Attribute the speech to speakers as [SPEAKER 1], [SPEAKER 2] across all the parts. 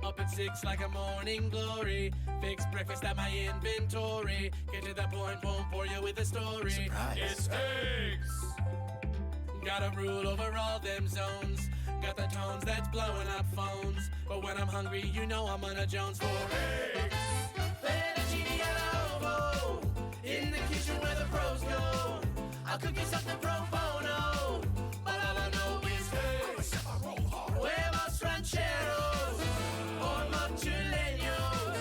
[SPEAKER 1] Up at 6 like a morning glory. Fix breakfast at my inventory. Get to the point, won't bore you with a story.
[SPEAKER 2] Surprise.
[SPEAKER 1] It's eggs. Got a rule over all them zones. Got the tones that's blowing up phones. But when I'm hungry, you know I'm on a Jones for eggs. Fettuccine alla ovo. In the kitchen where the pros go. I'll cook you something pro bono. But all I know is eggs. Huevos rancheros. Or mochuleños.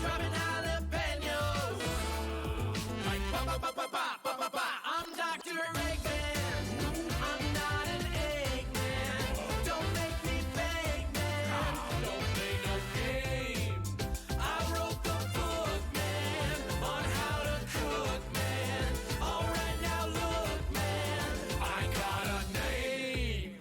[SPEAKER 1] Dropping jalapenos. Like ba-ba-ba-ba-ba-ba-ba. I'm Dr. Eggman. I'm not an Eggman. Don't make me beg, man. Don't play no game. I wrote the book, man, on how to cook, man. Alright, now look, man, I got a name.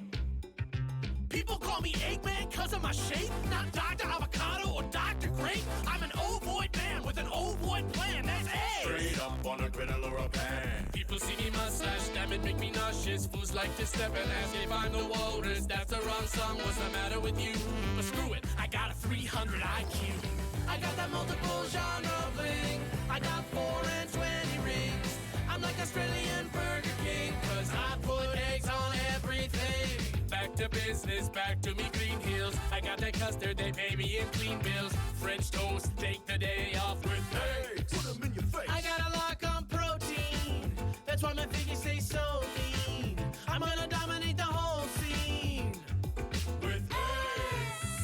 [SPEAKER 1] People call me Eggman cause of my shape. Not Dr. Avocado or Dr. Grape. I'm an ovoid man with an ovoid plan. That's eggs.
[SPEAKER 2] Straight up on a griddle or a pan.
[SPEAKER 1] People see me mustache, damn it, make me nauseous. Fools like to step and ask if I'm the walrus. That's the wrong song, what's the matter with you? But screw it, I got a 300 IQ. I got that multiple genre bling. I got 4 and 20 rings. I'm like Australian Burger King, cause I put eggs on everything. Back to business, back to me green heels. I got that custard, they pay me in clean bills. French toast, take the day off with eggs.
[SPEAKER 2] Put them in your face.
[SPEAKER 1] I got a lock on protein. That's why my figures stay so lean. I'm gonna dominate the whole scene with eggs.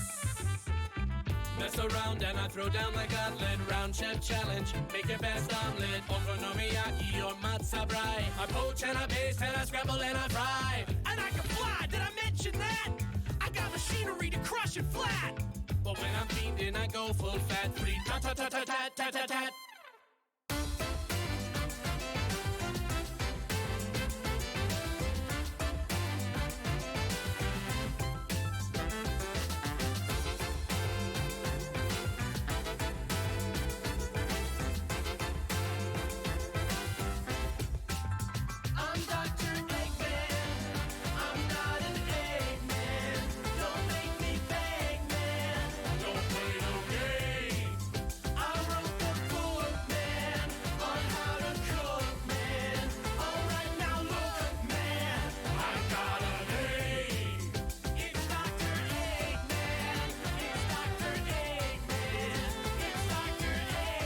[SPEAKER 1] Mess around and I throw down like gauntlet. Round chef challenge, make your best omelet. Okonomiyaki or matzo brie. I poach and I baste and I scramble and I fry. And I can fly, did I mention that? I got machinery to crush it flat. But when I'm fiending I go full fat. Free tat-tat-tat-tat-tat-tat-tat. I'm Dr. Eggman. I'm not an Eggman. Don't make me beg, man. Don't play no game. I wrote the book, man, on how to cook, man. Alright, now look, man, I got a name. It's Dr. Eggman. It's Dr. Eggman. It's Dr.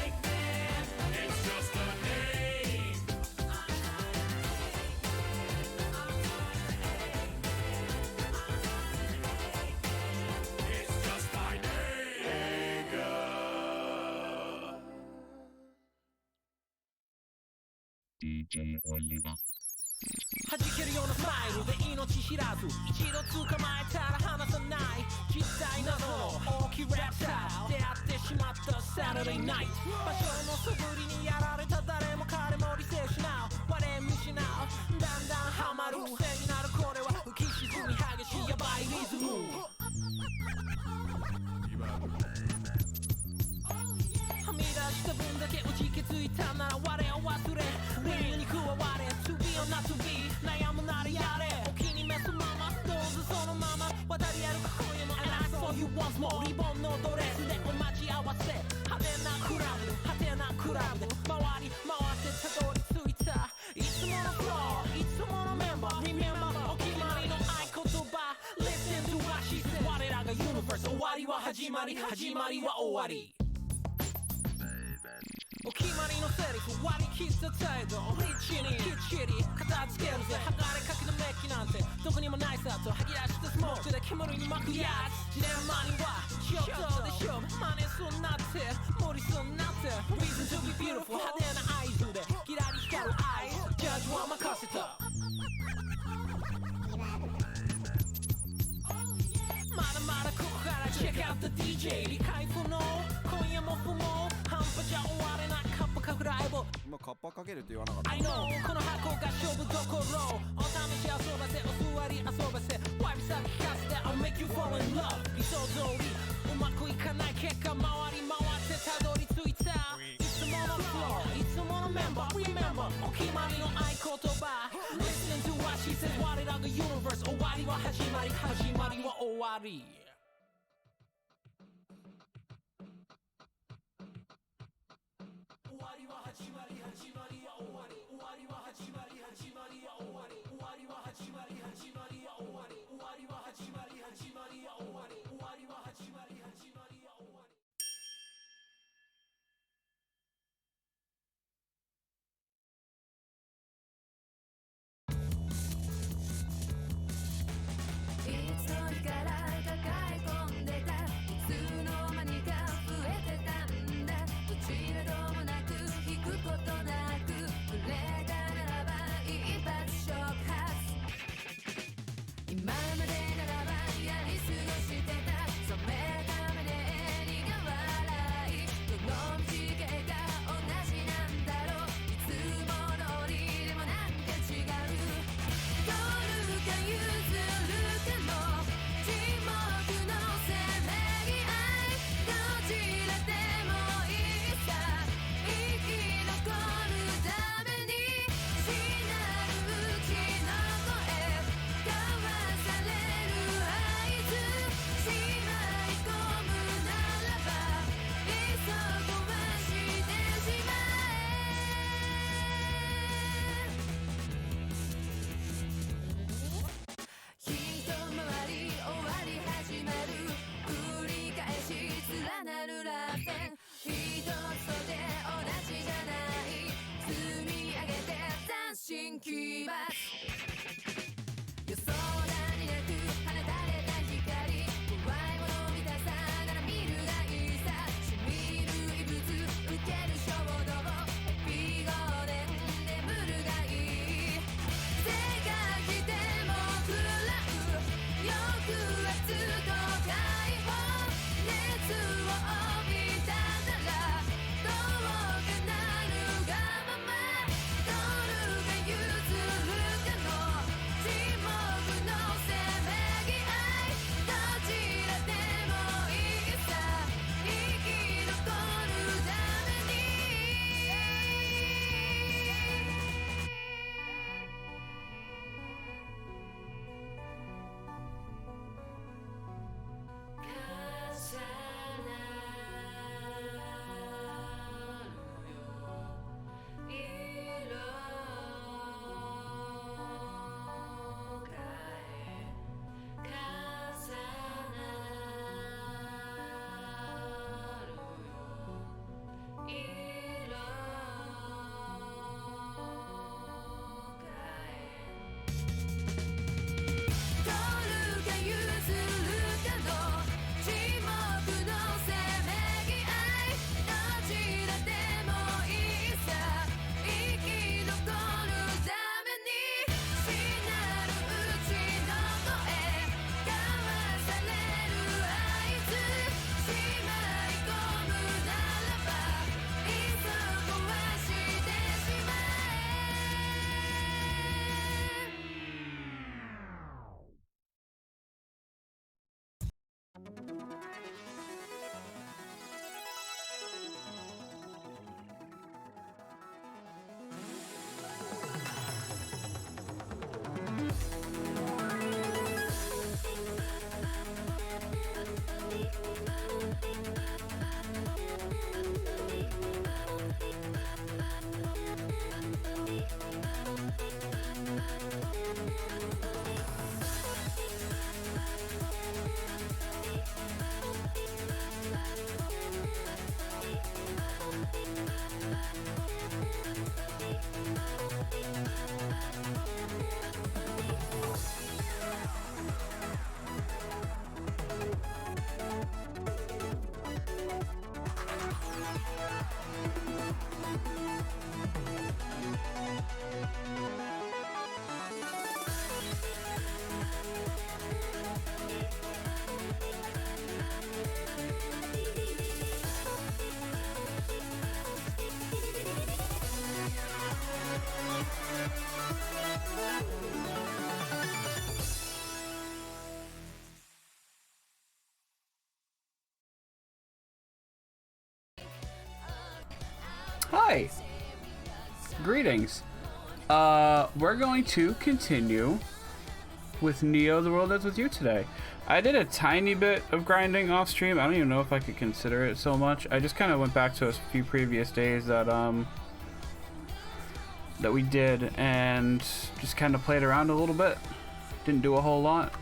[SPEAKER 1] Eggman. It's just a name. It's just my name.
[SPEAKER 3] DJ Oliver
[SPEAKER 4] 弾けるようなスマイルで命知らず一度捕まえたら離さない実際謎の大きいラプター出会ってしまった Saturday night 場所の素振りにやられた誰も彼も理性失う我見失うだんだんハマる癖になるこれは浮き沈み激しいヤバいリズムはみ出した分だけ打ち気づいたなら我を忘れリングに加われ To be or not to be 悩むならやれお気に召すままどうぞそのまま渡り歩く今夜も And I saw you once more リボンのドレスでお待ち合わせ派手なクラブで派手なクラブで回り回ってたどり着いたいつものフローいつものメンバー Remember お決まりの合言葉 Listen to what she said 我らがユニバース終わりは始まり始まりは終わりお決まりのセリフ割り切った態度リッチにきっちり片付けるぜ剥がれかけのメッキなんてどこにもないさと吐き出したスモークで煙に巻くやつジレンマにはちょっとで勝負真似すんなって無理すんなって Reason to be beautiful 派手な合図でキラリ光るアイスジャッジは任せたまだまだここから Check out the DJ 理解不能今夜も不毛半端じゃ終われないカッパかくライブ
[SPEAKER 5] 今カッパかけるって言わなかった
[SPEAKER 4] I know この箱が勝負どころお試し遊ばせお座り遊ばせわびさび聞かせて I'll make you fall in love 理想通りうまくいかない結果回り回ってたどり着いたいつものフローいつものメンバー Remember お決まりの合言葉 Listen to what she says 我らがユニバース終わりは始まり始まりは終わり
[SPEAKER 5] Hi! Greetings. We're going to continue with Neo, The World Ends With You today. I did a tiny bit of grinding off stream. I don't even know if I could consider it so much. I just kind of went back to a few previous days that, that we did and just kind of played around a little bit. Didn't do a whole lot.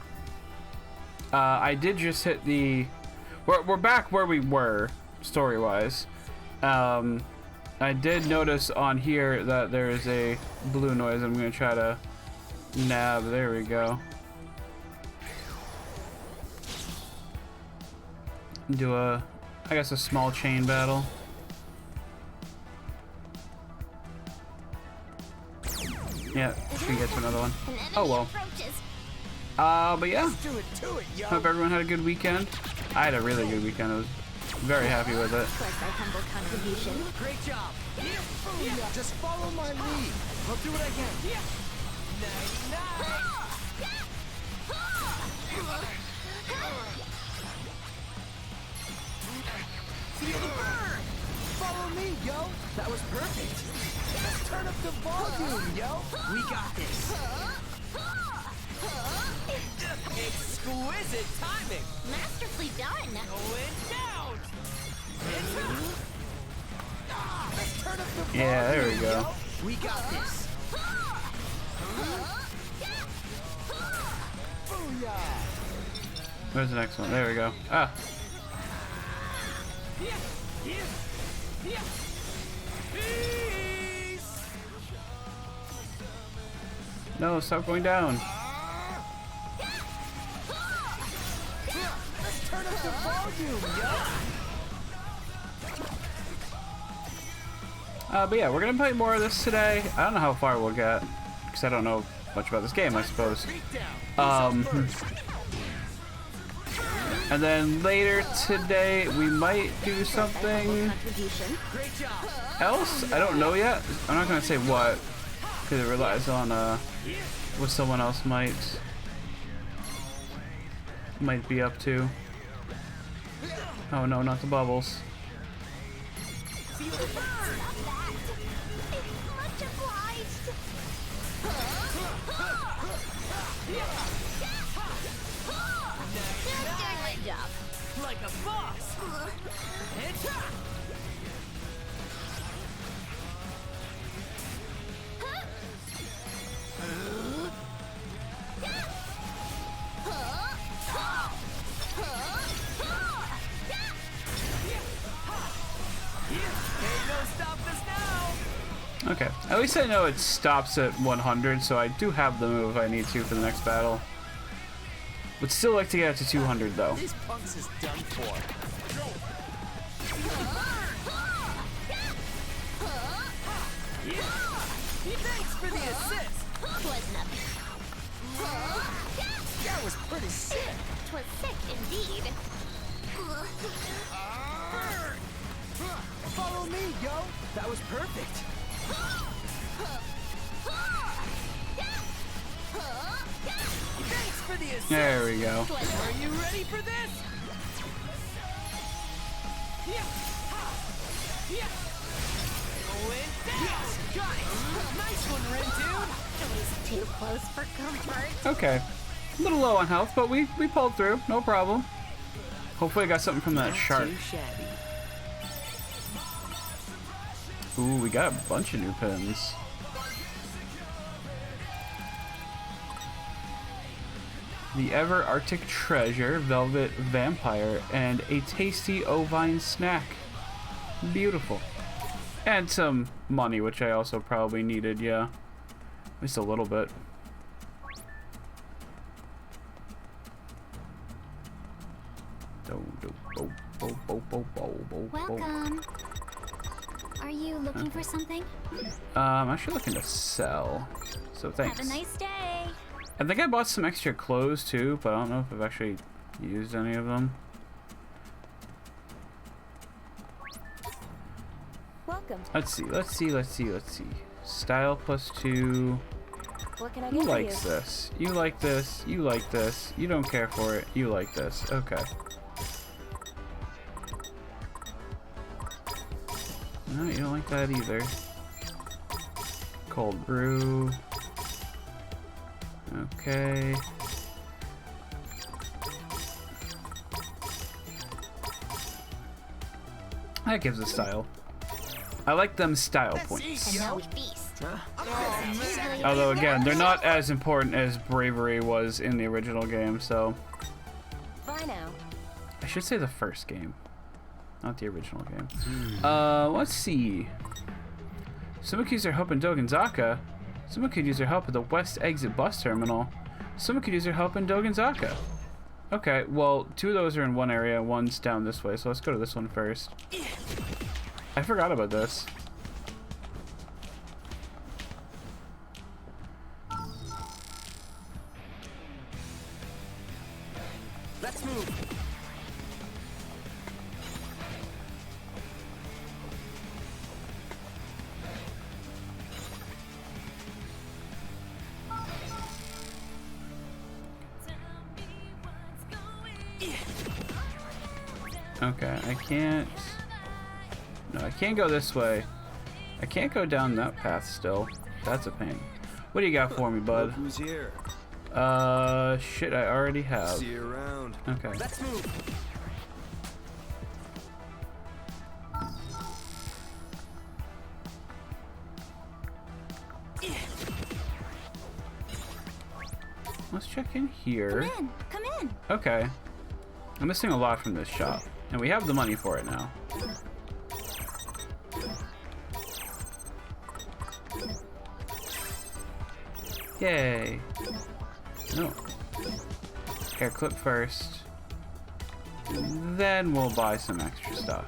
[SPEAKER 5] I did just hit the... We're back where we were, story-wise. I did notice on here that there is a blue noise. I'm going to try to nab. There we go. Do a, I guess, a small chain battle. Yeah, we get to another one. Oh well. But yeah. Hope everyone had a good weekend. I had a really good weekend. I was very happy with it.
[SPEAKER 4] Great job.
[SPEAKER 6] Just follow my lead.
[SPEAKER 4] I'll do what I can.
[SPEAKER 6] Feel the burn. Follow me, yo.
[SPEAKER 4] That was perfect.
[SPEAKER 6] Let's turn up the volume, yo.
[SPEAKER 4] We got this. Exquisite timing.
[SPEAKER 7] Masterfully done.
[SPEAKER 4] Going down.
[SPEAKER 6] Let's turn up the volume.
[SPEAKER 5] Yeah, there we go.
[SPEAKER 4] We got this.
[SPEAKER 6] Booyah.
[SPEAKER 5] Where's the next one? There we go. Ah.
[SPEAKER 4] Peace.
[SPEAKER 5] No, stop going down.
[SPEAKER 6] Let's turn up the volume, yo.
[SPEAKER 5] But yeah, we're gonna play more of this today. I don't know how far we'll get, because I don't know much about this game, I suppose. And then later today, we might do something else. I don't know yet. I'm not gonna say what, because it relies on what someone else might be up to. Oh no, not the bubbles.
[SPEAKER 7] Much obliged. Just doing my job.
[SPEAKER 4] Like a boss. Headshot. Ain't no stopping us now.
[SPEAKER 5] Okay, at least I know it stops at 100, so I do have the move if I need to for the next battle. Would still like to get it to 200 though.
[SPEAKER 6] These punks is done for.
[SPEAKER 4] Thanks for the assist.
[SPEAKER 7] Twas nothing.
[SPEAKER 6] That was pretty sick.
[SPEAKER 7] Twas sick indeed.
[SPEAKER 6] Follow me, yo.
[SPEAKER 4] That was perfect. Thanks for the assist.
[SPEAKER 5] There we go.
[SPEAKER 4] Are you ready for this? Going down. Got it. Nice one, Rin dude.
[SPEAKER 7] It was too close for comfort.
[SPEAKER 5] Okay. A little low on health, but we pulled through. No problem. Hopefully I got something from that shark.
[SPEAKER 4] Too shabby.
[SPEAKER 5] Ooh, we got a bunch of new pins. The Ever Arctic Treasure, Velvet Vampire, and a tasty ovine snack. Beautiful. And some money, which I also probably needed, yeah. Just a little bit.
[SPEAKER 7] Welcome. Are you looking for something?
[SPEAKER 5] I'm actually looking to sell, so thanks.
[SPEAKER 7] Have a nice day.
[SPEAKER 5] I think I bought some extra clothes too, but I don't know if I've actually used any of them.
[SPEAKER 7] Welcome.
[SPEAKER 5] Let's see. Style +2.
[SPEAKER 7] What can I
[SPEAKER 5] You
[SPEAKER 7] get
[SPEAKER 5] likes
[SPEAKER 7] for you?
[SPEAKER 5] this. You like this. You like this. You don't care for it. You like this. Okay. No, you don't like that either. Cold brew. Okay. That gives a style. I like them style points.
[SPEAKER 7] And now we feast.
[SPEAKER 5] Although again, they're not as important as bravery was in the original game, so
[SPEAKER 7] Bye now.
[SPEAKER 5] I should say the first game, not the original game. Let's see. Someone could use their help in Dogenzaka. Someone could use their help at the West Exit bus terminal. Someone could use their help in Dogenzaka. Okay, well, 2 of those are in one area, one's down this way, so let's go to this one first. I forgot about this.
[SPEAKER 6] Let's move.
[SPEAKER 5] Okay, I can't... No, I can't go this way. I can't go down that path still. That's a pain. What do you got for me, bud?
[SPEAKER 6] Look who's here.
[SPEAKER 5] Shit, I already have.
[SPEAKER 6] See you around.
[SPEAKER 5] Okay.
[SPEAKER 6] Let's move.
[SPEAKER 5] Let's check in here.
[SPEAKER 7] Come in.
[SPEAKER 5] Okay. I'm missing a lot from this shop. And we have the money for it now. Yay. No. Hair clip first. Then we'll buy some extra stuff.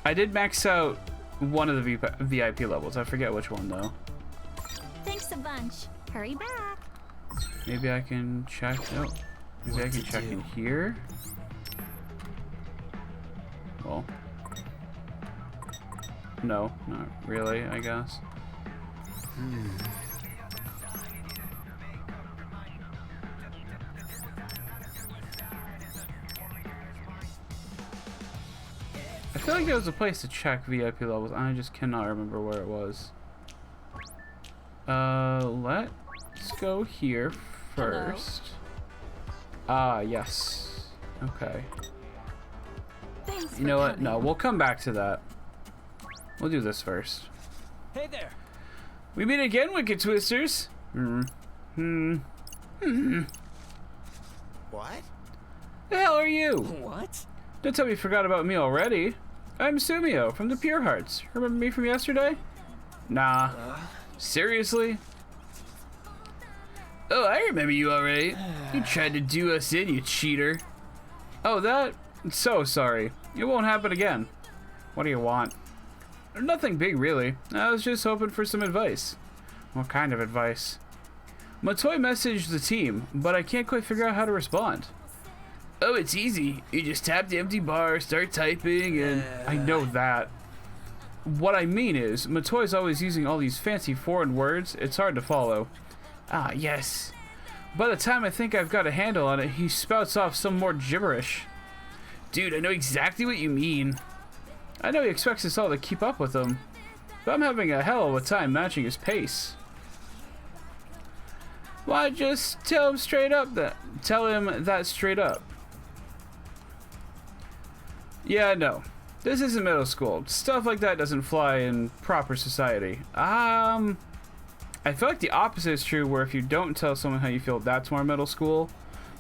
[SPEAKER 5] I did max out one of the VIP levels. I forget which one though.
[SPEAKER 7] Thanks a bunch. Hurry back.
[SPEAKER 5] Maybe I can check. Oh, maybe I can check in here. Well, no, not really, I guess. I feel like there was a place to check VIP levels. I just cannot remember where it was. Let's go here first. Ah, yes. Okay.
[SPEAKER 7] Thanks
[SPEAKER 5] You know what? No, we'll come back to that. We'll do this first.
[SPEAKER 6] Hey there.
[SPEAKER 5] We meet again, Wicked Twisters.
[SPEAKER 6] What?
[SPEAKER 5] The hell are you?
[SPEAKER 6] What?
[SPEAKER 5] Don't tell me you forgot about me already. I'm Sumio from the Pure Hearts. Remember me from yesterday? Nah. Seriously? Oh, I remember you alright. You tried to do us in, you cheater. Oh, that? So sorry. It won't happen again. What do you want? Nothing big, really. I was just hoping for some advice. What kind of advice? Matoy messaged the team, but I can't quite figure out how to respond. Oh, it's easy. You just tap the empty bar, start typing, and... I know that. What I mean is, Matoy's always using all these fancy foreign words. It's hard to follow. Ah, yes. By the time I think I've got a handle on it, he spouts off some more gibberish. Dude, I know exactly what you mean. I know he expects us all to keep up with him, but I'm having a hell of a time matching his pace. Why just tell him straight up that? Tell him that straight up. Yeah, no. This isn't middle school. Stuff like that doesn't fly in proper society. I feel like the opposite is true, where if you don't tell someone how you feel, that's more middle school.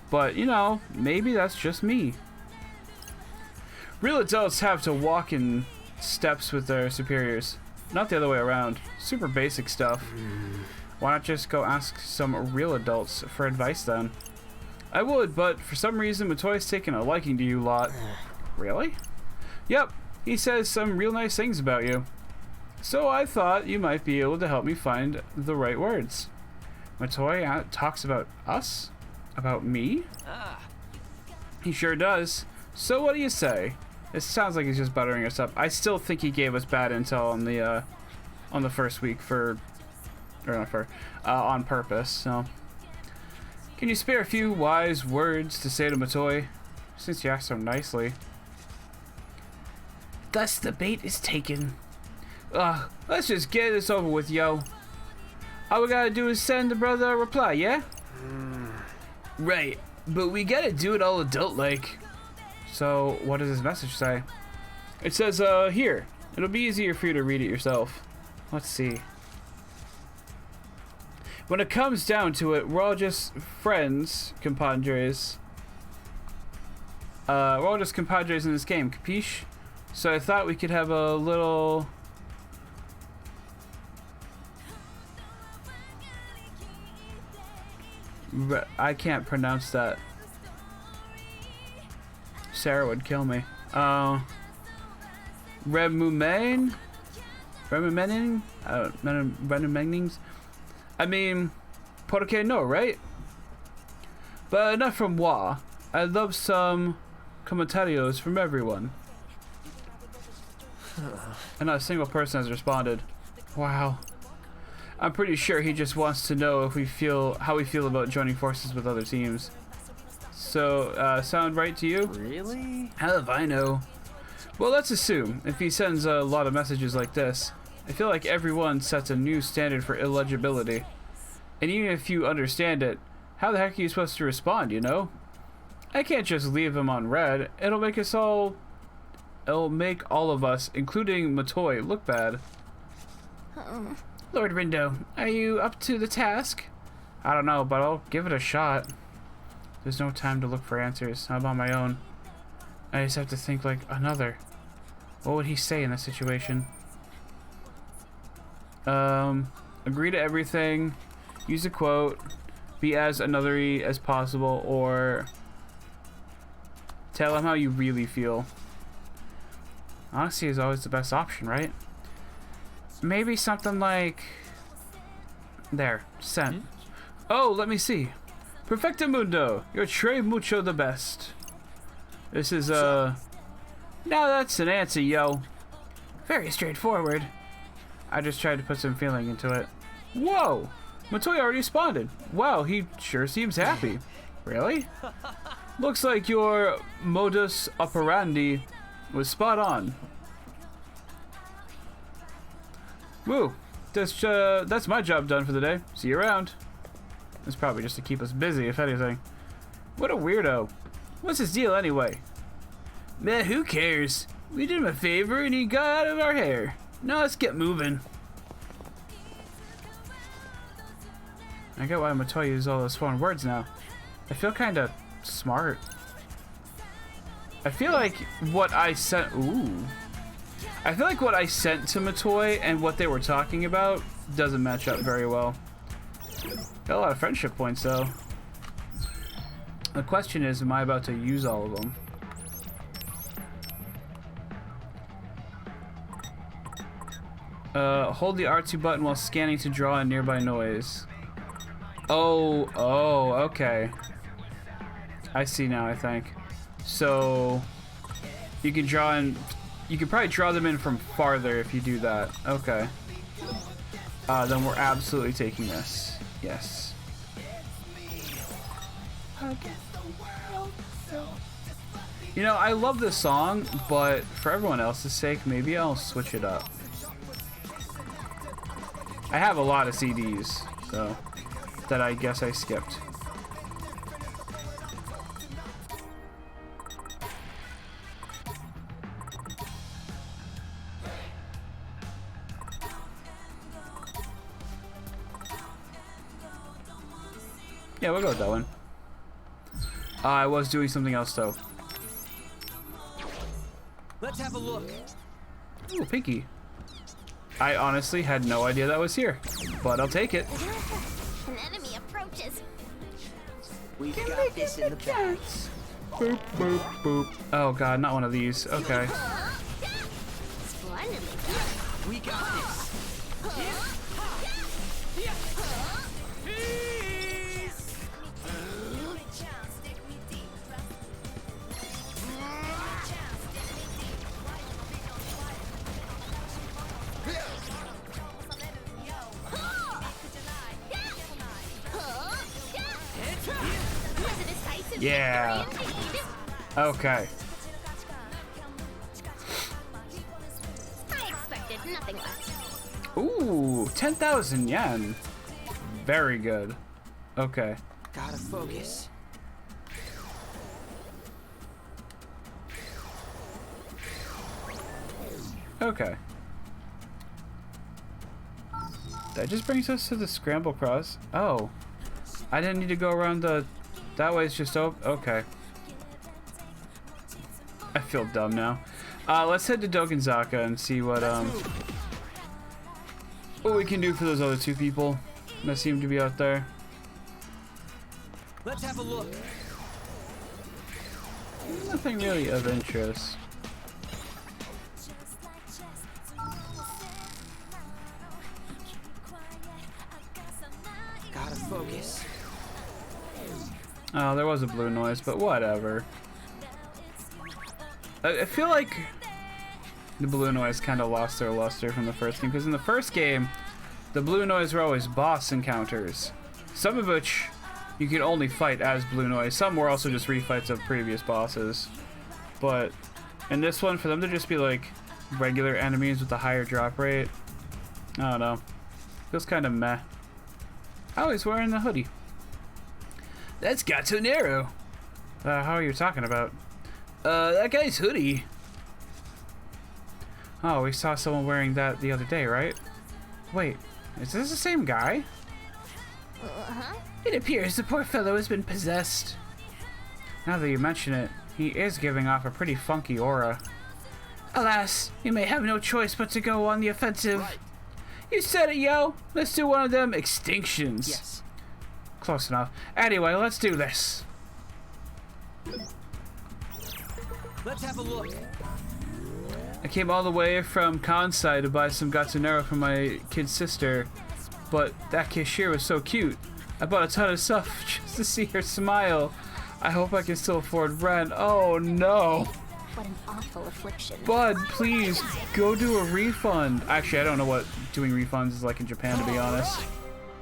[SPEAKER 5] But, you know, maybe that's just me. Real adults have to walk in steps with their superiors, not the other way around. Super basic stuff. Why not just go ask some real adults for advice then? I would, but for some reason Matoy's taken a liking to you lot. Really? Yep, he says some real nice things about you. So I thought you might be able to help me find the right words. Matoy talks about us? About me? He sure does. So what do you say? It sounds like he's just buttering us up. I still think he gave us bad intel on the first week on purpose. So, can you spare a few wise words to say to Matoy, since you asked so nicely? Thus the bait is taken. Let's just get this over with, yo. All we gotta do is send the brother a reply, yeah? Right, but we gotta do it all adult-like. So, what does his message say? It says, here. It'll be easier for you to read it yourself. Let's see. When it comes down to it, we're all just friends, compadres. We're all just compadres in this game, capiche? So I thought we could have a little... I can't pronounce that. Sarah would kill me. Remumen? Remumening? Remumenings? I mean, por qué no, right? But enough from moi. I'd love some comentarios from everyone. And not a single person has responded. Wow. I'm pretty sure he just wants to know if how we feel about joining forces with other teams. So, sound right to you?
[SPEAKER 6] Really?
[SPEAKER 5] How if I know? Well, let's assume if he sends a lot of messages like this, I feel like everyone sets a new standard for illegibility. And even if you understand it, how the heck are you supposed to respond, you know? I can't just leave him on red. It'll make all of us, including Matoi, look bad. Lord Rindo, are you up to the task? I don't know, but I'll give it a shot. There's no time to look for answers. I'm on my own. I just have to think like another. What would he say in this situation? Agree to everything. Use a quote. Be as another-y as possible, or tell him how you really feel. Honesty is always the best option, right? Maybe something like... There. Sent. Oh, let me see. Perfectamundo. Your Tre Mucho the best. This is, Now that's an answer, yo. Very straightforward. I just tried to put some feeling into it. Whoa! Matoi already responded. Wow, he sure seems happy. Really? Looks like your modus operandi was spot on. Woo. That's my job done for the day. See you around. It's probably just to keep us busy, if anything. What a weirdo. What's his deal anyway? Man, who cares? We did him a favor and he got out of our hair. Now let's get moving. I get why Matoi uses all those foreign words now. I feel kind of smart. I feel like what I sent... Ooh. I feel like what I sent to Matoi and what they were talking about doesn't match up very well. Got a lot of friendship points, though. The question is, am I about to use all of them? Hold the R2 button while scanning to draw a nearby noise. Oh, okay. I see now, I think. So, you can draw in... You can probably draw them in from farther if you do that. Okay. Then we're absolutely taking this. Yes. You know, I love this song, but for everyone else's sake, maybe I'll switch it up. I have a lot of CDs, so that I guess I skipped. Yeah, we'll go with that one. I was doing something else though.
[SPEAKER 6] Let's have a look.
[SPEAKER 5] Ooh, Pinky. I honestly had no idea that was here, but I'll take it.
[SPEAKER 7] An enemy approaches.
[SPEAKER 6] We've got this in the bag.
[SPEAKER 5] Boop, boop, boop. Oh god, not one of these. Okay.
[SPEAKER 7] Splendidly.
[SPEAKER 6] We got this.
[SPEAKER 5] Yeah. Okay.
[SPEAKER 7] I expected nothing less.
[SPEAKER 5] Ooh, 10,000 yen. Very good. Okay.
[SPEAKER 6] Gotta focus.
[SPEAKER 5] Okay. That just brings us to the Scramble Cross. Oh. I didn't need to go around the... That way it's just open. Okay. I feel dumb now. Let's head to Dokenzaka and see what we can do for those other two people that seem to be out there.
[SPEAKER 6] Let's have a look.
[SPEAKER 5] Nothing really of interest.
[SPEAKER 6] Gotta focus.
[SPEAKER 5] Oh, there was a blue noise, but whatever. I feel like the blue noise kind of lost their luster from the first game, because in the first game, the blue noise were always boss encounters, some of which you could only fight as blue noise. Some were also just refights of previous bosses. But in this one, for them to just be like regular enemies with a higher drop rate, I don't know. Feels kind of meh. Oh, he's wearing the hoodie. That's Gatonero. How are you talking about? That guy's hoodie. Oh, we saw someone wearing that the other day, right? Wait, is this the same guy? It appears the poor fellow has been possessed. Now that you mention it, he is giving off a pretty funky aura. Alas, you may have no choice but to go on the offensive.
[SPEAKER 6] Right.
[SPEAKER 5] You said it, yo. Let's do one of them extinctions.
[SPEAKER 6] Yes.
[SPEAKER 5] Close enough. Anyway, let's do this.
[SPEAKER 6] Let's have a look.
[SPEAKER 5] I came all the way from Kansai to buy some Gatonero for my kid's sister, but that cashier was so cute. I bought a ton of stuff just to see her smile. I hope I can still afford rent. Oh no.
[SPEAKER 7] What an awful affliction.
[SPEAKER 5] Bud, please, go do a refund. Actually, I don't know what doing refunds is like in Japan, to be honest.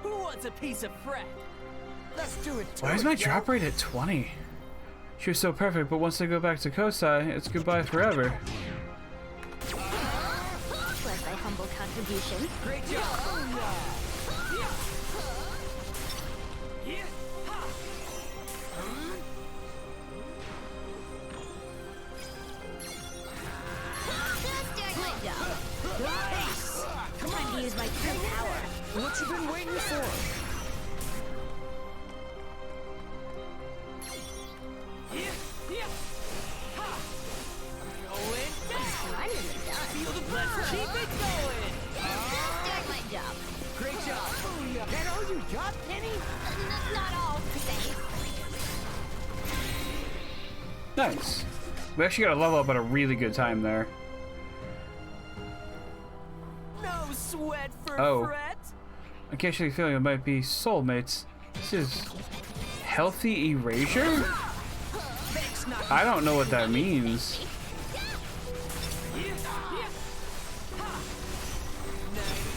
[SPEAKER 6] Who wants a piece of Fred? Let's do it.
[SPEAKER 5] Why is my drop rate at 20? She was so perfect, but once I go back to Kosai, it's goodbye forever.
[SPEAKER 7] Was thy humble contribution.
[SPEAKER 6] Great job.
[SPEAKER 7] Just doing my job. Nice. Time to use my true power.
[SPEAKER 6] What you been waiting for?
[SPEAKER 7] Finally done.
[SPEAKER 6] Let's keep it going.
[SPEAKER 7] Just doing my job.
[SPEAKER 6] Great job. That all you got, Penny?
[SPEAKER 7] Not all, Penny.
[SPEAKER 5] Nice. We actually got a level up at a really good time there.
[SPEAKER 6] No sweat for
[SPEAKER 5] Oh.
[SPEAKER 6] Fred.
[SPEAKER 5] I can't shake the feeling it might be soulmates. This is healthy erasure?
[SPEAKER 6] Thanks, not
[SPEAKER 5] I don't know what that means.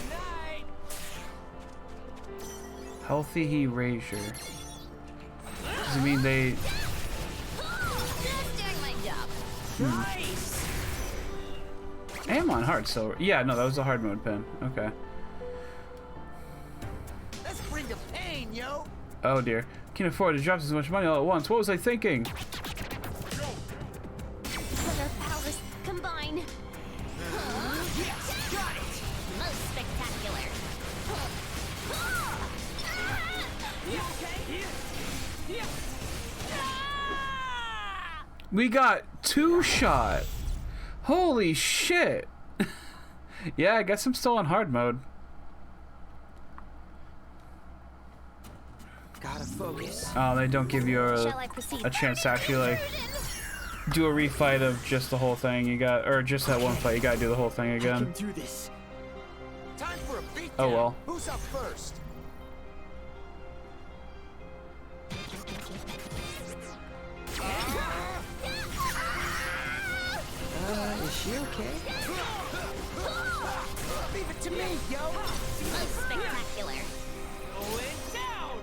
[SPEAKER 6] Night.
[SPEAKER 5] Healthy erasure. Does it mean they...
[SPEAKER 7] Just doing my job.
[SPEAKER 6] Nice.
[SPEAKER 5] I am on hard, so... Yeah, no, that was a hard mode pin. Okay.
[SPEAKER 6] Let's bring the pain, yo.
[SPEAKER 5] Oh dear. Can't afford to drop this much money all at once. What was I thinking?
[SPEAKER 7] Let our powers combine.
[SPEAKER 6] Yes, got it.
[SPEAKER 7] Most spectacular.
[SPEAKER 6] You okay? Yeah.
[SPEAKER 5] We got 2-shot. Holy shit. Yeah, I guess I'm still on hard mode.
[SPEAKER 6] Gotta focus.
[SPEAKER 5] Oh, they don't give you
[SPEAKER 7] Shall I proceed?
[SPEAKER 5] a chance to actually like do a refight of just the whole thing. You got, or just that one fight. You gotta do the whole thing
[SPEAKER 6] I
[SPEAKER 5] again.
[SPEAKER 6] can do this. Time for a beatdown.
[SPEAKER 5] Oh well.
[SPEAKER 6] Who's up first? Is she okay? Leave it to me, yo.
[SPEAKER 7] Most spectacular.
[SPEAKER 6] Going down.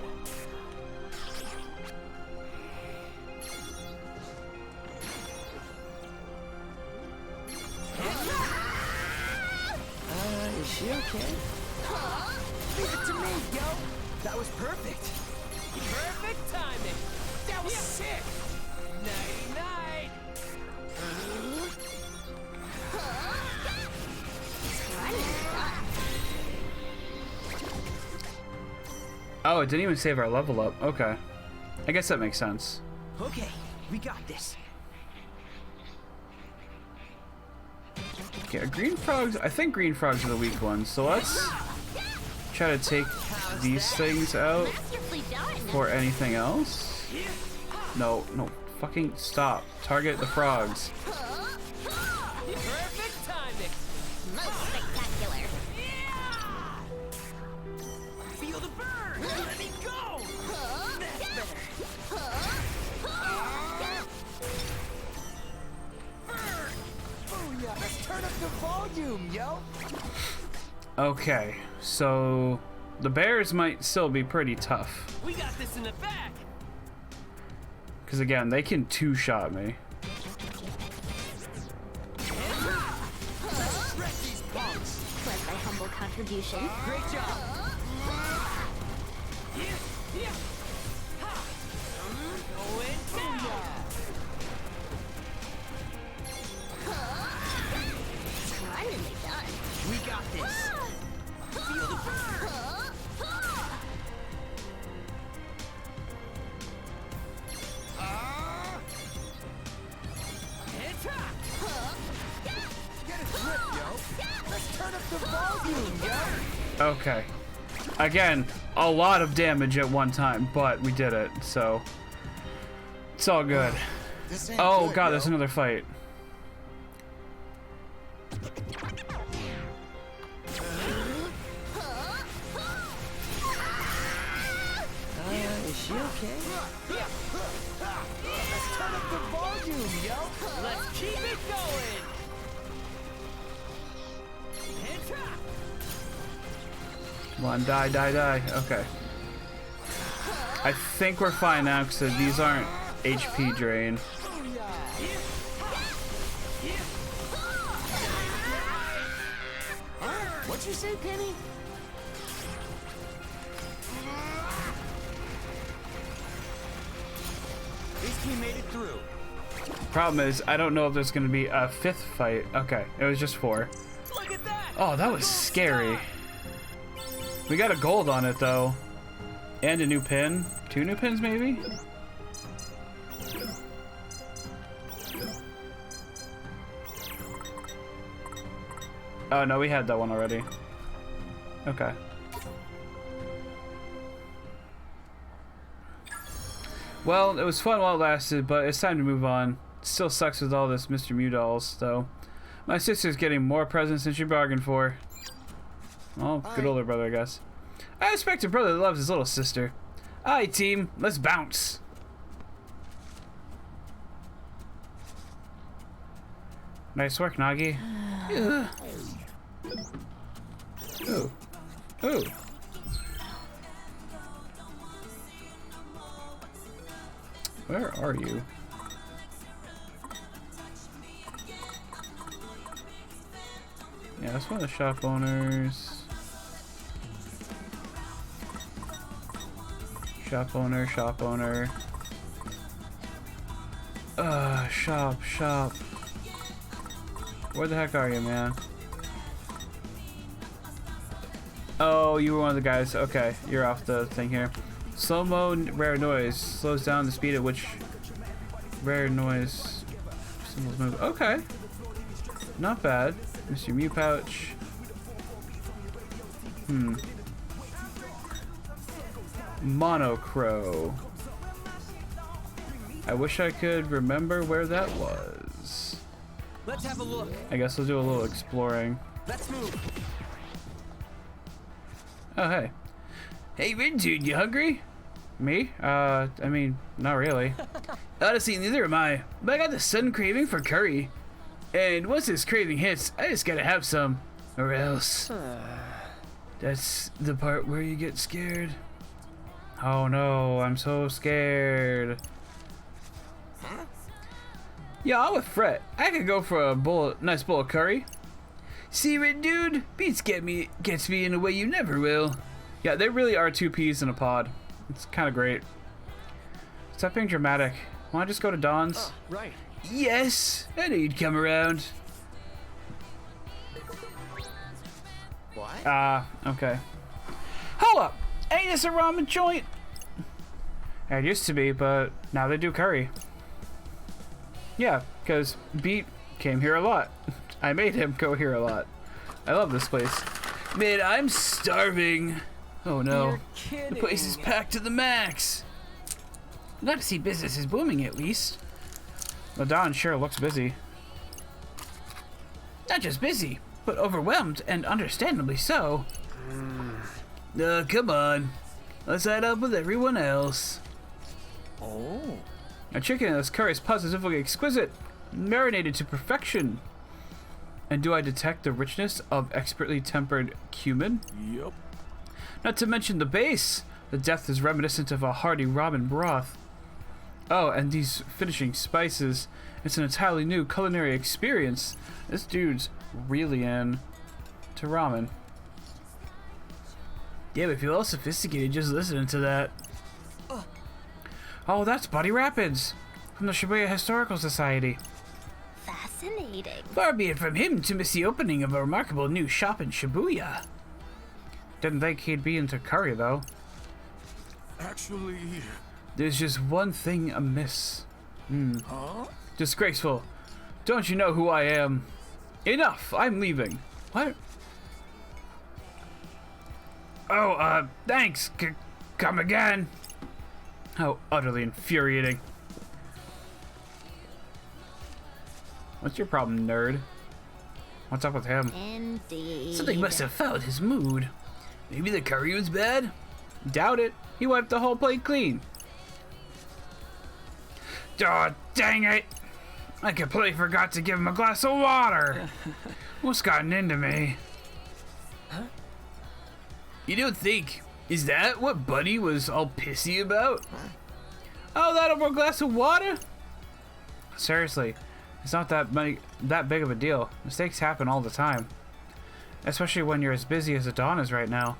[SPEAKER 6] Is she okay? Leave it to me, yo. That was perfect. Perfect timing. That was sick. Nighty night.
[SPEAKER 5] Oh, it didn't even save our level up. Okay. I guess that makes sense.
[SPEAKER 6] Okay, we got this.
[SPEAKER 5] Okay, green frogs. I think green frogs are the weak ones. So let's try to take these things out
[SPEAKER 7] Masterfully done.
[SPEAKER 5] for anything else. No, no. Fucking stop. Target the frogs.
[SPEAKER 6] Perfect timing.
[SPEAKER 7] Most spectacular.
[SPEAKER 6] Feel the burn. Let me go. That's better. Burn. Booyah. Let's turn up the volume, yo.
[SPEAKER 5] Okay, so the bears might still be pretty tough.
[SPEAKER 6] We got this in the bag.
[SPEAKER 5] Because again, they can two-shot me.
[SPEAKER 6] Wreck these punks.
[SPEAKER 7] Was my humble contribution.
[SPEAKER 6] Great job. Going down.
[SPEAKER 7] Splendidly done.
[SPEAKER 6] We got this. Feel the burn. Head top. Get a grip, yo. Let's turn up the volume, yo.
[SPEAKER 5] Okay. Again, a lot of damage at one time, but we did it, so it's all good. Oh god, there's another fight.
[SPEAKER 6] Is she okay? Let's turn up the volume, yo. Let's keep it going. Head top.
[SPEAKER 5] Come on, die, die, die. Okay. I think we're fine now because these aren't HP drain.
[SPEAKER 6] What'd you say, Penny? At least we made it through.
[SPEAKER 5] Problem is, I don't know if there's going to be a fifth fight. Okay, it was just 4.
[SPEAKER 6] Look at that.
[SPEAKER 5] Oh, that was scary. We got a gold on it, though. And a new pin. 2 new pins, maybe? Oh, no, we had that one already. Okay. Well, it was fun while it lasted, but it's time to move on. Still sucks with all this Mr. Mew dolls, though. My sister's getting more presents than she bargained for. Well, good older brother, I guess. I expect a brother that loves his little sister. Alright, team, let's bounce. Nice work, Nagi. Ugh. Ooh. Ooh. Where are you? Yeah, that's one of the shop owners. Shop owner, shop owner. Shop. Where the heck are you, man? Oh, you were one of the guys. Okay, you're off the thing here. Slow-mo rare noise slows down the speed at which rare noise symbols move. Okay. Not bad. Mr. Mew pouch. Monocro. I wish I could remember where that was.
[SPEAKER 6] Let's have a look.
[SPEAKER 5] I guess we'll do a little exploring.
[SPEAKER 6] Let's move.
[SPEAKER 5] Oh, hey. Hey, Red Dude, you hungry? Me? I mean, not really. Honestly, neither am I. But I got the sudden craving for curry. And once this craving hits, I just gotta have some. Or else. That's the part where you get scared. Oh no, I'm so scared. Yeah, I'm with Fret. I could go for a nice bowl of curry. See, Red Dude? Beats gets me in a way you never will. Yeah, there really are 2 peas in a pod. It's kind of great. Stop being dramatic. Wanna just go to Dawn's?
[SPEAKER 6] Right.
[SPEAKER 5] Yes! I knew you'd come around.
[SPEAKER 6] What?
[SPEAKER 5] Okay. Hold up! Ain't this a ramen joint? It used to be, but now they do curry. Yeah, because Beat came here a lot. I made him go here a lot. I love this place. Man, I'm starving. Oh no.
[SPEAKER 6] You're kidding.
[SPEAKER 5] The place is packed to the max. Glad to see business is booming at least. Ladon sure looks busy. Not just busy, but overwhelmed, and understandably so. Come on. Let's add up with everyone else.
[SPEAKER 6] Oh.
[SPEAKER 5] A chicken in this curry is positively exquisite, marinated to perfection. And do I detect the richness of expertly tempered cumin?
[SPEAKER 2] Yep.
[SPEAKER 5] Not to mention the base. The depth is reminiscent of a hearty ramen broth. Oh, and these finishing spices. It's an entirely new culinary experience. This dude's really in to ramen. Yeah, we feel all sophisticated just listening to that. Oh, that's Buddy Rapids from the Shibuya Historical Society.
[SPEAKER 7] Fascinating.
[SPEAKER 5] Far be it from him to miss the opening of a remarkable new shop in Shibuya. Didn't think he'd be into curry, though.
[SPEAKER 2] Actually,
[SPEAKER 5] There's just one thing amiss.
[SPEAKER 2] huh?
[SPEAKER 5] Disgraceful. Don't you know who I am? Enough! I'm leaving. What? Oh, thanks. Come again. How utterly infuriating. What's your problem, nerd? What's up with him?
[SPEAKER 7] Indeed.
[SPEAKER 5] Something must have fouled his mood. Maybe the curry was bad? Doubt it. He wiped the whole plate clean. Oh, dang it! I completely forgot to give him a glass of water. What's gotten into me? You don't think? Is that what Buddy was all pissy about? Oh, that over a glass of water? Seriously, it's not that big of a deal. Mistakes happen all the time. Especially when you're as busy as Adon is right now.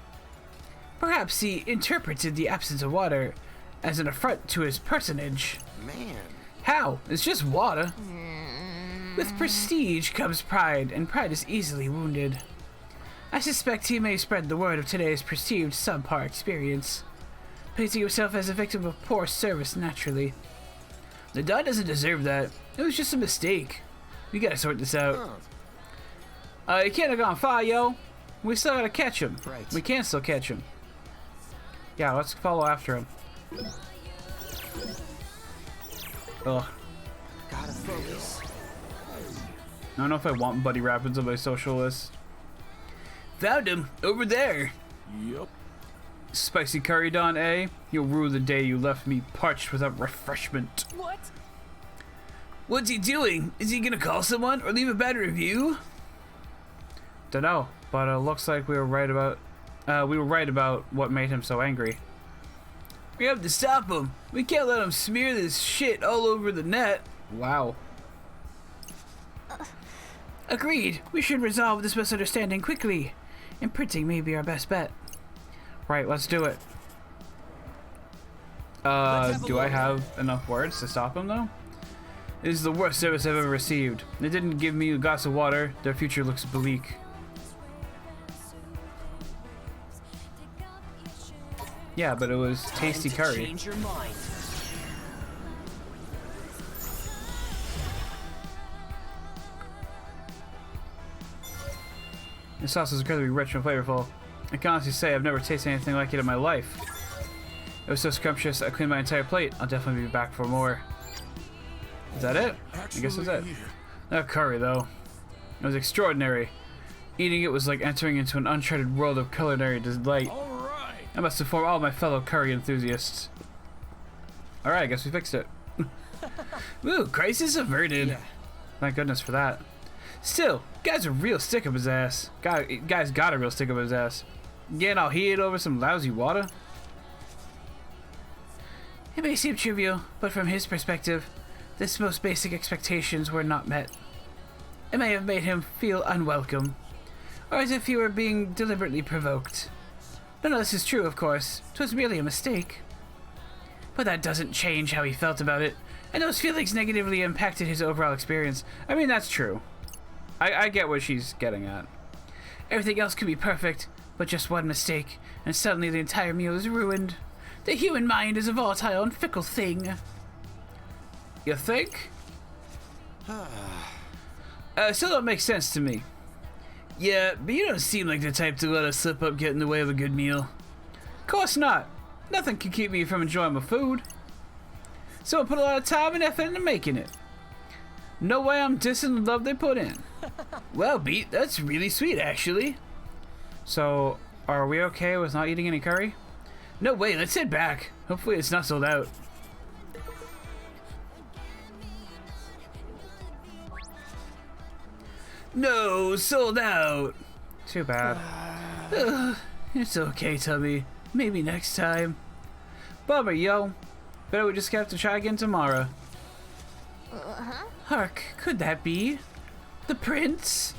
[SPEAKER 5] Perhaps he interpreted the absence of water as an affront to his personage.
[SPEAKER 2] Man.
[SPEAKER 5] How? It's just water. With prestige comes pride, and pride is easily wounded. I suspect he may spread the word of today's perceived subpar experience, painting himself as a victim of poor service naturally. The guy doesn't deserve that. It was just a mistake. We gotta sort this out. He can't have gone far, yo. We still gotta catch him.
[SPEAKER 6] Right.
[SPEAKER 5] We can still catch him. Yeah, let's follow after him. Ugh.
[SPEAKER 6] Gotta focus.
[SPEAKER 5] I don't know if I want Buddy Rapids on my social list. Found him over there.
[SPEAKER 2] Yep.
[SPEAKER 5] Spicy curry Don A. You'll rue the day you left me parched without refreshment.
[SPEAKER 6] What?
[SPEAKER 5] What's he doing? Is he gonna call someone or leave a bad review? Dunno, but it looks like we were right about what made him so angry. We have to stop him. We can't let him smear this shit all over the net. Wow. Agreed. We should resolve this misunderstanding quickly. Imprinting may be our best bet. Right, let's do it. Do I have enough words to stop him though? This is the worst service I've ever received. They didn't give me a glass of water. Their future looks bleak. Yeah, but it was tasty curry.
[SPEAKER 6] Change your mind.
[SPEAKER 5] This sauce is incredibly rich and flavorful. I can honestly say I've never tasted anything like it in my life. It was so scrumptious I cleaned my entire plate. I'll definitely be back for more. Is that it? I guess that's it. That curry, though. It was extraordinary. Eating it was like entering into an uncharted world of culinary delight.
[SPEAKER 2] Alright.
[SPEAKER 5] I must inform all my fellow curry enthusiasts. Alright, I guess we fixed it. Woo, crisis averted.
[SPEAKER 6] Yeah.
[SPEAKER 5] Thank goodness for that. Still, guy's a real stick up his ass. Guy's got a real stick up his ass. Getting all heated over some lousy water? It may seem trivial, but from his perspective, this most basic expectations were not met. It may have made him feel unwelcome, or as if he were being deliberately provoked. None of this is true, of course. 'Twas merely a mistake. But that doesn't change how he felt about it, and those feelings negatively impacted his overall experience. I mean, that's true. I get what she's getting at. Everything else could be perfect, But just one mistake, and suddenly the entire meal is ruined. The human mind is a volatile and fickle thing. You think? Still don't make sense to me. Yeah, but you don't seem like the type to let a slip up get in the way of a good meal. Of course not. Nothing can keep me from enjoying my food. So I put a lot of time and effort into making it. No way I'm dissing the love they put in. Well, Beat, that's really sweet, actually. So, are we okay with not eating any curry? No way, let's head back. Hopefully it's not sold out. No, sold out. Too bad. Ugh, it's okay, Tubby. Maybe next time. Bummer, yo. Bet we just have to try again tomorrow. Hark, could that be the prince?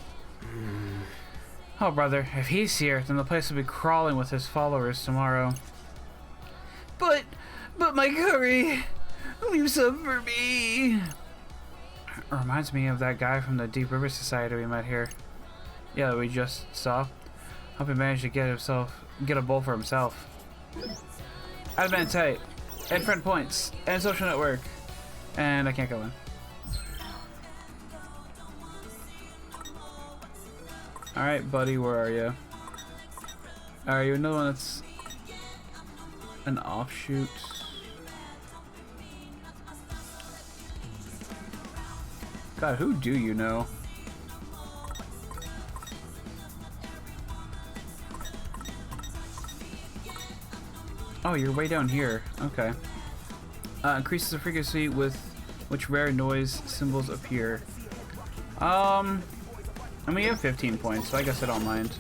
[SPEAKER 5] Oh, brother, if he's here, then the place will be crawling with his followers tomorrow. But my curry! Leave some for me! It reminds me of that guy from the Deep River Society we met here. Yeah, that we just saw. Hope he managed to get a bowl for himself. Admin tight. And friend points. And social network. And I can't go in. Alright, buddy, where are you? Are you another one that's an offshoot? God, who do you know? Oh, you're way down here. Okay. Increases the frequency with which rare noise symbols appear. I mean, you have 15 points, so I guess I don't mind.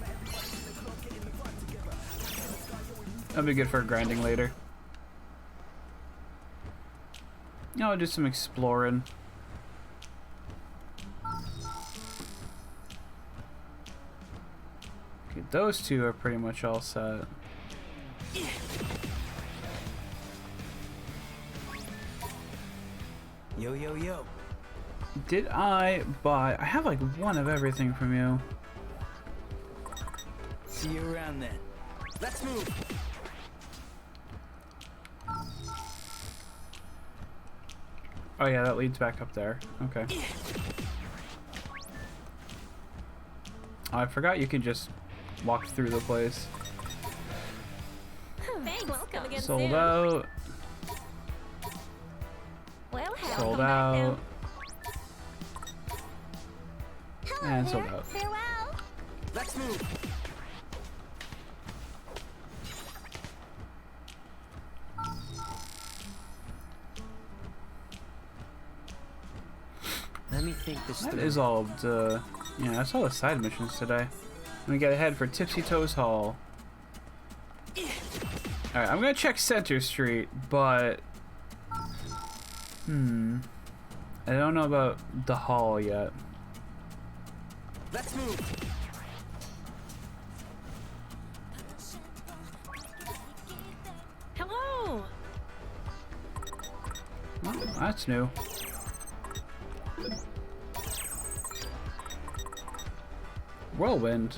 [SPEAKER 5] That'll be good for grinding later. I'll do some exploring. Okay, those two are pretty much all set.
[SPEAKER 6] Yo, yo, yo.
[SPEAKER 5] Did I buy... I have like one of everything from you.
[SPEAKER 6] See you around then. Let's move.
[SPEAKER 5] Oh yeah, that leads back up there. Okay. Oh, I forgot you can just walk through the place.
[SPEAKER 7] Thanks. Welcome again.
[SPEAKER 5] Sold out.
[SPEAKER 7] Well,
[SPEAKER 5] Sold out. And sold out.
[SPEAKER 7] Farewell.
[SPEAKER 6] Let's move. Let me think this
[SPEAKER 5] That
[SPEAKER 6] through.
[SPEAKER 5] is all the... Yeah, that's all the side missions today. We gotta head for Tipsy Toes Hall. Alright, I'm gonna check Center Street, but... I don't know about the hall yet.
[SPEAKER 6] Let's move.
[SPEAKER 7] Hello.
[SPEAKER 5] Oh, that's new. Whirlwind.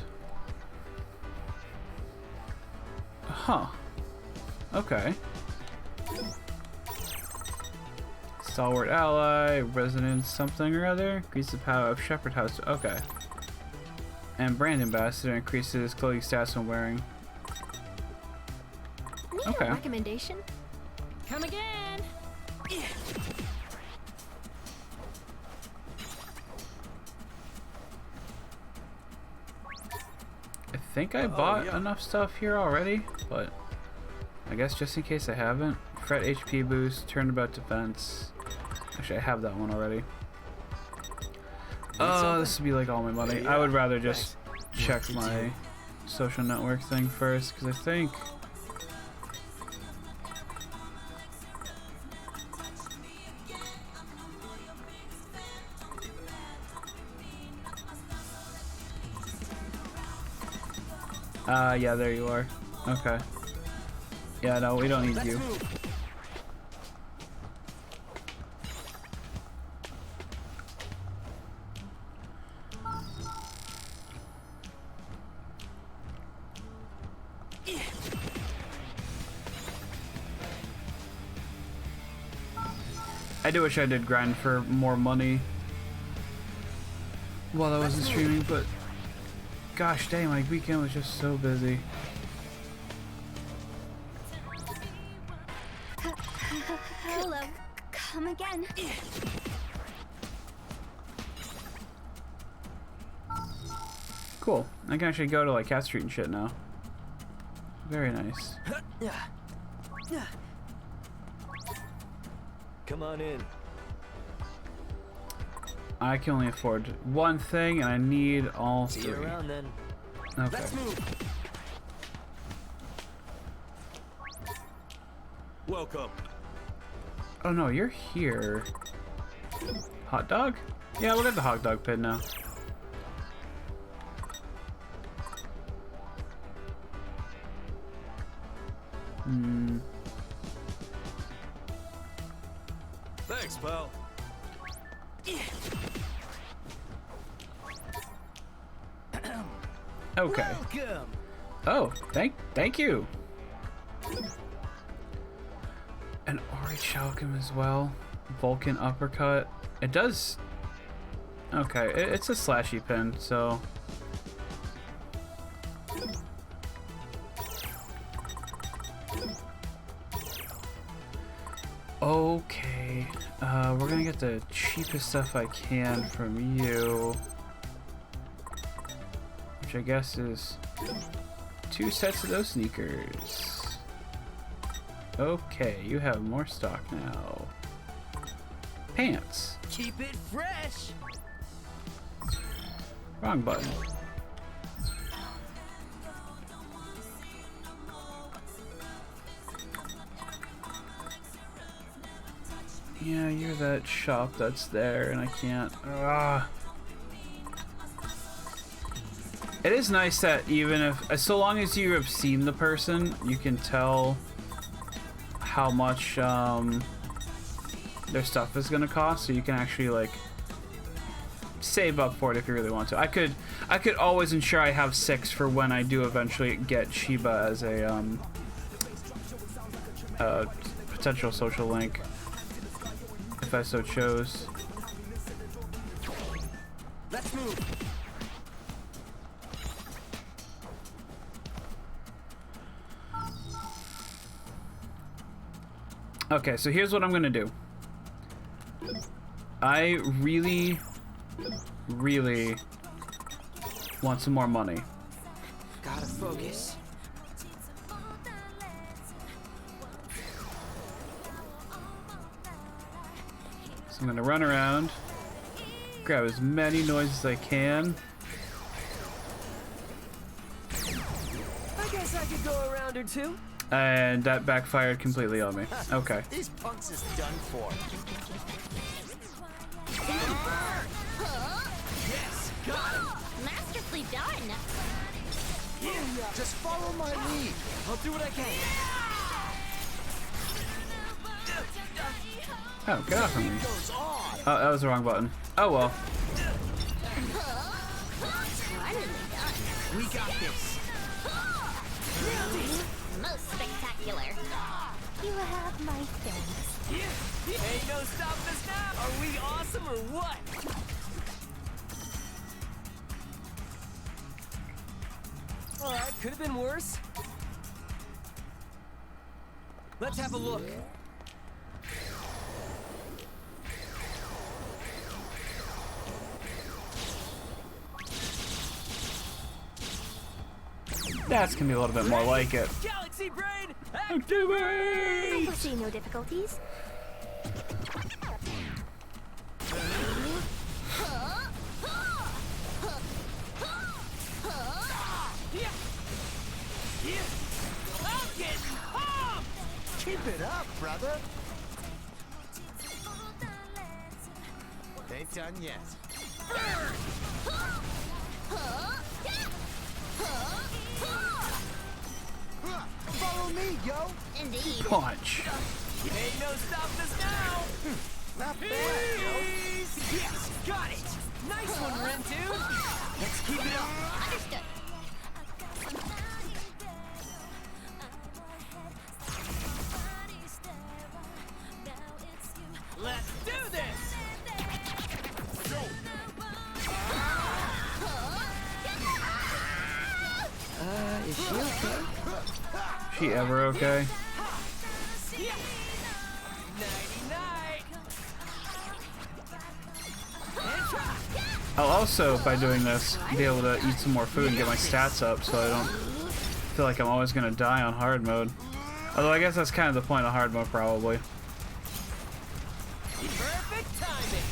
[SPEAKER 5] Huh. Okay. Stalwart ally, resonance something or other. Increase the power of Shepherd House. Okay. And brand ambassador increases clothing stats when wearing.
[SPEAKER 7] Need
[SPEAKER 5] Okay.
[SPEAKER 7] a recommendation?
[SPEAKER 4] Come again.
[SPEAKER 5] I think I bought enough stuff here already, but I guess just in case I haven't. Fret HP boost, turnabout defense. Actually, I have that one already. Oh, this would be like all my money. I would rather just check my social network thing first, because I think... yeah, there you are. Okay. Yeah, no, we don't need
[SPEAKER 6] Let's
[SPEAKER 5] you.
[SPEAKER 6] move.
[SPEAKER 5] I do wish I did grind for more money while I wasn't streaming, but gosh dang, my weekend was just so busy.
[SPEAKER 7] Hello. Come again.
[SPEAKER 5] Cool. I can actually go to like Cat Street and shit now. Very nice.
[SPEAKER 6] Come on in.
[SPEAKER 5] I can only afford one thing, and I need all
[SPEAKER 6] See
[SPEAKER 5] three.
[SPEAKER 6] you around then.
[SPEAKER 5] Okay.
[SPEAKER 6] Let's move. Welcome.
[SPEAKER 5] Oh no, you're here. Hot dog? Yeah, we'll get the hot dog pin now. Hmm.
[SPEAKER 6] Thanks, pal.
[SPEAKER 5] Okay.
[SPEAKER 6] Welcome.
[SPEAKER 5] Oh, thank you. An Ori Chalcum as well. Vulcan uppercut. It does. Okay, it's a slashy pin, so. Okay, we're gonna get the cheapest stuff I can from you, which I guess is 2 sets of those sneakers. Okay, you have more stock now. Pants.
[SPEAKER 6] Keep it fresh.
[SPEAKER 5] Wrong button. Yeah, you're that shop that's there, and I can't. It is nice that even if, so long as you have seen the person, you can tell how much their stuff is gonna cost, so you can actually like save up for it if you really want to. I could always ensure I have 6 for when I do eventually get Shiba as a potential social link, if I so chose.
[SPEAKER 6] Let's move.
[SPEAKER 5] Okay, so here's what I'm gonna do. I really want some more money.
[SPEAKER 6] Gotta focus.
[SPEAKER 5] So I'm gonna run around, grab as many noises as I can.
[SPEAKER 6] I guess I could go around or two.
[SPEAKER 5] And that backfired completely on me. Okay.
[SPEAKER 6] These punks is done for. Yes, got him.
[SPEAKER 7] Masterfully done.
[SPEAKER 6] Just follow my lead. I'll do what I can.
[SPEAKER 5] Oh, get off of me.
[SPEAKER 6] Goes on.
[SPEAKER 5] Oh, that was the wrong button. Oh well.
[SPEAKER 7] Splendidly done.
[SPEAKER 6] We got this.
[SPEAKER 7] Most spectacular. You have my thanks.
[SPEAKER 6] Ain't no stopping us now. Are we awesome or what? Alright, could have been worse. Let's have a look.
[SPEAKER 5] That's gonna be a little bit more like it.
[SPEAKER 6] Galaxy Brain,
[SPEAKER 7] I
[SPEAKER 6] activate!
[SPEAKER 7] foresee no difficulties.
[SPEAKER 6] I'm getting pumped! Keep it up, brother. Ain't done yet. Follow me, yo.
[SPEAKER 7] Indeed.
[SPEAKER 5] Punch.
[SPEAKER 6] Ain't no stopping us now. Not bad, yo. Yes, got it. Nice one, Ren, dude. Let's keep it up.
[SPEAKER 7] Understood.
[SPEAKER 6] Let's
[SPEAKER 5] he ever okay? I'll also, by doing this, be able to eat some more food and get my stats up so I don't feel like I'm always gonna die on hard mode. Although I guess that's kind of the point of hard mode, probably.
[SPEAKER 6] Perfect timing.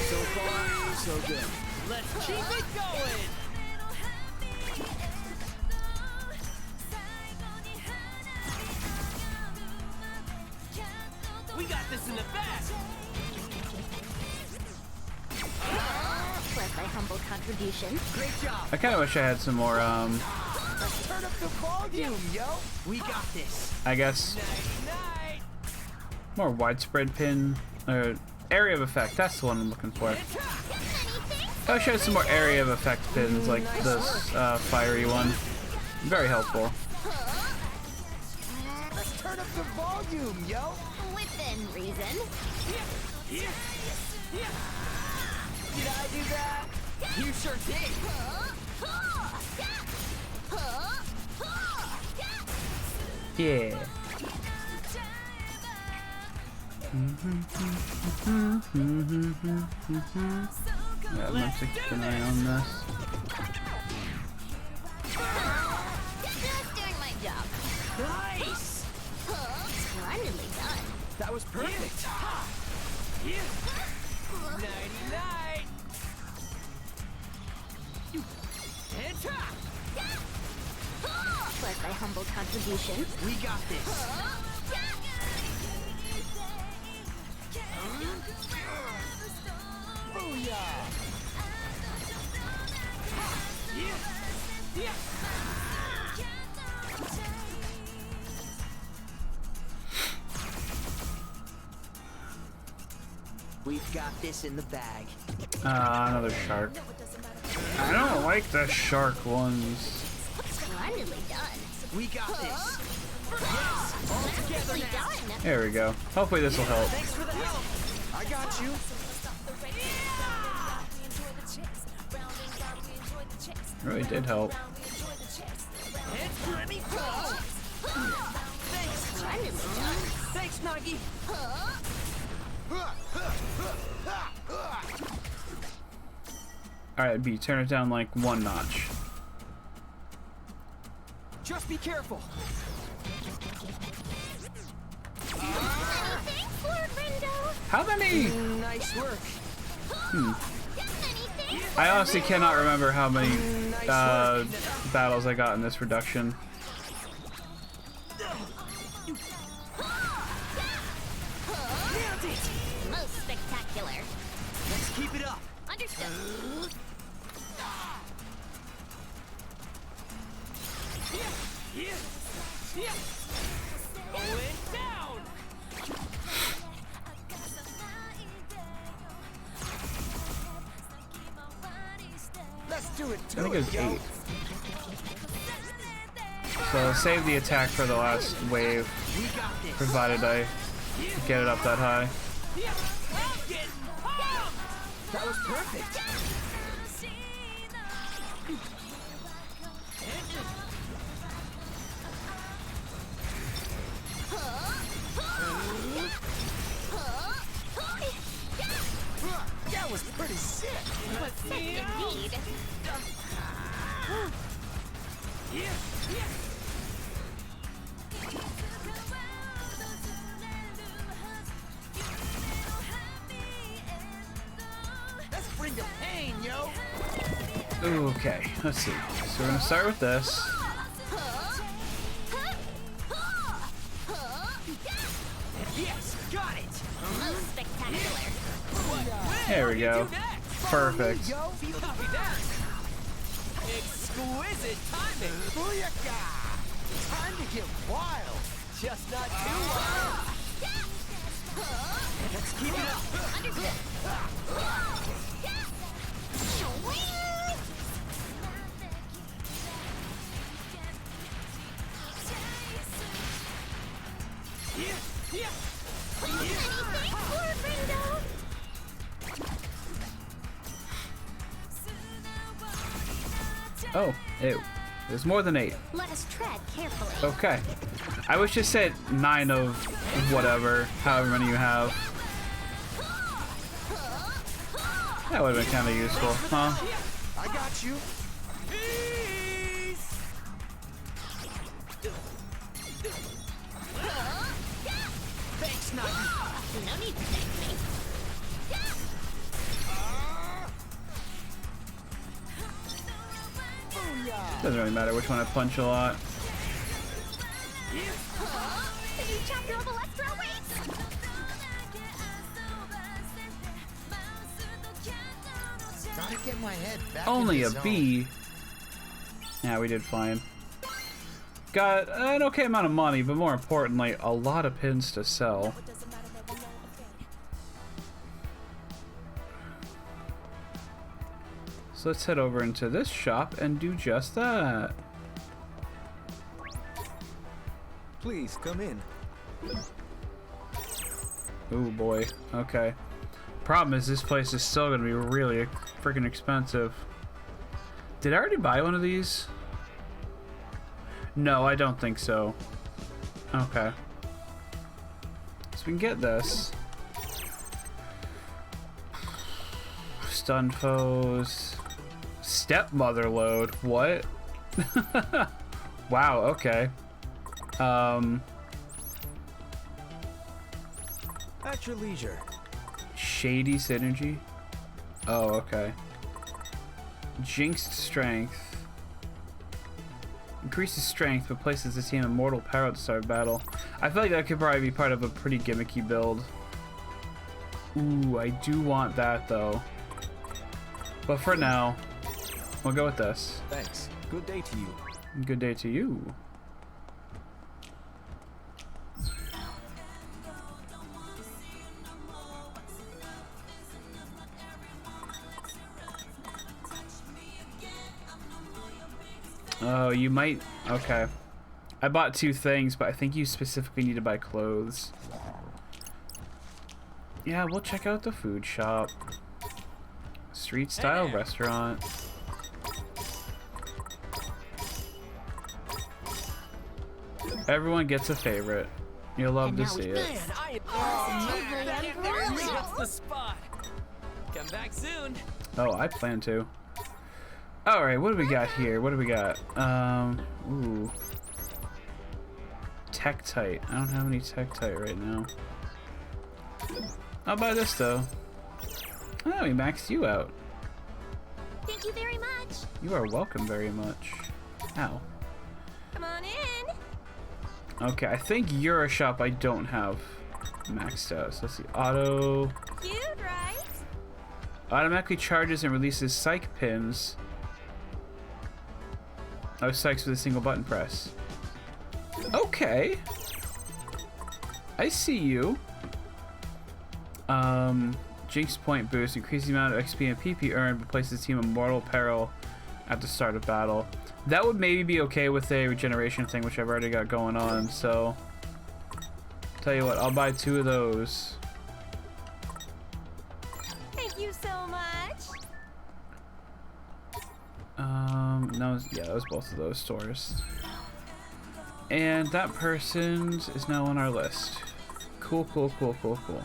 [SPEAKER 6] So far, so good. Let's keep it going. We got this in the bag.
[SPEAKER 7] Plus my humble contribution.
[SPEAKER 6] Great job.
[SPEAKER 5] I kind of wish I had some more,
[SPEAKER 6] Let's turn up the volume, yo. We got this.
[SPEAKER 5] I guess,
[SPEAKER 6] Night.
[SPEAKER 5] more widespread pin, or area of effect. That's the one I'm looking for. I wish I had some more area of effect pins like this fiery one. Very helpful.
[SPEAKER 6] Let's turn up the volume, yo.
[SPEAKER 7] Within reason.
[SPEAKER 6] Did I do that? You sure did.
[SPEAKER 5] Yeah. Yeah, I'm gonna keep an eye on this.
[SPEAKER 7] Just doing my job.
[SPEAKER 6] Nice.
[SPEAKER 7] Splendidly done.
[SPEAKER 6] That was perfect. Nighty night.
[SPEAKER 7] Plus my humble contribution.
[SPEAKER 6] We got this. Booyah. We've got this in the bag.
[SPEAKER 5] Another shark. I don't like the shark ones.
[SPEAKER 7] Splendidly done.
[SPEAKER 6] We got this. Yes, all together
[SPEAKER 7] Nicely
[SPEAKER 6] now.
[SPEAKER 7] done.
[SPEAKER 5] There we go. Hopefully this will help.
[SPEAKER 6] Thanks for the help. I got you.
[SPEAKER 5] Really did help.
[SPEAKER 6] Let me go. Thanks.
[SPEAKER 7] Splendidly done.
[SPEAKER 6] Thanks, Nagi.
[SPEAKER 5] Alright, B, turn it down like one notch.
[SPEAKER 6] Just be careful.
[SPEAKER 7] Thanks, Lord Rindo.
[SPEAKER 5] How many?
[SPEAKER 6] Nice work.
[SPEAKER 7] Many thanks.
[SPEAKER 5] I honestly cannot remember how many
[SPEAKER 6] Nice work.
[SPEAKER 5] battles I got in this reduction.
[SPEAKER 6] Nailed it.
[SPEAKER 7] Most spectacular.
[SPEAKER 6] Let's keep it up.
[SPEAKER 7] Understood.
[SPEAKER 6] Going down. Let's do it
[SPEAKER 5] I
[SPEAKER 6] to
[SPEAKER 5] think it
[SPEAKER 6] it,
[SPEAKER 5] was
[SPEAKER 6] yo.
[SPEAKER 5] 8. So save the attack for the last wave,
[SPEAKER 6] We got this.
[SPEAKER 5] provided I get it up that high.
[SPEAKER 6] That was perfect. That was pretty sick.
[SPEAKER 7] Indeed.
[SPEAKER 6] Let's bring the pain, yo.
[SPEAKER 5] Ooh, okay, let's see. So we're gonna start with this.
[SPEAKER 6] Yes, got it.
[SPEAKER 7] Most spectacular.
[SPEAKER 5] There we go. Perfect.
[SPEAKER 6] Yo, copy that. Exquisite timing. Booyaka. Time to get wild. Just not too wild. Let's keep it up.
[SPEAKER 7] Understood. Many thanks, Lord Rindo.
[SPEAKER 5] Oh, ew. There's more than 8.
[SPEAKER 7] Let us tread carefully.
[SPEAKER 5] Okay. I wish it said 9 of whatever, however many you have. That would have been kind of useful, huh?
[SPEAKER 6] I got you. Thanks, Nagi.
[SPEAKER 7] No need to thank me.
[SPEAKER 5] Doesn't really matter which one I punch a lot.
[SPEAKER 7] The new chapter of Electro waits.
[SPEAKER 6] Gotta get my head back
[SPEAKER 5] Only
[SPEAKER 6] in
[SPEAKER 5] a
[SPEAKER 6] the zone.
[SPEAKER 5] B. Yeah, we did fine. Got an okay amount of money, but more importantly, a lot of pins to sell. So let's head over into this shop and do just that.
[SPEAKER 6] Please come in.
[SPEAKER 5] Oh boy. Okay. Problem is, this place is still gonna be really freaking expensive. Did I already buy one of these? No, I don't think so. Okay. So we can get this. Stun foes. Stepmother load. What? Wow, okay.
[SPEAKER 6] At your leisure.
[SPEAKER 5] Shady synergy. Oh, okay. Jinxed strength. Increases strength, but places the team in mortal peril to start battle. I feel like that could probably be part of a pretty gimmicky build. Ooh, I do want that though. But for now, we'll go with this.
[SPEAKER 6] Thanks. Good day to you.
[SPEAKER 5] Good day to you. Oh, you might... Okay. I bought 2 things, but I think you specifically need to buy clothes. Yeah, we'll check out the food shop. Street style restaurant. Everyone gets a favorite. You'll love
[SPEAKER 7] And
[SPEAKER 5] to
[SPEAKER 7] now we
[SPEAKER 5] see
[SPEAKER 7] feast.
[SPEAKER 5] it.
[SPEAKER 6] That's the spot. Come back soon.
[SPEAKER 5] Oh, I plan to. Alright, what do we got here? What do we got? Ooh. Tektite. I don't have any Tektite right now. I'll buy this though. Oh, we maxed you out.
[SPEAKER 7] Thank you very much.
[SPEAKER 5] You are welcome very much. Ow.
[SPEAKER 7] Come on in.
[SPEAKER 5] Okay, I think you're a shop I don't have maxed out. So let's see. Auto.
[SPEAKER 7] Cute, right?
[SPEAKER 5] Automatically charges and releases psych pins. Oh, psychs with a single button press. Okay. I see you. Jinx point boost. Increases the amount of XP and PP earned, but places the team in mortal peril at the start of battle. That would maybe be okay with a regeneration thing, which I've already got going on, so... Tell you what, I'll buy 2 of those.
[SPEAKER 7] Thank you so much.
[SPEAKER 5] No, yeah, that was both of those stores. And that person is now on our list. Cool, cool, cool, cool, cool.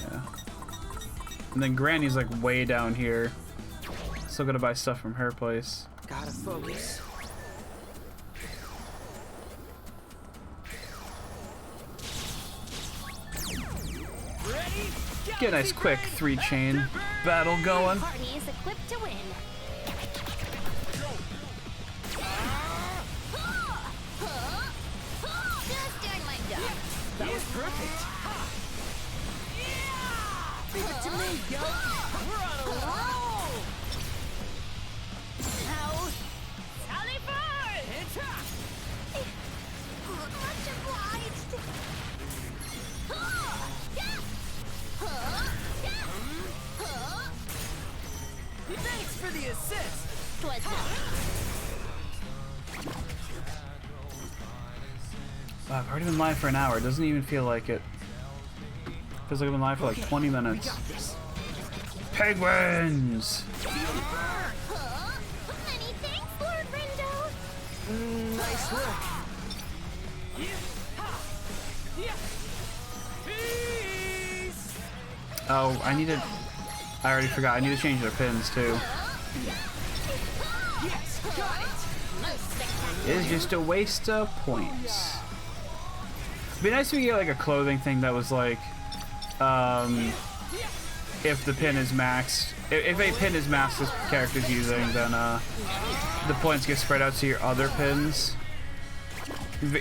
[SPEAKER 5] Yeah. And then Granny's like way down here. Still gotta buy stuff from her place.
[SPEAKER 6] Gotta focus.
[SPEAKER 5] Get a nice quick 3-chain battle going.
[SPEAKER 7] Party is equipped to win. Just doing my job.
[SPEAKER 6] That was perfect. Leave it to me, yo. We're on a roll.
[SPEAKER 7] Now, Sally Bird! Much obliged.
[SPEAKER 6] Thanks for the assist.
[SPEAKER 7] 'Twas not.
[SPEAKER 5] Wow, I've already been live for an hour. It doesn't even feel like it. Feels like I've been live for like 20 minutes.
[SPEAKER 6] Got this.
[SPEAKER 5] Penguins!
[SPEAKER 7] Many thanks, Lord Rindo.
[SPEAKER 6] Nice work.
[SPEAKER 5] Oh, I already forgot. I need to change their pins too.
[SPEAKER 6] Yes, got it.
[SPEAKER 5] It's just a waste of points. It'd be nice if we get like a clothing thing that was like, if the pin is maxed, if a pin is maxed this character's using, then the points get spread out to your other pins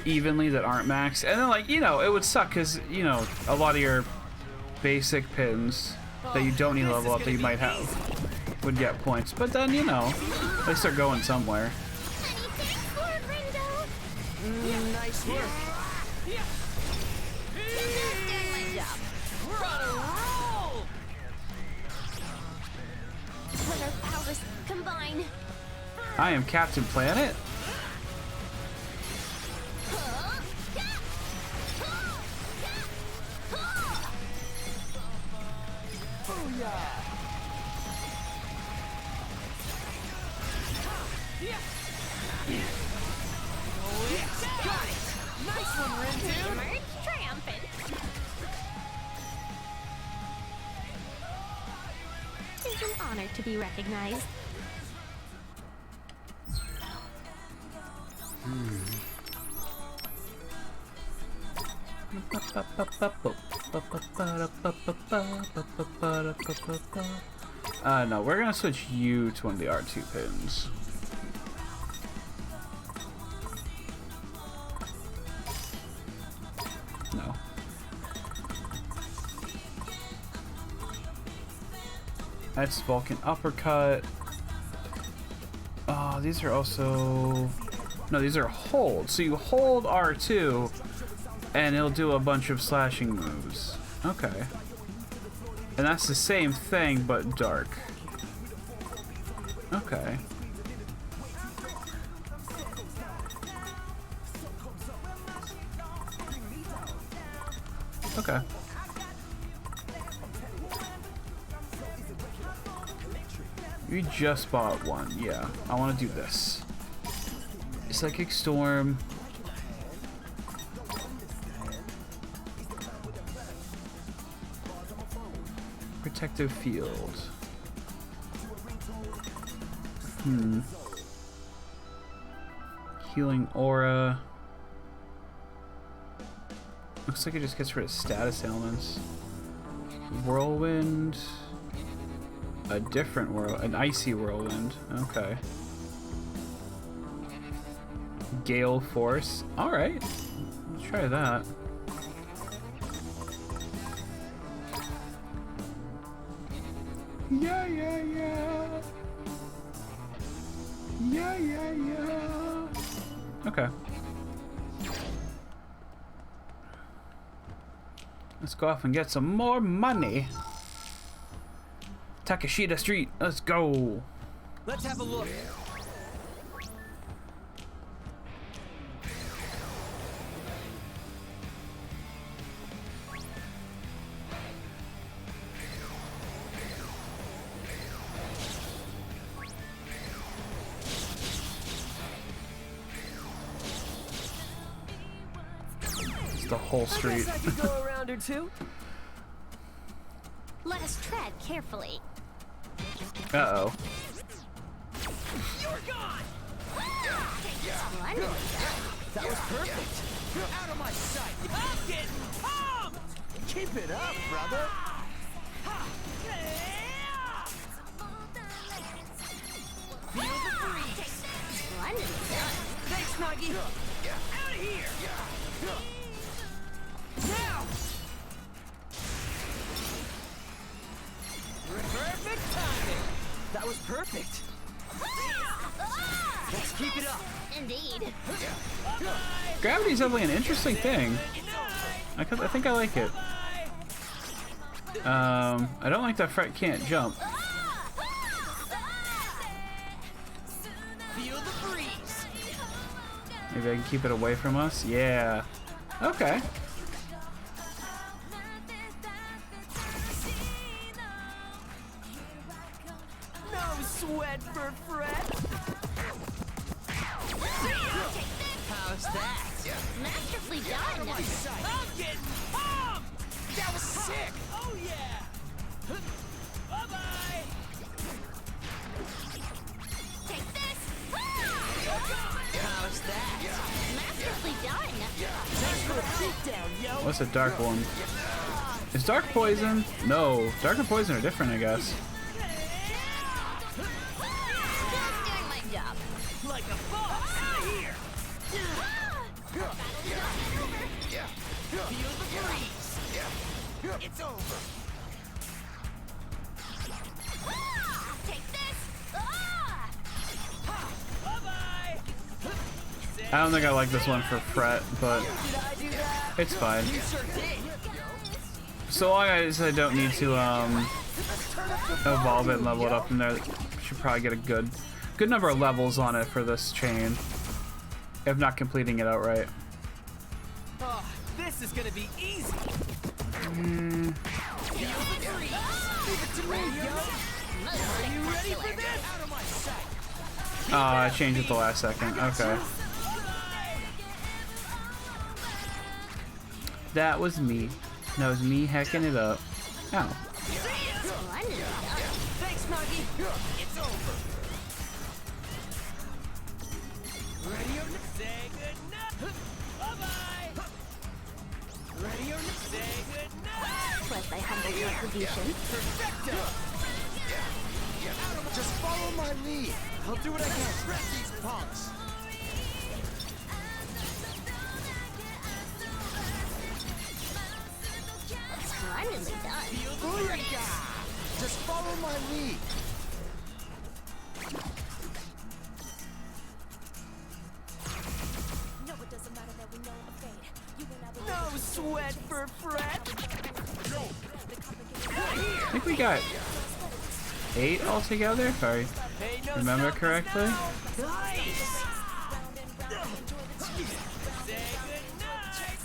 [SPEAKER 5] evenly that aren't maxed. And then like, you know, it would suck because, you know, a lot of your basic pins that you don't need to level up that you might have would get points. But then, you know, they start going somewhere.
[SPEAKER 7] Many thanks, Lord Rindo.
[SPEAKER 6] Nice work.
[SPEAKER 7] Just doing my job.
[SPEAKER 6] We're on a roll.
[SPEAKER 7] Let our powers combine.
[SPEAKER 5] I am Captain Planet.
[SPEAKER 6] Yes, got it. Nice one, Rindu.
[SPEAKER 7] Emerge triumphant. It's an honor to be recognized.
[SPEAKER 5] No, we're gonna switch you to one of the R2 pins. No. That's Vulcan Uppercut. Oh, these are also... No, these are hold. So you hold R2, and it'll do a bunch of slashing moves. Okay. And that's the same thing, but dark. Okay. Okay. You just bought one. Yeah, I want to do this. Psychic Storm. Protective Field. Healing Aura. Looks like it just gets rid of status ailments. Whirlwind. A different an icy whirlwind. Okay. Gale Force. Alright. Let's try that. Yeah, yeah, yeah. Yeah, yeah, yeah. Okay. Let's go off and get some more money. Takashita Street, let's go.
[SPEAKER 6] Let's have a look.
[SPEAKER 5] It's the whole street.
[SPEAKER 6] I guess I could go around or two.
[SPEAKER 7] Let us tread carefully.
[SPEAKER 5] Uh-oh.
[SPEAKER 6] You're gone.
[SPEAKER 7] Splendid.
[SPEAKER 6] That was perfect. Out of my sight. I'm getting pumped. Keep it up, brother. Feel the breeze.
[SPEAKER 7] Splendid.
[SPEAKER 6] Thanks, Nagi. Out of here. Now. Perfect timing. That was perfect. Let's keep it up.
[SPEAKER 7] Indeed.
[SPEAKER 5] Gravity's definitely an interesting thing. I think I like it. I don't like that Fret can't jump.
[SPEAKER 6] Feel the breeze.
[SPEAKER 5] Maybe I can keep it away from us? Yeah. Okay.
[SPEAKER 6] No sweat for Fred. How's that?
[SPEAKER 7] Masterfully done.
[SPEAKER 6] I'm getting pumped! That was sick! Oh yeah! Bye-bye!
[SPEAKER 7] Take this.
[SPEAKER 6] How's that?
[SPEAKER 7] Masterfully done.
[SPEAKER 6] Thanks for a beat down, yo!
[SPEAKER 5] What's a dark one? Is dark poison? No, dark and poison are different, I guess.
[SPEAKER 7] Just doing my job.
[SPEAKER 6] Like a boss! Here! Feel the breeze! It's over!
[SPEAKER 7] Take this.
[SPEAKER 6] Bye-bye!
[SPEAKER 5] I don't think I like this one for Fret, but
[SPEAKER 6] Did I do that?
[SPEAKER 5] it's fine.
[SPEAKER 6] You sure did!
[SPEAKER 5] So long as I don't need to evolve it and level it up in there, should probably get a good number of levels on it for this chain, if not completing it outright.
[SPEAKER 6] Oh, this is gonna be easy! Feel the breeze! Leave it to me, yo! Are you ready for this? Out of my sight!
[SPEAKER 5] Oh, I changed it the last second. Okay. That was me. That was me hacking it up. Oh.
[SPEAKER 7] Splendidly done.
[SPEAKER 6] Thanks, Maggie! It's over! Ready or not? Say goodnight! Bye-bye! Ready or not? Say goodnight!
[SPEAKER 7] Plus thy humble contribution.
[SPEAKER 6] Perfecto! Just follow my lead. I'll do what I can. Shred these punks.
[SPEAKER 7] Splendidly done.
[SPEAKER 6] Booyah! Just follow my lead. No sweat for Fred.
[SPEAKER 5] I think we got 8 altogether, if I
[SPEAKER 6] Hey, no
[SPEAKER 5] remember
[SPEAKER 6] stopping
[SPEAKER 5] correctly.
[SPEAKER 6] now. Nice. Say goodnight.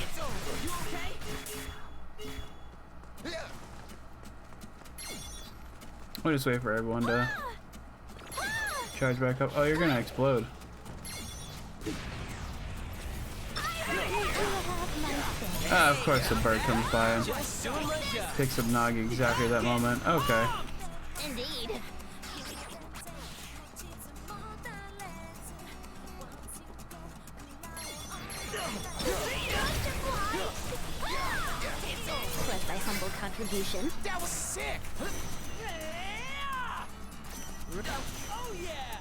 [SPEAKER 6] It's over. You okay?
[SPEAKER 5] We'll just wait for everyone to charge back up. Oh, you're gonna explode. Ah, of course the bird comes by and
[SPEAKER 6] Just doing my job.
[SPEAKER 5] picks up Nagi exactly at that moment. Okay.
[SPEAKER 7] Indeed. Plus thy humble contribution.
[SPEAKER 6] That was sick. Oh yeah.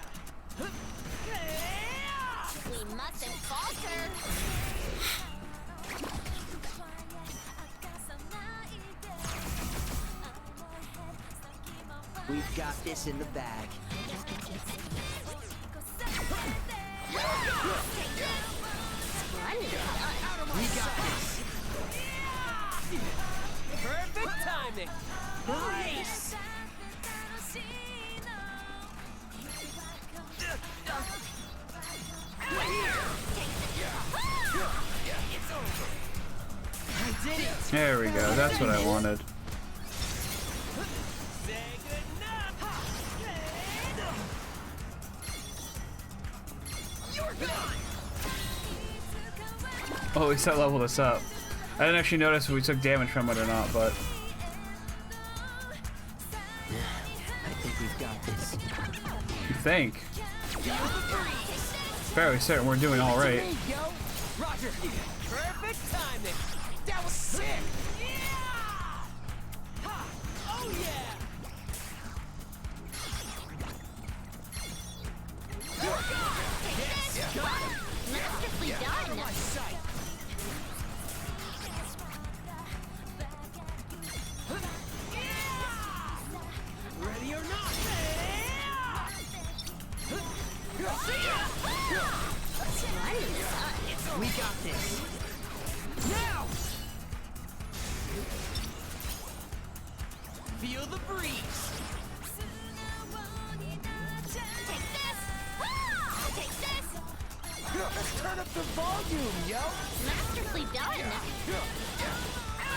[SPEAKER 7] We mustn't falter.
[SPEAKER 6] We've got this in the bag.
[SPEAKER 7] Splendidly done.
[SPEAKER 6] We got this. Perfect timing. Nice. It's over. I did it.
[SPEAKER 5] There we go. That's what I wanted.
[SPEAKER 6] Say goodnight. You're gone.
[SPEAKER 5] Oh, at least that leveled us up. I didn't actually notice if we took damage from it or not, but
[SPEAKER 6] I think we've got this.
[SPEAKER 5] you think? Fairly certain we're doing all right.
[SPEAKER 6] Hey, yo. Roger. Perfect timing. That was sick. Yeah. Ha. Oh yeah. Yes. Got it.
[SPEAKER 7] Masterfully done.
[SPEAKER 6] My sight. Ready or not?
[SPEAKER 7] Splendidly done.
[SPEAKER 6] We got this. Now. Feel the breeze.
[SPEAKER 7] Take this. Take this.
[SPEAKER 6] Let's turn up the volume, yo.
[SPEAKER 7] Masterfully done.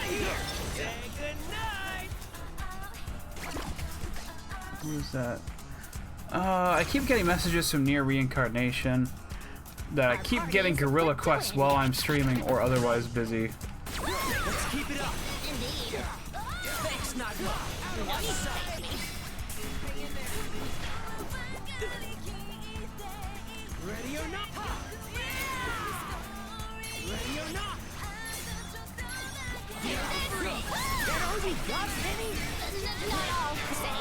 [SPEAKER 6] here. Say goodnight.
[SPEAKER 5] Who's that? I keep getting messages from Near Reincarnation that I keep getting gorilla quests while I'm streaming or otherwise busy.
[SPEAKER 6] Let's keep it up.
[SPEAKER 7] Indeed.
[SPEAKER 6] Thanks, Nagma. Ready or not? Ready or not? That all you got, Penny?
[SPEAKER 7] Not all, say.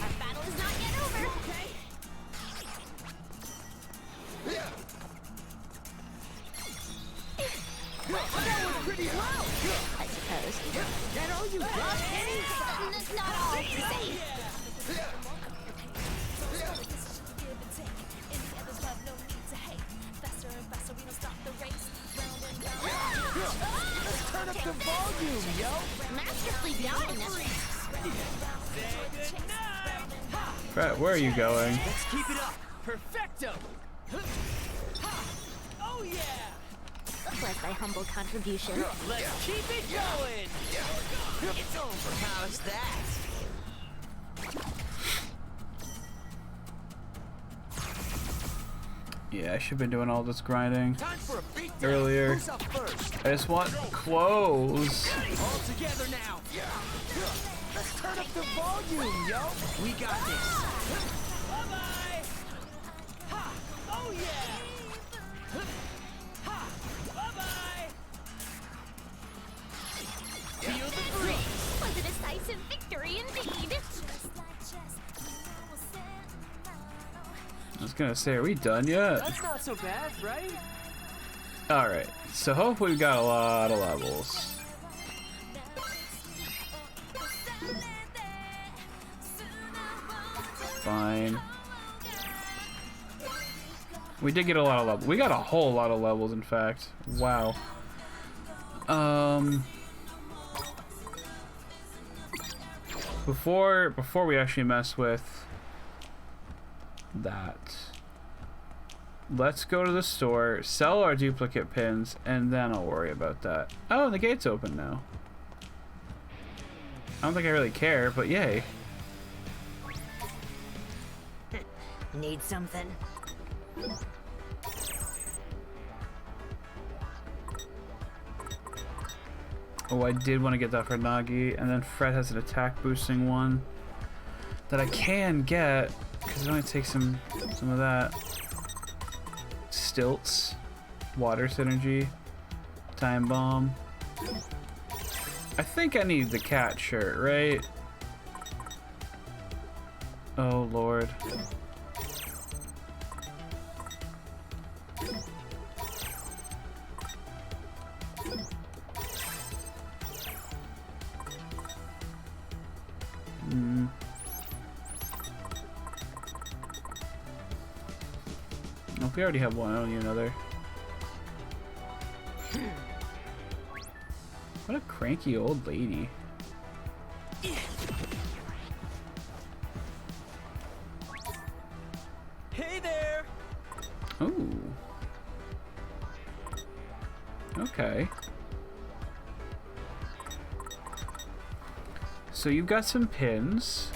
[SPEAKER 7] Our battle is not yet over.
[SPEAKER 6] That was pretty loud.
[SPEAKER 7] I suppose.
[SPEAKER 6] That all you got, Penny?
[SPEAKER 7] Not all, say.
[SPEAKER 6] Let's turn up the volume, yo.
[SPEAKER 7] Masterfully done.
[SPEAKER 5] Brett, where are you going?
[SPEAKER 6] Let's keep it up. Perfecto. Oh yeah.
[SPEAKER 7] Was thy humble contribution.
[SPEAKER 6] Let's keep it going. It's over. How's that?
[SPEAKER 5] Yeah, I should have been doing all this grinding
[SPEAKER 6] Time for a beatdown.
[SPEAKER 5] earlier.
[SPEAKER 6] Who's up first?
[SPEAKER 5] I just want clothes.
[SPEAKER 6] All together now. Let's turn up the volume, yo. We got this. Bye-bye. Ha. Oh, yeah. Ha. Bye-bye. Feel the breeze.
[SPEAKER 7] Was a decisive victory indeed.
[SPEAKER 5] I was gonna say, are we done yet?
[SPEAKER 6] That's not so bad, right?
[SPEAKER 5] Alright, so hopefully we got a lot of levels. Fine. We did get a lot of levels. We got a whole lot of levels, in fact. Wow. Before we actually mess with that, let's go to the store, sell our duplicate pins, and then I'll worry about that. Oh, the gate's open now. I don't think I really care, but yay.
[SPEAKER 7] Need something?
[SPEAKER 5] Oh, I did want to get that for Nagi, and then Fred has an attack boosting one that I can get because it only takes some of that. Stilts, water synergy, time bomb. I think I need the cat shirt, right? Oh Lord. If we already have one, I don't need another. What a cranky old lady.
[SPEAKER 6] Hey there.
[SPEAKER 5] Ooh. Okay. So you've got some pins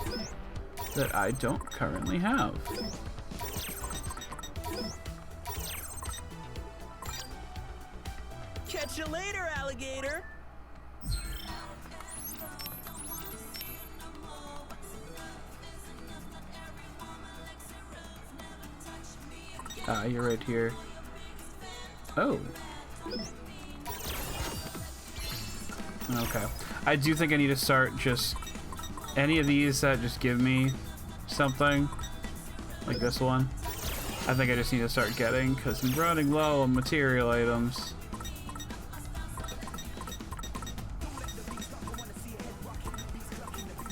[SPEAKER 5] that I don't currently have.
[SPEAKER 6] Catch you later, alligator.
[SPEAKER 5] Ah, you're right here. Oh. Okay. I do think I need to start just any of these that just give me something, like this one. I think I just need to start getting, because I'm running low on material items.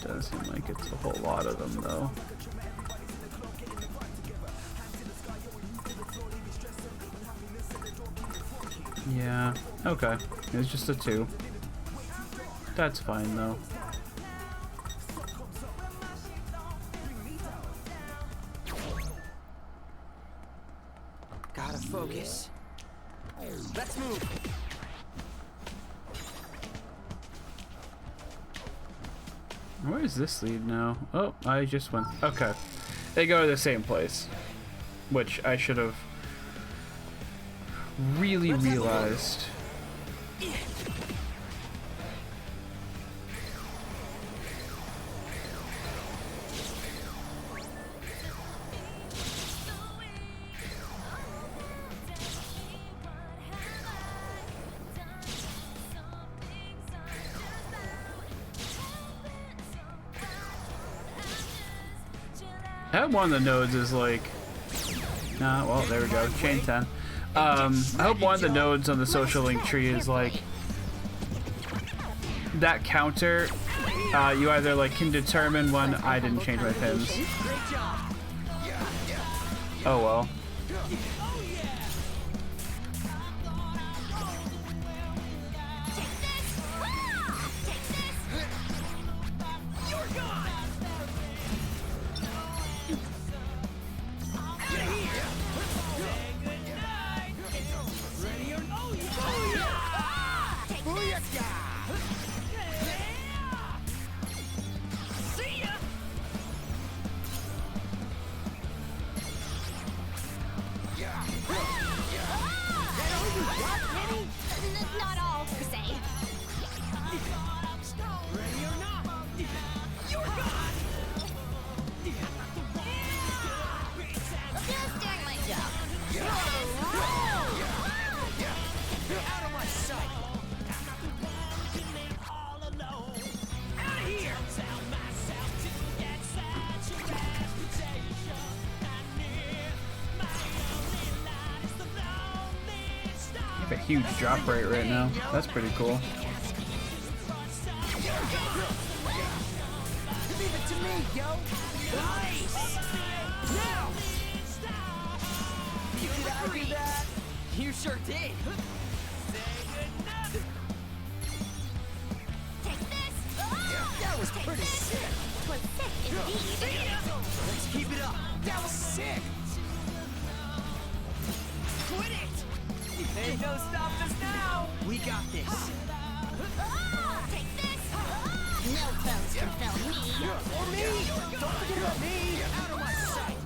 [SPEAKER 5] Does seem like it's a whole lot of them, though. Yeah, okay. It's just a 2. That's fine, though.
[SPEAKER 6] Gotta focus. Let's move.
[SPEAKER 5] Where does this lead now? Oh, I just went. Okay. They go to the same place. Which I should have really realized. I hope one of the nodes is like, nah, well, there we go, chain 10. I hope one of the nodes on the social link tree is like, that counter, you either like can determine when I didn't change my pins. Oh well.
[SPEAKER 7] Not all, per se. Just doing my job.
[SPEAKER 6] Out of my sight! Out of here!
[SPEAKER 5] I have a huge drop rate right now. That's pretty cool.
[SPEAKER 6] Leave it to me, yo! Nice! Now! Did I do that? You sure did!
[SPEAKER 7] Take this.
[SPEAKER 6] That was pretty sick!
[SPEAKER 7] Was sick indeed.
[SPEAKER 6] Let's keep it up! That was sick! Quit it! Ain't no stopping us now! We got this!
[SPEAKER 7] Take this. No foes can fell me.
[SPEAKER 6] Or me! Don't forget about me! Out of my sight!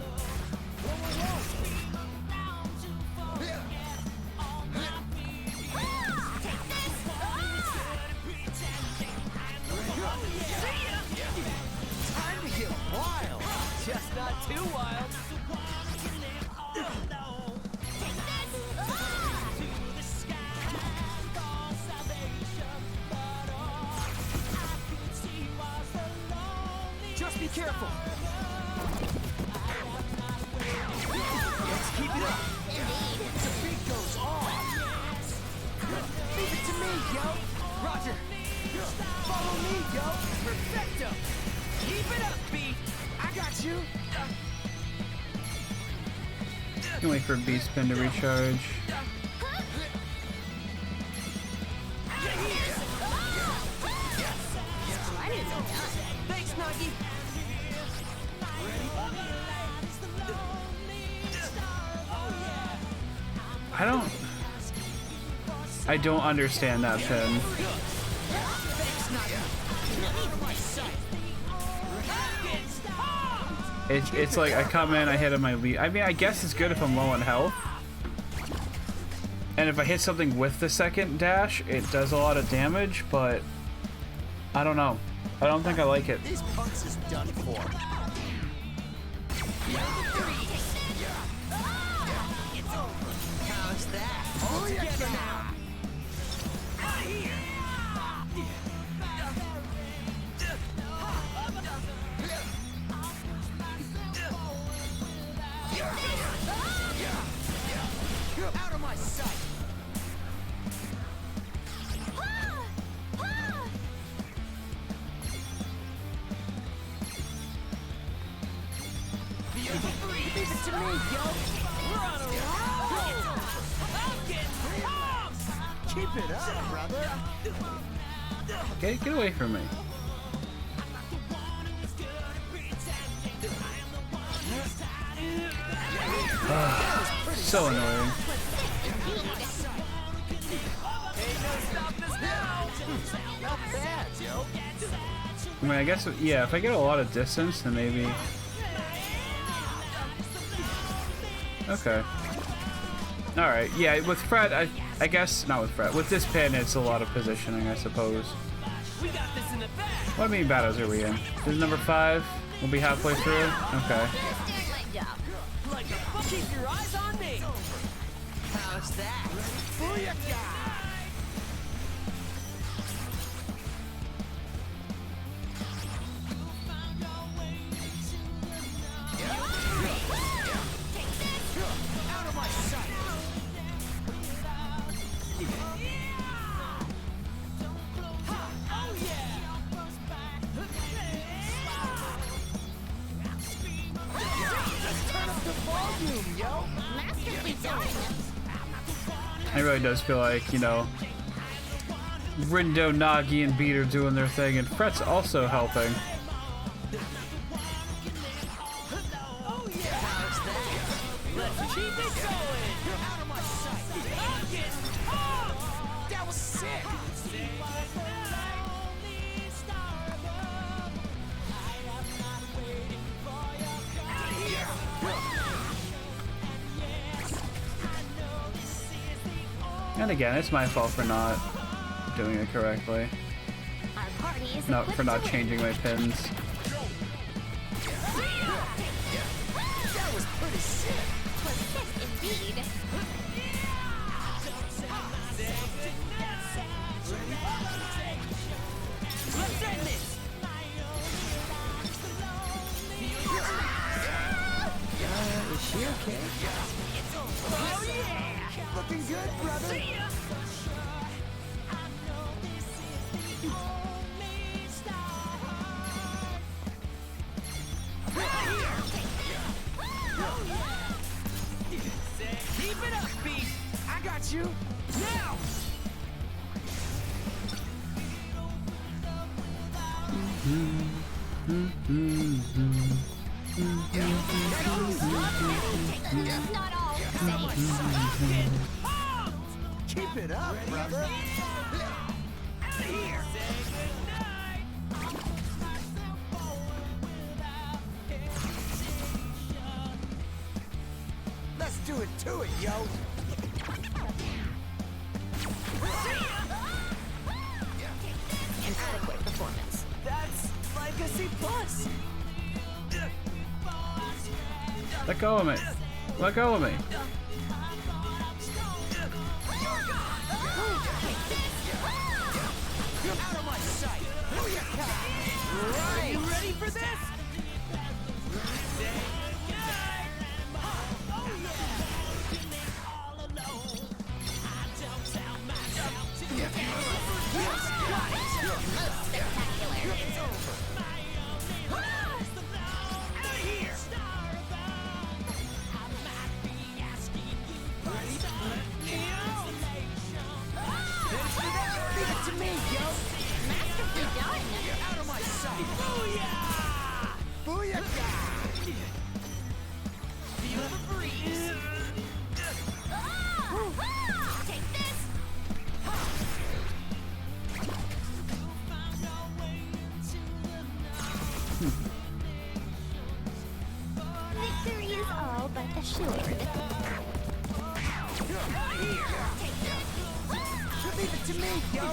[SPEAKER 6] Time to get wild! Just not too wild! Just be careful! Let's keep it up! The beat goes on! Leave it to me, yo! Roger! Follow me, yo! Perfecto! Keep it up, beat! I got you!
[SPEAKER 5] Can wait for a beast spin to recharge.
[SPEAKER 6] Thanks, Nuggy!
[SPEAKER 5] I don't understand that pin. It's like I come in, I hit on my lead. I mean, I guess it's good if I'm low on health. And if I hit something with the second dash, it does a lot of damage, but I don't know. I don't think I like it.
[SPEAKER 6] This punks is done for. How's that? All together now! Out of here! Out of my sight! Leave it to me, yo! We're on a roll! I'm getting pumped! Keep it up, brother!
[SPEAKER 5] Get away from me. So annoying.
[SPEAKER 6] Ain't no stopping us now! Not bad, yo!
[SPEAKER 5] mean, I guess, yeah, if I get a lot of distance, then maybe... Okay. Alright, yeah, with Fred, I guess, not with Fred. With this pin, it's a lot of positioning, I suppose.
[SPEAKER 6] We got this in the bag.
[SPEAKER 5] What many battles are we in? This is number 5? We'll be halfway through? Okay.
[SPEAKER 7] Good job.
[SPEAKER 6] Like a keep your eyes on me. How's that? Booyakah! Out of my sight. Oh yeah. Just turn up the volume, yo.
[SPEAKER 7] Masterfully done.
[SPEAKER 5] It really does feel like, you know, Rindo, Nagi, and Beat are doing their thing, and Fret's also helping.
[SPEAKER 6] Oh yeah. How's that? Let's keep it going. Out of my sight. Oh, that was sick.
[SPEAKER 5] And again, it's my fault for not doing it correctly.
[SPEAKER 7] Our party is
[SPEAKER 5] No,
[SPEAKER 7] equipped
[SPEAKER 5] for not
[SPEAKER 7] to win.
[SPEAKER 5] changing my pins.
[SPEAKER 6] That was pretty sick.
[SPEAKER 7] Was sick indeed.
[SPEAKER 6] Let's end this. Is she okay? Oh yeah! Looking good, brother. See ya. Keep it up, Beast. I got you. Now.
[SPEAKER 7] Not all safe.
[SPEAKER 6] Keep it up, brother. Out of here. Let's do it to it, yo.
[SPEAKER 7] An adequate performance.
[SPEAKER 6] That's like a C plus.
[SPEAKER 5] Let go of me. Let go of me.
[SPEAKER 6] Out of my sight. Booyakah. Are you ready for this?
[SPEAKER 7] Most spectacular.
[SPEAKER 6] Leave it to me, yo.
[SPEAKER 7] Masterfully done.
[SPEAKER 6] Out of my sight. Booyah! Booyakah! Feel the breeze.
[SPEAKER 7] Take this. Victory is all but assured.
[SPEAKER 6] Leave it to me, yo.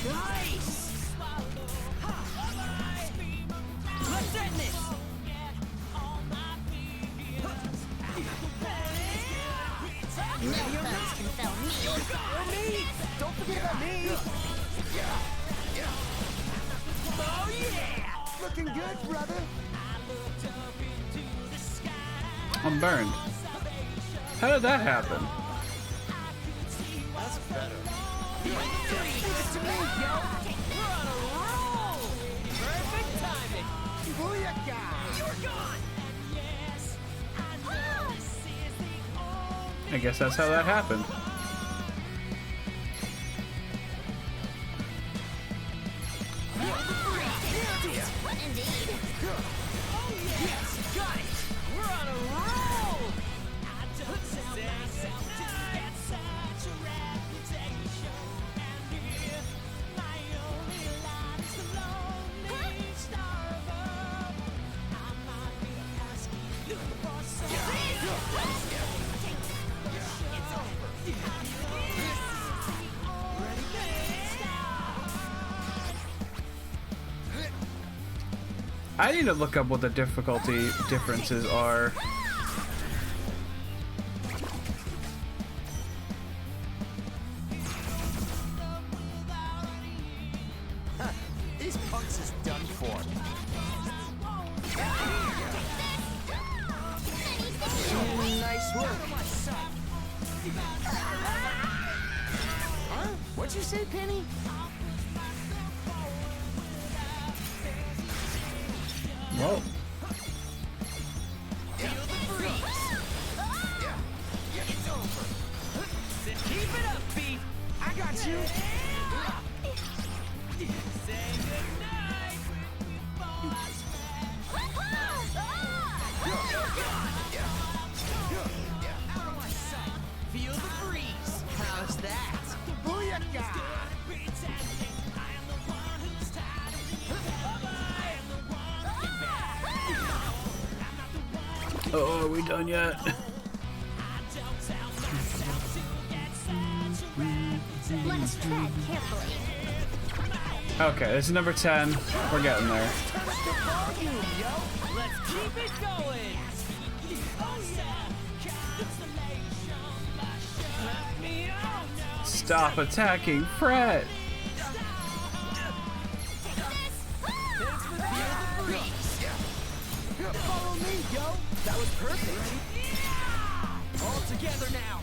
[SPEAKER 6] Nice. Let's end this.
[SPEAKER 7] No foes can foul me.
[SPEAKER 6] Or me. Don't forget about me. Oh yeah. Looking good, brother.
[SPEAKER 5] I'm burned. How did that happen?
[SPEAKER 6] That's better. Leave it to me, yo. We're on a roll. Perfect timing. Booyakah. You're gone.
[SPEAKER 5] I guess that's how that happened.
[SPEAKER 7] Indeed.
[SPEAKER 6] Yes, got it. We're on a roll.
[SPEAKER 5] I need to look up what the difficulty differences are.
[SPEAKER 6] These punks is done for. Nice work. Huh? What'd you say, Penny?
[SPEAKER 5] Whoa.
[SPEAKER 6] Keep it up, Beef. I got you. Feel the breeze. How's that? Booyaka!
[SPEAKER 5] Oh, are we done yet?
[SPEAKER 7] Let's tread carefully.
[SPEAKER 5] Okay, this is number 10. We're getting there.
[SPEAKER 6] Let's keep it going.
[SPEAKER 5] Stop attacking Fred!
[SPEAKER 6] Follow me, yo. That was perfect. All together now.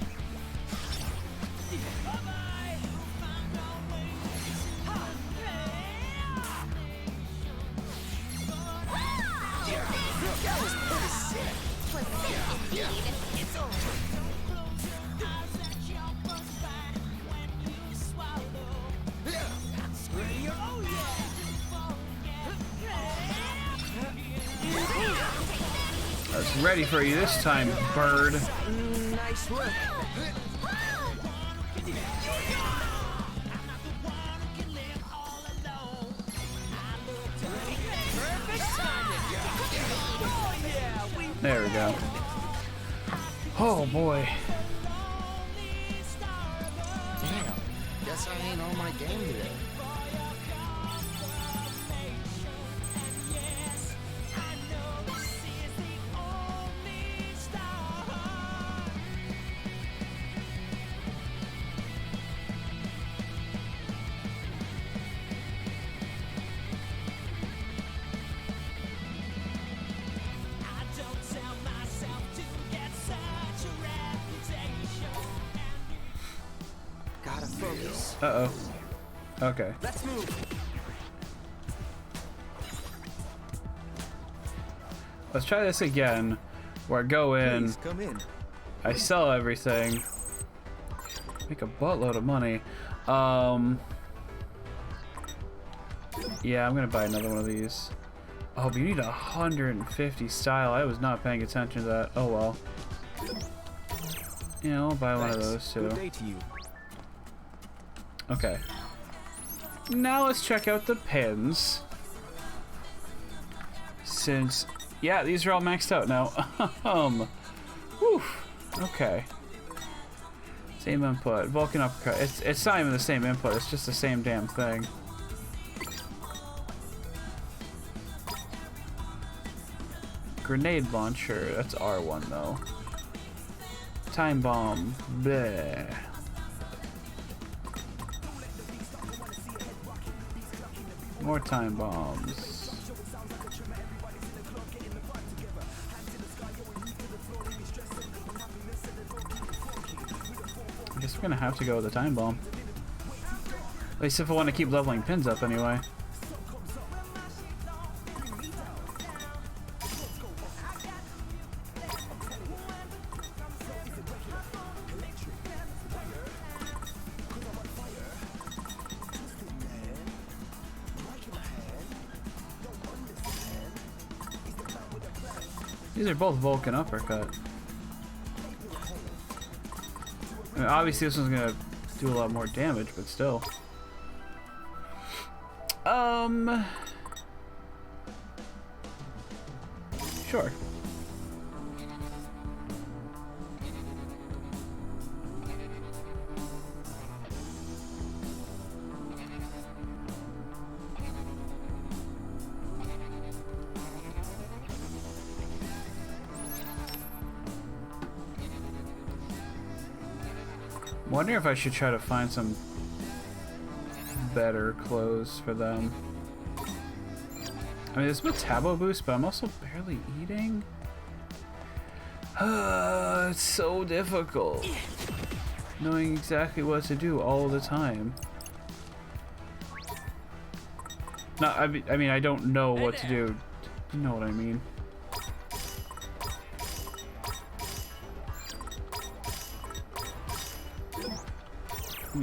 [SPEAKER 6] That was pretty sick.
[SPEAKER 7] Indeed.
[SPEAKER 6] It's over. Ready? Oh yeah.
[SPEAKER 5] I was ready for you this time, bird.
[SPEAKER 6] Nice work. Perfect timing. Oh yeah, we
[SPEAKER 5] There we go. Oh boy.
[SPEAKER 6] Damn. Guess I ain't on my game today. Gotta focus.
[SPEAKER 5] Uh-oh. Okay.
[SPEAKER 6] Let's move.
[SPEAKER 5] Let's try this again. Where I go in,
[SPEAKER 2] Please come in.
[SPEAKER 5] I sell everything, make a buttload of money. Yeah, I'm gonna buy another one of these. Oh, but you need 150 style. I was not paying attention to that. Oh well. Yeah, I'll buy one of those too.
[SPEAKER 2] Good day to you.
[SPEAKER 5] Okay. Now let's check out the pins. Since, yeah, these are all maxed out now. Whew. Okay. Same input. Vulcan uppercut. It's not even the same input. It's just the same damn thing. Grenade launcher. That's R1 though. Time bomb. Bleh. More time bombs. I guess we're gonna have to go with the time bomb. At least if I want to keep leveling pins up anyway. These are both Vulcan uppercut. I mean, obviously this one's gonna do a lot more damage, but still. Sure. wonder if I should try to find some better clothes for them. I mean, there's Metabo boost, but I'm also barely eating. It's so difficult. Knowing exactly what to do all the time. No, I mean, I don't know what to do. You know what I mean.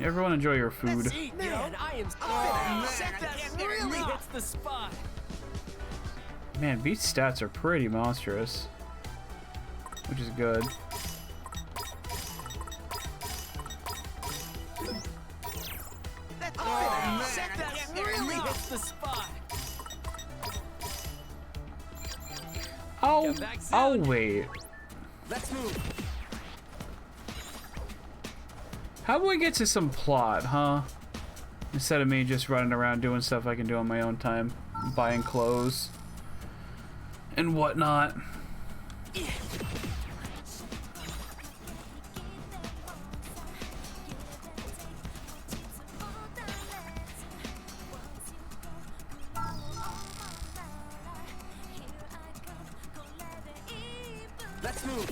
[SPEAKER 5] Everyone enjoy your food.
[SPEAKER 6] Man, I am that really hits the spot.
[SPEAKER 5] Man, Beat's stats are pretty monstrous. Which is good.
[SPEAKER 6] That really hits the spot.
[SPEAKER 5] I'll wait.
[SPEAKER 6] Let's move.
[SPEAKER 5] How do we get to some plot, huh? Instead of me just running around doing stuff I can do on my own time. Buying clothes. And whatnot.
[SPEAKER 6] Let's move.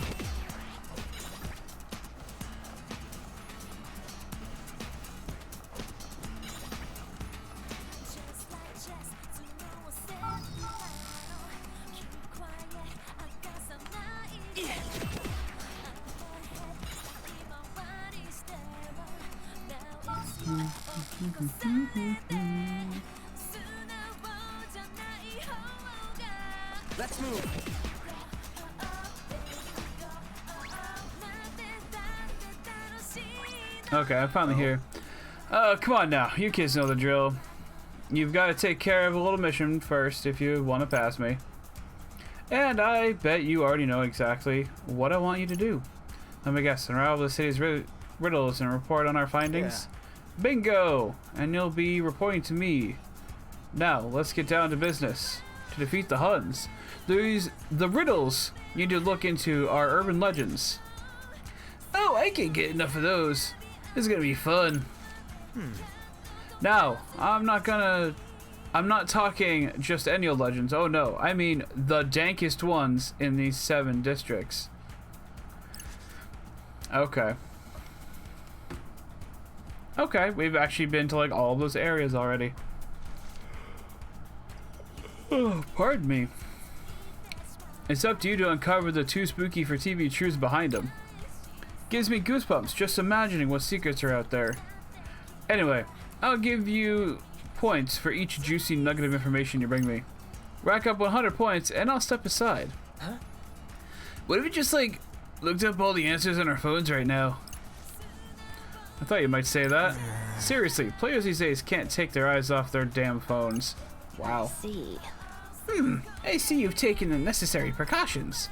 [SPEAKER 6] Let's move.
[SPEAKER 5] Okay, I'm finally here. Come on now. You kids know the drill. You've got to take care of a little mission first if you want to pass me. And I bet you already know exactly what I want you to do. Let me guess. Unravel the city's riddles and report on our findings. Yeah. Bingo! And you'll be reporting to me. Now, let's get down to business. To defeat the Huns. The riddles you need to look into are urban legends. Oh, I can't get enough of those. This is gonna be fun. Now, I'm not talking just any old legends. Oh no, I mean the dankest ones in these 7 districts. Okay. Okay, we've actually been to like all of those areas already. Oh, pardon me. It's up to you to uncover the too spooky for TV truths behind them. Gives me goosebumps just imagining what secrets are out there. Anyway, I'll give you points for each juicy nugget of information you bring me. Rack up 100 points and I'll step aside. Huh? What if we just like looked up all the answers on our phones right now? I thought you might say that. Seriously, players these days can't take their eyes off their damn phones. Wow. I see you've taken the necessary precautions.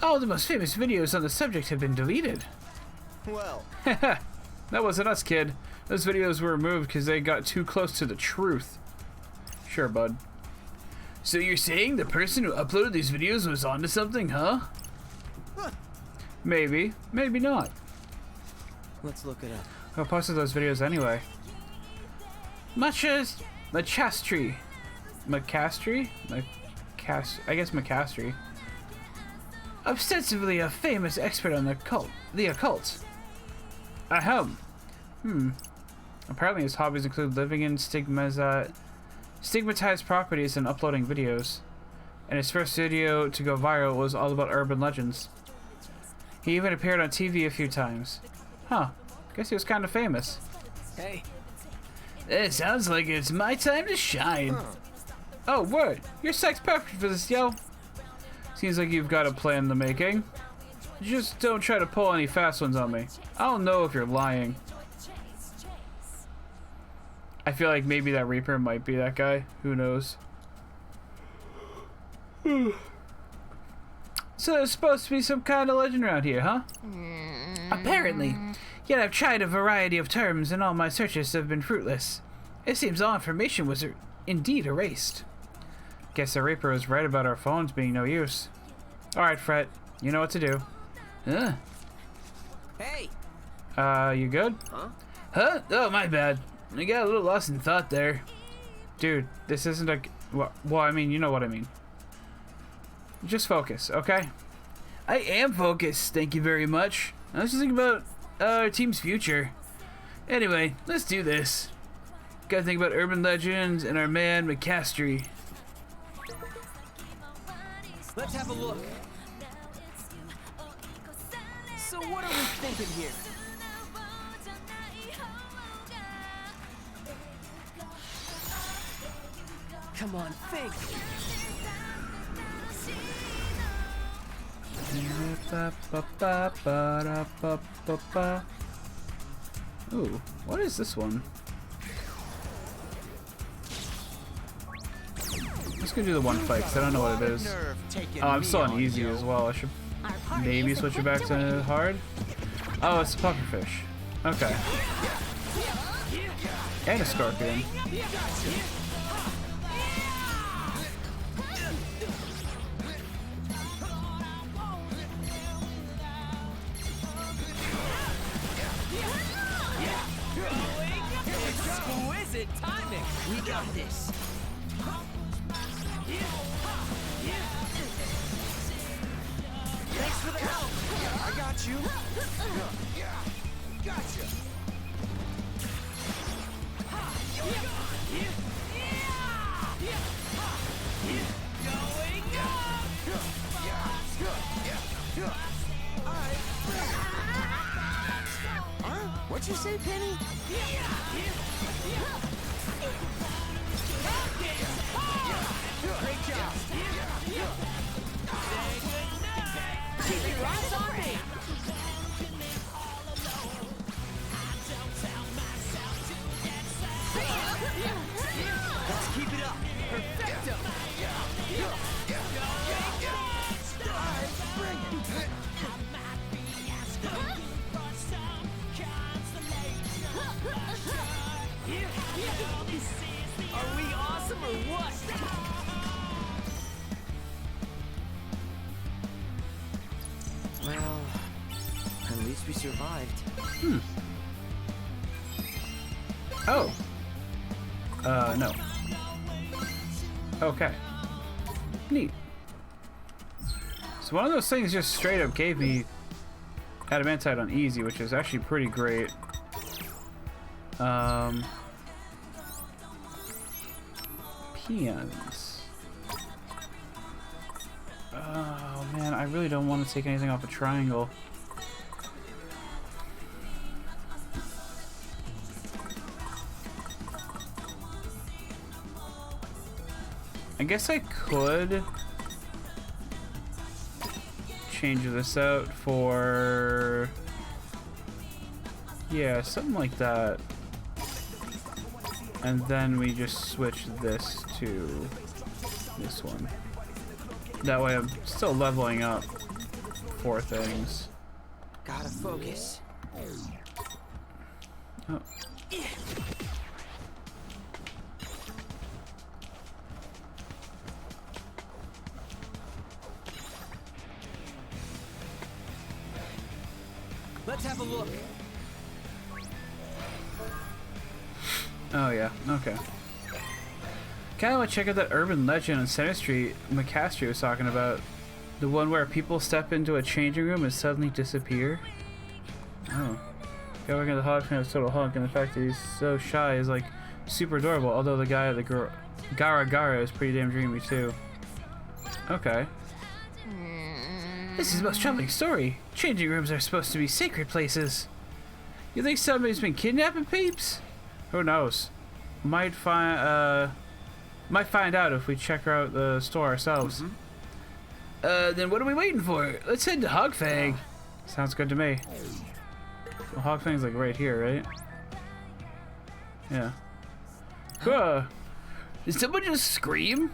[SPEAKER 5] All the most famous videos on the subject have been deleted.
[SPEAKER 6] Well,
[SPEAKER 5] that wasn't us, kid. Those videos were removed because they got too close to the truth. Sure, bud. So you're saying the person who uploaded these videos was onto something, huh? Maybe. Maybe not.
[SPEAKER 6] let's look it up.
[SPEAKER 5] Who posted those videos anyway? Macastri. I guess Macastri. Ostensibly a famous expert on the occult. Ahem. Apparently his hobbies include living in stigmatized properties and uploading videos. And his first video to go viral was all about urban legends. He even appeared on TV a few times. Huh. Guess he was kind of famous.
[SPEAKER 6] Hey.
[SPEAKER 5] It sounds like it's my time to shine. Oh, word. You're sex perfect for this, yo. Seems like you've got a plan in the making. Just don't try to pull any fast ones on me. I don't know if you're lying. I feel like maybe that Reaper might be that guy. Who knows? So there's supposed to be some kind of legend around here, huh? Apparently. Yet I've tried a variety of terms and all my searches have been fruitless. It seems all information was indeed erased. Guess the Reaper was right about our phones being no use. Alright, Fret. You know what to do.
[SPEAKER 6] Hey!
[SPEAKER 5] You good?
[SPEAKER 6] Huh?
[SPEAKER 5] Huh? Oh, my bad. I got a little lost in thought there. Dude, this isn't a... Well, I mean, you know what I mean. Just focus, okay? I am focused, thank you very much. I was just thinking about our team's future. Anyway, let's do this. Gotta think about urban legends and our man, McCastry.
[SPEAKER 6] Let's have a look. So what are we thinking here? Come on, think.
[SPEAKER 5] Ooh, what is this one? I'm just gonna do the one fight because I don't know what it is. Oh, I'm still on easy as well. I should
[SPEAKER 7] Our party
[SPEAKER 5] maybe
[SPEAKER 7] is a
[SPEAKER 5] switch it
[SPEAKER 7] quick
[SPEAKER 5] back
[SPEAKER 7] delay.
[SPEAKER 5] to hard. Oh, it's a pufferfish. Okay. And a scorpion.
[SPEAKER 6] Exquisite timing. We got this. Thanks for the help. I got you. Gotcha. What'd you say, Penny? Great job. Keep your eyes on me. Let's keep it up. Perfecto. Are we awesome or what? Well, at least we survived.
[SPEAKER 5] Oh. No. Okay. Neat. So one of those things just straight up gave me adamantite on easy, which is actually pretty great. Peons. Oh man, I really don't want to take anything off a triangle. I guess I could change this out for, yeah, something like that. And then we just switch this to this one. That way I'm still leveling up 4 things.
[SPEAKER 6] Gotta focus.
[SPEAKER 5] Oh.
[SPEAKER 6] Let's have a look.
[SPEAKER 5] Oh yeah, okay. Kinda want to check out that urban legend on Center Street McCastry was talking about. The one where people step into a changing room and suddenly disappear. Oh. Guy working at the Hog fan is total hunk, and the fact that he's so shy is like super adorable, although the guy at the Gara Gara is pretty damn dreamy too. Okay. This is the most troubling story. Changing rooms are supposed to be sacred places. You think somebody's been kidnapping peeps? Who knows? Might find out if we check out the store ourselves. Then what are we waiting for? Let's head to Hogfang. Sounds good to me. Well, Hogfang's like right here, right? Yeah. Did someone just scream?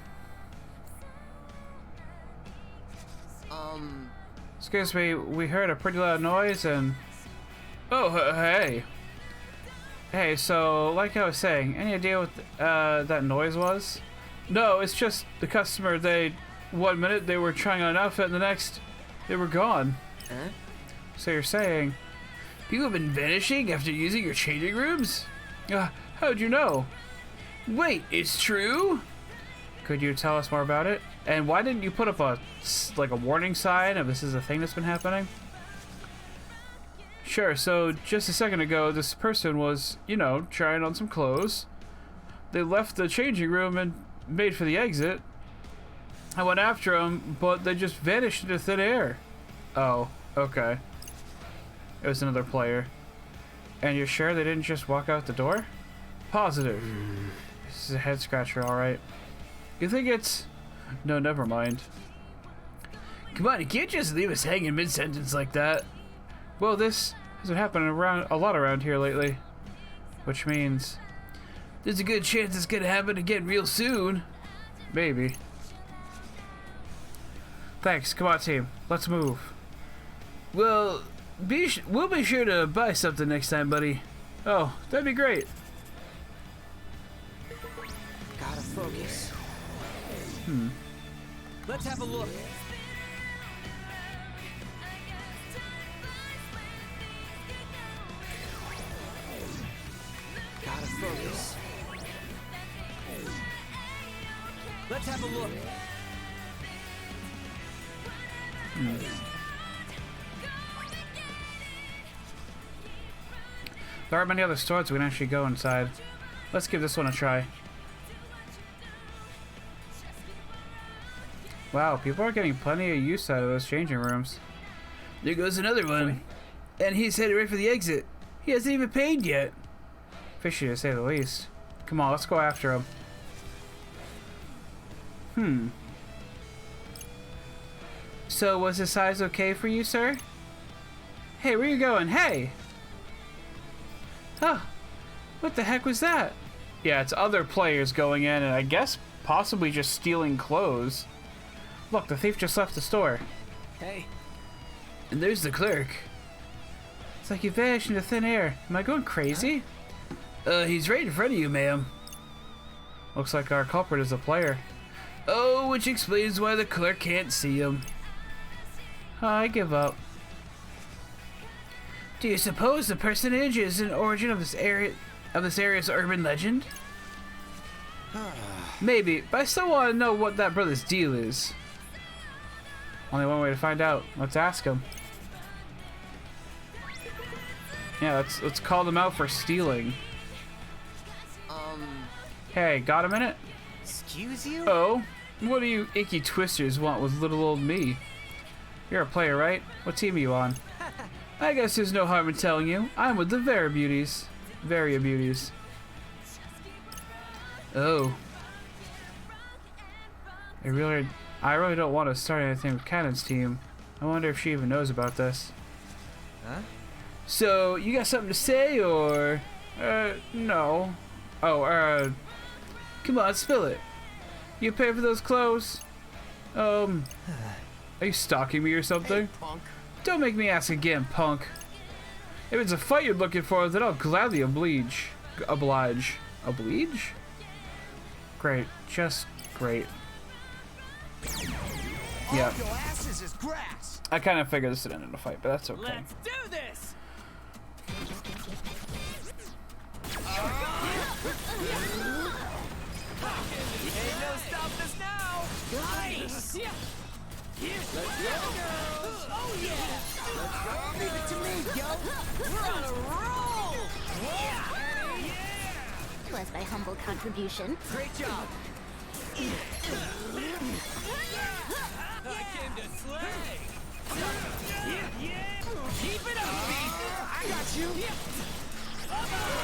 [SPEAKER 5] Excuse me, we heard a pretty loud noise and... Oh, hey. Hey, so, like I was saying, any idea what that noise was? No, it's just the customer, one minute they were trying on an outfit and the next, they were gone.
[SPEAKER 6] Huh?
[SPEAKER 5] So you're saying... You have been vanishing after using your changing rooms? How'd you know? Wait, it's true? Could you tell us more about it? And why didn't you put up a warning sign if this is a thing that's been happening? Sure, so just a second ago, this person was, you know, trying on some clothes. They left the changing room and made for the exit. I went after them, but they just vanished into thin air. Oh, okay. It was another player. And you're sure they didn't just walk out the door? Positive. This is a head scratcher, alright. You think it's... No, never mind. Come on, you can't just leave us hanging mid-sentence like that. Well, this has been happening a lot around here lately. Which means... There's a good chance it's gonna happen again real soon. Maybe. Thanks, come on team. Let's move. Well, we'll be sure to buy something next time, buddy. Oh, that'd be great.
[SPEAKER 6] Gotta focus. Let's have a look. Gotta focus. Let's have a look.
[SPEAKER 5] There aren't many other stores we can actually go inside. Let's give this one a try. Wow, people are getting plenty of use out of those changing rooms. There goes another one. And he's headed right for the exit. He hasn't even paid yet. Fishy to say the least. Come on, let's go after him. So, was the size okay for you, sir? Hey, where you going? Hey! Huh. What the heck was that? Yeah, it's other players going in and I guess possibly just stealing clothes. Look, the thief just left the store.
[SPEAKER 6] Hey.
[SPEAKER 5] And there's the clerk. It's like he vanished into thin air. Am I going crazy? He's right in front of you, ma'am. Looks like our culprit is a player. Oh, which explains why the clerk can't see him. I give up. Do you suppose the personage is an origin of this area's urban legend? Maybe, but I still want to know what that brother's deal is. Only one way to find out. Let's ask him. Yeah, let's call them out for stealing. Hey, got a minute?
[SPEAKER 6] Excuse you?
[SPEAKER 5] Oh, what do you icky twisters want with little old me? You're a player, right? What team are you on? I guess there's no harm in telling you. I'm with the Varia Beauties. Oh. I really don't want to start anything with Cannon's team. I wonder if she even knows about this.
[SPEAKER 6] Huh?
[SPEAKER 5] So, you got something to say, or... no. Oh, come on, spill it. You pay for those clothes? Are you stalking me or something?
[SPEAKER 6] Hey, punk.
[SPEAKER 5] Don't make me ask again, punk. If it's a fight you're looking for, then I'll gladly oblige. Oblige? Great. Just great. Yeah.
[SPEAKER 6] Your asses is grass.
[SPEAKER 5] I kind of figured this would end in a fight, but that's okay.
[SPEAKER 6] Let's do this. Ain't no stopping us now. Nice. Let's go. Oh yeah. Let's go. Leave it to me, yo. We're on a roll. Yeah.
[SPEAKER 7] Was my humble contribution.
[SPEAKER 6] Great job. I came to slay. Keep it up, beat. I got you.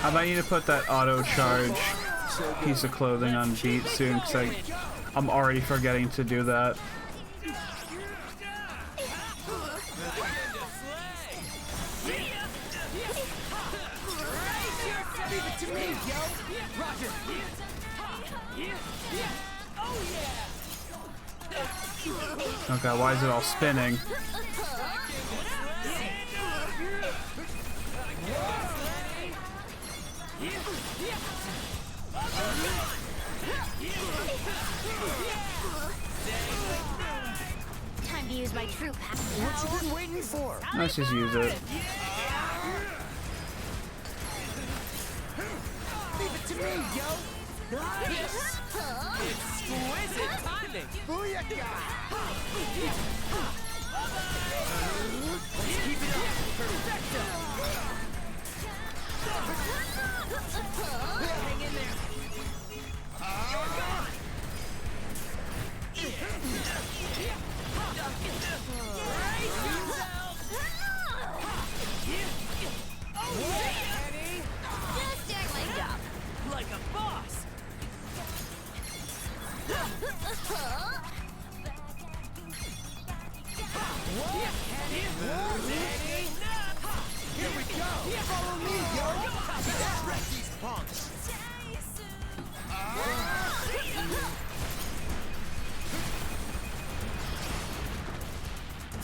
[SPEAKER 5] I might need to put that auto charge piece of clothing on beat soon, because I'm already forgetting to do that.
[SPEAKER 6] Leave it to me, yo. Roger. Oh yeah.
[SPEAKER 5] Okay, why is it all spinning?
[SPEAKER 7] Time to use my true power.
[SPEAKER 6] What you been waiting for?
[SPEAKER 5] Let's just use it.
[SPEAKER 6] Leave it to me, yo! Nice! Exquisite timing! Booyaka! Let's keep it up! Perfecto! Hang in there! You're gone!
[SPEAKER 7] Just act like up.
[SPEAKER 6] Like a boss! Here we go! Follow me, yo! Wreck these punks!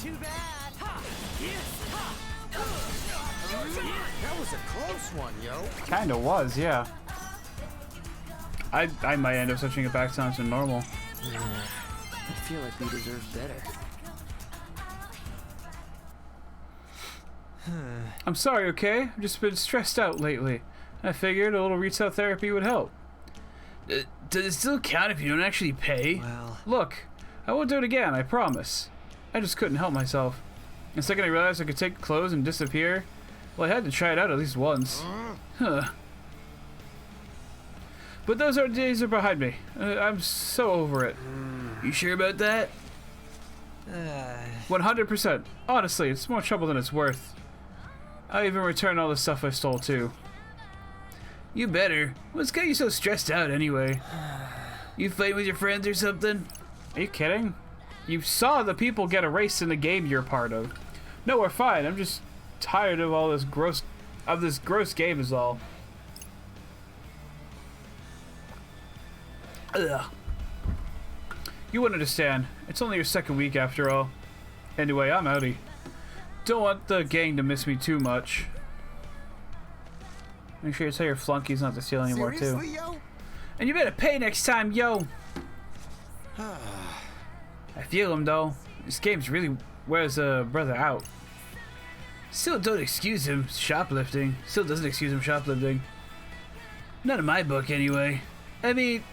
[SPEAKER 6] Too bad! That was a close one, yo!
[SPEAKER 5] Kinda was, yeah. I might end up switching it back down to normal.
[SPEAKER 6] I feel like we deserve better.
[SPEAKER 5] I'm sorry, okay? I've just been stressed out lately. I figured a little retail therapy would help. Does it still count if you don't actually pay?
[SPEAKER 6] Well...
[SPEAKER 5] Look, I won't do it again, I promise. I just couldn't help myself. The second I realized I could take clothes and disappear, well, I had to try it out at least once. Huh. But those days are behind me. I'm so over it. You sure about that? 100%. Honestly, it's more trouble than it's worth. I even returned all the stuff I stole too. You better. What's got you so stressed out anyway? You fight with your friends or something? Are you kidding? You saw the people get erased in the game you're part of. No, we're fine. I'm just tired of all this gross game is all. Ugh. You wouldn't understand. It's only your second week after all. Anyway, I'm outie. Don't want the gang to miss me too much. Make sure you tell your flunkies not to steal anymore too.
[SPEAKER 6] Yo?
[SPEAKER 5] And you better pay next time, yo! I feel him though. This game's really wears a brother out. Still don't excuse him shoplifting. Still doesn't excuse him shoplifting. Not in my book anyway. I mean,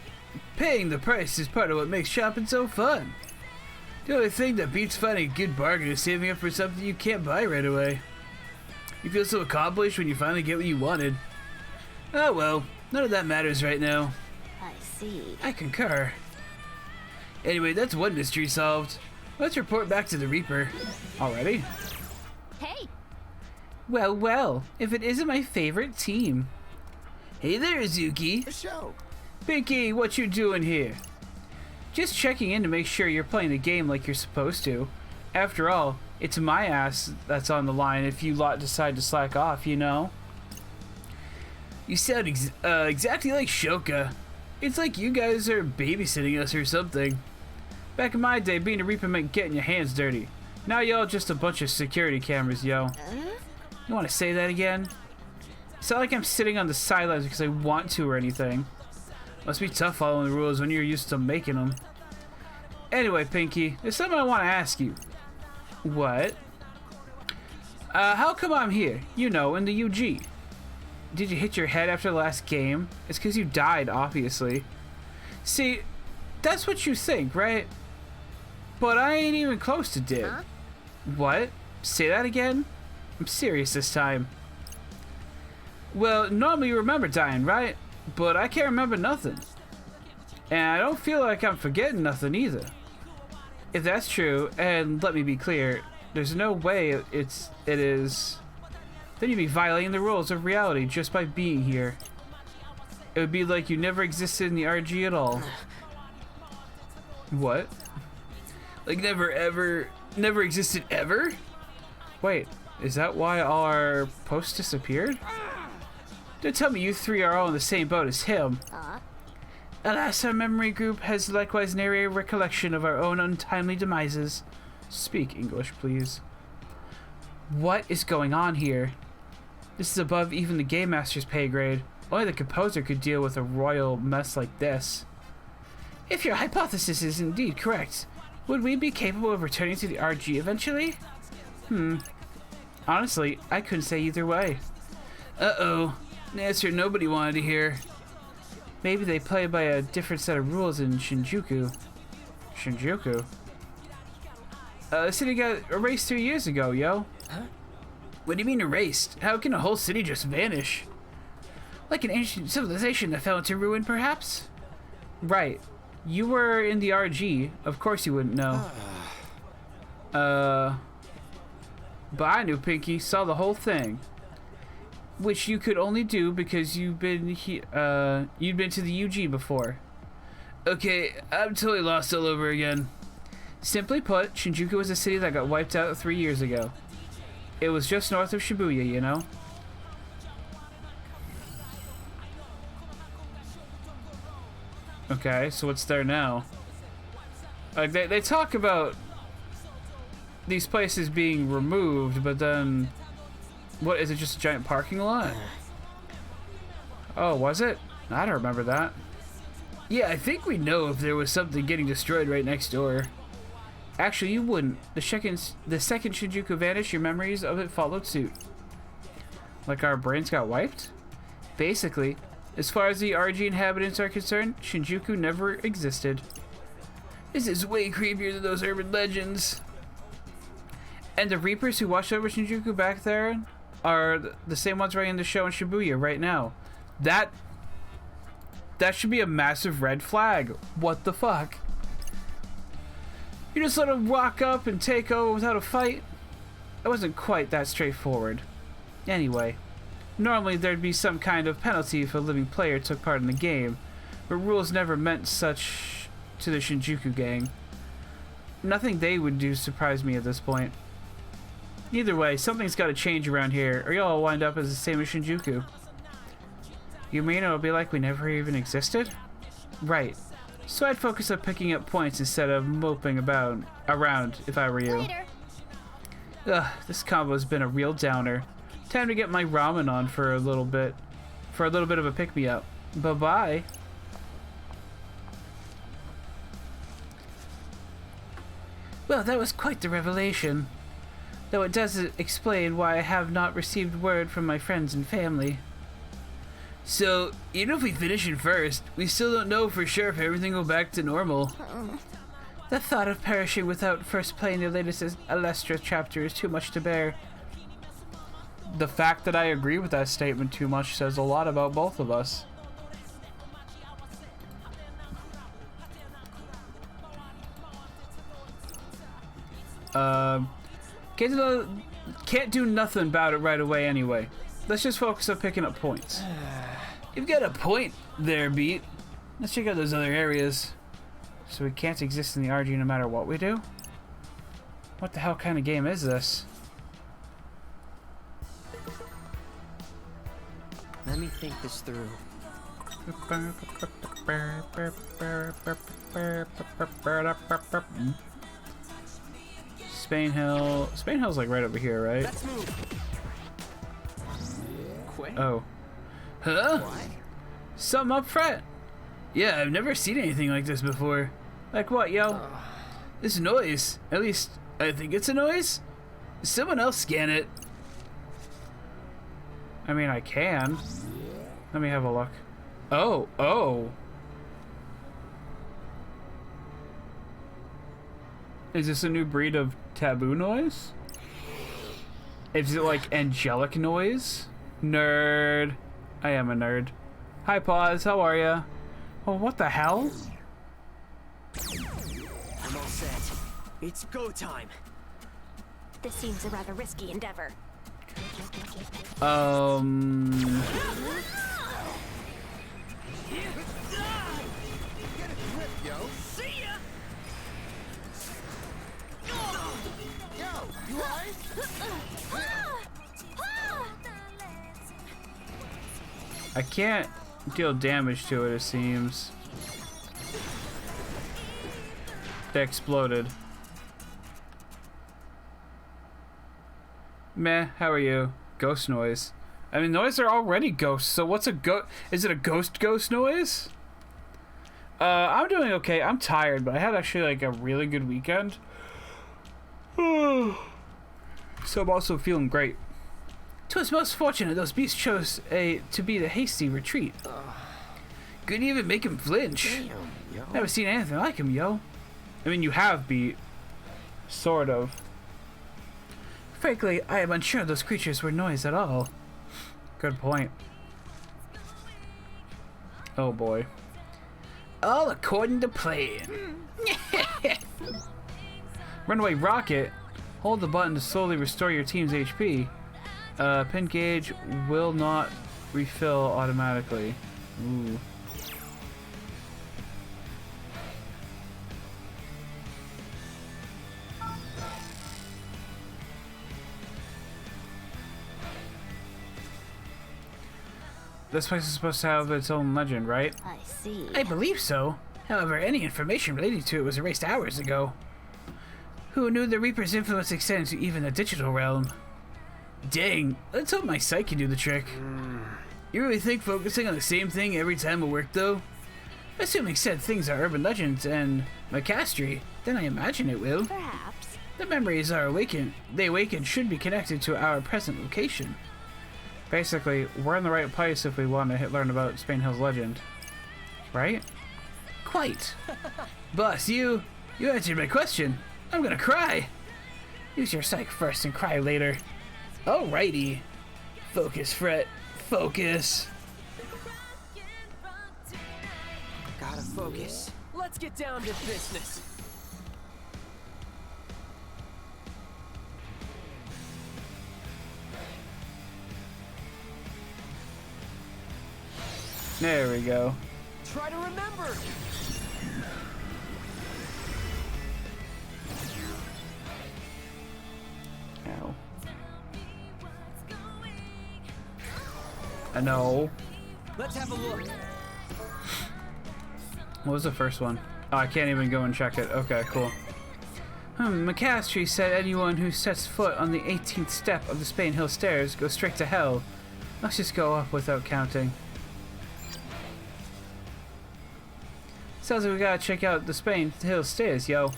[SPEAKER 5] paying the price is part of what makes shopping so fun. The only thing that beats finding a good bargain is saving up for something you can't buy right away. You feel so accomplished when you finally get what you wanted. Oh well, none of that matters right now.
[SPEAKER 7] I see.
[SPEAKER 5] I concur. Anyway, that's one mystery solved. Let's report back to the Reaper. Already?
[SPEAKER 7] Hey,
[SPEAKER 5] Well, well, if it isn't my favorite team. Hey there, Azuki.
[SPEAKER 6] The show!
[SPEAKER 5] Pinky, what you doing here? Just checking in to make sure you're playing the game like you're supposed to. After all, it's my ass that's on the line if you lot decide to slack off, you know? You sound exactly like Shoka. It's like you guys are babysitting us or something. Back in my day, being a Reaper meant getting your hands dirty. Now y'all just a bunch of security cameras, yo. You want to say that again? It's not like I'm sitting on the sidelines because I want to or anything. Must be tough following the rules when you're used to making them. Anyway, Pinky, there's something I want to ask you. What? How come I'm here? You know, in the UG. Did you hit your head after the last game? It's because you died, obviously. See, that's what you think, right? But I ain't even close to dead.
[SPEAKER 7] Huh?
[SPEAKER 5] What? Say that again? I'm serious this time. Well, normally you remember dying, right? But I can't remember nothing. And I don't feel like I'm forgetting nothing either. If that's true, and let me be clear, there's no way it is, then you'd be violating the rules of reality just by being here. It would be like you never existed in the RG at all. What? Like never existed ever? Wait, is that why all our posts disappeared? Don't tell me you three are all in the same boat as him. Alas, our memory group has likewise nary a recollection of our own untimely demises. Speak English, please. What is going on here? This is above even the Game Master's pay grade. Only the composer could deal with a royal mess like this. If your hypothesis is indeed correct, would we be capable of returning to the RG eventually? Honestly, I couldn't say either way. Uh-oh. An answer nobody wanted to hear. Maybe they play by a different set of rules in Shinjuku. Shinjuku? The city got erased 2 years ago, yo.
[SPEAKER 6] Huh?
[SPEAKER 5] What do you mean erased? How can a whole city just vanish? Like an ancient civilization that fell into ruin, perhaps? Right. You were in the RG. Of course you wouldn't know. But I knew, Pinky. Saw the whole thing. Which you could only do because you'd been to the UG before. Okay, I'm totally lost all over again. Simply put, Shinjuku was a city that got wiped out 3 years ago. It was just north of Shibuya, you know? Okay, so what's there now? Like, they talk about these places being removed, but then... What, is it just a giant parking lot? Oh, was it? I don't remember that. Yeah, I think we know if there was something getting destroyed right next door. Actually, you wouldn't. The second Shinjuku vanished, your memories of it followed suit. Like our brains got wiped? Basically, as far as the RG inhabitants are concerned, Shinjuku never existed. This is way creepier than those urban legends. And the Reapers who watched over Shinjuku back there are the same ones running the show in Shibuya right now. That should be a massive red flag. What the fuck? You just let them walk up and take over without a fight? It wasn't quite that straightforward. Anyway, normally there'd be some kind of penalty if a living player took part in the game, but rules never meant such to the Shinjuku gang. Nothing they would do surprised me at this point. Either way, something's got to change around here, or y'all will wind up as the same as Shinjuku. You mean it'll be like we never even existed? Right. So I'd focus on picking up points instead of moping around if I were you.
[SPEAKER 7] Later.
[SPEAKER 5] Ugh, this combo's been a real downer. Time to get my ramen on for a little bit of a pick-me-up. Bye-bye. Well, that was quite the revelation. Though it does explain why I have not received word from my friends and family. So, even if we finish in first, we still don't know for sure if everything will go back to normal. The thought of perishing without first playing the latest Alestra chapter is too much to bear. The fact that I agree with that statement too much says a lot about both of us. Can't do nothing about it right away anyway. Let's just focus on picking up points. You've got a point there, Beat. Let's check out those other areas. So we can't exist in the RG no matter what we do? What the hell kind of game is this?
[SPEAKER 6] Let me think this through.
[SPEAKER 5] Spain Hill. Spain Hill's like right over here, right?
[SPEAKER 6] Let's move. Quick.
[SPEAKER 5] Oh. Huh?
[SPEAKER 6] What?
[SPEAKER 5] Something up front. Yeah, I've never seen anything like this before. Like what, yo? This noise. At least, I think it's a noise. Someone else scan it. I mean, I can. Let me have a look. Oh, oh. Is this a new breed of taboo noise? Is it like angelic noise? Nerd. I am a nerd. Hi, Pause. How are ya? Oh, what the hell?
[SPEAKER 6] I'm all set. It's go time.
[SPEAKER 7] This seems a rather risky endeavor.
[SPEAKER 5] I can't deal damage to it, it seems. They exploded. Meh, how are you? Ghost noise. I mean, noise are already ghosts, so what's a ghost? Is it a ghost noise? I'm doing okay. I'm tired, but I had actually like a really good weekend. So I'm also feeling great. 'Twas most fortunate those beasts chose to be the hasty retreat. Couldn't even make him flinch. Never seen anything like him, yo. I mean, you have beat. Sort of. Frankly, I am unsure those creatures were noise at all. Good point. Oh boy. All according to plan. Runaway rocket. Hold the button to slowly restore your team's HP. Pin gauge will not refill automatically. Ooh. This place is supposed to have its own legend, right?
[SPEAKER 7] I see.
[SPEAKER 5] I believe so. However, any information relating to it was erased hours ago. Who knew the Reaper's influence extended to even the digital realm? Dang, let's hope my sight can do the trick. You really think focusing on the same thing every time will work, though? Assuming said things are urban legends and Macastry, then I imagine it will.
[SPEAKER 7] Perhaps.
[SPEAKER 5] The memories are awakened. They awaken should be connected to our present location. Basically, we're in the right place if we want to learn about Spain Hill's legend. Right? Quite. Boss, you answered my question. I'm gonna cry. Use your psych first and cry later. Alrighty. Focus, Fret. Focus.
[SPEAKER 6] Gotta focus. Let's get down to business.
[SPEAKER 5] There we go.
[SPEAKER 6] Try to remember.
[SPEAKER 5] Ow. I know.
[SPEAKER 6] Let's have a look.
[SPEAKER 5] What was the first one? Oh, I can't even go and check it. Okay, cool. Macastry said anyone who sets foot on the 18th step of the Spain Hill stairs goes straight to hell. Let's just go up without counting. Sounds like we gotta check out the Spain Hill stairs, yo.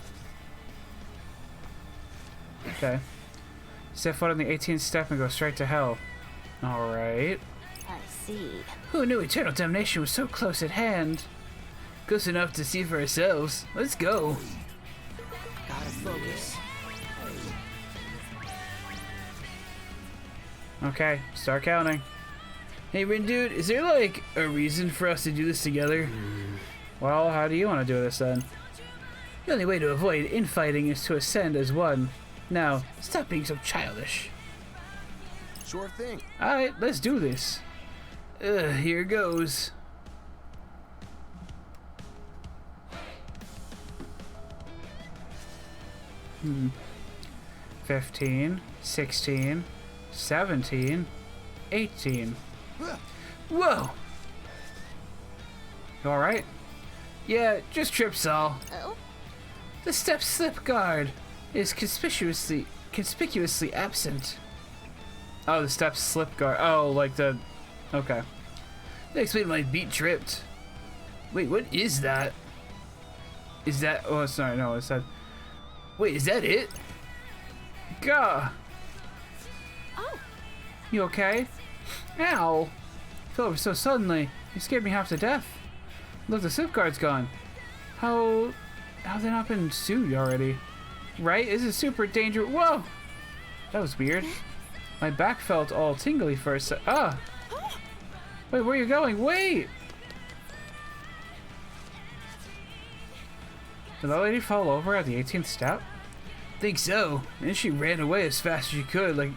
[SPEAKER 5] Okay. Step foot on the 18th step and go straight to hell. Alright.
[SPEAKER 7] I see.
[SPEAKER 5] Who knew eternal damnation was so close at hand? Close enough to see for ourselves. Let's go.
[SPEAKER 6] Gotta focus.
[SPEAKER 5] Okay, start counting. Hey, Rin dude, is there like a reason for us to do this together? Well, how do you want to do this then? The only way to avoid infighting is to ascend as one. Now, stop being so childish.
[SPEAKER 2] Sure thing.
[SPEAKER 5] Alright, let's do this. Here goes. Hmm. 15, 16, 17, 18. Whoa! You alright? Yeah, just trips all.
[SPEAKER 7] Oh?
[SPEAKER 5] The step slip guard is conspicuously absent. Oh, the step slip guard. Oh, like the... Okay. That explained my beat tripped. Wait, what is that? Is that... Oh, sorry, no, it said... Wait, is that it? Gah!
[SPEAKER 7] Oh.
[SPEAKER 5] You okay? Ow! Fell over so suddenly. You scared me half to death. Look, the slip guard's gone. How they not been sued already? Right? This is super dangerous. Whoa! That was weird. My back felt all tingly for a sec. Ah! Wait, where are you going? Wait! Did that lady fall over at the 18th step? Think so. And she ran away as fast as she could, like,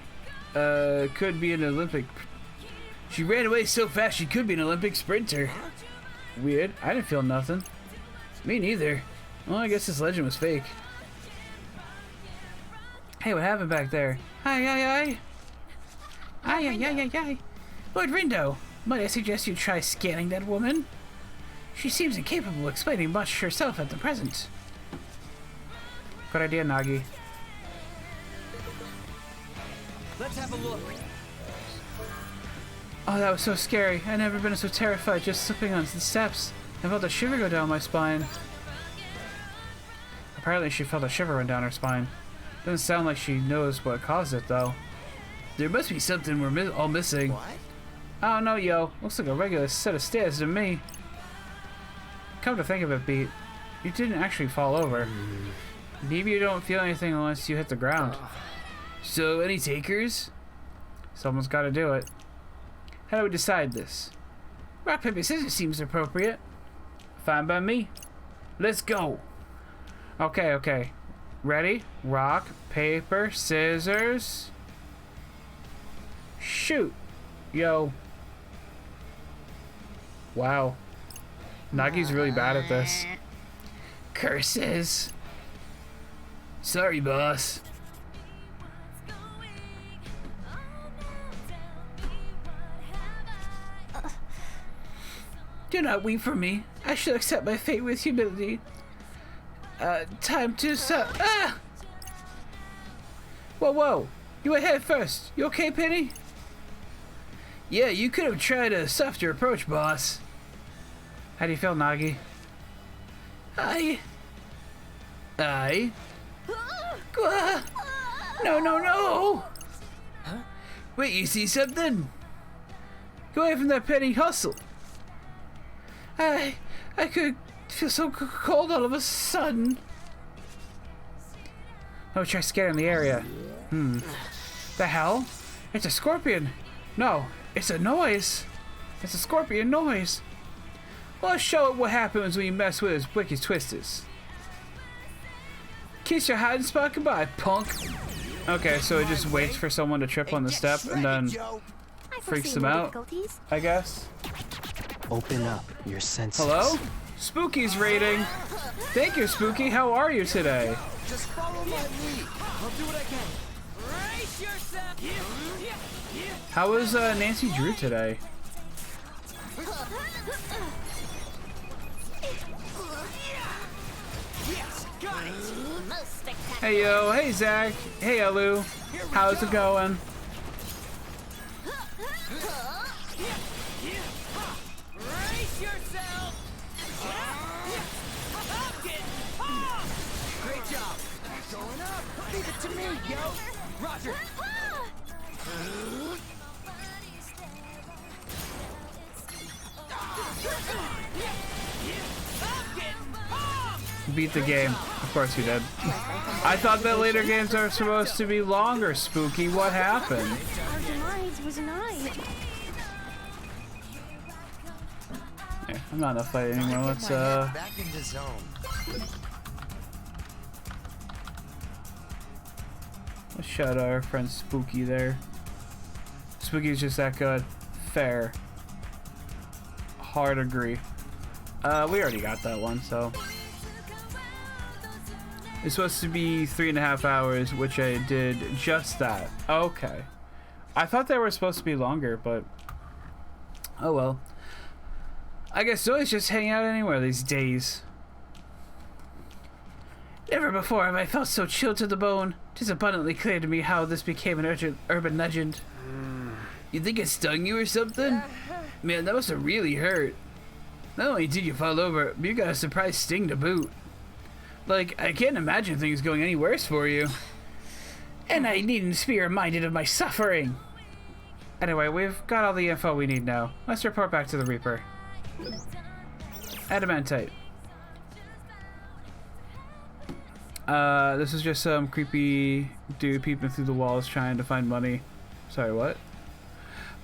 [SPEAKER 5] could be an Olympic. She ran away so fast she could be an Olympic sprinter. Weird. I didn't feel nothing. Me neither. Well, I guess this legend was fake. Hey, what happened back there? Hi. Lord Rindo, might I suggest you try scanning that woman? She seems incapable of explaining much herself at the present. Good idea, Nagi.
[SPEAKER 6] Let's have a look.
[SPEAKER 5] Oh, that was so scary. I've never been so terrified just slipping on the steps. I felt a shiver go down my spine. Apparently she felt a shiver run down her spine. Doesn't sound like she knows what caused it, though. There must be something we're all missing.
[SPEAKER 2] What?
[SPEAKER 5] I don't know, yo. Looks like a regular set of stairs to me. Come to think of it, Pete, you didn't actually fall over. Maybe you don't feel anything unless you hit the ground. So, any takers? Someone's got to do it. How do we decide this? Rock, paper, scissors seems appropriate. Fine by me. Let's go. Okay. Ready? Rock, paper, scissors. Shoot. Yo. Wow. Nagi's really bad at this. Curses. Sorry, boss. Do not weep for me. I shall accept my fate with humility. Time to stop. Ah! Whoa. You went head first. You okay, Penny? Yeah, you could have tried a softer approach, boss. How do you feel, Nagi? I... No! Huh? Wait, you see something? Go away from that Penny hustle. I could feel so cold all of a sudden. Oh, try scanning the area. The hell? It's a scorpion. No, it's a noise. It's a scorpion noise. Well, let's show it what happens when you mess with his wicked twisters. Kiss your hiding spot goodbye, punk. Okay, so it just waits for someone to trip on the step and then freaks them out, I guess.
[SPEAKER 6] Open up your senses.
[SPEAKER 5] Hello? Spooky's rating. Thank you, Spooky. How are you today?
[SPEAKER 2] Just follow my lead.
[SPEAKER 6] I'll do what I can. Brace yourself.
[SPEAKER 5] How was Nancy Drew today?
[SPEAKER 6] Yes, got it.
[SPEAKER 5] Hey yo, hey Zach, hey Elu. How's it going?
[SPEAKER 6] Brace yourself. Great job. Going up. Leave it to me, yo. Roger.
[SPEAKER 5] Beat the game. Of course you did. I thought that later games are supposed to be longer, Spooky. What happened?
[SPEAKER 7] Our demise was nigh.
[SPEAKER 5] Yeah, I'm not in a fight anymore. Let's
[SPEAKER 2] Back into zone.
[SPEAKER 5] let's shout out our friend Spooky there. Spooky's just that good. Fair. Hard agree. We already got that one, so. It's supposed to be 3.5 hours, which I did just that. Okay. I thought they were supposed to be longer, but oh well. I guess Zoe's just hanging out anywhere these days. Never before have I felt so chilled to the bone. 'Tis abundantly clear to me how this became an urban legend. You think it stung you or something? Man, that must have really hurt. Not only did you fall over, but you got a surprise sting to boot. Like, I can't imagine things going any worse for you. And I needn't be reminded of my suffering. Anyway, we've got all the info we need now. Let's report back to the Reaper. Adamantite. This is just some creepy dude peeping through the walls trying to find money. Sorry, what?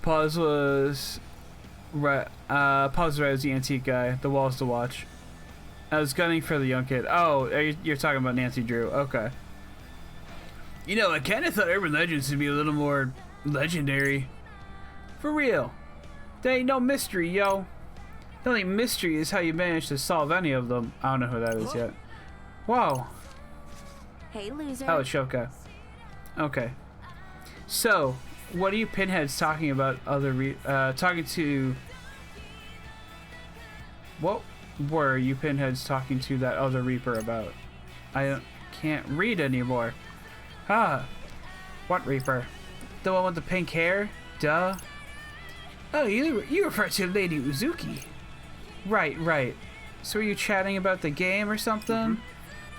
[SPEAKER 5] Pause was right as the antique guy. The walls to watch. I was gunning for the young kid. Oh, you're talking about Nancy Drew. Okay. You know, I kind of thought urban legends would be a little more legendary. For real. There ain't no mystery, yo. The only mystery is how you managed to solve any of them. I don't know who that is yet. Wow.
[SPEAKER 7] Hey, loser.
[SPEAKER 5] Oh, it's Shoka. Okay. So, what are you pinheads talking about talking to... What were you pinheads talking to that other Reaper about? Can't read anymore. Ah. What Reaper? The one with the pink hair? Duh. Oh, you refer to Lady Uzuki. Right. So are you chatting about the game or something?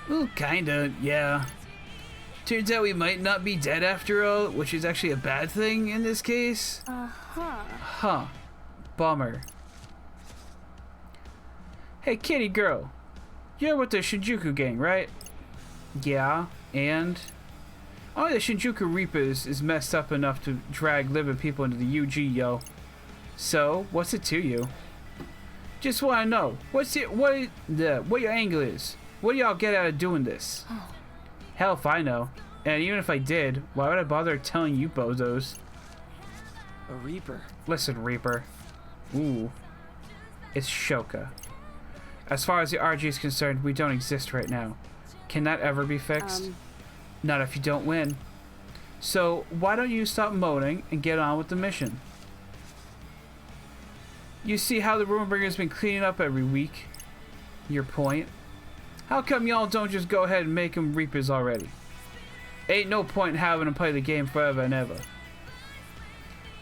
[SPEAKER 5] Well, kinda, yeah. Turns out we might not be dead after all, which is actually a bad thing in this case. Huh. Bummer. Hey, kitty girl. You're with the Shinjuku gang, right? Yeah, and? Only the Shinjuku Reapers is messed up enough to drag living people into the UG, yo. So, what's it to you? Just wanna know, what your angle is? What do y'all get out of doing this? Hell if I know. And even if I did, why would I bother telling you bozos?
[SPEAKER 6] A Reaper.
[SPEAKER 5] Listen, Reaper. Ooh. It's Shoka. As far as the RG is concerned, we don't exist right now. Can that ever be fixed? Not if you don't win. So, why don't you stop moaning and get on with the mission? You see how the Ruinbringer's been cleaning up every week? Your point? How come y'all don't just go ahead and make them Reapers already? Ain't no point having them play the game forever and ever.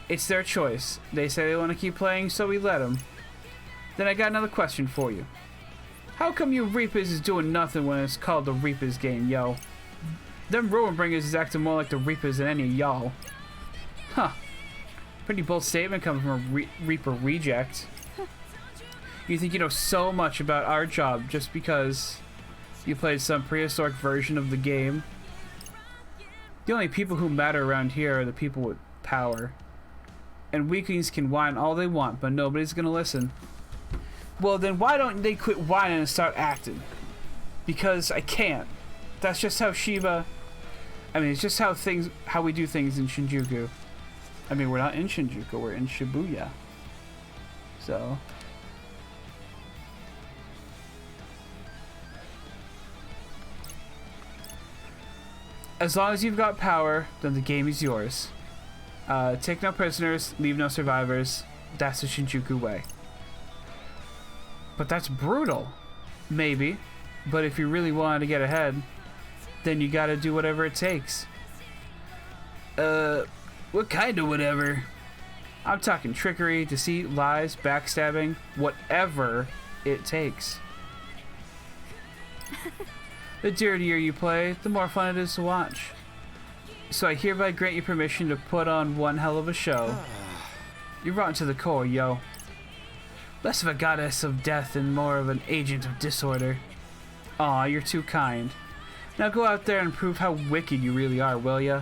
[SPEAKER 5] It's their choice. They say they want to keep playing, so we let them. Then I got another question for you. How come you Reapers is doing nothing when it's called the Reapers game, yo? Them Ruinbringers is acting more like the Reapers than any of y'all. Huh. Pretty bold statement coming from a Reaper reject. You think you know so much about our job just because you played some prehistoric version of the game? The only people who matter around here are the people with power. And weaklings can whine all they want, but nobody's gonna listen. Well, then why don't they quit whining and start acting? Because I can't. That's just how Shiba... I mean, it's just how we do things in Shinjuku. I mean, we're not in Shinjuku, we're in Shibuya. So... as long as you've got power, then the game is yours. Take no prisoners, leave no survivors. That's the Shinjuku way. But that's brutal. Maybe. But if you really want to get ahead, then you gotta do whatever it takes. What kind of whatever? I'm talking trickery, deceit, lies, backstabbing, whatever it takes. The dirtier you play, the more fun it is to watch. So I hereby grant you permission to put on one hell of a show. You're rotten to the core, yo. Less of a goddess of death and more of an agent of disorder. Aw, you're too kind. Now go out there and prove how wicked you really are, will ya?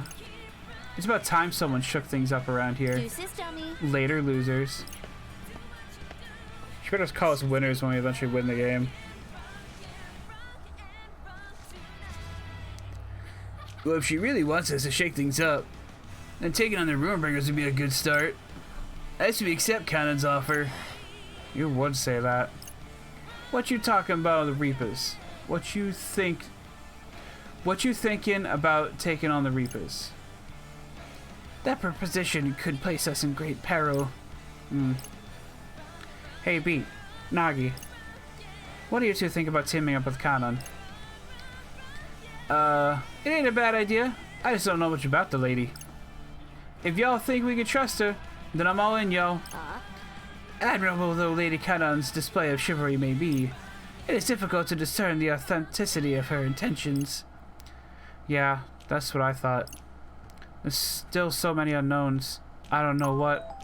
[SPEAKER 5] It's about time someone shook things up around here.
[SPEAKER 7] Deuces, dummy.
[SPEAKER 5] Later, losers. You better just call us winners when we eventually win the game. Well, if she really wants us to shake things up, then taking on the Ruinbringers would be a good start. I used to accept Cannon's offer. You would say that. What you talking about the Reapers? What you thinking about taking on the Reapers? That proposition could place us in great peril. Hey, Beat. Nagi. What do you two think about teaming up with Kanon? It ain't a bad idea. I just don't know much about the lady. If y'all think we can trust her, then I'm all in, yo. Admirable though Lady Kanon's display of chivalry may be, it is difficult to discern the authenticity of her intentions. Yeah, that's what I thought. There's still so many unknowns. I don't know what...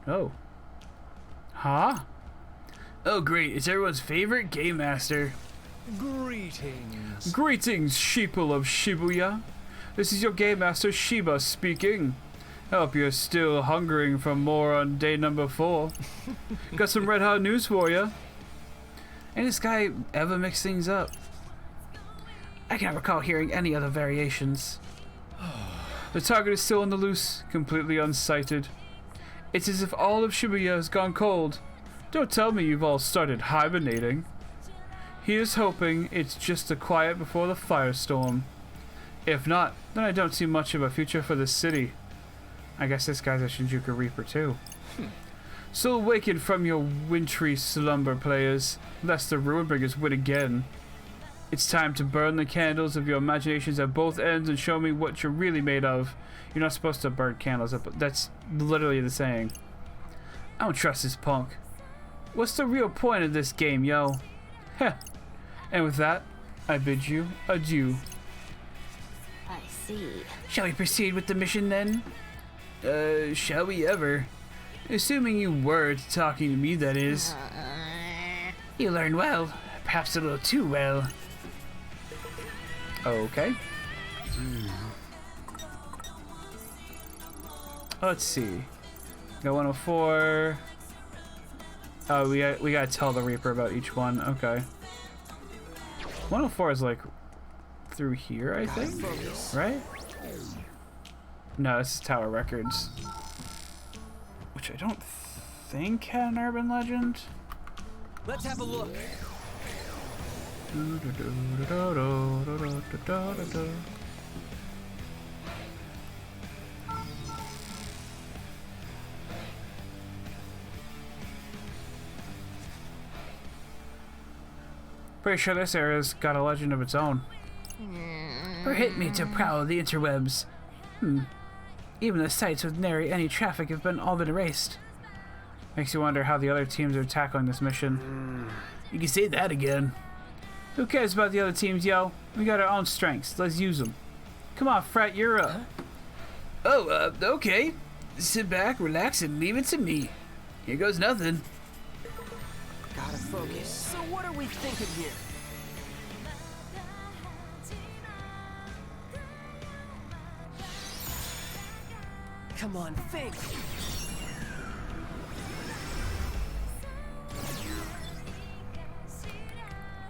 [SPEAKER 5] Oh. Huh? Oh great, it's everyone's favorite Game Master.
[SPEAKER 6] Greetings.
[SPEAKER 5] Greetings, sheeple of Shibuya. This is your Game Master Shiba speaking. Hope you're still hungering for more on day number 4. Got some red hot news for you. Ain't this guy ever mix things up? I can't recall hearing any other variations. The target is still on the loose, completely unsighted. It's as if all of Shibuya has gone cold. Don't tell me you've all started hibernating. He is hoping it's just the quiet before the firestorm. If not, then I don't see much of a future for this city. I guess this guy's a Shinjuku Reaper too. So awaken from your wintry slumber, players, lest the Ruinbringers win again. It's time to burn the candles of your imaginations at both ends and show me what you're really made of. You're not supposed to burn candles up. That's literally the saying. I don't trust this punk. What's the real point of this game, yo? Heh. And with that, I bid you adieu.
[SPEAKER 7] see.
[SPEAKER 5] Shall we proceed with the mission then? Shall we ever? Assuming you were talking to me, that is. You learn well. Perhaps a little too well. Okay. Let's see. Got 104. Oh, we gotta tell the Reaper about each one. Okay. 104 is like through here, I think. Right? No, this is Tower Records. Which I don't think had an urban legend.
[SPEAKER 6] Let's have a look.
[SPEAKER 5] Pretty sure this area's got a legend of its own. Permit me to prowl the interwebs. Even the sites with nary any traffic have all been erased. Makes you wonder how the other teams are tackling this mission. You can say that again. Who cares about the other teams, yo? We got our own strengths. Let's use them. Come on, Fret, you're up. Oh, okay. Sit back, relax, and leave it to me. Here goes nothing.
[SPEAKER 6] Gotta focus. So what are we thinking here? Come on, think.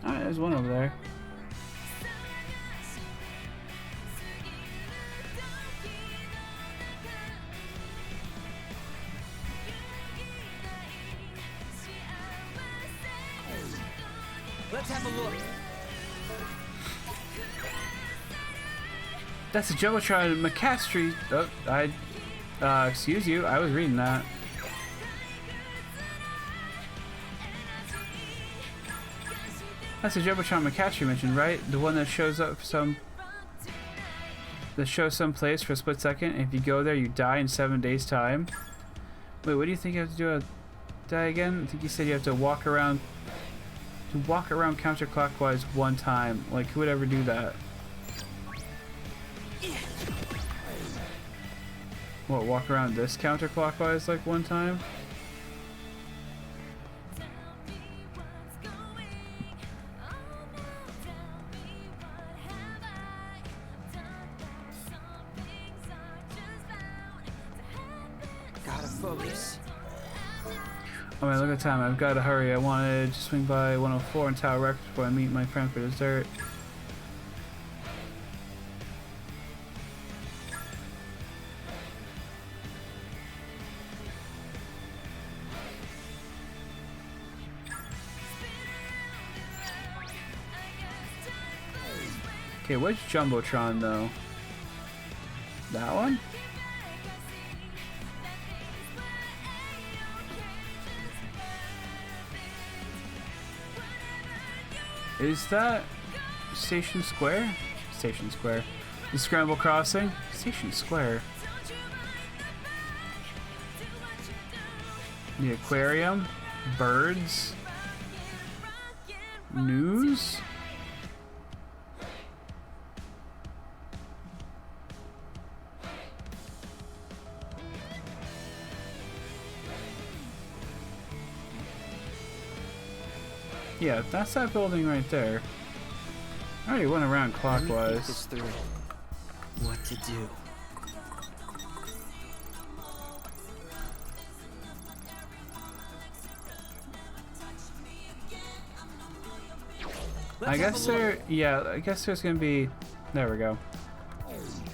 [SPEAKER 5] Alright, there's one over there.
[SPEAKER 6] Let's have a look.
[SPEAKER 5] That's a Jumbotron McCastry. Oh, excuse you, I was reading that. That's a Jumbotron McCastry mentioned, right? The one that shows up shows some place for a split second, and if you go there, you die in 7 days' time. Wait, what do you think you have to do? Die again? I think you said you have to walk around counterclockwise one time. Like, who would ever do that? What, walk around this counterclockwise like one time?
[SPEAKER 6] Gotta focus.
[SPEAKER 5] Oh man, look at the time. I've got to hurry. I wanted to swing by 104 and Tower Records before I meet my friend for dessert. Okay, which Jumbotron though? That one? Is that Station Square? Station Square. The Scramble Crossing? Station Square. The aquarium? Birds? News? Yeah, that's that building right there. I already went around clockwise.
[SPEAKER 6] This through. What to do?
[SPEAKER 5] I guess I guess there's gonna be, there we go.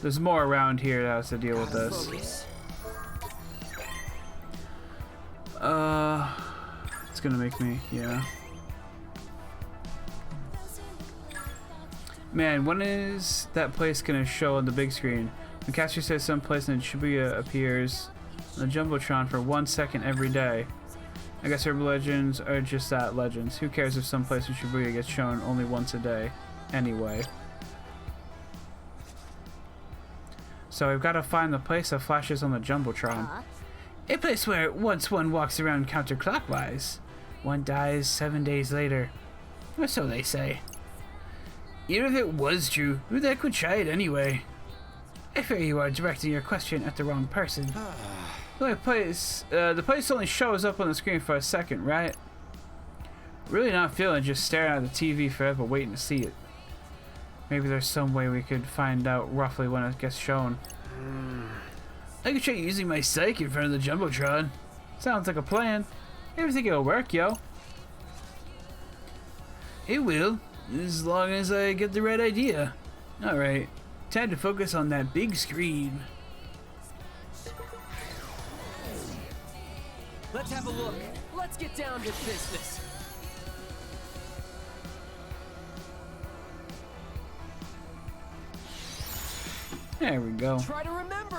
[SPEAKER 5] There's more around here that has to deal with this.
[SPEAKER 6] Focus.
[SPEAKER 5] It's gonna make me, yeah. Man, when is that place gonna show on the big screen? McCaster says someplace in Shibuya appears on the Jumbotron for 1 second every day. I guess urban legends are just that, legends. Who cares if someplace in Shibuya gets shown only once a day? Anyway. So I've got to find the place that flashes on the Jumbotron. A place where once one walks around counterclockwise, one dies 7 days later. Or so they say. Even if it was true, who the heck would try it anyway? I fear you are directing your question at the wrong person. The place only shows up on the screen for a second, right? Really not feeling just staring at the TV forever waiting to see it. Maybe there's some way we could find out roughly when it gets shown. I could try using my psych in front of the Jumbotron. Sounds like a plan. You think it'll work, yo? It will, as long as I get the right idea. Alright, time to focus on that big screen.
[SPEAKER 6] Let's have a look. Let's get down to business.
[SPEAKER 5] There we go.
[SPEAKER 6] Try to remember.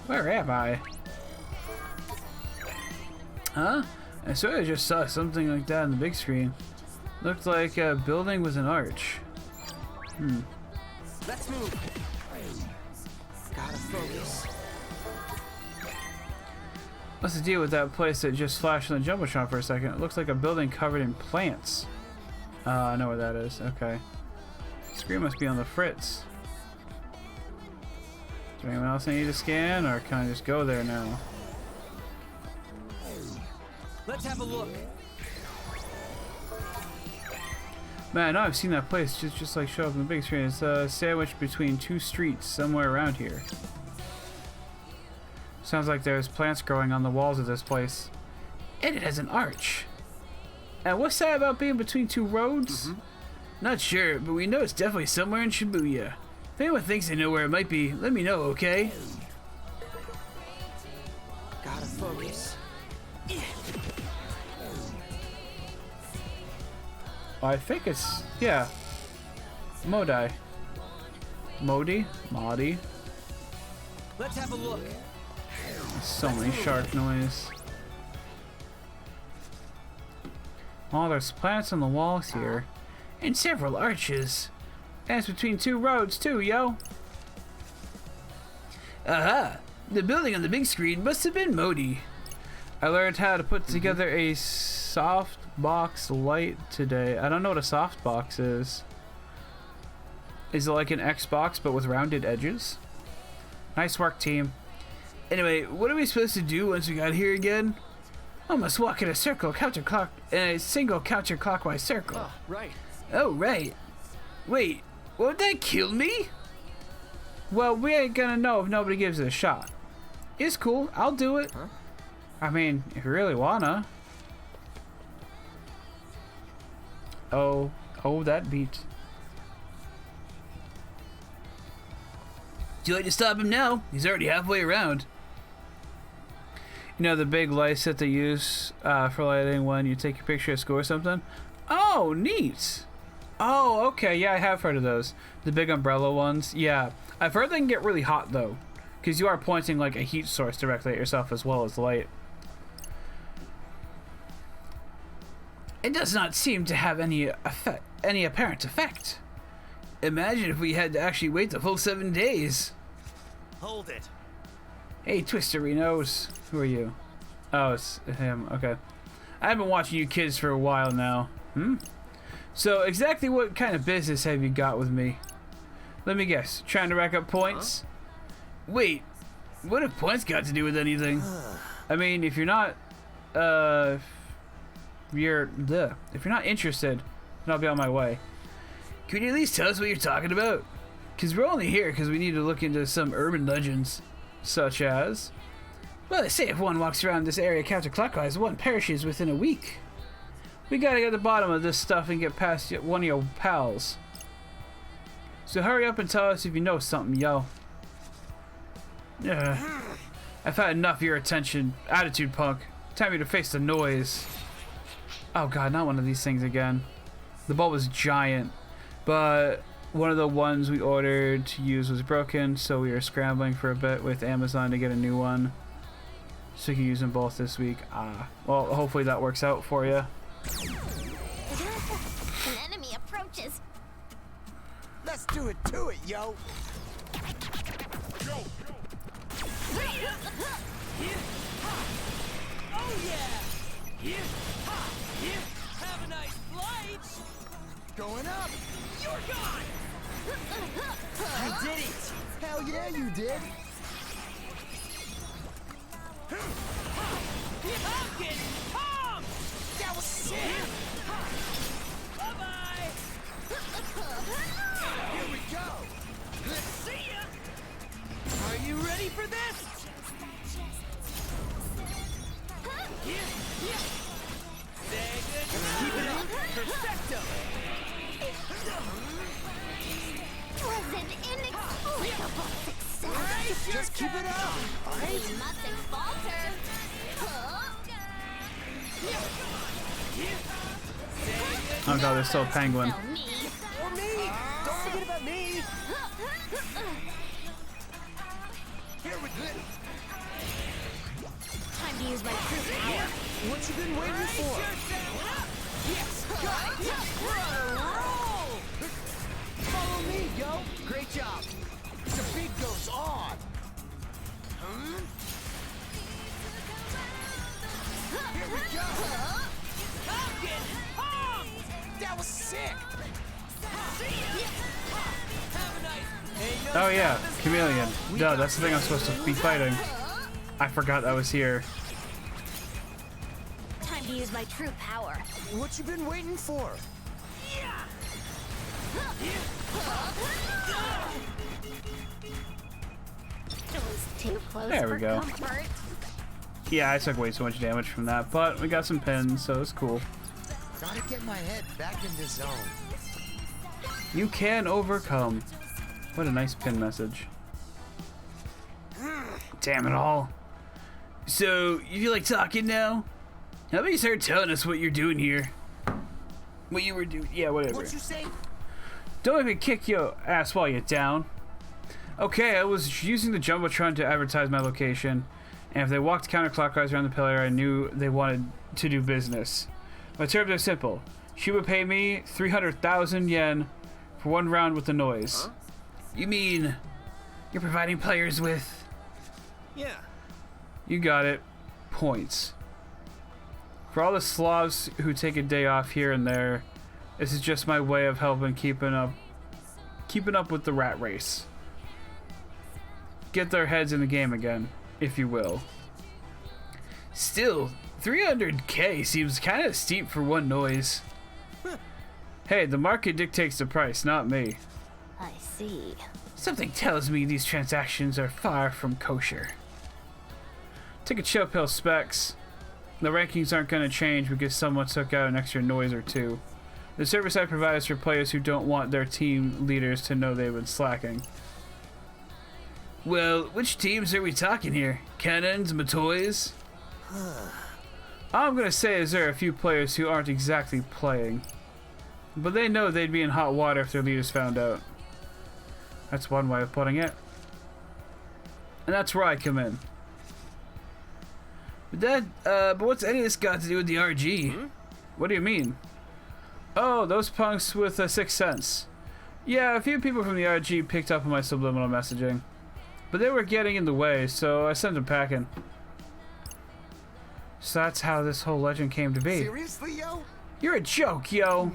[SPEAKER 5] Where am I? Huh? I sort of just saw something like that on the big screen. Looked like a building with an arch.
[SPEAKER 6] Let's move. Gotta focus.
[SPEAKER 5] What's the deal with that place that just flashed on the Jumbotron for a second? It looks like a building covered in plants. I know where that is. Okay. Screen must be on the fritz. Is there anyone else I need to scan, or can I just go there now?
[SPEAKER 6] Let's have a look.
[SPEAKER 5] Man, I know I've seen that place just like show up on the big screen. It's sandwiched between two streets somewhere around here. Sounds like there's plants growing on the walls of this place. And it has an arch. And what's that about being between two roads? Not sure, but we know it's definitely somewhere in Shibuya. If anyone thinks they know where it might be, let me know, okay?
[SPEAKER 6] Gotta focus.
[SPEAKER 5] I think it's, yeah. Modai. Modi? Modi?
[SPEAKER 6] Let's have a look.
[SPEAKER 5] So many shark noise. Oh, there's plants on the walls here. And several arches. And it's between two roads too, yo. Aha! The building on the big screen must have been Modi. I learned how to put together a softbox light today. I don't know what a softbox is. Is it like an Xbox but with rounded edges? Nice work, team. Anyway, what are we supposed to do once we got here again? I must walk in a single counterclockwise circle.
[SPEAKER 6] Oh, right.
[SPEAKER 5] Oh, right. Wait, won't that kill me? Well, we ain't gonna know if nobody gives it a shot. It's cool, I'll do it.
[SPEAKER 6] Huh?
[SPEAKER 5] I mean, if you really wanna. Oh, that beat. Too late to stop him now. He's already halfway around. You know the big lights that they use for lighting when you take your picture at school or something? Oh, neat. Oh, okay. Yeah, I have heard of those. The big umbrella ones. Yeah. I've heard they can get really hot, though. Because you are pointing like a heat source directly at yourself as well as light. It does not seem to have any apparent effect. Imagine if we had to actually wait the full 7 days.
[SPEAKER 6] Hold it.
[SPEAKER 5] Hey, Twisterinos. Who are you? Oh, it's him. Okay. I've been watching you kids for a while now. So, exactly what kind of business have you got with me? Let me guess. Trying to rack up points? Wait. What have points got to do with anything? I mean, if you're not... if you're not interested, then I'll be on my way. Can you at least tell us what you're talking about? Because we're only here because we need to look into some urban legends. Such as... Well, they say if one walks around this area counterclockwise, one perishes within a week. We gotta get to the bottom of this stuff and get past one of your pals. So hurry up and tell us if you know something, yo. I've had enough of your attention. Attitude punk. Time for you to face the noise. Oh god, not one of these things again. The bulb was giant, but one of the ones we ordered to use was broken, so we were scrambling for a bit with Amazon to get a new one. So we can use them both this week. Well, hopefully that works out for you.
[SPEAKER 7] An enemy approaches.
[SPEAKER 2] Let's do it to it, yo.
[SPEAKER 6] Oh yeah! I did it!
[SPEAKER 2] Hell yeah, you did.
[SPEAKER 6] I'm getting pumped!
[SPEAKER 2] That was sick.
[SPEAKER 6] Bye-bye!
[SPEAKER 2] Here we go.
[SPEAKER 6] See ya! Are you ready for this? Say good. Keep it up. Perfecto.
[SPEAKER 7] Was an inexplicable success.
[SPEAKER 2] Just keep it up.
[SPEAKER 7] We mustn't falter.
[SPEAKER 5] Oh god, there's still a penguin.
[SPEAKER 7] So me.
[SPEAKER 6] Or me. Don't forget about me.
[SPEAKER 2] Here we go.
[SPEAKER 7] Time to use my true power.
[SPEAKER 2] What you been waiting for?
[SPEAKER 6] Yes. Got it. We're on a roll.
[SPEAKER 2] Follow me, yo. Great job. The beat goes on. Here we go.
[SPEAKER 6] I'm getting pumped.
[SPEAKER 2] That was sick.
[SPEAKER 6] See ya. Have a nice. Hey, no
[SPEAKER 5] Oh yeah,
[SPEAKER 6] stopping.
[SPEAKER 5] chameleon. Duh, that's the thing I'm supposed to be fighting. I forgot that was here.
[SPEAKER 7] Time to use my true power.
[SPEAKER 2] What you been waiting for?
[SPEAKER 7] It was too close
[SPEAKER 5] There we
[SPEAKER 7] for
[SPEAKER 5] go.
[SPEAKER 7] comfort.
[SPEAKER 5] Yeah, I took way too much damage from that, but we got some pins, so it's cool.
[SPEAKER 2] Gotta get my head back in the zone.
[SPEAKER 5] You can overcome. What a nice pin message. Damn it all. So, you feel like talking now? How about you start telling us what you're doing here? What you were doing? Yeah, whatever.
[SPEAKER 2] What you say?
[SPEAKER 5] Don't even kick your ass while you're down. Okay, I was using the Jumbotron to advertise my location, and if they walked counterclockwise around the pillar, I knew they wanted to do business. My terms are simple. She would pay me 300,000 yen for one round with the noise.
[SPEAKER 6] Huh?
[SPEAKER 5] You mean you're providing players with...
[SPEAKER 6] Yeah.
[SPEAKER 5] You got it. Points. For all the Slavs who take a day off here and there, this is just my way of helping keeping up with the rat race. Get their heads in the game again, if you will. Still, 300k seems kind of steep for one noise. Hey, the market dictates the price, not me.
[SPEAKER 7] I see.
[SPEAKER 5] Something tells me these transactions are far from kosher. Take a chill pill, Specs. The rankings aren't going to change because someone took out an extra noise or two. The service I provide is for players who don't want their team leaders to know they've been slacking. Well, which teams are we talking here? Cannons, Matoys? All I'm going to say is there are a few players who aren't exactly playing. But they know they'd be in hot water if their leaders found out. That's one way of putting it. And that's where I come in. But what's any of this got to do with the RG? What do you mean? Oh, those punks with a sixth sense. Yeah, a few people from the RG picked up on my subliminal messaging. But they were getting in the way, so I sent them packing. So that's how this whole legend came to be.
[SPEAKER 2] Seriously, yo?
[SPEAKER 5] You're a joke, yo.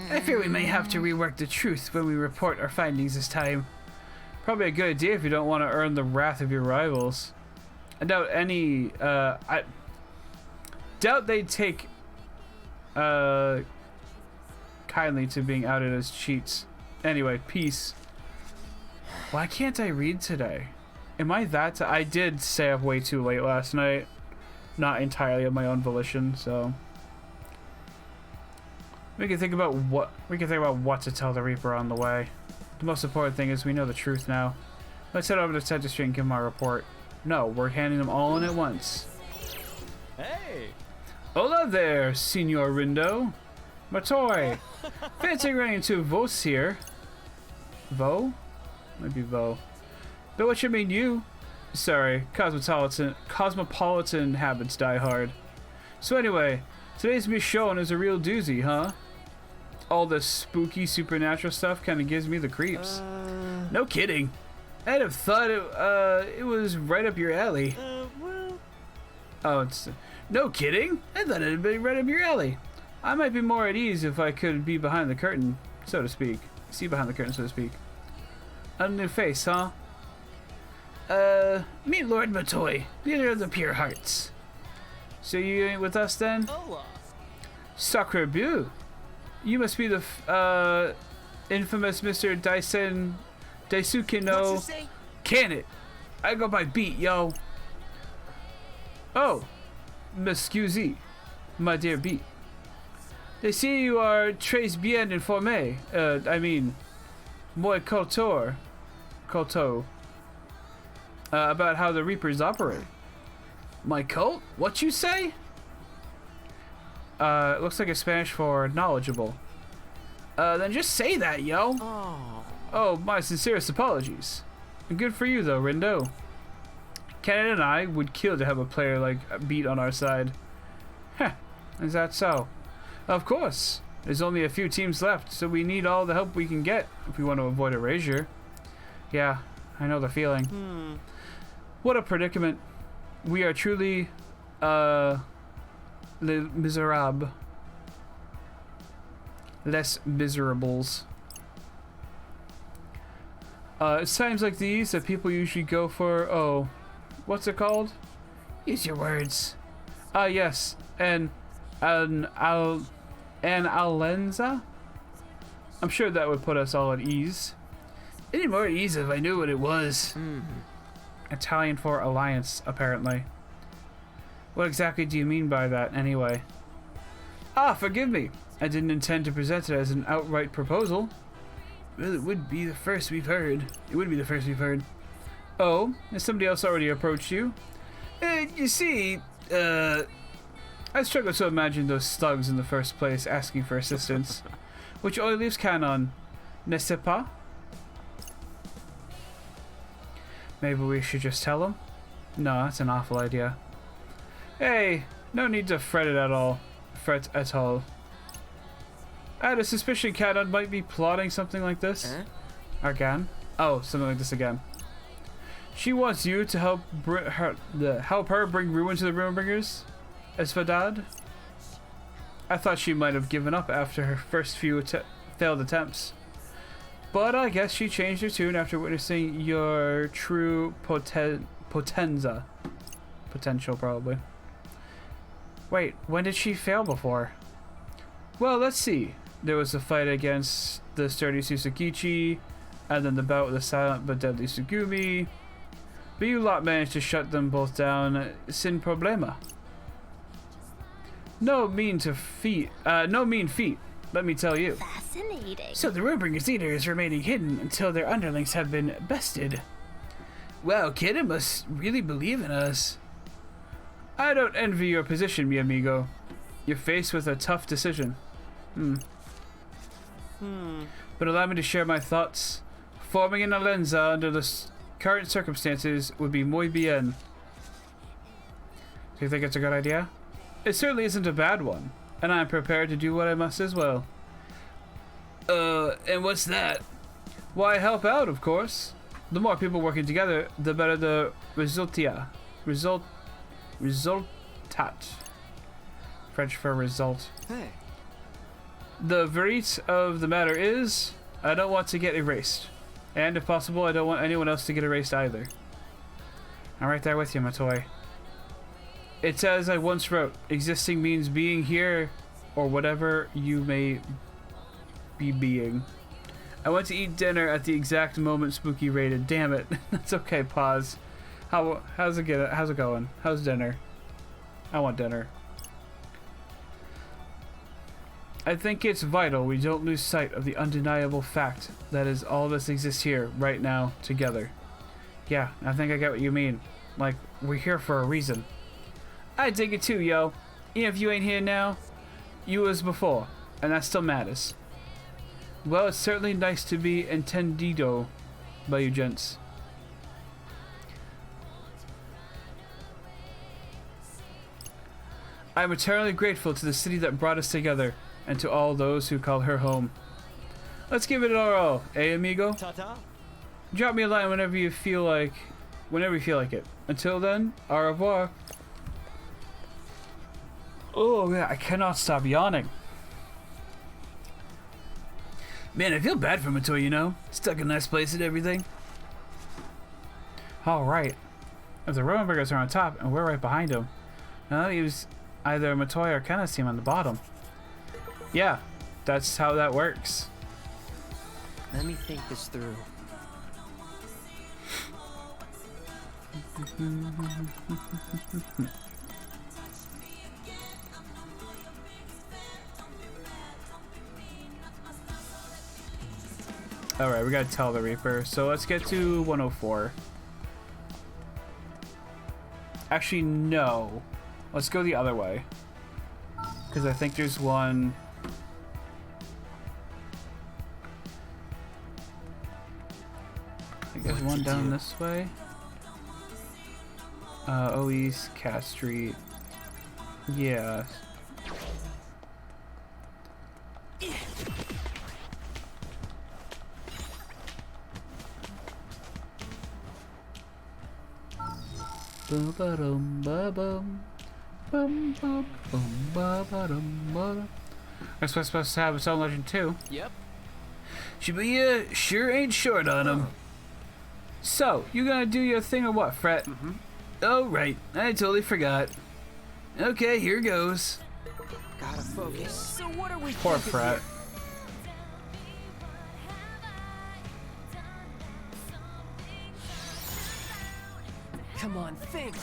[SPEAKER 5] I fear we may have to rework the truth when we report our findings this time. Probably a good idea if you don't want to earn the wrath of your rivals. I doubt I doubt they'd take kindly to being outed as cheats. Anyway, peace. Why can't I read today? Am I that? I did stay up way too late last night. Not entirely of my own volition, so we can think about what to tell the Reaper on the way. The most important thing is we know the truth now. Let's head over to Center Street and give them our report. No, we're handing them all in at once.
[SPEAKER 6] Hey.
[SPEAKER 5] Hola there, Signor Rindo. Matoy. Fancy running into Vos here. Vo? Might be Vo. But what you mean you? Sorry, cosmopolitan habits die hard. So anyway, today's Michonne is a real doozy, huh? All this spooky supernatural stuff kind of gives me the creeps. No kidding. I'd have thought it was right up your alley.
[SPEAKER 6] Well.
[SPEAKER 5] Oh, it's no kidding. I thought it'd be right up your alley. I might be more at ease if I could be behind the curtain, so to speak. See behind the curtain, so to speak. A new face, huh? Meet Lord Matoy, leader of the Pure Hearts. So you ain't with us then?
[SPEAKER 6] Hola.
[SPEAKER 5] Sacre bleu! You must be the infamous Mr. Daisuke
[SPEAKER 6] What's
[SPEAKER 5] no
[SPEAKER 6] it say?
[SPEAKER 5] Can it? I go by Beat, yo. Oh, m'excusez, my dear Beat. They see you are très bien informé. I mean, moi culture, about how the Reapers operate. My cult? What you say? It looks like it's Spanish for knowledgeable. Then just say that, yo. Oh, my sincerest apologies. Good for you, though, Rindo. Cannon and I would kill to have a player like Beat on our side. Heh, is that so? Of course. There's only a few teams left, so we need all the help we can get if we want to avoid erasure. Yeah, I know the feeling. What a predicament. We are truly, les miserables. Les miserables. It's times like these that people usually go for, what's it called? Use your words. Yes, an Alenza? I'm sure that would put us all at ease. Any more at ease if I knew what it was. Italian for alliance, apparently. What exactly do you mean by that, anyway? Forgive me. I didn't intend to present it as an outright proposal. Well, it would be the first we've heard. Oh, has somebody else already approached you? You see, I struggle to imagine those thugs in the first place asking for assistance. Which only leaves Canon, n'est-ce pas? Maybe we should just tell him? No, that's an awful idea. Hey, no need to fret at all. I had a suspicion Canon might be plotting something like this. Again? Oh, something like this again. She wants you to help her bring ruin to the Ruinbringers? Esfadad? I thought she might have given up after her first few failed attempts. But I guess she changed her tune after witnessing your true potenza. Potential, probably. Wait, when did she fail before? Well, let's see. There was a fight against the sturdy Susakichi, and then the bout with the silent but deadly Sugumi. But you lot managed to shut them both down sin problema. No mean feat, let me tell you.
[SPEAKER 7] Fascinating.
[SPEAKER 5] So the Ruinbringers leader is remaining hidden until their underlings have been bested. Wow, Kidda must really believe in us. I don't envy your position, mi amigo. You're faced with a tough decision. But allow me to share my thoughts. Forming an Alenza under the current circumstances would be muy bien. Do you think it's a good idea? It certainly isn't a bad one, and I am prepared to do what I must as well. And what's that? Why, help out, of course. The more people working together, the better the resultat. French for result.
[SPEAKER 6] Hey.
[SPEAKER 5] The verite of the matter is, I don't want to get erased. And if possible, I don't want anyone else to get erased either. I'm right there with you, Matoy. It's as I once wrote, existing means being here, or whatever you may be being. I went to eat dinner at the exact moment Spooky raided. Damn it. That's okay, pause. How's it going? How's dinner? I want dinner. I think it's vital we don't lose sight of the undeniable fact that is all of us exist here, right now, together. Yeah, I think I get what you mean. Like, we're here for a reason. I dig it too, yo. Even if you ain't here now, you was before, and that still matters. Well, it's certainly nice to be entendido by you gents. I'm eternally grateful to the city that brought us together, and to all those who call her home. Let's give it our all, eh, amigo?
[SPEAKER 6] Ta-ta.
[SPEAKER 5] Drop me a line whenever you feel like it. Until then, au revoir. Oh yeah, I cannot stop yawning. Man, I feel bad for Matoy, you know? Stuck in a nice place and everything. Alright. If the Rodenbergers are on top and we're right behind him, now that leaves either Matoy or Kenneth's team on the bottom. Yeah, that's how that works.
[SPEAKER 6] Let me think this through.
[SPEAKER 5] Alright, we gotta tell the Reaper. So let's get to 104. Actually, no. Let's go the other way. Because I think there's one... I think there's one down this way. East, Cat Street. Yeah. That's what's supposed to have its own legend too.
[SPEAKER 6] Yep.
[SPEAKER 5] Shibuya sure ain't short on him. So, you gonna do your thing or what, Fret? Oh, right. I totally forgot. Okay, here goes.
[SPEAKER 6] Gotta focus. So what are we
[SPEAKER 5] Poor
[SPEAKER 6] thinking
[SPEAKER 5] Fret.
[SPEAKER 6] here? Come on, think.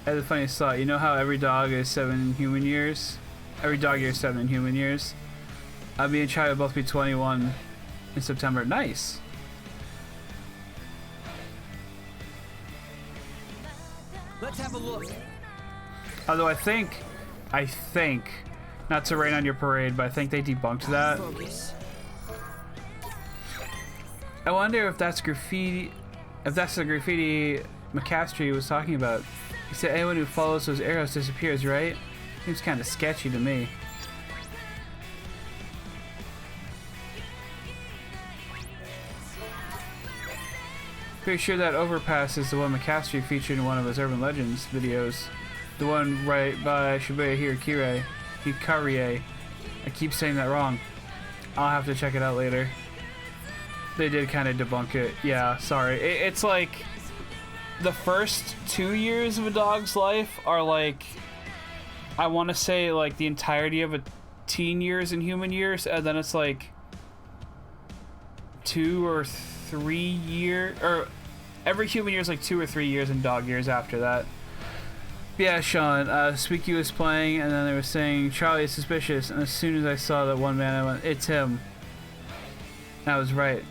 [SPEAKER 5] I had the funniest thought. You know how every dog is 7 human years? Every dog year is 7 human years. Me and Chai will both be 21 in September. Nice.
[SPEAKER 6] Let's have a look.
[SPEAKER 5] Although I think, not to rain on your parade, but I think they debunked that.
[SPEAKER 6] Focus.
[SPEAKER 5] I wonder if that's graffiti, if that's the graffiti McCastry was talking about. He said anyone who follows those arrows disappears, right? Seems kind of sketchy to me. Pretty sure that overpass is the one McCastry featured in one of his Urban Legends videos. The one right by Shibuya Hikarie. I keep saying that wrong. I'll have to check it out later. They did kind of debunk it. Yeah, sorry. It's like the first 2 years of a dog's life are like, I want to say like the entirety of a teen years and human years, and then it's like 2 or 3 years, or every human year is like 2 or 3 years and dog years after that. Yeah, Sean, Squeaky was playing, and then they were saying Charlie is suspicious, and as soon as I saw that one man, I went, it's him. I was right.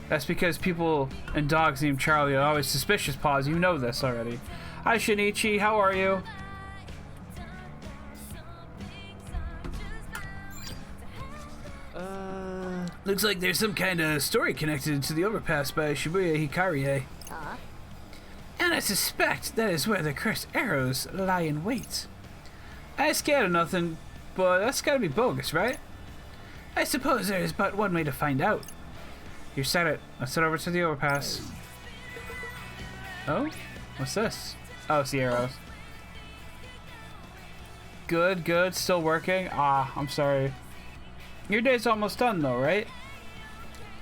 [SPEAKER 5] That's because people and dogs named Charlie are always suspicious, Paws. You know this already. Hi, Shinichi. How are you? Looks like there's some kind of story connected to the overpass by Shibuya Hikarie. And I suspect that is where the cursed arrows lie in wait. I ain't scared of nothing, but that's gotta be bogus, right? I suppose there is but one way to find out. You said it. Let's head over to the overpass. Oh? What's this? Oh, it's the arrows. Good, good. Still working? Ah, I'm sorry. Your day's almost done, though, right?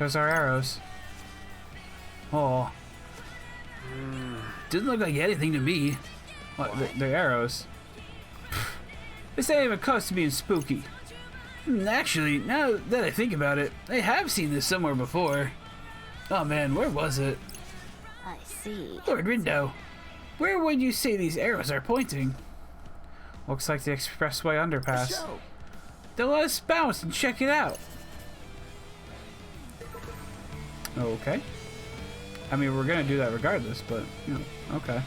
[SPEAKER 5] Those are arrows. Oh. Didn't look like anything to me. What? They're arrows. This ain't even close to being spooky. Actually, now that I think about it, I have seen this somewhere before. Oh man, where was it?
[SPEAKER 7] I see.
[SPEAKER 5] Lord Rindo, where would you say these arrows are pointing? Looks like the expressway underpass. Then let us bounce and check it out. Okay. I mean, we're gonna do that regardless, but, you know, okay.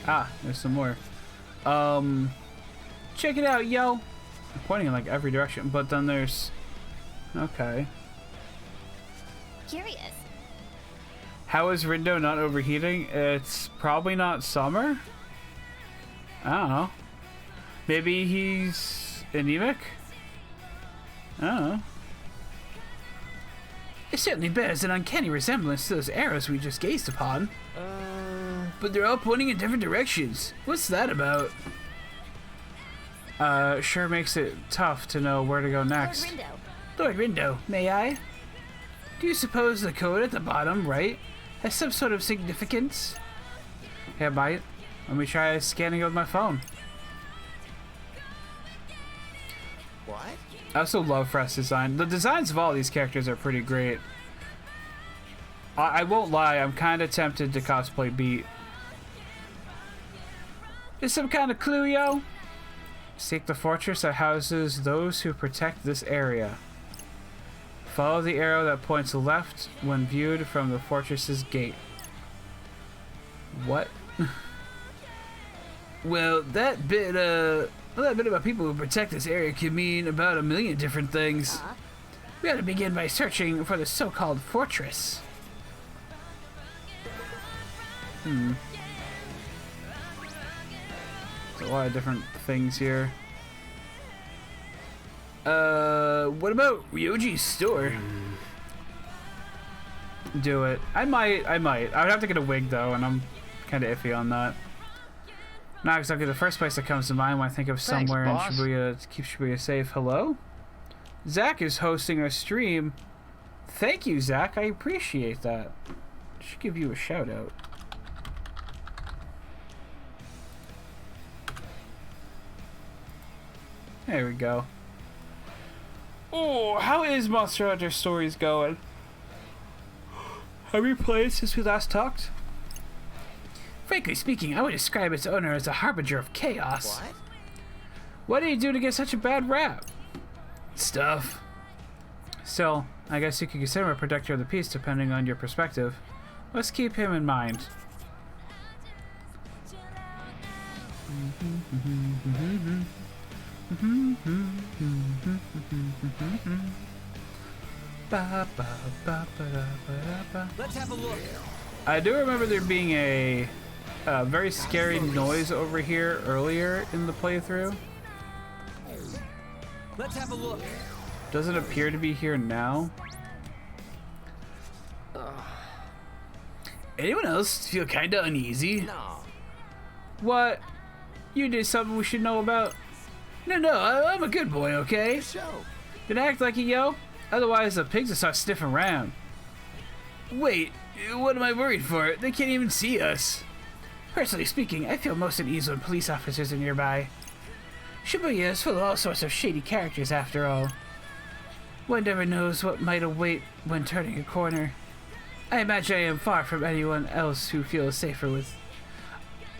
[SPEAKER 5] Ah, there's some more. Check it out, yo. I'm pointing in like every direction, but then there's... Okay.
[SPEAKER 7] Curious.
[SPEAKER 5] How is Rindo not overheating? It's probably not summer? I don't know. Maybe he's anemic? I don't know. It certainly bears an uncanny resemblance to those arrows we just gazed upon. But they're all pointing in different directions. What's that about? Sure makes it tough to know where to go next.
[SPEAKER 7] Lord Rindo.
[SPEAKER 5] Lord Rindo, may I? Do you suppose the code at the bottom right has some sort of significance? Yeah, might. Let me try scanning it with my phone.
[SPEAKER 2] What?
[SPEAKER 5] I also love Frost's design. The designs of all these characters are pretty great. I won't lie, I'm kind of tempted to cosplay Beat. Is some kind of clue, yo? Seek the fortress that houses those who protect this area. Follow the arrow that points left when viewed from the fortress's gate. What? Well, that bit about people who protect this area could mean about 1 million different things. We ought to begin by searching for the so-called fortress. There's a lot of different things here. What about Ryoji's store? Do it. I might. I would have to get a wig though, and I'm kind of iffy on that. Not exactly the first place that comes to mind when I think of somewhere in Shibuya to keep Shibuya safe. Hello? Zach is hosting a stream. Thank you, Zach. I appreciate that. Should give you a shout out. There we go. Oh, how is Monster Hunter Stories going? Have you played since we last talked? Frankly speaking, I would describe its owner as a harbinger of chaos.
[SPEAKER 2] What?
[SPEAKER 5] What did he do to get such a bad rap? Stuff. Still, I guess you could consider him a protector of the peace depending on your perspective. Let's keep him in mind.
[SPEAKER 6] Let's have a look.
[SPEAKER 5] I do remember there being a very scary noise over here earlier in the playthrough.
[SPEAKER 6] Let's have a look.
[SPEAKER 5] Doesn't appear to be here now. Anyone else feel kinda uneasy?
[SPEAKER 2] No.
[SPEAKER 5] What? You did something we should know about? No, I'm a good boy, okay?
[SPEAKER 2] Show.
[SPEAKER 5] Don't act like it, yo. Otherwise, the pigs will start sniffing around. Wait, what am I worried for? They can't even see us. Personally speaking, I feel most at ease when police officers are nearby. Shibuya is full of all sorts of shady characters, after all. One never knows what might await when turning a corner. I imagine I am far from anyone else who feels safer with...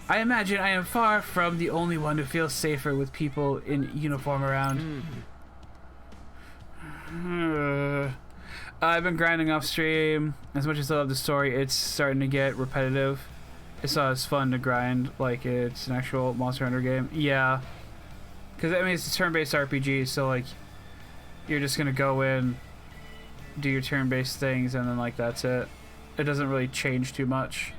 [SPEAKER 5] I imagine I am far from the only one who feels safer with people in uniform around. I've been grinding off stream. As much as I love the story, it's starting to get repetitive. It's not as fun to grind like it's an actual Monster Hunter game. Yeah. Because, I mean, it's a turn-based RPG, so, like, you're just going to go in, do your turn-based things, and then, like, that's it. It doesn't really change too much.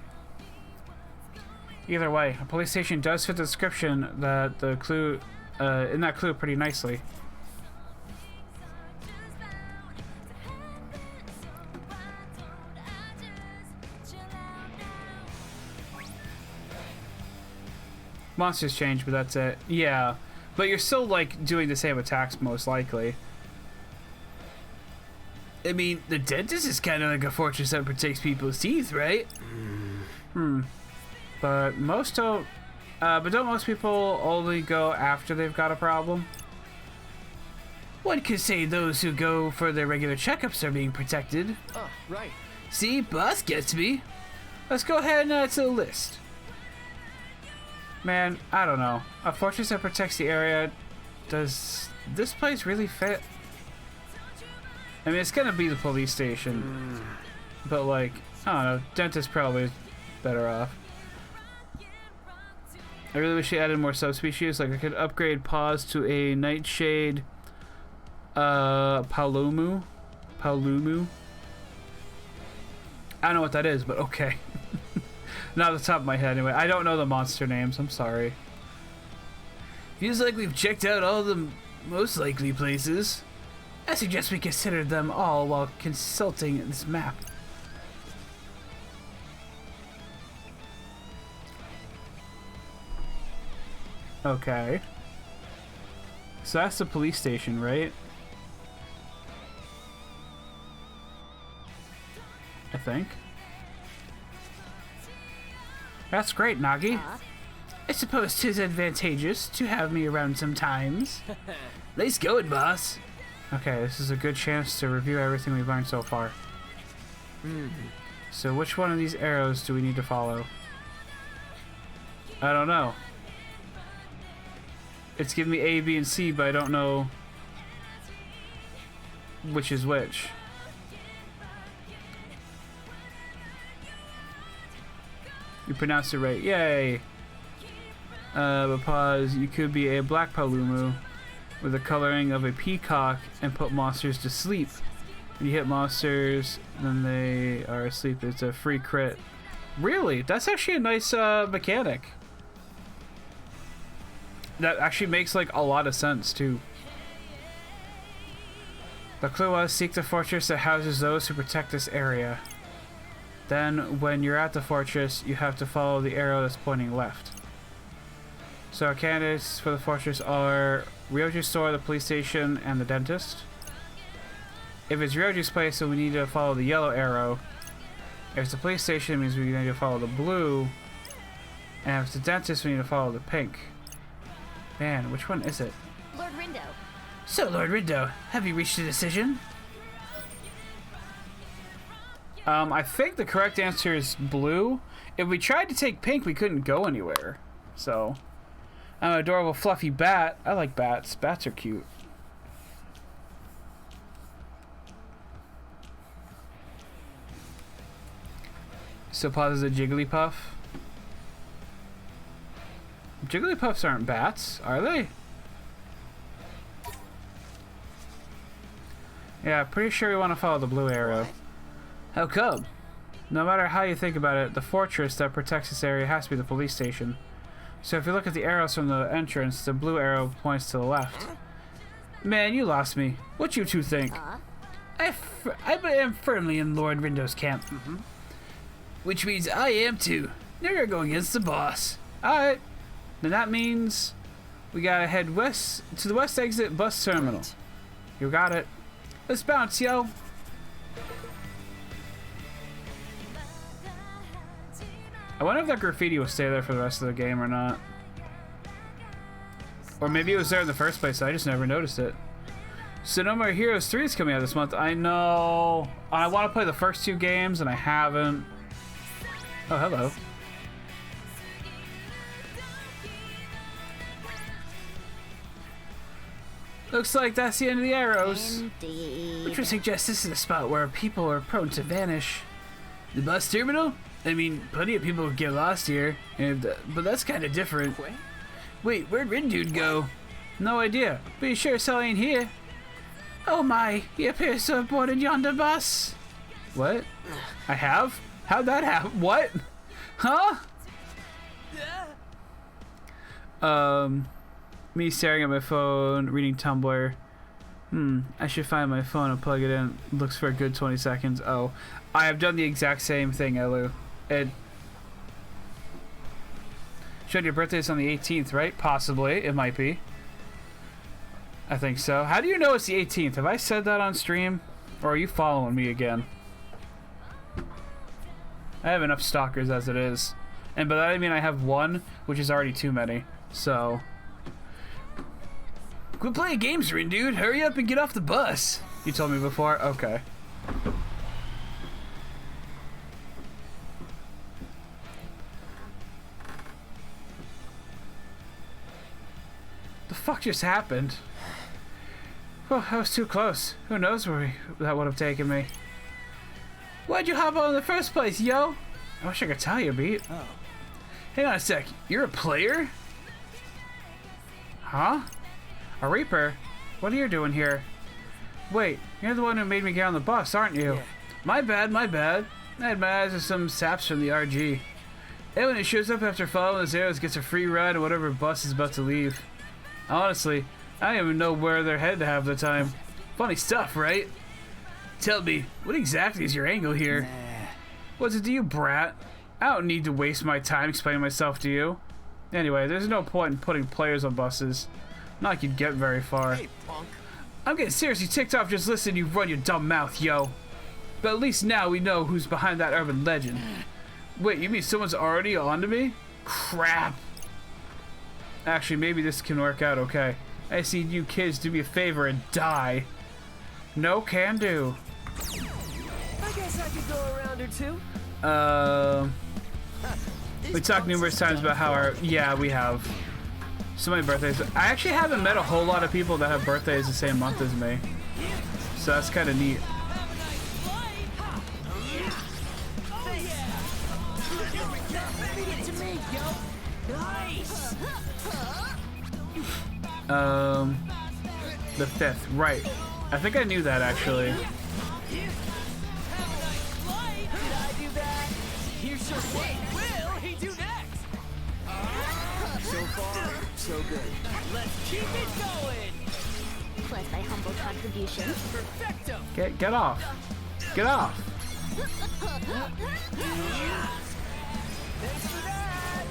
[SPEAKER 5] Either way, a police station does fit the description that the clue, in that clue pretty nicely. Monsters change, but that's it. Yeah, but you're still, like, doing the same attacks, most likely. I mean, the dentist is kind of like a fortress that protects people's teeth, right? But most don't. But don't most people only go after they've got a problem? One could say those who go for their regular checkups are being protected.
[SPEAKER 2] Oh, right.
[SPEAKER 5] See, boss gets me. Let's go ahead and add to the list. Man, I don't know. A fortress that protects the area. Does this place really fit? I mean, it's gonna be the police station. But, like, I don't know. Dentist probably is better off. I really wish they added more subspecies. Like, I could upgrade Paws to a Nightshade Paolumu. Paolumu. I don't know what that is, but okay. Not off the top of my head, anyway. I don't know the monster names. I'm sorry. Feels like we've checked out all the most likely places. I suggest we consider them all while consulting this map. Okay. So that's the police station, right? I think. That's great, Nagi. I suppose 'tis advantageous to have me around sometimes. Nice going, boss. Okay, this is a good chance to review everything we've learned so far. So which one of these arrows do we need to follow? I don't know. It's giving me A, B, and C, but I don't know which is which. You pronounced it right. Yay! But pause. You could be a black Palumu with the coloring of a peacock and put monsters to sleep. When you hit monsters, then they are asleep. It's a free crit. Really? That's actually a nice mechanic. That actually makes like a lot of sense too. The clue was seek the fortress that houses those who protect this area. Then when you're at the fortress, you have to follow the arrow that's pointing left. So our candidates for the fortress are Ryoji's store, the police station, and the dentist. If it's Ryoji's place, then we need to follow the yellow arrow. If it's the police station, it means we need to follow the blue. And if it's the dentist, we need to follow the pink. Man, which one is it?
[SPEAKER 7] Lord Rindo.
[SPEAKER 5] So, Lord Rindo, have you reached a decision? I think the correct answer is blue. If we tried to take pink, we couldn't go anywhere. So, I'm an adorable fluffy bat. I like bats. Bats are cute. So, pause is a Jigglypuff. Jigglypuffs aren't bats, are they? Yeah, pretty sure we want to follow the blue arrow. How come? No matter how you think about it, the fortress that protects this area has to be the police station. So if you look at the arrows from the entrance, the blue arrow points to the left. Man, you lost me. What you two think? I am firmly in Lord Rindo's camp. Which means I am too. Now we're going against the boss. Alright. Then that means we gotta head west to the west exit bus terminal. You got it. Let's bounce, yo. I wonder if that graffiti will stay there for the rest of the game or not. Or maybe it was there in the first place, I just never noticed it. So No More Heroes 3 is coming out this month. I know. I want to play the first two games and I haven't. Oh, hello. Looks like that's the end of the arrows.
[SPEAKER 7] Indeed.
[SPEAKER 5] Which would suggest this is a spot where people are prone to vanish. The bus terminal? I mean, plenty of people get lost here, but that's kind of different. Wait, where'd Rindude go? No idea, but he sure as hell ain't here. Oh my, he appears to have boarded yonder bus. What? I have? How'd that happen? What? Huh? Me staring at my phone, reading Tumblr. I should find my phone and plug it in. Looks for a good 20 seconds. Oh, I have done the exact same thing, Elu. It showed your birthday is on the 18th, right? Possibly. It might be. I think so. How do you know it's the 18th? Have I said that on stream? Or are you following me again? I have enough stalkers as it is. And by that I mean I have one, which is already too many. So... Quit playing games, Rindude. Hurry up and get off the bus. You told me before? Okay. The fuck just happened? Oh, that was too close. Who knows where that would have taken me. Why'd you hop on in the first place, yo? I wish I could tell you, Beat. Oh. Hang on a sec. You're a player? Huh? A Reaper? What are you doing here? Wait, you're the one who made me get on the bus, aren't you? Yeah. My bad, my bad. I had my eyes on some saps from the RG. And when it shows up after following those arrows, gets a free ride on whatever bus is about to leave. Honestly, I don't even know where they're headed half the time. Funny stuff, right? Tell me, what exactly is your angle here? What's it to you, brat? I don't need to waste my time explaining myself to you. Anyway, there's no point in putting players on buses. Not like you'd get very far.
[SPEAKER 2] Hey, punk.
[SPEAKER 5] I'm getting seriously ticked off just listening you run your dumb mouth, yo. But at least now we know who's behind that urban legend. Wait, you mean someone's already onto me? Crap. Actually, maybe this can work out okay. I see you kids do me a favor and die. No can do.
[SPEAKER 6] I guess I could go around or two.
[SPEAKER 5] We talked numerous times about how our... Yeah, we have. So many birthdays. I actually haven't met a whole lot of people that have birthdays the same month as me. So that's kind of neat. The 5th, right. I think I knew that actually.
[SPEAKER 6] Did I do that? Here's your what will he do next?
[SPEAKER 2] So far, so good.
[SPEAKER 6] Let's keep it going.
[SPEAKER 7] Plus my humble contribution.
[SPEAKER 6] Perfecto.
[SPEAKER 5] Get off. Get off.
[SPEAKER 6] Thanks for that.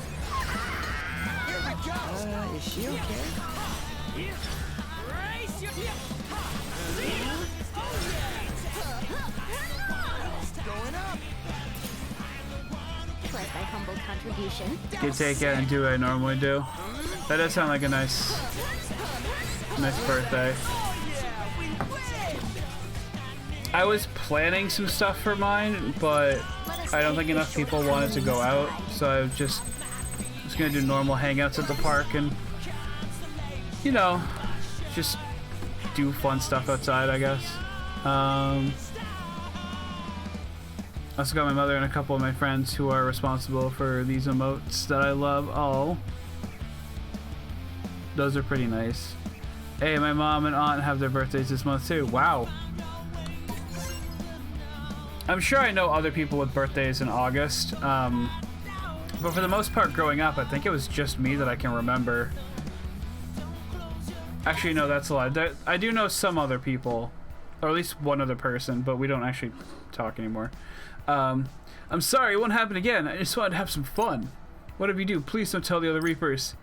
[SPEAKER 2] Here we go.
[SPEAKER 6] Is she okay? Race your hip.
[SPEAKER 2] Going up.
[SPEAKER 7] Plus my humble contribution.
[SPEAKER 5] Can take it and do what I normally do. That does sound like a nice birthday. I was planning some stuff for mine, but I don't think enough people wanted to go out, so I was gonna do normal hangouts at the park and, you know, just do fun stuff outside, I guess. I also got my mother and a couple of my friends who are responsible for these emotes that I love. Oh, those are pretty nice. Hey, my mom and aunt have their birthdays this month too. Wow. I'm sure I know other people with birthdays in August, but for the most part growing up, I think it was just me that I can remember. Actually, no, that's a lie. I do know some other people, or at least one other person, but we don't actually talk anymore. I'm sorry, it won't happen again. I just wanted to have some fun. Whatever you do, please don't tell the other Reapers.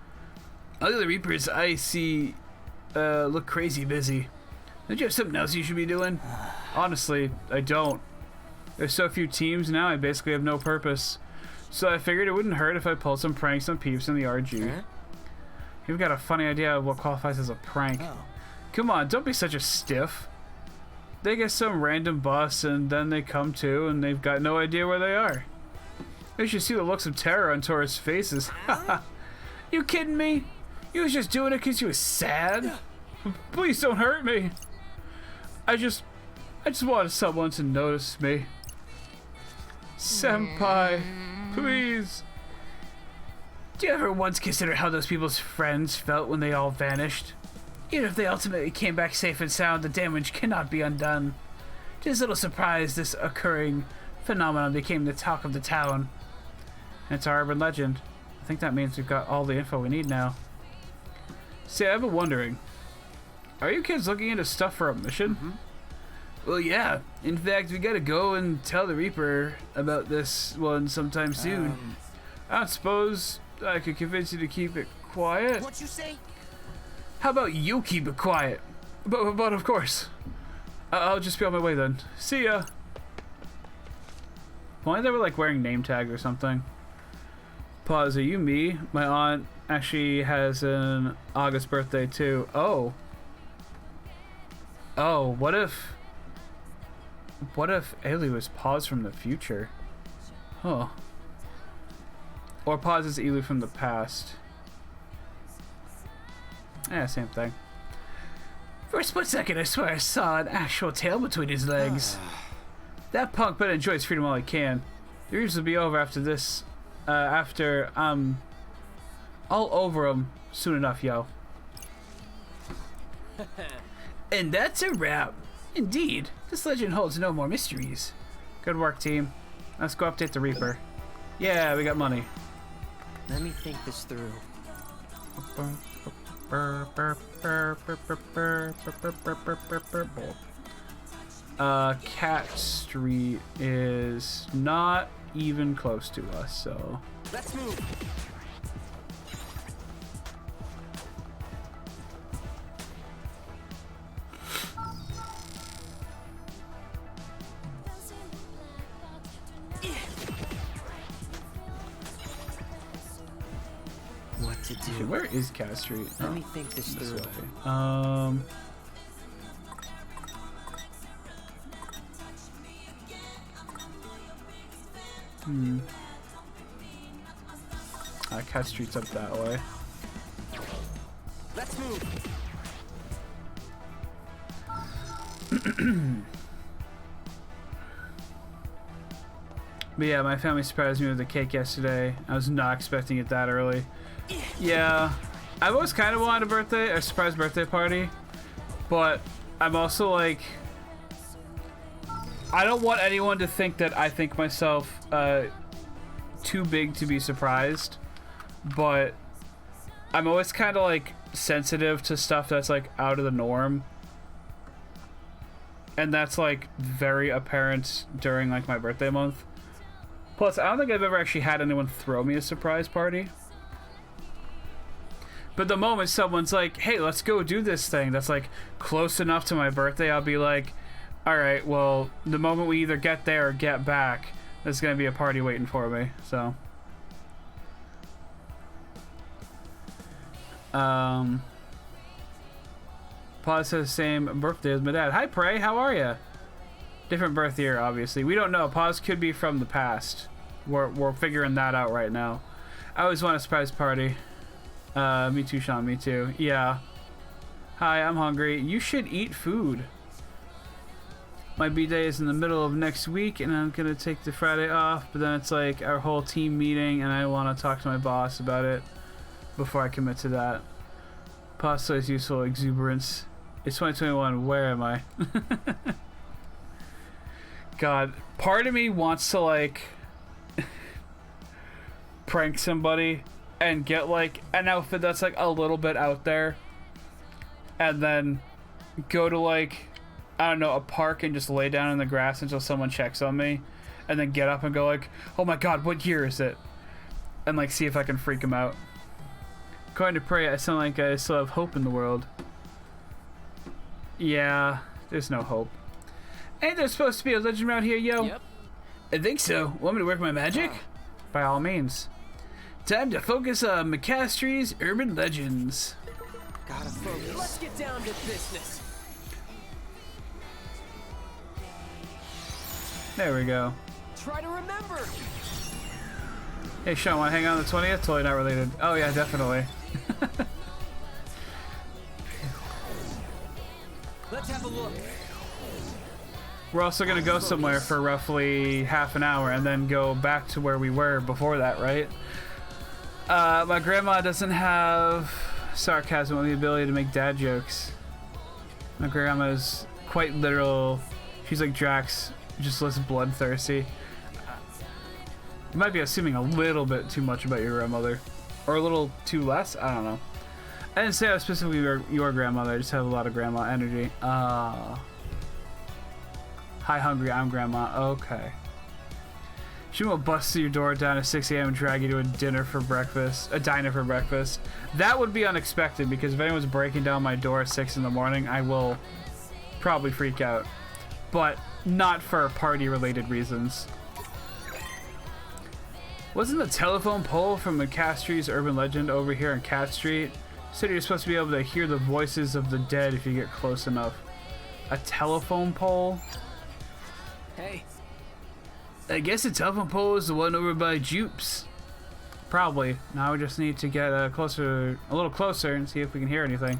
[SPEAKER 5] All the other Reapers I see look crazy busy. Don't you have something else you should be doing? Honestly, I don't. There's so few teams now, I basically have no purpose. So I figured it wouldn't hurt if I pulled some pranks on peeps in the RG. You've got a funny idea of what qualifies as a prank. Come on, don't be such a stiff. They get some random bus and then they come to and they've got no idea where they are. You should see the looks of terror on tourists' faces. You kidding me? You was just doing it because you was sad? Please don't hurt me. I just wanted someone to notice me. Senpai, please. Do you ever once consider how those people's friends felt when they all vanished? Even if they ultimately came back safe and sound, the damage cannot be undone. Just a little surprised this occurring phenomenon became the talk of the town. And it's our urban legend. I think that means we've got all the info we need now. See, I've been wondering, are you kids looking into stuff for a mission? Well, yeah. In fact, we gotta go and tell the Reaper about this one sometime soon. I don't suppose I could convince you to keep it quiet.
[SPEAKER 2] What you say?
[SPEAKER 5] How about you keep it quiet? But of course. I'll just be on my way then. See ya. Why they were like wearing name tags or something. Pause, are you me? My aunt actually has an August birthday too. Oh. Oh, what if Ailey was Pause from the future? Huh. Or Pause is Ailey from the past. Yeah, same thing. For a split second, I swear I saw an actual tail between his legs. That punk better enjoy his freedom while he can. The Reapers will be over after this. After I'm all over him soon enough, yo. And that's a wrap. Indeed, this legend holds no more mysteries. Good work, team. Let's go update the Reaper. Yeah, we got money.
[SPEAKER 6] Let me think this through.
[SPEAKER 5] Cat Street is not even close to us, so
[SPEAKER 6] Let's move. What to
[SPEAKER 5] okay,
[SPEAKER 6] do?
[SPEAKER 5] where is Cat Street?
[SPEAKER 6] Let me think this
[SPEAKER 5] This
[SPEAKER 6] through.
[SPEAKER 5] way. Cat Street's up that way.
[SPEAKER 6] Let's move.
[SPEAKER 5] But yeah, my family surprised me with the cake yesterday. I was not expecting it that early. Yeah, I've always kind of wanted a surprise birthday party, but I'm also like, I don't want anyone to think that I think myself too big to be surprised, but I'm always kind of like sensitive to stuff that's like out of the norm. And that's like very apparent during like my birthday month. Plus, I don't think I've ever actually had anyone throw me a surprise party. But the moment someone's like, hey, let's go do this thing that's like close enough to my birthday, I'll be like, all right, well, the moment we either get there or get back, there's going to be a party waiting for me. So, Paul says same birthday as my dad. Hi, Prey, how are you? Different birth year, obviously. We don't know. Pause could be from the past. We're figuring that out right now. I always want a surprise party. Me too, Sean. Me too. Yeah. Hi, I'm hungry. You should eat food. My B-day is in the middle of next week, and I'm gonna take the Friday off. But then it's like our whole team meeting, and I want to talk to my boss about it before I commit to that. Pasta is useful exuberance. It's 2021. Where am I? God, part of me wants to like prank somebody and get like an outfit that's like a little bit out there, and then go to like, I don't know, a park and just lay down in the grass until someone checks on me, and then get up and go like, oh my god, what year is it? And like see if I can freak them out. According to Prey, I sound like I still have hope in the world. Yeah, there's no hope. Ain't there supposed to be a legend around here, yo?
[SPEAKER 6] Yep.
[SPEAKER 5] I think so. Want me to work my magic? By all means. Time to focus on McCastrie's urban legends.
[SPEAKER 6] Gotta focus. Let's get down to business.
[SPEAKER 5] There we go.
[SPEAKER 6] Try to remember.
[SPEAKER 5] Hey, Sean, want to hang on the 20th? Totally not related. Oh, yeah, definitely.
[SPEAKER 6] Let's have a look.
[SPEAKER 5] We're also going to go somewhere for roughly half an hour and then go back to where we were before that, right? My grandma doesn't have sarcasm or the ability to make dad jokes. My grandma is quite literal. She's like Drax, just less bloodthirsty. You might be assuming a little bit too much about your grandmother. Or a little too less? I don't know. I didn't say I was specifically your grandmother. I just have a lot of grandma energy. Hi, hungry. I'm grandma. Okay. She will bust through your door down at 6 a.m. and drag you to a diner for breakfast. That would be unexpected, because if anyone's breaking down my door at 6 in the morning, I will probably freak out. But not for party-related reasons. Wasn't the telephone pole from McCastrie's urban legend over here on Cat Street? Said you're supposed to be able to hear the voices of the dead if you get close enough. A telephone pole?
[SPEAKER 6] Hey.
[SPEAKER 5] I guess the telephone pole is the one over by Jupes. Probably. Now we just need to get a little closer and see if we can hear anything.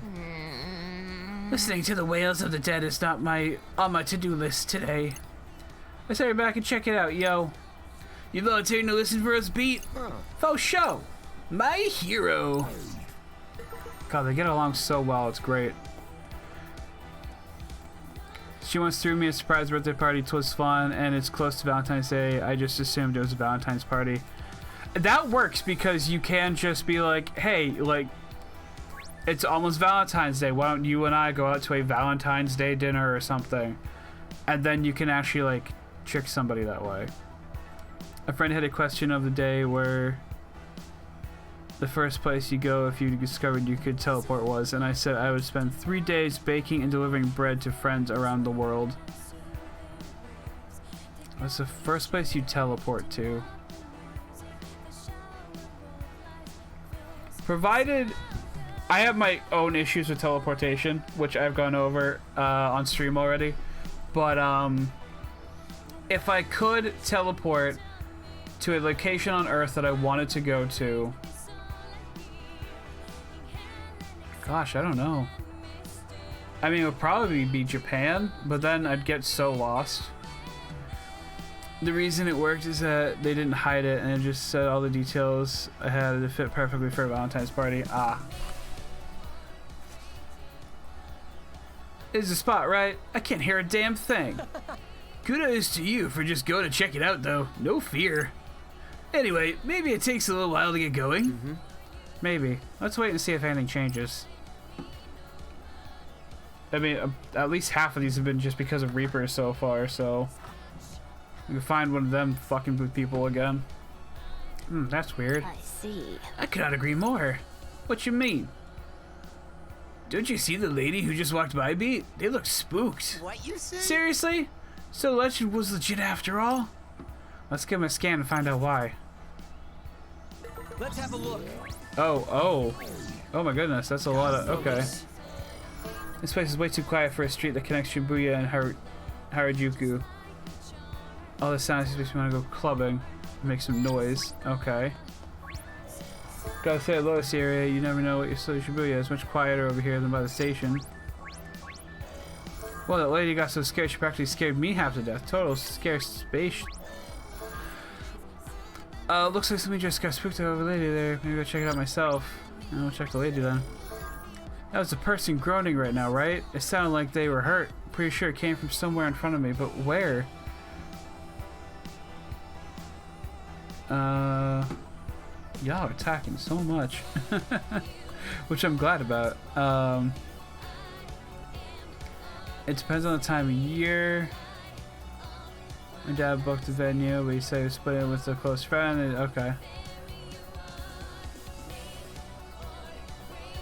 [SPEAKER 5] Listening to the wails of the dead is not on my to-do list today. Let's hurry back and check it out, yo. You volunteering to listen for us, beat? Faux show. My hero. God, they get along so well. It's great. She once threw me a surprise birthday party. 'Twas fun, and it's close to Valentine's Day. I just assumed it was a Valentine's party. That works because you can just be like, hey, like, It's almost Valentine's Day. Why don't you and I go out to a Valentine's Day dinner or something? And then you can actually, like, trick somebody that way. A friend had a question of the day where the first place you go if you discovered you could teleport was, and I said I would spend 3 days baking and delivering bread to friends around the world. What's the first place you teleport to? Provided I have my own issues with teleportation, which I've gone over on stream already, but if I could teleport to a location on Earth that I wanted to go to, gosh, I don't know. I mean, it would probably be Japan, but then I'd get so lost. The reason it worked is that they didn't hide it, and it just said all the details I had to fit perfectly for a Valentine's party. Ah. Is the spot right? I can't hear a damn thing. Kudos to you for just going to check it out, though. No fear. Anyway, maybe it takes a little while to get going. Maybe. Let's wait and see if anything changes. I mean, at least half of these have been just because of Reapers so far, so we can find one of them fucking with people again. That's weird.
[SPEAKER 7] I see.
[SPEAKER 5] I could not agree more. What you mean? Don't you see the lady who just walked by me? They look spooked.
[SPEAKER 6] What you say?
[SPEAKER 5] Seriously? So the legend was legit after all? Let's give him a scan and find out why.
[SPEAKER 6] Let's have a look.
[SPEAKER 5] Oh my goodness, that's a lot of, okay. This place is way too quiet for a street that connects Shibuya and Harajuku. All the sounds makes me want to go clubbing and make some noise. Okay. Gotta say, at Lotus area, you never know what your city Shibuya is. Much quieter over here than by the station. Well, that lady got so scared she practically scared me half to death. Total scare space. Looks like somebody just got spooked over the lady there. Maybe I'll check it out myself. I'll check the lady then. That was a person groaning right now, right? It sounded like they were hurt. Pretty sure it came from somewhere in front of me, but where? Y'all are attacking so much. Which I'm glad about. It depends on the time of year. My dad booked the venue, but he said he was splitting with a close friend. Okay.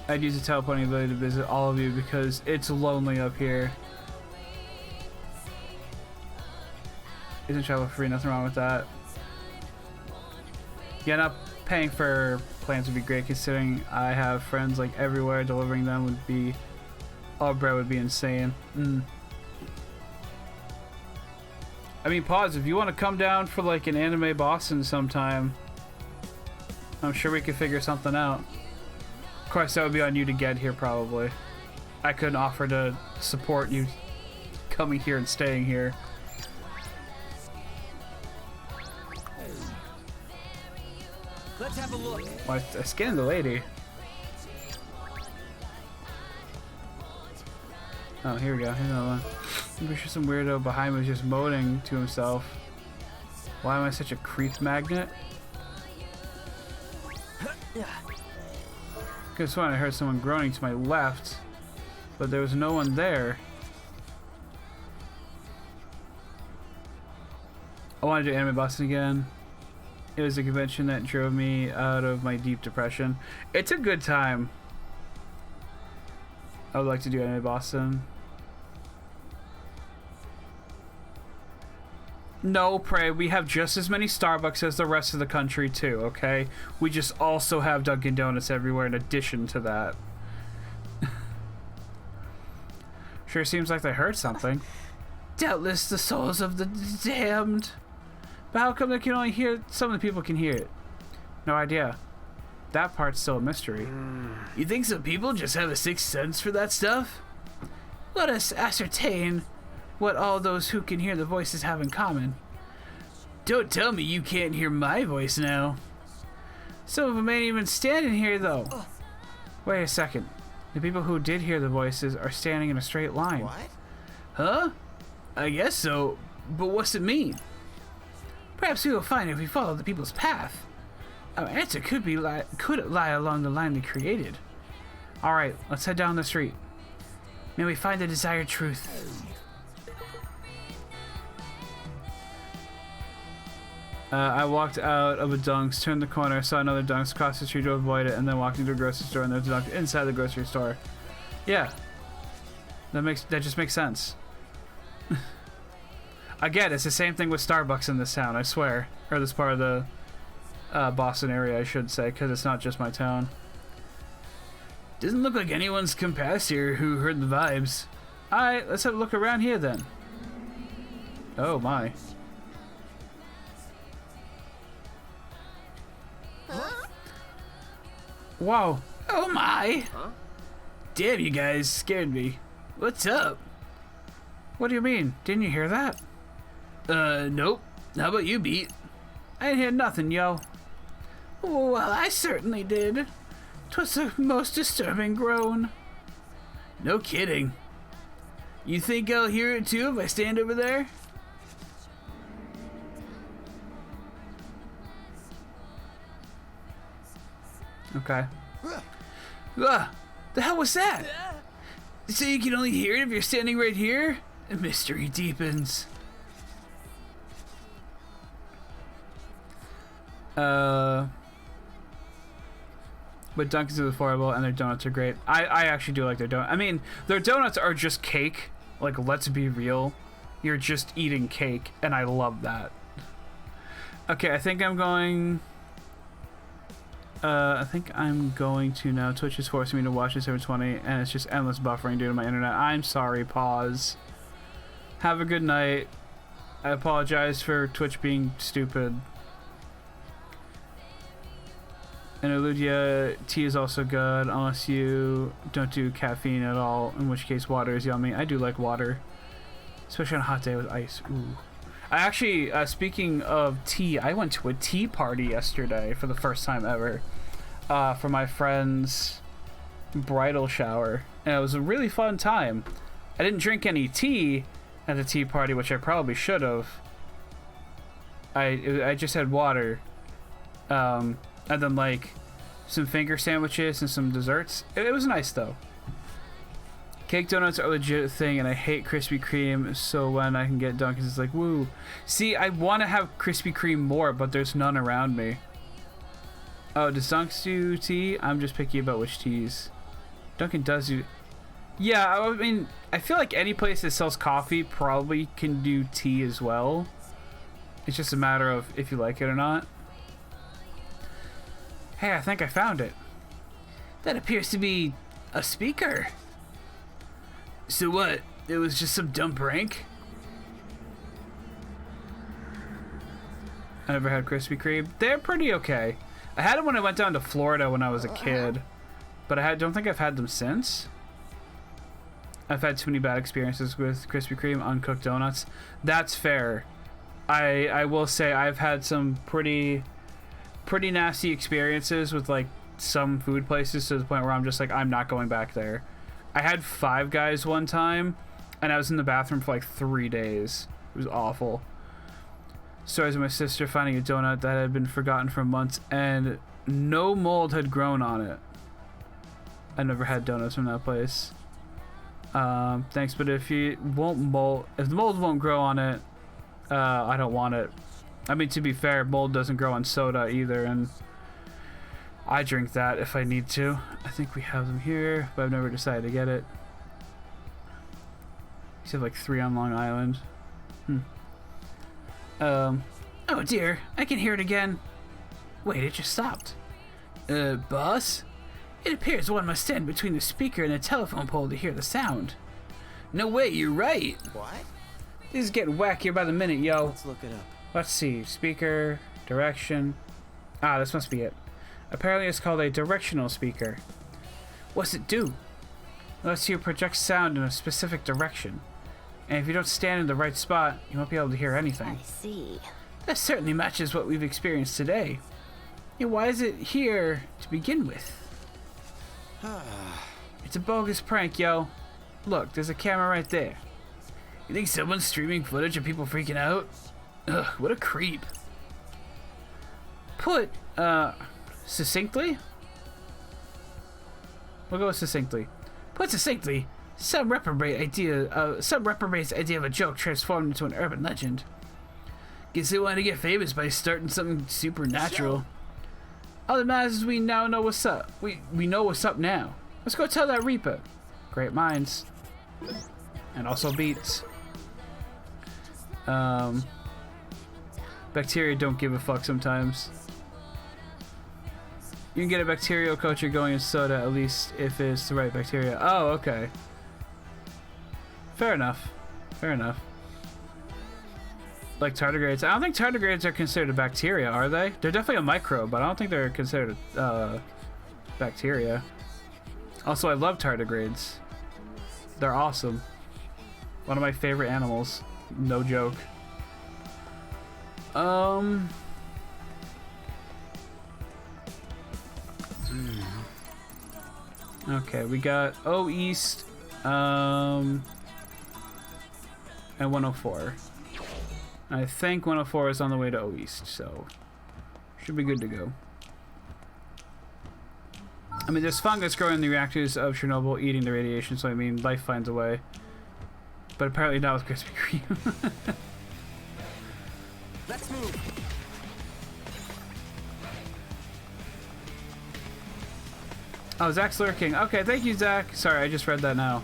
[SPEAKER 5] I'd use the teleporting ability to visit all of you because it's lonely up here. Isn't travel free? Nothing wrong with that. Yeah, not paying for plans would be great considering I have friends like everywhere. Delivering them would be... all bread would be insane. I mean, pause. If you want to come down for like an anime Boston sometime, I'm sure we could figure something out. Of course, that would be on you to get here, probably. I couldn't offer to support you coming here and staying here.
[SPEAKER 6] Let's have a look.
[SPEAKER 5] Well, I scanned the lady. Oh, here we go. Here's another one. I'm pretty sure some weirdo behind me was just moaning to himself. Why am I such a creep magnet? Could have sworn I heard someone groaning to my left, but there was no one there. I want to do Anime Boston again. It was a convention that drove me out of my deep depression. It's a good time. I would like to do Anime Boston. No, Prey, we have just as many Starbucks as the rest of the country too, okay? We just also have Dunkin' Donuts everywhere in addition to that. Sure seems like they heard something. Doubtless the souls of the damned. But how come they can only hear... some of the people can hear it? No idea. That part's still a mystery. You think some people just have a sixth sense for that stuff? Let us ascertain what all those who can hear the voices have in common. Don't tell me you can't hear my voice now. Some of them ain't even standing here, though. Wait a second. The people who did hear the voices are standing in a straight line.
[SPEAKER 6] What?
[SPEAKER 5] Huh? I guess so, but what's it mean? Perhaps we will find if we follow the people's path. Our answer could lie along the line they created. Alright, let's head down the street. May we find the desired truth. I walked out of a Dunks, turned the corner, saw another Dunks, crossed the street to avoid it, and then walked into a grocery store, and there's a Dunks inside the grocery store. Yeah. That just makes sense. Again, it's the same thing with Starbucks in this town, I swear. Or this part of the Boston area, I should say, because it's not just my town. Doesn't look like anyone's come past here who heard the vibes. Alright, let's have a look around here then. Oh my. Wow. Oh my.
[SPEAKER 6] Huh?
[SPEAKER 5] Damn, you guys scared me. What's up? What do you mean? Didn't you hear that? Nope. How about you, Beat? I didn't hear nothing, yo. Well, I certainly did. 'Twas the most disturbing groan. No kidding. You think I'll hear it too if I stand over there? Okay. The hell was that? So you can only hear it if you're standing right here? The mystery deepens. But Dunkin's is affordable and their donuts are great. I actually do like their donuts. I mean, their donuts are just cake. Like, let's be real. You're just eating cake, and I love that. Okay, I think I'm going to now. Twitch is forcing me to watch this every 20, and it's just endless buffering due to my internet. I'm sorry, pause. Have a good night. I apologize for Twitch being stupid. And Eludia, tea is also good, unless you don't do caffeine at all, in which case water is yummy. I do like water, especially on a hot day with ice. Ooh. I actually, speaking of tea, I went to a tea party yesterday for the first time ever for my friend's bridal shower, and it was a really fun time. I didn't drink any tea at the tea party, which I probably should have. I just had water, and then like some finger sandwiches and some desserts. It was nice though. Cake donuts are a legit thing, and I hate Krispy Kreme, so when I can get Dunkin's, it's like, woo. See, I want to have Krispy Kreme more, but there's none around me. Oh, does Dunkin' do tea? I'm just picky about which teas. Dunkin' does do... Yeah, I mean, I feel like any place that sells coffee probably can do tea as well. It's just a matter of if you like it or not. Hey, I think I found it. That appears to be a speaker. So what? It was just some dumb prank? I never had Krispy Kreme. They're pretty okay. I had them when I went down to Florida when I was a kid, but don't think I've had them since. I've had too many bad experiences with Krispy Kreme uncooked donuts. That's fair. I will say I've had some pretty nasty experiences with like some food places to the point where I'm just like, I'm not going back there. I had Five Guys one time, and I was in the bathroom for like 3 days. It was awful. Stories of my sister finding a donut that had been forgotten for months, and no mold had grown on it. I never had donuts from that place. Thanks, but if the mold won't grow on it, I don't want it. I mean, to be fair, mold doesn't grow on soda either, and I drink that if I need to. I think we have them here, but I've never decided to get it. You have like 3 on Long Island. Oh dear, I can hear it again. Wait, it just stopped. Boss? It appears one must stand between the speaker and the telephone pole to hear the sound. No way, you're right.
[SPEAKER 6] What?
[SPEAKER 5] This is getting wackier by the minute, yo.
[SPEAKER 6] Let's look it up.
[SPEAKER 5] Let's see, speaker, direction. Ah, this must be it. Apparently it's called a directional speaker. What's it do? Lets you project sound in a specific direction. And if you don't stand in the right spot, you won't be able to hear anything.
[SPEAKER 7] I see.
[SPEAKER 5] That certainly matches what we've experienced today. Yeah, why is it here to begin with? It's a bogus prank, yo. Look, there's a camera right there. You think someone's streaming footage of people freaking out? Ugh, what a creep. Put, succinctly? We'll go succinctly. Put succinctly, some reprobate's idea of a joke transformed into an urban legend. Guess they wanted to get famous by starting something supernatural. All that matters is we now know what's up. We know what's up now. Let's go tell that Reaper. Great minds. And also beats. Bacteria don't give a fuck sometimes. You can get a bacterial culture going in soda, at least if it's the right bacteria. Oh, okay. Fair enough. Fair enough. Like tardigrades. I don't think tardigrades are considered a bacteria, are they? They're definitely a microbe, but I don't think they're considered bacteria. Also, I love tardigrades. They're awesome. One of my favorite animals. No joke. Okay, we got O East, and 104. I think 104 is on the way to O East, so should be good to go. I mean, there's fungus growing in the reactors of Chernobyl, eating the radiation, so I mean, life finds a way. But apparently not with Krispy Kreme.
[SPEAKER 6] Let's move.
[SPEAKER 5] Oh, Zach's lurking. Okay, thank you, Zach. Sorry, I just read that now.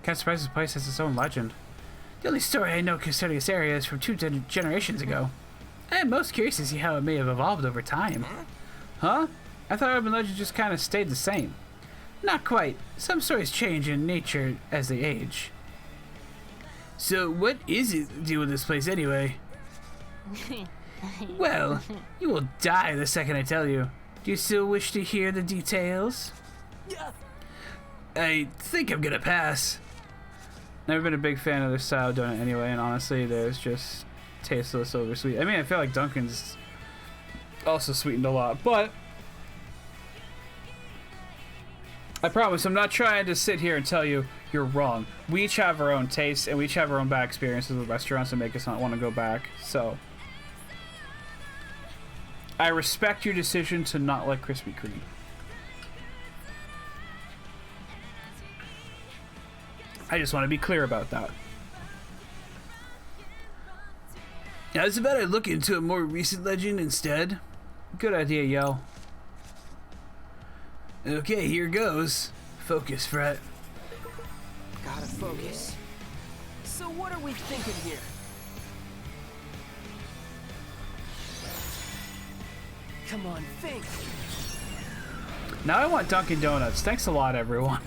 [SPEAKER 5] Cat Surprises Place has its own legend. The only story I know concerning this area is from 2 generations ago. I am most curious to see how it may have evolved over time. Huh? I thought urban legends just kind of stayed the same. Not quite. Some stories change in nature as they age. So what is it to deal with this place anyway? Well, you will die the second I tell you. Do you still wish to hear the details? I think I'm gonna pass. Never been a big fan of their style donut anyway, and honestly, there's just tasteless over sweet. I mean, I feel like Dunkin's also sweetened a lot, but I promise I'm not trying to sit here and tell you you're wrong. We each have our own tastes, and we each have our own bad experiences with restaurants that make us not want to go back, so I respect your decision to not like Krispy Kreme. I just want to be clear about that. Now, it's about I look into a more recent legend instead. Good idea, yo. Okay, here goes. Focus, Fret.
[SPEAKER 6] Gotta focus. So what are we thinking here? Come on, think.
[SPEAKER 5] Now I want Dunkin' Donuts. Thanks a lot, everyone.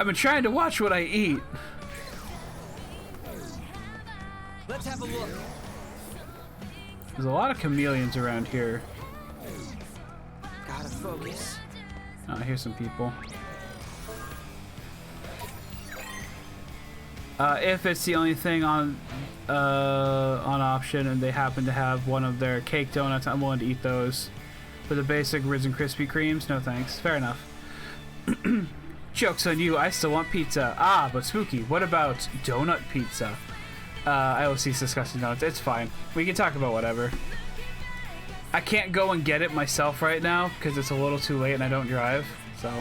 [SPEAKER 5] I've been trying to watch what I eat.
[SPEAKER 6] Let's have a look.
[SPEAKER 5] There's a lot of chameleons around here.
[SPEAKER 6] Gotta focus.
[SPEAKER 5] Oh, here's some people. If it's the only thing on option and they happen to have one of their cake donuts, I'm willing to eat those. For the basic Risen Krispy Kremes, no thanks. Fair enough. Joke's on you, I still want pizza. Ah, but spooky. What about donut pizza? I will see disgusting donuts. It's fine. We can talk about whatever. I can't go and get it myself right now because it's a little too late and I don't drive. So,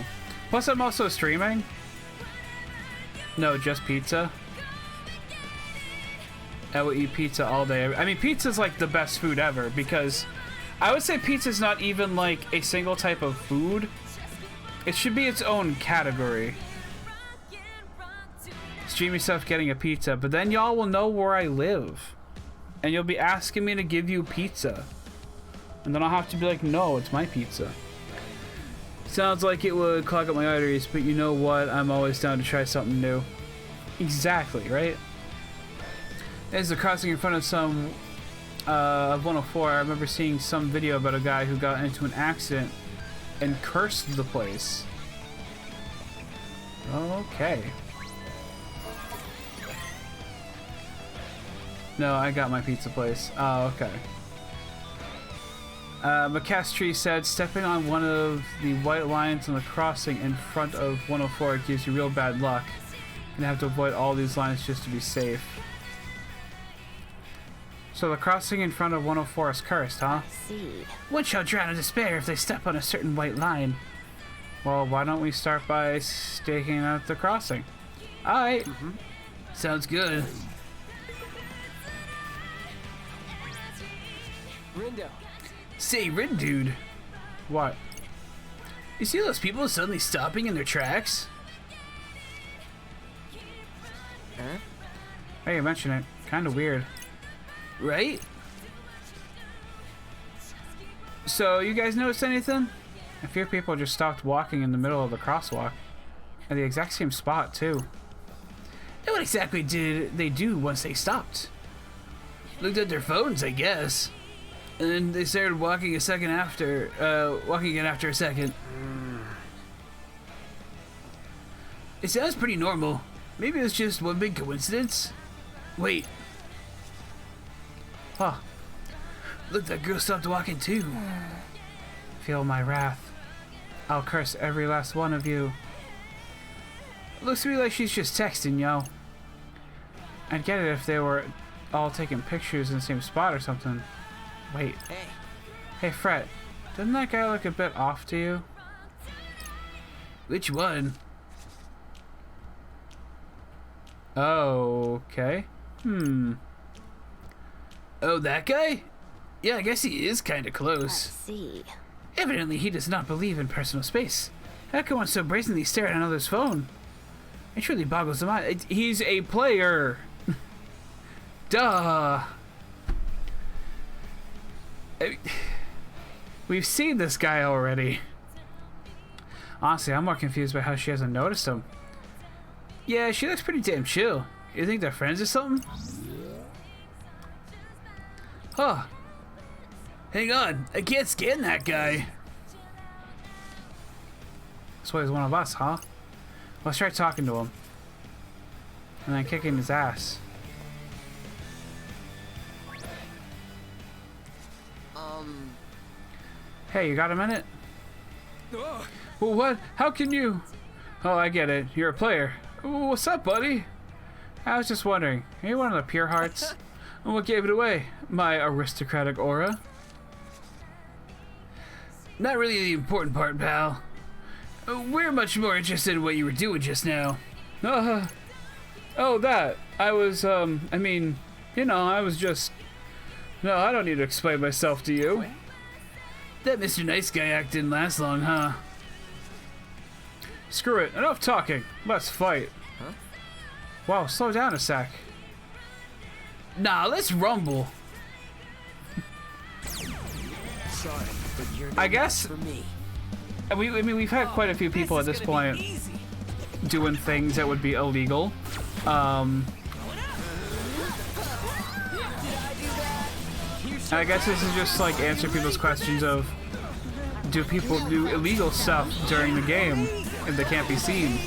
[SPEAKER 5] plus I'm also streaming. No, just pizza. I will eat pizza all day. I mean, pizza's like the best food ever because I would say pizza's not even like a single type of food. It should be its own category. Stream yourself getting a pizza, but then y'all will know where I live. And you'll be asking me to give you pizza. And then I'll have to be like, no, it's my pizza. Sounds like it would clog up my arteries, but you know what? I'm always down to try something new. Exactly, right? As they're crossing in front of some of 104, I remember seeing some video about a guy who got into an accident and cursed the place. Okay. No, I got my pizza place. Oh, okay. McCastry said, stepping on one of the white lines on the crossing in front of 104 gives you real bad luck. You have to avoid all these lines just to be safe. So the crossing in front of 104 is cursed, huh?
[SPEAKER 7] See.
[SPEAKER 5] One shall drown in despair if they step on a certain white line. Well, why don't we start by staking out the crossing? Alright. Sounds good.
[SPEAKER 6] Rindo.
[SPEAKER 5] Say, Rin dude. What? You see those people suddenly stopping in their tracks?
[SPEAKER 6] Huh?
[SPEAKER 5] Hey, you mention it. Kinda weird. Right? So, you guys notice anything? A few people just stopped walking in the middle of the crosswalk. At the exact same spot, too. And what exactly did they do once they stopped? Looked at their phones, I guess. And then they started walking a second after, walking again after a second. It sounds pretty normal. Maybe it's just one big coincidence? Wait. Huh. Look, that girl stopped walking too. Feel my wrath. I'll curse every last one of you. Looks to me like she's just texting, yo. I'd get it if they were all taking pictures in the same spot or something. Wait.
[SPEAKER 6] Hey.
[SPEAKER 5] Hey, Fred. Doesn't that guy look a bit off to you? Which one? Oh, okay. Oh, that guy? Yeah, I guess he is kinda
[SPEAKER 7] I
[SPEAKER 5] close.
[SPEAKER 7] see.
[SPEAKER 5] Evidently, he does not believe in personal space. How can one so brazenly stare at another's phone? It truly boggles the mind. He's a player. Duh. We've seen this guy already. Honestly, I'm more confused by how she hasn't noticed him. Yeah, she looks pretty damn chill. You think they're friends or something? Huh. Hang on, I can't scan that guy. So he's one of us, huh? Let's try talking to him. And then kicking his ass. Hey, you got a minute? Well, what? How can you? Oh, I get it. You're a player. What's up, buddy? I was just wondering, are you one of the pure hearts? And what gave it away? My aristocratic aura? Not really the important part, pal. We're much more interested in what you were doing just now. Oh, that. I was, I mean, you know, I was just... No, I don't need to explain myself to you. That Mr. Nice Guy act didn't last long, huh? Screw it. Enough talking. Let's fight.
[SPEAKER 6] Huh?
[SPEAKER 5] Wow, slow down a sec. Nah, let's rumble.
[SPEAKER 6] Sorry, but you're
[SPEAKER 5] I guess...
[SPEAKER 6] for me.
[SPEAKER 5] I mean, we've had quite a few people at this point doing things that would be illegal. I guess this is just like answer people's questions of, do people do illegal stuff during the game and they can't be seen?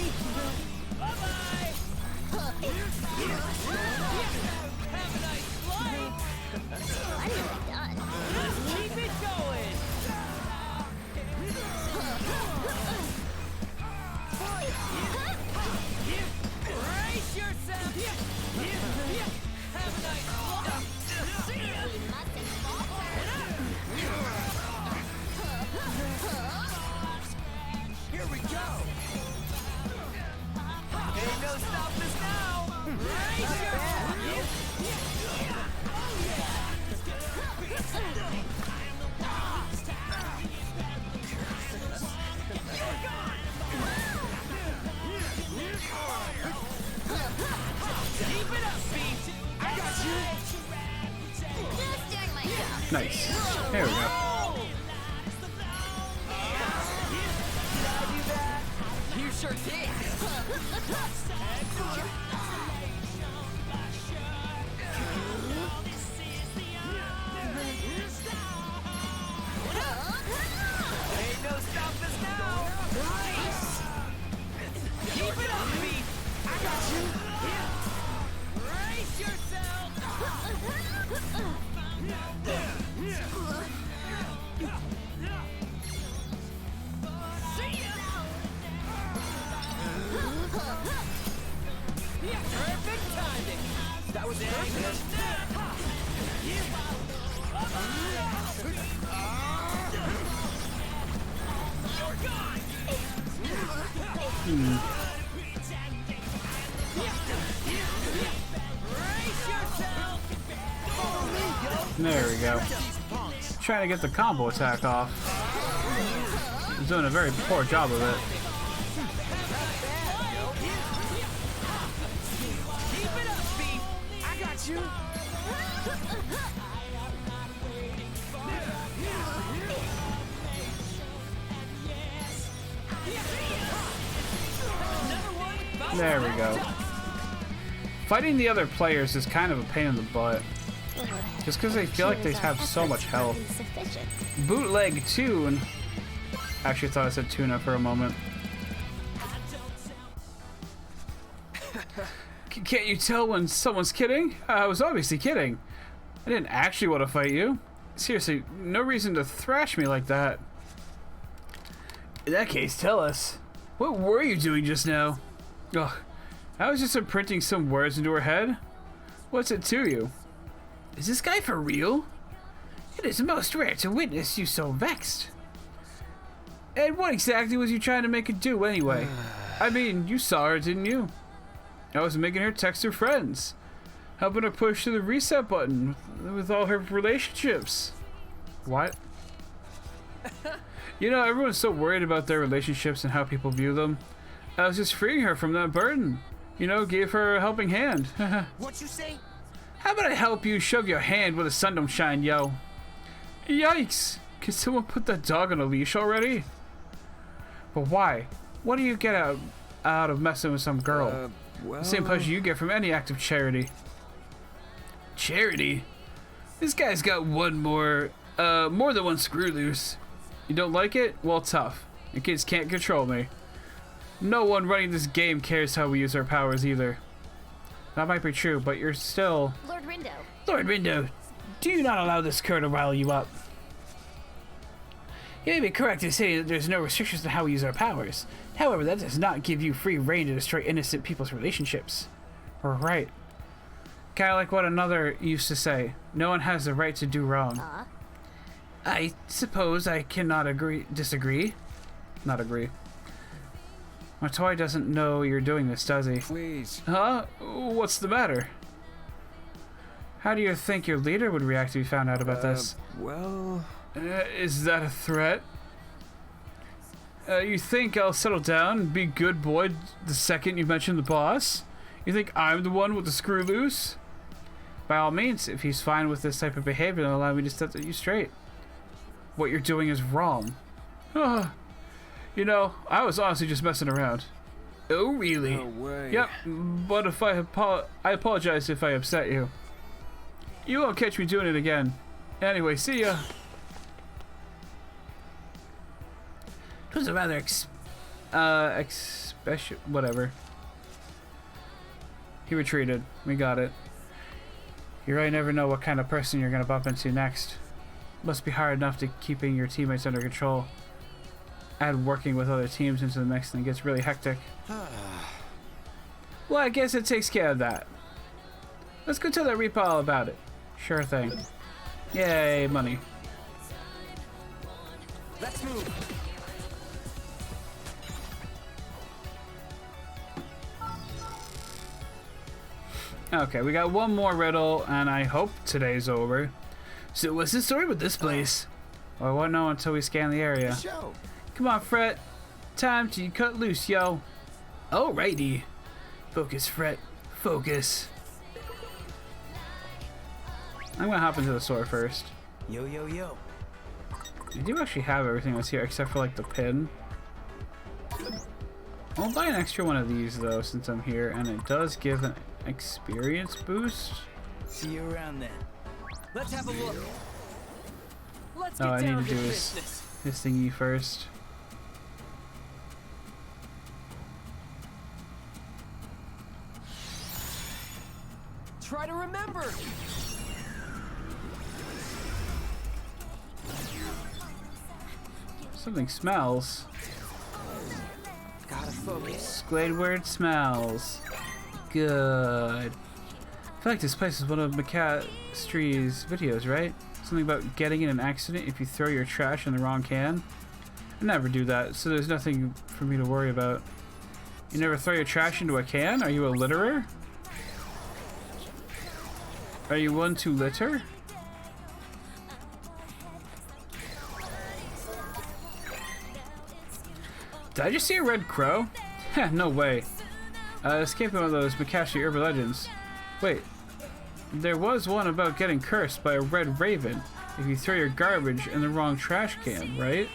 [SPEAKER 5] Nice. There we go.
[SPEAKER 6] You sure did. Ain't no stopping us now. Nice. Keep it up, Pete. I got you. Brace yourself.
[SPEAKER 5] There we go. Trying to get the combo attack off. He's doing a very poor job of it.
[SPEAKER 6] Keep it up, Beef. I got you.
[SPEAKER 5] There we go. Fighting the other players is kind of a pain in the butt. Just because they feel like they have so much health. Bootleg tune. Actually thought I said tuna for a moment. Can't you tell when someone's kidding? I was obviously kidding. I didn't actually want to fight you. Seriously, no reason to thrash me like that. In that case, tell us. What were you doing just now? Ugh, I was just imprinting some words into her head. What's it to you? Is this guy for real? It is most rare to witness you so vexed. And what exactly was you trying to make it do anyway? I mean, you saw her, didn't you? I was making her text her friends. Helping her push to the reset button with all her relationships. What? You know, everyone's so worried about their relationships and how people view them. I was just freeing her from that burden. You know, gave her a helping hand.
[SPEAKER 6] What you say?
[SPEAKER 5] How about I help you shove your hand where the sun don't shine, yo? Yikes! Can someone put that dog on a leash already? But why? What do you get out of messing with some girl?
[SPEAKER 6] Well...
[SPEAKER 5] The same pleasure you get from any act of charity. Charity? This guy's got more than one screw loose. You don't like it? Well, tough. Your kids can't control me. No one running this game cares how we use our powers either. That might be true, but you're still...
[SPEAKER 7] Lord Rindo.
[SPEAKER 5] Lord Rindo, do you not allow this cur to rile you up? You may be correct in saying that there's no restrictions to how we use our powers. However, that does not give you free reign to destroy innocent people's relationships. Right. Kinda like what another used to say. No one has the right to do wrong. I suppose I cannot disagree. Not agree. My toy doesn't know you're doing this, does he?
[SPEAKER 6] Please.
[SPEAKER 5] Huh? What's the matter? How do you think your leader would react if he found out about this?
[SPEAKER 6] Well...
[SPEAKER 5] Is that a threat? You think I'll settle down and be good boy the second you mention the boss? You think I'm the one with the screw loose? By all means, if he's fine with this type of behavior, then allow me to set you straight. What you're doing is wrong. You know, I was honestly just messing around. Oh, really?
[SPEAKER 6] No way.
[SPEAKER 5] Yep, but if I apologize if I upset you. You won't catch me doing it again. Anyway, see ya. It was a rather whatever. He retreated. We got it. You really never know what kind of person you're gonna bump into next. Must be hard enough to keeping your teammates under control. Add working with other teams into the mix and it gets really hectic. Well, I guess it takes care of that. Let's go tell that Reaper all about it. Sure thing. Yay, money.
[SPEAKER 6] Let's move.
[SPEAKER 5] Okay, we got one more riddle, and I hope today's over. So what's the story with this place? Well, I won't know until we scan the area.
[SPEAKER 6] Show.
[SPEAKER 5] Come on, Fret. Time to cut loose, yo. Alrighty. Focus, Fret. Focus. I'm gonna hop into the store first.
[SPEAKER 6] Yo, yo, yo.
[SPEAKER 5] I do actually have everything that's here except for like the pin. I'll buy an extra one of these though since I'm here, and it does give an experience boost.
[SPEAKER 6] See you around then. Let's have a look. Let's
[SPEAKER 5] Oh,
[SPEAKER 6] get
[SPEAKER 5] I
[SPEAKER 6] down
[SPEAKER 5] need to do
[SPEAKER 6] business.
[SPEAKER 5] this thingy first.
[SPEAKER 6] Try to remember.
[SPEAKER 5] Something smells.
[SPEAKER 6] Gotta focus.
[SPEAKER 5] Squidward smells. Good. I feel like this place is one of McCastry's videos, right? Something about getting in an accident if you throw your trash in the wrong can. I never do that, so there's nothing for me to worry about. You never throw your trash into a can? Are you a litterer? Are you one to litter? Did I just see a red crow? Heh, no way. Escaping one of those Makashi urban legends. Wait, there was one about getting cursed by a red raven if you throw your garbage in the wrong trash can, right?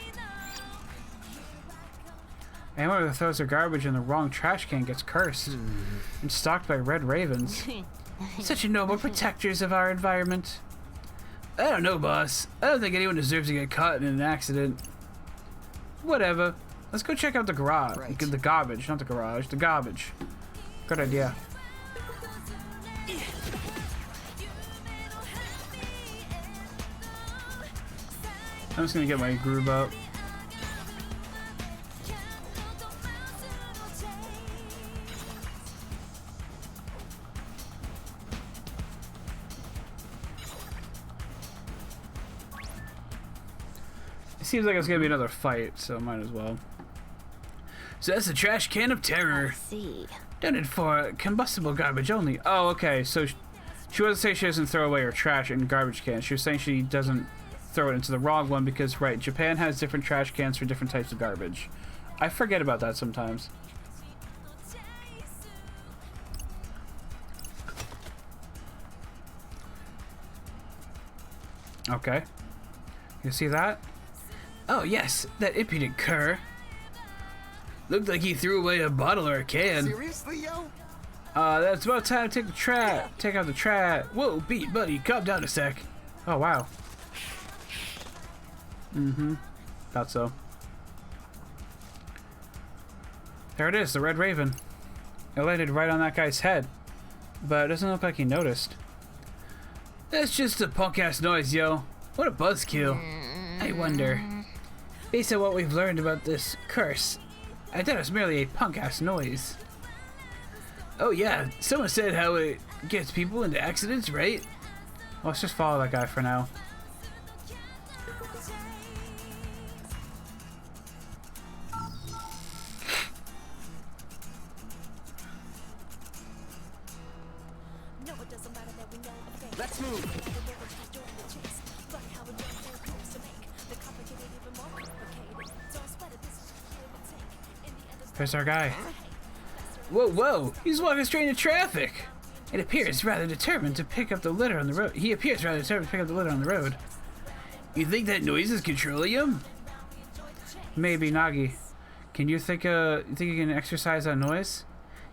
[SPEAKER 5] Anyone who throws their garbage in the wrong trash can gets cursed and stalked by red ravens. Such a noble protectors of our environment. I don't know, boss. I don't think anyone deserves to get caught in an accident. Whatever. Let's go check out the garage.
[SPEAKER 2] Right.
[SPEAKER 5] The garbage, not the garage. The garbage. Good idea. I'm just gonna get my groove up. It seems like it's gonna be another fight, so might as well. So that's the trash can of terror.
[SPEAKER 7] See.
[SPEAKER 5] Donated for combustible garbage only. Oh, okay. So she wasn't saying she doesn't throw away her trash in garbage cans. She was saying she doesn't throw it into the wrong one because, right, Japan has different trash cans for different types of garbage. I forget about that sometimes. Okay. You see that? Oh, yes. That impudent cur. Looked like he threw away a bottle or a can.
[SPEAKER 2] Seriously, yo?
[SPEAKER 5] That's about time to take the trash. Take out the trash. Whoa, beat buddy, calm down a sec. Oh, wow. Thought so. There it is, the red raven. It landed right on that guy's head. But it doesn't look like he noticed. That's just a punk-ass noise, yo. What a buzzkill. I wonder. Based on what we've learned about this curse, I thought it was merely a punk-ass noise. Oh yeah, someone said how it gets people into accidents, right? Well, let's just follow that guy for now.
[SPEAKER 2] Let's move.
[SPEAKER 5] There's our guy. Whoa, whoa! He's walking straight into traffic. It appears rather determined to pick up the litter on the road. He appears rather determined to pick up the litter on the road. You think that noise is controlling him? Maybe, Nagi. Can you think you can exercise that noise?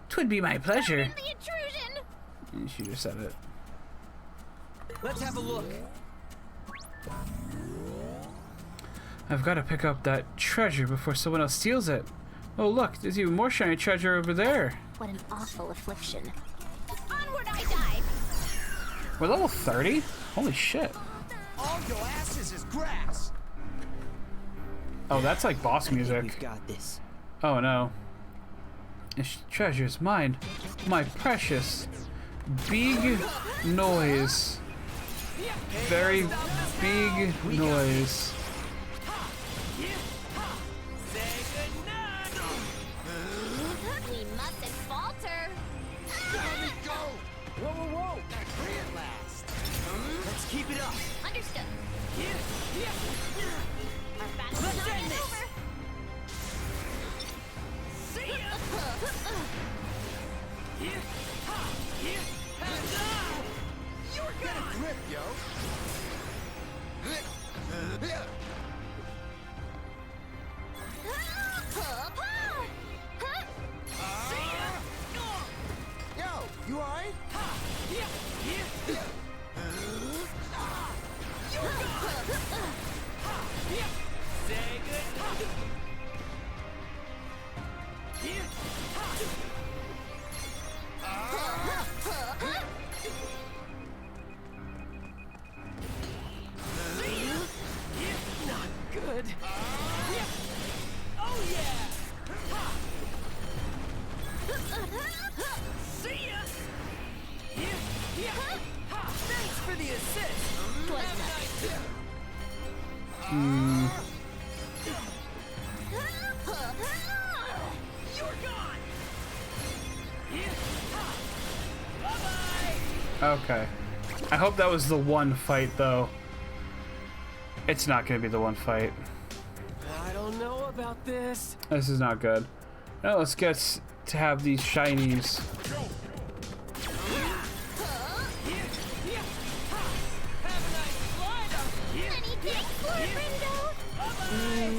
[SPEAKER 5] 'Twould be my pleasure.
[SPEAKER 7] The intrusion.
[SPEAKER 5] And she just said it.
[SPEAKER 2] Let's have a look.
[SPEAKER 5] I've got to pick up that treasure before someone else steals it. Oh look, there's even more shiny treasure over there.
[SPEAKER 7] What an awful affliction. Onward I dive.
[SPEAKER 5] We're level 30? Holy shit.
[SPEAKER 2] All your asses is grass.
[SPEAKER 5] Oh, that's like boss
[SPEAKER 2] We've
[SPEAKER 5] music.
[SPEAKER 2] got this.
[SPEAKER 5] Oh no. This treasure's mine. My precious. Big noise. Very big noise.
[SPEAKER 7] We mustn't falter.
[SPEAKER 2] Whoa, whoa, whoa! That can't last. Let's keep it up.
[SPEAKER 7] Understood. Our battle's not yet over. See ya.
[SPEAKER 2] Get a grip, yo. Yo, you alright?
[SPEAKER 6] Good. Oh yeah. See ya. Thanks for the assist.
[SPEAKER 7] Was nothing.
[SPEAKER 6] You're gone.
[SPEAKER 5] Okay. I hope that was the one fight, though. It's not gonna be the one fight.
[SPEAKER 6] I don't know about this.
[SPEAKER 5] This is not good. Now let's get to have these shinies.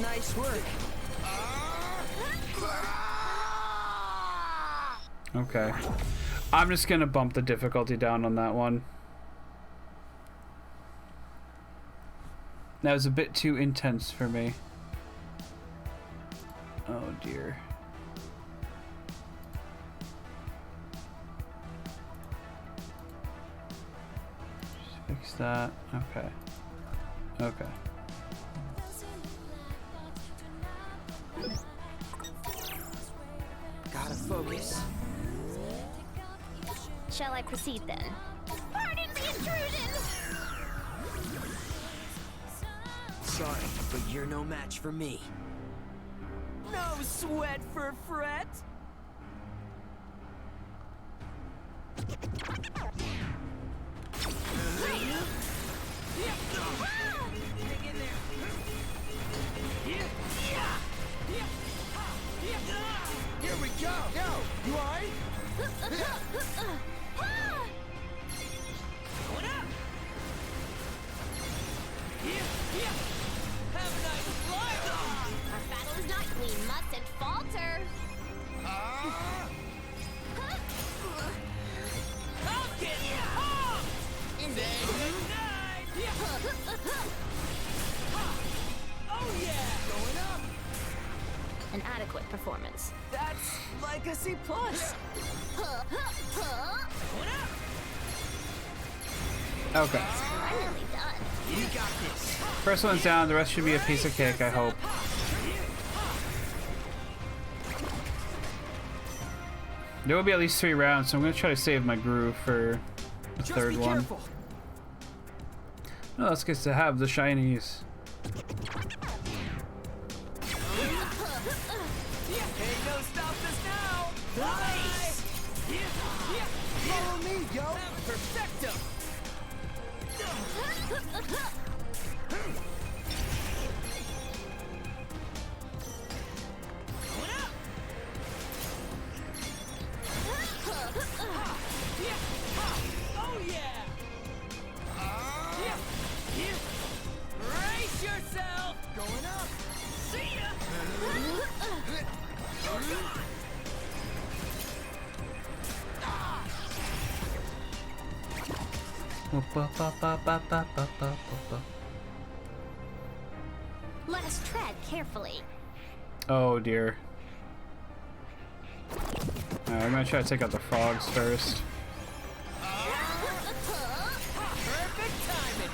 [SPEAKER 2] Nice work.
[SPEAKER 5] Okay. I'm just gonna bump the difficulty down on that one. That was a bit too intense for me. Oh dear. Just fix that. Okay. Okay.
[SPEAKER 2] Gotta focus.
[SPEAKER 7] Shall I proceed then? Pardon the intrusion!
[SPEAKER 2] Sorry, but you're no match for me.
[SPEAKER 6] No sweat for Fret.
[SPEAKER 2] Here we go. Yo, you alright?
[SPEAKER 6] Going up. Have a nice flight.
[SPEAKER 7] Our battle is not, we mustn't falter.
[SPEAKER 6] I'll get you home.
[SPEAKER 7] Indeed.
[SPEAKER 6] Good night. Oh yeah. Going up.
[SPEAKER 7] An adequate performance.
[SPEAKER 6] That's like a C+. Going up.
[SPEAKER 5] Okay.
[SPEAKER 7] Finally done.
[SPEAKER 2] We got this.
[SPEAKER 5] First one's down, the rest should be a piece of cake, I hope. There will be at least 3 rounds, so I'm gonna try to save my groove for the
[SPEAKER 2] Just
[SPEAKER 5] third
[SPEAKER 2] be
[SPEAKER 5] one.
[SPEAKER 2] careful.
[SPEAKER 5] Oh, let's get to have the shinies.
[SPEAKER 6] Hey, no stop us now.
[SPEAKER 2] Nice. Follow me, yo.
[SPEAKER 6] Perfecto. Going up. Oh yeah. Brace yourself.
[SPEAKER 2] Going up.
[SPEAKER 6] See ya.
[SPEAKER 7] Let us tread carefully.
[SPEAKER 5] Oh dear. Alright, I'm gonna try to take out the frogs first.
[SPEAKER 6] Perfect timing.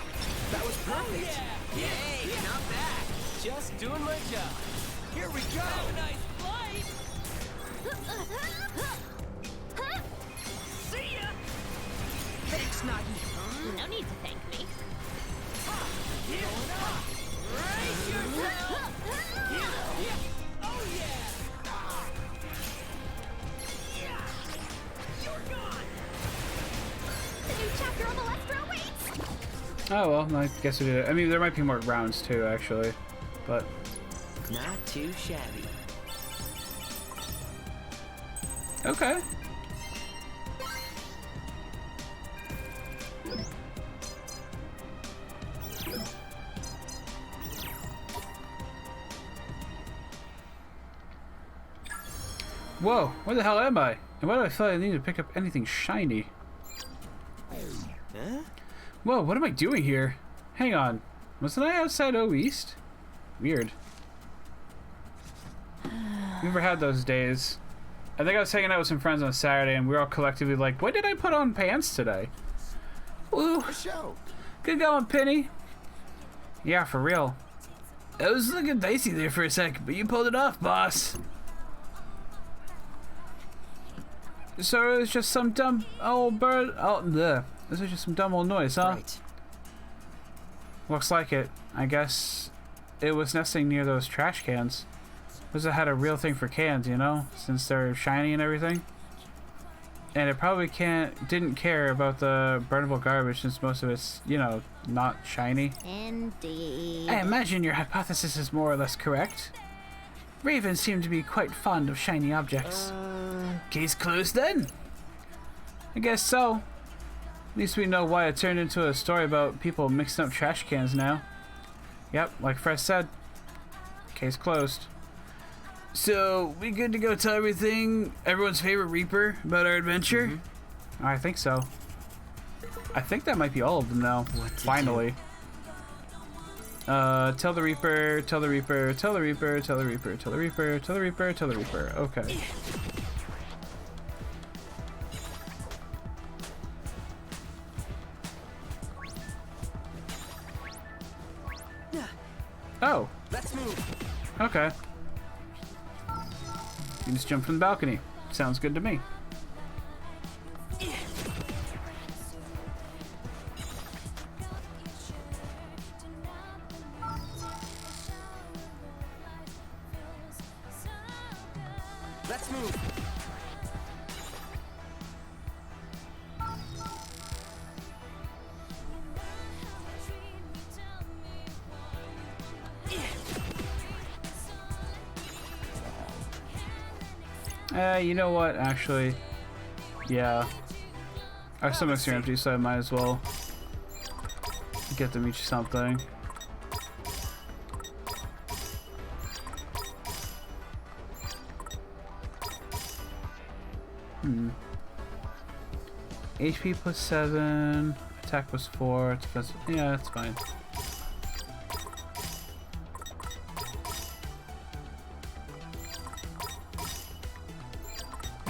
[SPEAKER 2] That was perfect.
[SPEAKER 6] Hey, not bad. Just doing my job.
[SPEAKER 2] Here we go.
[SPEAKER 6] Have a nice flight. See ya.
[SPEAKER 2] Thanks, Nagi.
[SPEAKER 7] No need to thank me.
[SPEAKER 6] Brace yourself. Oh yeah. You're gone.
[SPEAKER 7] The new chapter on the left row waits.
[SPEAKER 5] Oh well, I guess we did it. I mean, there might be more rounds too, actually. But,
[SPEAKER 2] Not too shabby.
[SPEAKER 5] okay. Whoa, where the hell am I? And why do I feel like I need to pick up anything shiny?
[SPEAKER 2] Huh?
[SPEAKER 5] Whoa, what am I doing here? Hang on. Wasn't I outside O East? Weird. Never had those days. I think I was hanging out with some friends on Saturday and we were all collectively like, when did I put on pants today? Woo!
[SPEAKER 2] Show.
[SPEAKER 5] Good going, Penny. Yeah, for real. It was looking dicey there for a sec, but you pulled it off, boss. So it was just some dumb old bird. Oh, bleh. This was just some dumb old noise, huh?
[SPEAKER 2] Right.
[SPEAKER 5] Looks like it. I guess it was nesting near those trash cans. Because it had a real thing for cans, you know? Since they're shiny and everything. and it probably didn't care about the burnable garbage since most of it's, you know, not shiny.
[SPEAKER 7] Indeed.
[SPEAKER 5] I imagine your hypothesis is more or less correct. Ravens seem to be quite fond of shiny objects. Case closed then? I guess so. At least we know why it turned into a story about people mixing up trash cans now. Yep, like Fresh said. Case closed. So, we good to go tell everyone's favorite Reaper about our adventure? I think so. I think that might be all of them now. Finally. Tell the Reaper, tell the Reaper, tell the Reaper, tell the Reaper, tell the Reaper, tell the Reaper, tell the Reaper. Okay. Oh.
[SPEAKER 6] Let's move.
[SPEAKER 5] Okay. You just jump from the balcony. Sounds good to me.
[SPEAKER 6] Let's move.
[SPEAKER 5] You know what? Actually, yeah. Our stomachs are empty, so I might as well get them each something. HP plus 7, attack plus 4, defense. Yeah, that's fine.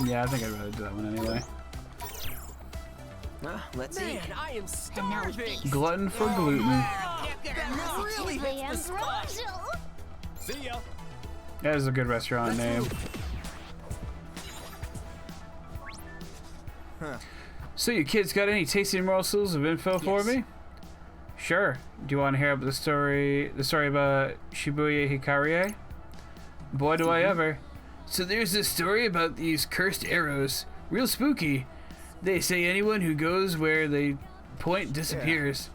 [SPEAKER 5] Yeah, I think I'd rather do that one anyway.
[SPEAKER 6] Let's eat. Man, I am starving.
[SPEAKER 5] Glutton for gluten.
[SPEAKER 6] That really hits the spot. See ya.
[SPEAKER 5] That is a good restaurant name. So you kids got any tasty morsels of info for me? Sure. Do you want to hear about the story about Shibuya Hikarie? Boy, do I ever. So there's this story about these cursed arrows. Real spooky. They say anyone who goes where they point disappears.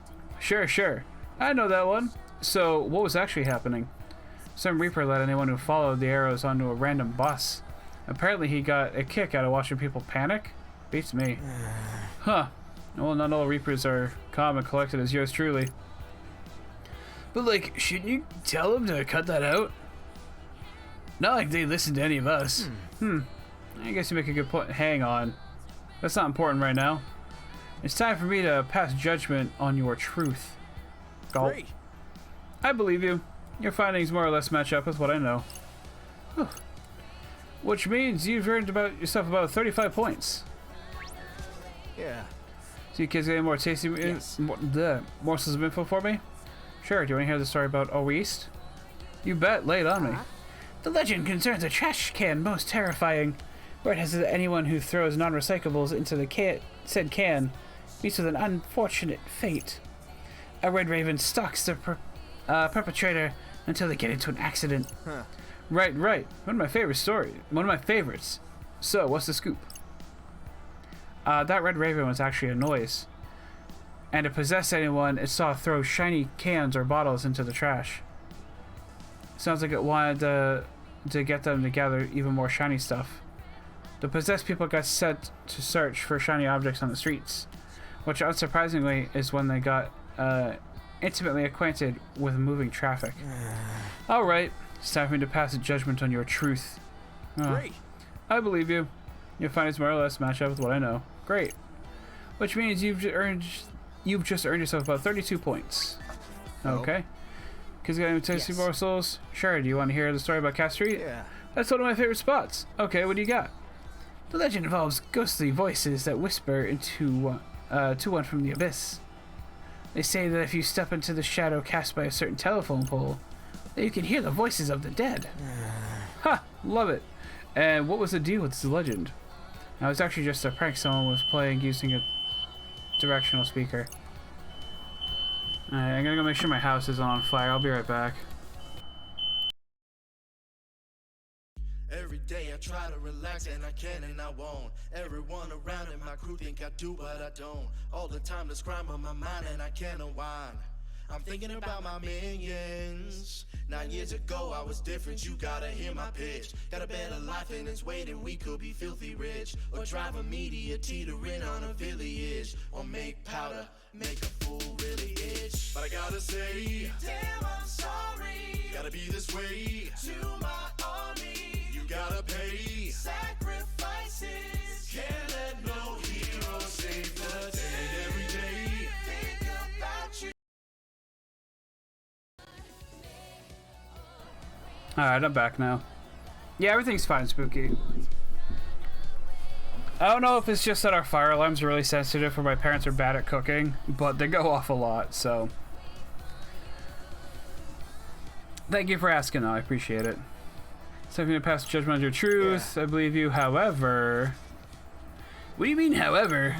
[SPEAKER 5] Yeah. Sure. I know that one. So what was actually happening? Some Reaper led anyone who followed the arrows onto a random bus. Apparently he got a kick out of watching people panic. Beats me. Huh. Well, not all Reapers are calm and collected as yours truly. But like, shouldn't you tell them to cut that out? Not like they listen to any of us. I guess you make a good point. Hang on. That's not important right now. It's time for me to pass judgment on your truth. Gulp.
[SPEAKER 6] Great.
[SPEAKER 5] I believe you. Your findings more or less match up with what I know. Whew. Which means you've earned yourself about 35 points.
[SPEAKER 6] Yeah.
[SPEAKER 5] So you kids got any more tasty morsels of info for me? Sure, do you want to hear the story about Oeast? You bet, lay it on me. The legend concerns a trash can most terrifying. Word has it that anyone who throws non-recyclables into the said can meets with an unfortunate fate. A red raven stalks the perpetrator until they get into an accident. Right. One of my favorite stories. One of my favorites. So, what's the scoop? That red raven was actually a noise. And to possess anyone, it saw throw shiny cans or bottles into the trash. Sounds like it wanted to get them to gather even more shiny stuff. The possessed people got set to search for shiny objects on the streets, which unsurprisingly is when they got intimately acquainted with moving traffic. Alright, it's time for me to pass a judgment on your truth.
[SPEAKER 6] Great.
[SPEAKER 5] I believe you. Your findings more or less match up with what I know. Great. Which means you've just earned yourself about 32 points. Okay. Kids got any tasty morsels? Sure, do you want to hear the story about Cat Street?
[SPEAKER 6] Yeah.
[SPEAKER 5] That's one of my favorite spots. Okay, what do you got? The legend involves ghostly voices that whisper into to one from the abyss. They say that if you step into the shadow cast by a certain telephone pole, that you can hear the voices of the dead. Ha! Love it. And what was the deal with this legend? Now, it was actually just a prank someone was playing using a directional speaker. Alright, I'm gonna go make sure my house isn't on fire. I'll be right back.
[SPEAKER 8] Every day day I try to relax and I can and I won't. Everyone around in my crew think I do but I don't. All the time this crime on my mind and I can't unwind. I'm thinking about my minions. 9 years ago I was different, you gotta hear my pitch. Got a better life and it's waiting, we could be filthy rich. Or drive a media teetering on a village. Or make powder, make a fool really itch. But I gotta say, damn I'm sorry. Gotta be this way, to my army. You gotta pay sacrifices. Can't let no hero save the day. Every day, think about you.
[SPEAKER 5] Alright, I'm back now. Yeah, everything's fine, Spooky. I don't know if it's just that our fire alarms are really sensitive or my parents are bad at cooking, but they go off a lot, so... Thank you for asking, though. I appreciate it. Something to pass judgment on your truth. I believe you, however... What do you mean, however?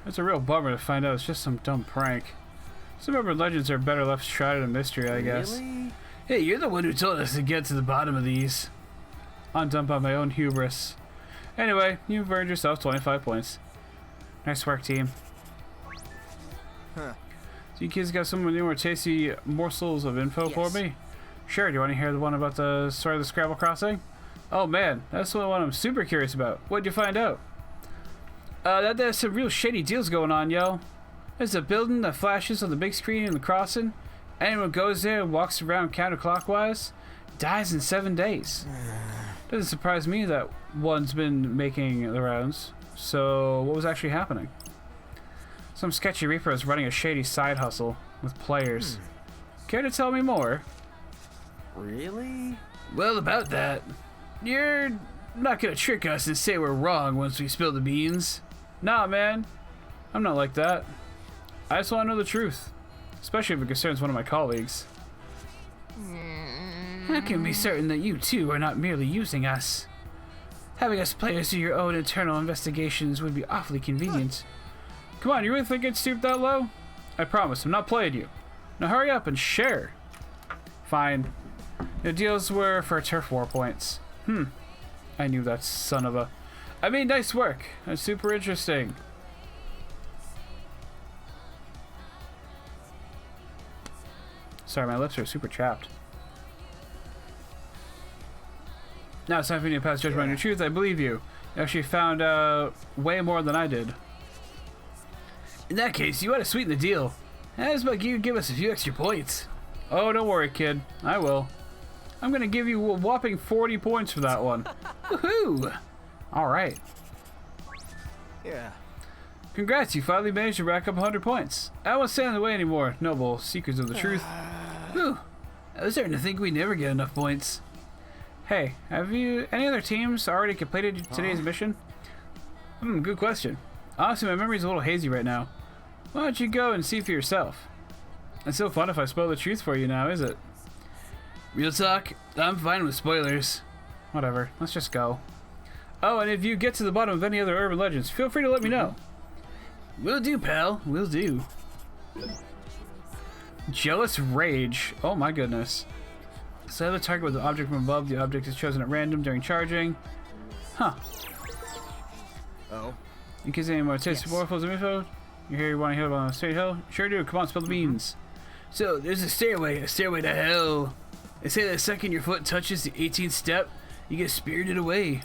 [SPEAKER 5] It's a real bummer to find out it's just some dumb prank. Some urban legends are better left shrouded in mystery, I guess.
[SPEAKER 6] Really?
[SPEAKER 5] Hey, you're the one who told us to get to the bottom of these. I'm dumped by my own hubris. Anyway, you've earned yourself 25 points. Nice work, team.
[SPEAKER 6] Huh.
[SPEAKER 5] So you kids got some new or tasty morsels of info for me? Sure, do you want to hear the one about the story of the Scrabble Crossing? Oh man, that's the one I'm super curious about. What'd you find out? That there's some real shady deals going on, yo. There's a building that flashes on the big screen in the crossing. Anyone who goes there and walks around counterclockwise dies in 7 days. Doesn't surprise me that one's been making the rounds. So, what was actually happening? Some sketchy reaper is running a shady side hustle with players. Care to tell me more?
[SPEAKER 6] Really?
[SPEAKER 5] Well, about that, you're not gonna trick us and say we're wrong once we spill the beans. Nah, man. I'm not like that. I just want to know the truth. Especially if it concerns one of my colleagues. How can we be certain that you two are not merely using us? Having us players do your own internal investigations would be awfully convenient. Come on, you really think I'd stoop that low? I promise, I'm not playing you. Now hurry up and share. Fine. The deals were for turf war points. I knew that son of a... I mean, nice work. That's super interesting. Sorry, my lips are super chapped. Now it's time for me to pass judgment on your truth. I believe you. You actually found out way more than I did. In that case, you ought to sweeten the deal. As about you give us a few extra points. Oh, don't worry, kid. I will. I'm gonna give you a whopping 40 points for that one. Woohoo! Alright.
[SPEAKER 6] Yeah.
[SPEAKER 5] Congrats, you finally managed to rack up 100 points. I won't stand in the way anymore, noble seekers of the truth. Whew. I was starting to think we never get enough points. Hey, have you any other teams already completed today's mission? Good question. Honestly, my memory's a little hazy right now. Why don't you go and see for yourself? It's so fun if I spoil the truth for you now, is it? Real talk, I'm fine with spoilers. Whatever, let's just go. Oh, and if you get to the bottom of any other urban legends, feel free to let me know. Will do, pal. Will do. Jealous Rage. Oh my goodness. Select the target with the object from above. The object is chosen at random during charging. Huh.
[SPEAKER 6] Oh.
[SPEAKER 5] In case any more tasty waffles of info, you hear you want to hear about Straight Hill? Sure do. Come on, spill the beans. So, there's a stairway to hell. They say that the second your foot touches the 18th step, you get spirited away.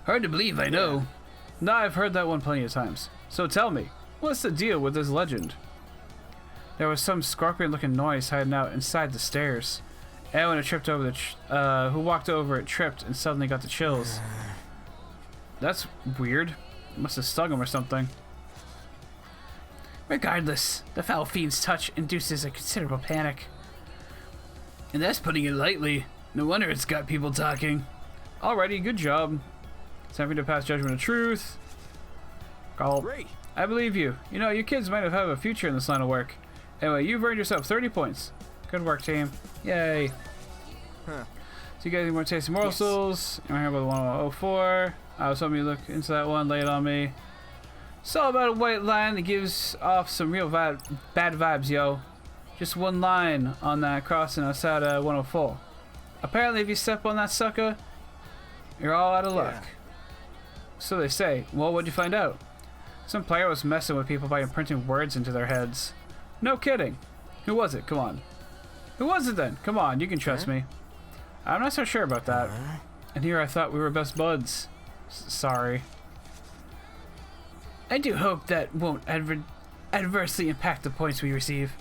[SPEAKER 5] Hard to believe, I know. No, I've heard that one plenty of times. So tell me, what's the deal with this legend? There was some scorpion-looking noise hiding out inside the stairs. Everyone who tripped over who walked over it tripped and suddenly got the chills. That's weird. Must have stung him or something. Regardless, the foul fiend's touch induces a considerable panic. And that's putting it lightly. No wonder it's got people talking. Alrighty, good job. It's time for you to pass judgment of truth. Gulp.
[SPEAKER 6] Great.
[SPEAKER 5] I believe you. You know, your kids might have a future in this line of work. Anyway, you've earned yourself 30 points. Good work, team. Yay.
[SPEAKER 6] Huh.
[SPEAKER 5] So you guys need more tasty morsels. You want to hear about the 104? I was hoping you look into that one, lay it on me. It's all about a white line that gives off some real bad vibes, yo. Just one line on that crossing outside 104. Apparently, if you step on that sucker, You're all out of luck.
[SPEAKER 2] Yeah.
[SPEAKER 5] So they say. Well, what'd you find out? Some player was messing with people by imprinting words into their heads. No kidding. Who was it? Come on. Who was it then? Come on, you can trust me. I'm not so sure about that. And here I thought we were best buds. Sorry. I do hope that won't adversely impact the points we receive.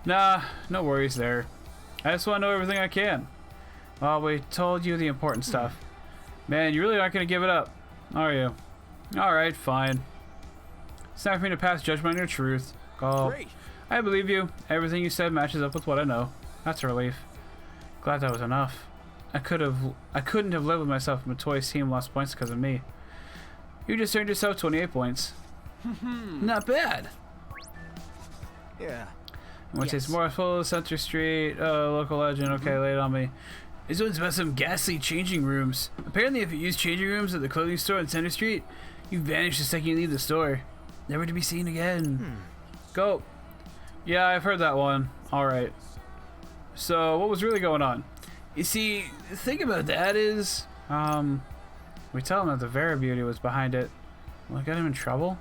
[SPEAKER 5] Nah, no worries there. I just want to know everything I can. Well, we told you the important stuff. Man, you really aren't going to give it up, are you? Alright, fine. It's time for me to pass judgment on your truth. Oh,
[SPEAKER 2] Great.
[SPEAKER 5] I believe you. Everything you said matches up with what I know. That's a relief. Glad that was enough. I couldn't have lived with myself if Matoi's team lost points because of me. You just earned yourself 28 points. Not bad.
[SPEAKER 2] Yeah.
[SPEAKER 5] Once it's more full, Center Street, local legend. Okay, lay it on me. This one's about some ghastly changing rooms. Apparently, if you use changing rooms at the clothing store on Center Street, you vanish the second you leave the store. Never to be seen again. Go. Yeah, I've heard that one. Alright. So, what was really going on? You see, the thing about that is, we tell him that the Vera Beauty was behind it. Will it get him in trouble?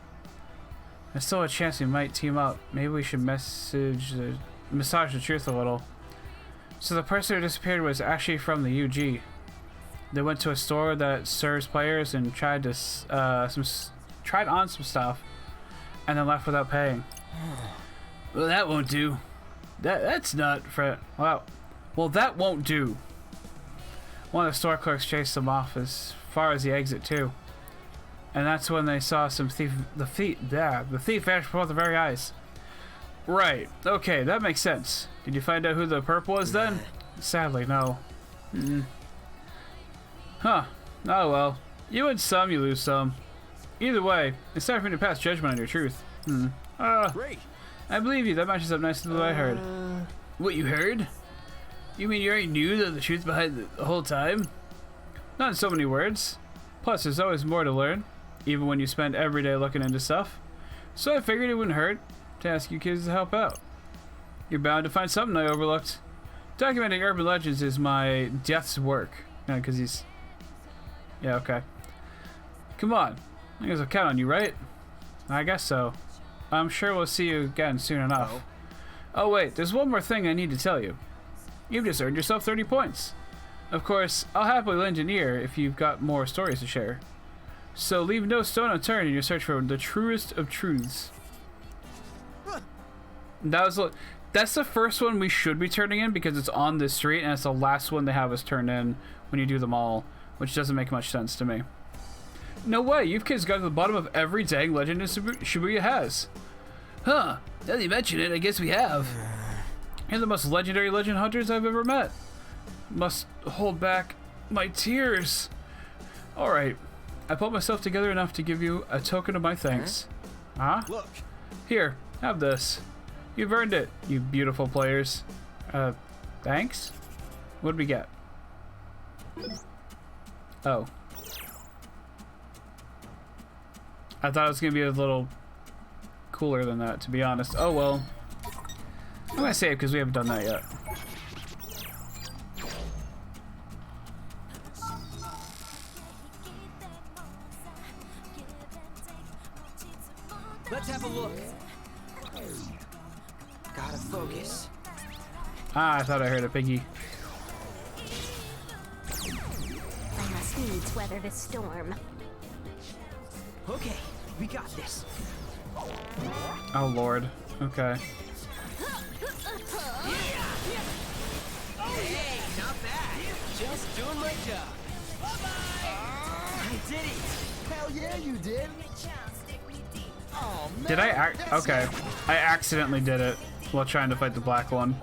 [SPEAKER 5] There's still a chance we might team up. Maybe we should massage the truth a little. So the person who disappeared was actually from the UG. They went to a store that serves players and tried on some stuff, and then left without paying. Well, that won't do. That's not for well, that won't do. One of the store clerks chased them off as far as the exit too, and that's when they saw the thief vanish before their very eyes. Right. Okay, that makes sense. Did you find out who the perp was then? Sadly, no. Huh. Oh well. You win some, you lose some. Either way, it's time for me to pass judgment on your truth.
[SPEAKER 2] Great.
[SPEAKER 5] I believe you. That matches up nicely with what I heard. What you heard? You mean you already knew the truth behind the whole time? Not in so many words. Plus, there's always more to learn, even when you spend every day looking into stuff. So I figured it wouldn't hurt to ask you kids to help out. You're bound to find something I overlooked. Documenting urban legends is my death's work. Yeah, because he's... Yeah, okay. Come on. I guess I'll count on you, right? I guess so. I'm sure we'll see you again soon enough. Oh wait, there's one more thing I need to tell you. You've just earned yourself 30 points. Of course, I'll happily lend an ear if you've got more stories to share. So leave no stone unturned in your search for the truest of truths. That's the first one we should be turning in because it's on this street, and it's the last one they have us turn in when you do them all, which doesn't make much sense to me. No way, you kids got to the bottom of every dang legend Shibuya has. Huh, now that you mention it, I guess we have. You're the most legendary legend hunters I've ever met. Must hold back my tears. Alright, I pulled myself together enough to give you a token of my thanks. Huh?
[SPEAKER 2] Look.
[SPEAKER 5] Here, have this. You've earned it, you beautiful players. Thanks? What'd we get? Oh. I thought it was gonna be a little cooler than that, to be honest. Oh well. I'm gonna save because we haven't done that yet.
[SPEAKER 6] Let's have a look. Gotta focus.
[SPEAKER 5] Ah, I thought I heard a piggy.
[SPEAKER 7] I must needs weather this storm.
[SPEAKER 6] Okay, we got this.
[SPEAKER 5] Oh lord. Okay.
[SPEAKER 6] Hey, not bad. Just doing my job. I did it.
[SPEAKER 2] Hell yeah, you did. Oh man.
[SPEAKER 5] Did I okay. I accidentally did it while trying to fight the black one.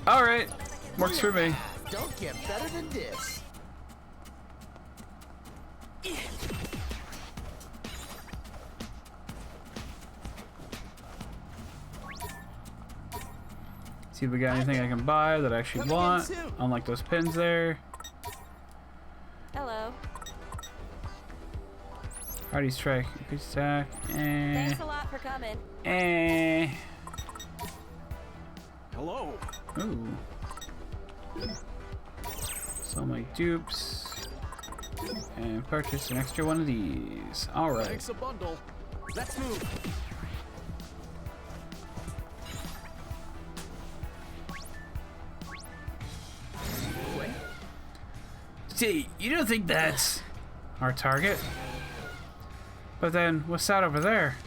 [SPEAKER 5] Alright. Works for me.
[SPEAKER 2] Don't get better than this.
[SPEAKER 5] See if we got anything I can buy that I actually want. Unlike those pins there.
[SPEAKER 9] Hello.
[SPEAKER 5] Hardy strike. Increase attack.
[SPEAKER 9] Thanks a lot for coming.
[SPEAKER 2] Hello.
[SPEAKER 5] Ooh. So many dupes. And purchase an extra one of these. Alright.
[SPEAKER 6] Thanks a bundle. Let's move.
[SPEAKER 5] See, you don't think that's our target? But then, what's that over there?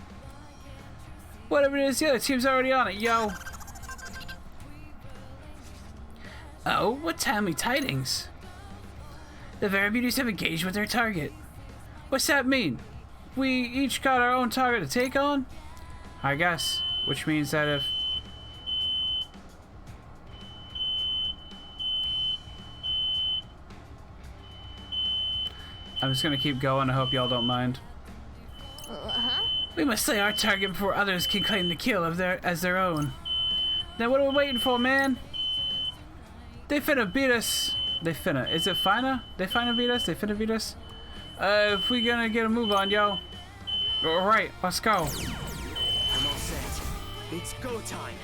[SPEAKER 5] Whatever it is, the other team's already on it, yo! Oh, what timely tidings! The Very Beauties have engaged with their target. What's that mean? We each got our own target to take on? I guess. Which means that if... I'm just gonna keep going. I hope y'all don't mind. We must slay our target before others can claim the kill as their own. Now what are we waiting for, man? They finna beat us. They finna. Is it finna? They finna beat us? They finna beat us? If we gonna get a move on, yo. Alright, let's go.
[SPEAKER 6] I'm all set. It's go time.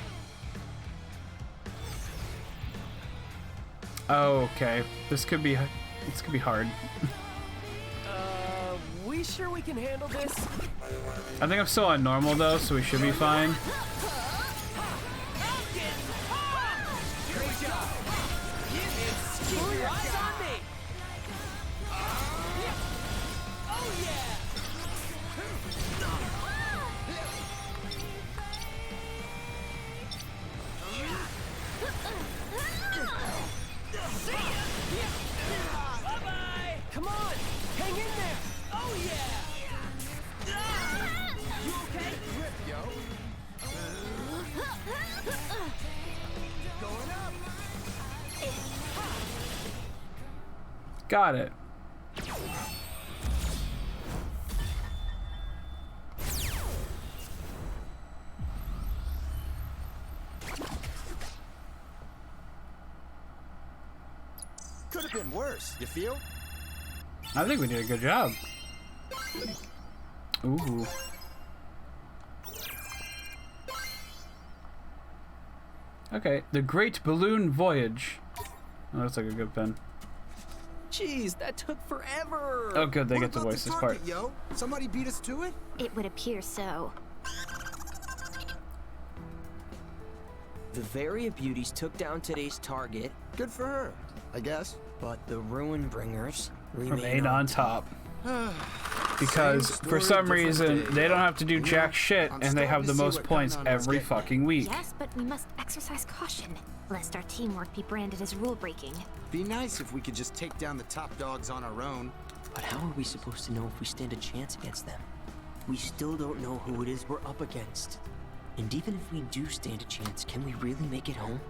[SPEAKER 5] Oh, okay. This could be hard.
[SPEAKER 6] We sure we can handle this?
[SPEAKER 5] I think I'm still on normal though, so we should be fine.
[SPEAKER 6] Great job. Keep your eyes on me. Oh yeah. Bye-bye. Come on, hang in there. Oh yeah. You okay? Rip, yo. Going up.
[SPEAKER 5] Got it.
[SPEAKER 2] Could have been worse, you feel?
[SPEAKER 5] I think we did a good job. Ooh. Okay, the Great Balloon Voyage. Oh, that's like a good pen.
[SPEAKER 6] Jeez, that took forever.
[SPEAKER 5] Oh, good, they
[SPEAKER 2] What
[SPEAKER 5] get to
[SPEAKER 2] about
[SPEAKER 5] voice
[SPEAKER 2] the
[SPEAKER 5] this
[SPEAKER 2] target,
[SPEAKER 5] part.
[SPEAKER 2] yo? Somebody beat us to it?
[SPEAKER 7] It would appear so.
[SPEAKER 10] The Varia Beauties took down today's target,
[SPEAKER 2] Good for her, I guess.
[SPEAKER 10] but the Ruin Bringers
[SPEAKER 5] Remain on top. Because for some reason they don't have to do jack shit and they have the most points every fucking week.
[SPEAKER 7] Yes, but we must exercise caution, lest our teamwork be branded as rule-breaking.
[SPEAKER 2] Be nice if we could just take down the top dogs on our own.
[SPEAKER 10] But how are we supposed to know if we stand a chance against them? We still don't know who it is we're up against. And even if we do stand a chance, can we really make it home?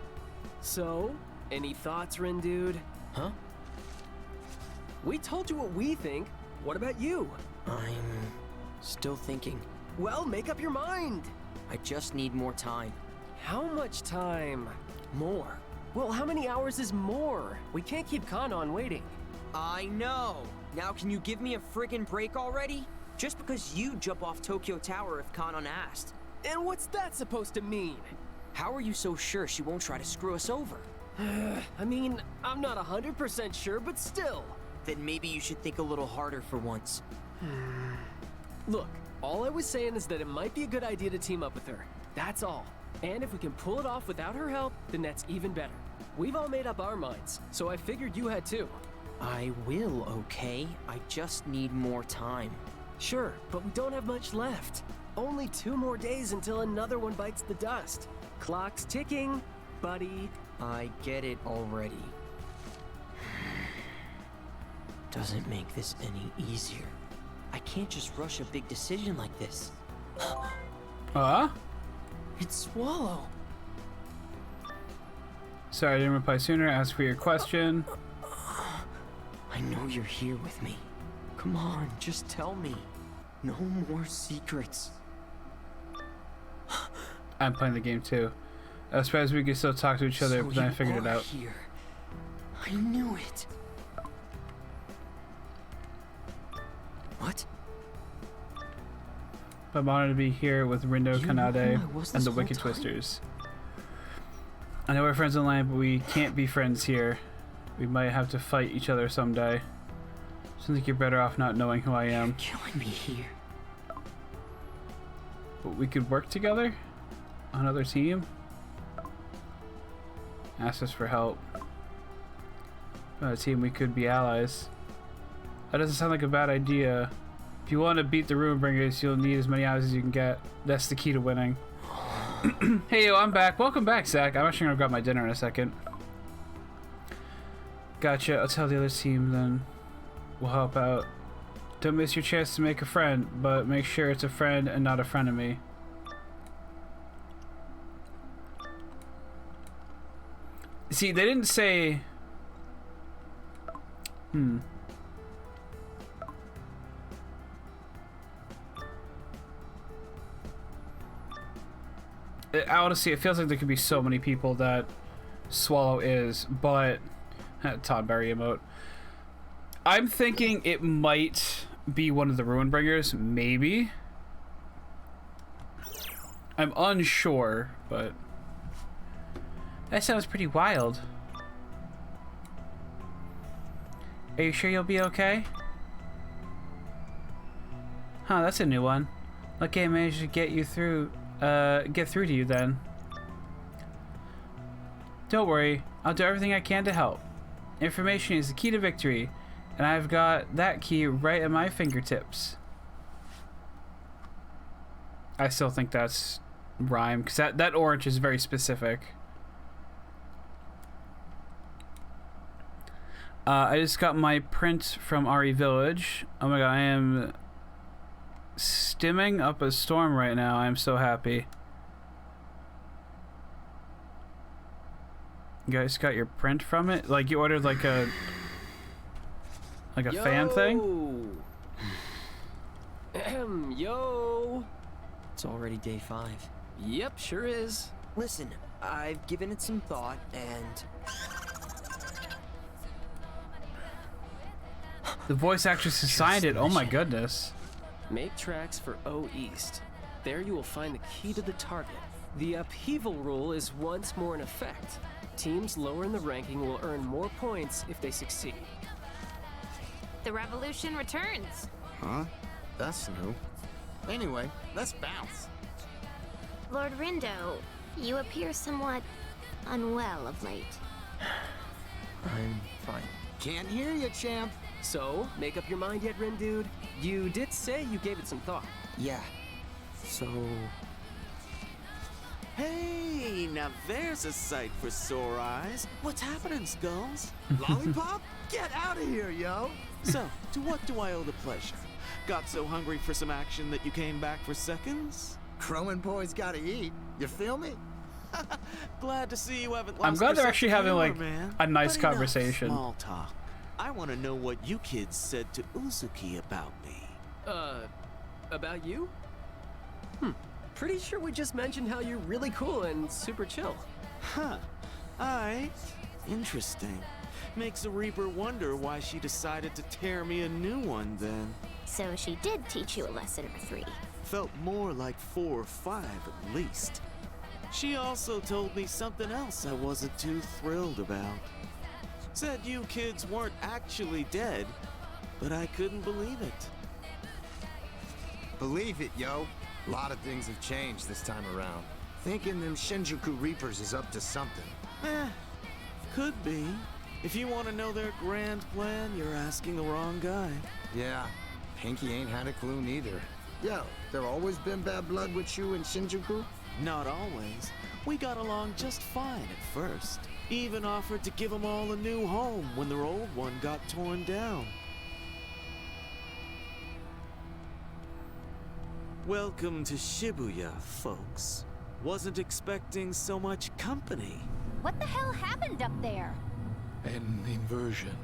[SPEAKER 6] So, any thoughts, Rin dude?
[SPEAKER 10] Huh?
[SPEAKER 6] We told you what we think. What about you?
[SPEAKER 10] I'm still thinking.
[SPEAKER 6] Well, make up your mind.
[SPEAKER 10] I just need more time.
[SPEAKER 6] How much time?
[SPEAKER 10] More.
[SPEAKER 6] Well, how many hours is more? We can't keep Kana on waiting.
[SPEAKER 10] I know! Now can you give me a friggin' break already? Just because you jump off Tokyo Tower if Kanon asked.
[SPEAKER 6] And what's that supposed to mean?
[SPEAKER 10] How are you so sure she won't try to screw us over?
[SPEAKER 6] I mean, I'm not 100% sure, but still.
[SPEAKER 10] Then maybe you should think a little harder for once.
[SPEAKER 6] Look, all I was saying is that it might be a good idea to team up with her. That's all. And if we can pull it off without her help, then that's even better. We've all made up our minds, so I figured you had too.
[SPEAKER 10] I will, okay? I just need more time.
[SPEAKER 6] Sure, but we don't have much left. Only 2 more days until another one bites the dust. Clock's ticking, buddy.
[SPEAKER 10] I get it already. Doesn't make this any easier. I can't just rush a big decision like this. It's Swallow.
[SPEAKER 5] Sorry I didn't reply sooner. Ask for your question.
[SPEAKER 10] I know you're here with me. Come on, just tell me. No more secrets.
[SPEAKER 5] I'm playing the game too. I was surprised we could still talk to each other,
[SPEAKER 10] So
[SPEAKER 5] but then I
[SPEAKER 10] you
[SPEAKER 5] figured it
[SPEAKER 10] are
[SPEAKER 5] out.
[SPEAKER 10] Here. I knew it. What?
[SPEAKER 5] I'm honored to be here with Rindo
[SPEAKER 10] You know who
[SPEAKER 5] Kanade
[SPEAKER 10] I was
[SPEAKER 5] and
[SPEAKER 10] this
[SPEAKER 5] the
[SPEAKER 10] whole
[SPEAKER 5] Wicked
[SPEAKER 10] time?
[SPEAKER 5] Twisters. I know we're friends online, but we can't be friends here. We might have to fight each other someday. Seems like you're better off not knowing who I am.
[SPEAKER 10] Killing me here.
[SPEAKER 5] But we could work together? On another team? Ask us for help. On a team, we could be allies. That doesn't sound like a bad idea. If you want to beat the Ruinbringers, you'll need as many eyes as you can get. That's the key to winning. Hey, yo, I'm back. Welcome back, Zach. I'm actually gonna grab my dinner in a second. Gotcha. I'll tell the other team then. We'll help out. Don't miss your chance to make a friend, but make sure it's a friend and not a frenemy. See, they didn't say... Honestly, it feels like there could be so many people that Swallow is, but... Todd Berry emote. I'm thinking it might be one of the Ruinbringers, maybe. I'm unsure, but... That sounds pretty wild. Are you sure you'll be okay? Huh, that's a new one. Lucky I managed to get through to you then. Don't worry, I'll do everything I can to help. Information is the key to victory, and I've got that key right at my fingertips. I still think that's rhyme, because that orange is very specific. I just got my print from RE Village. Oh my god, I am stimming up a storm right now. I am so happy. You guys got your print from it? Like you ordered like a fan thing?
[SPEAKER 6] Yo!
[SPEAKER 10] It's already day 5.
[SPEAKER 6] Yep, sure is.
[SPEAKER 10] Listen, I've given it some thought and...
[SPEAKER 5] The voice actress who signed it. Oh my goodness.
[SPEAKER 6] Make tracks for O East. There you will find the key to the target. The upheaval rule is once more in effect. Teams lower in the ranking will earn more points if they succeed.
[SPEAKER 7] The revolution returns.
[SPEAKER 2] Huh? That's new. Anyway, let's bounce.
[SPEAKER 7] Lord Rindo, you appear somewhat unwell of late.
[SPEAKER 10] I'm fine.
[SPEAKER 2] Can't hear you, champ.
[SPEAKER 6] So, make up your mind yet, Rin Dude? You did say you gave it some thought.
[SPEAKER 10] Yeah. So...
[SPEAKER 11] Hey, now there's a sight for sore eyes. What's happening, Skulls?
[SPEAKER 2] Lollipop? Get out of here, yo!
[SPEAKER 11] So, to what do I owe the pleasure? Got so hungry for some action that you came back for seconds?
[SPEAKER 2] Crowing boys gotta eat. You feel me?
[SPEAKER 11] Glad to see you haven't lost
[SPEAKER 5] I'm glad they're
[SPEAKER 11] your
[SPEAKER 5] actually
[SPEAKER 11] sense of
[SPEAKER 5] having
[SPEAKER 11] humor,
[SPEAKER 5] like
[SPEAKER 11] man.
[SPEAKER 5] a nice
[SPEAKER 11] But enough
[SPEAKER 5] conversation.
[SPEAKER 11] Small talk. I want to know what you kids said to Uzuki about me.
[SPEAKER 6] About you? Pretty sure we just mentioned how you're really cool and super chill.
[SPEAKER 11] Huh. Alright. Interesting. Makes a Reaper wonder why she decided to tear me a new one then.
[SPEAKER 7] So she did teach you a lesson or 3.
[SPEAKER 11] Felt more like 4 or 5 at least. She also told me something else I wasn't too thrilled about. Said you kids weren't actually dead, but I couldn't believe it.
[SPEAKER 2] Believe it, yo. A lot of things have changed this time around. Thinking them Shinjuku Reapers is up to something.
[SPEAKER 11] Could be. If you want to know their grand plan, you're asking the wrong guy.
[SPEAKER 2] Yeah, Pinky ain't had a clue neither. Yo, there always been bad blood with you and Shinjuku?
[SPEAKER 11] Not always. We got along just fine at first. Even offered to give them all a new home when their old one got torn down. Welcome to Shibuya, folks. Wasn't expecting so much company.
[SPEAKER 7] What the hell happened up there?
[SPEAKER 12] An inversion.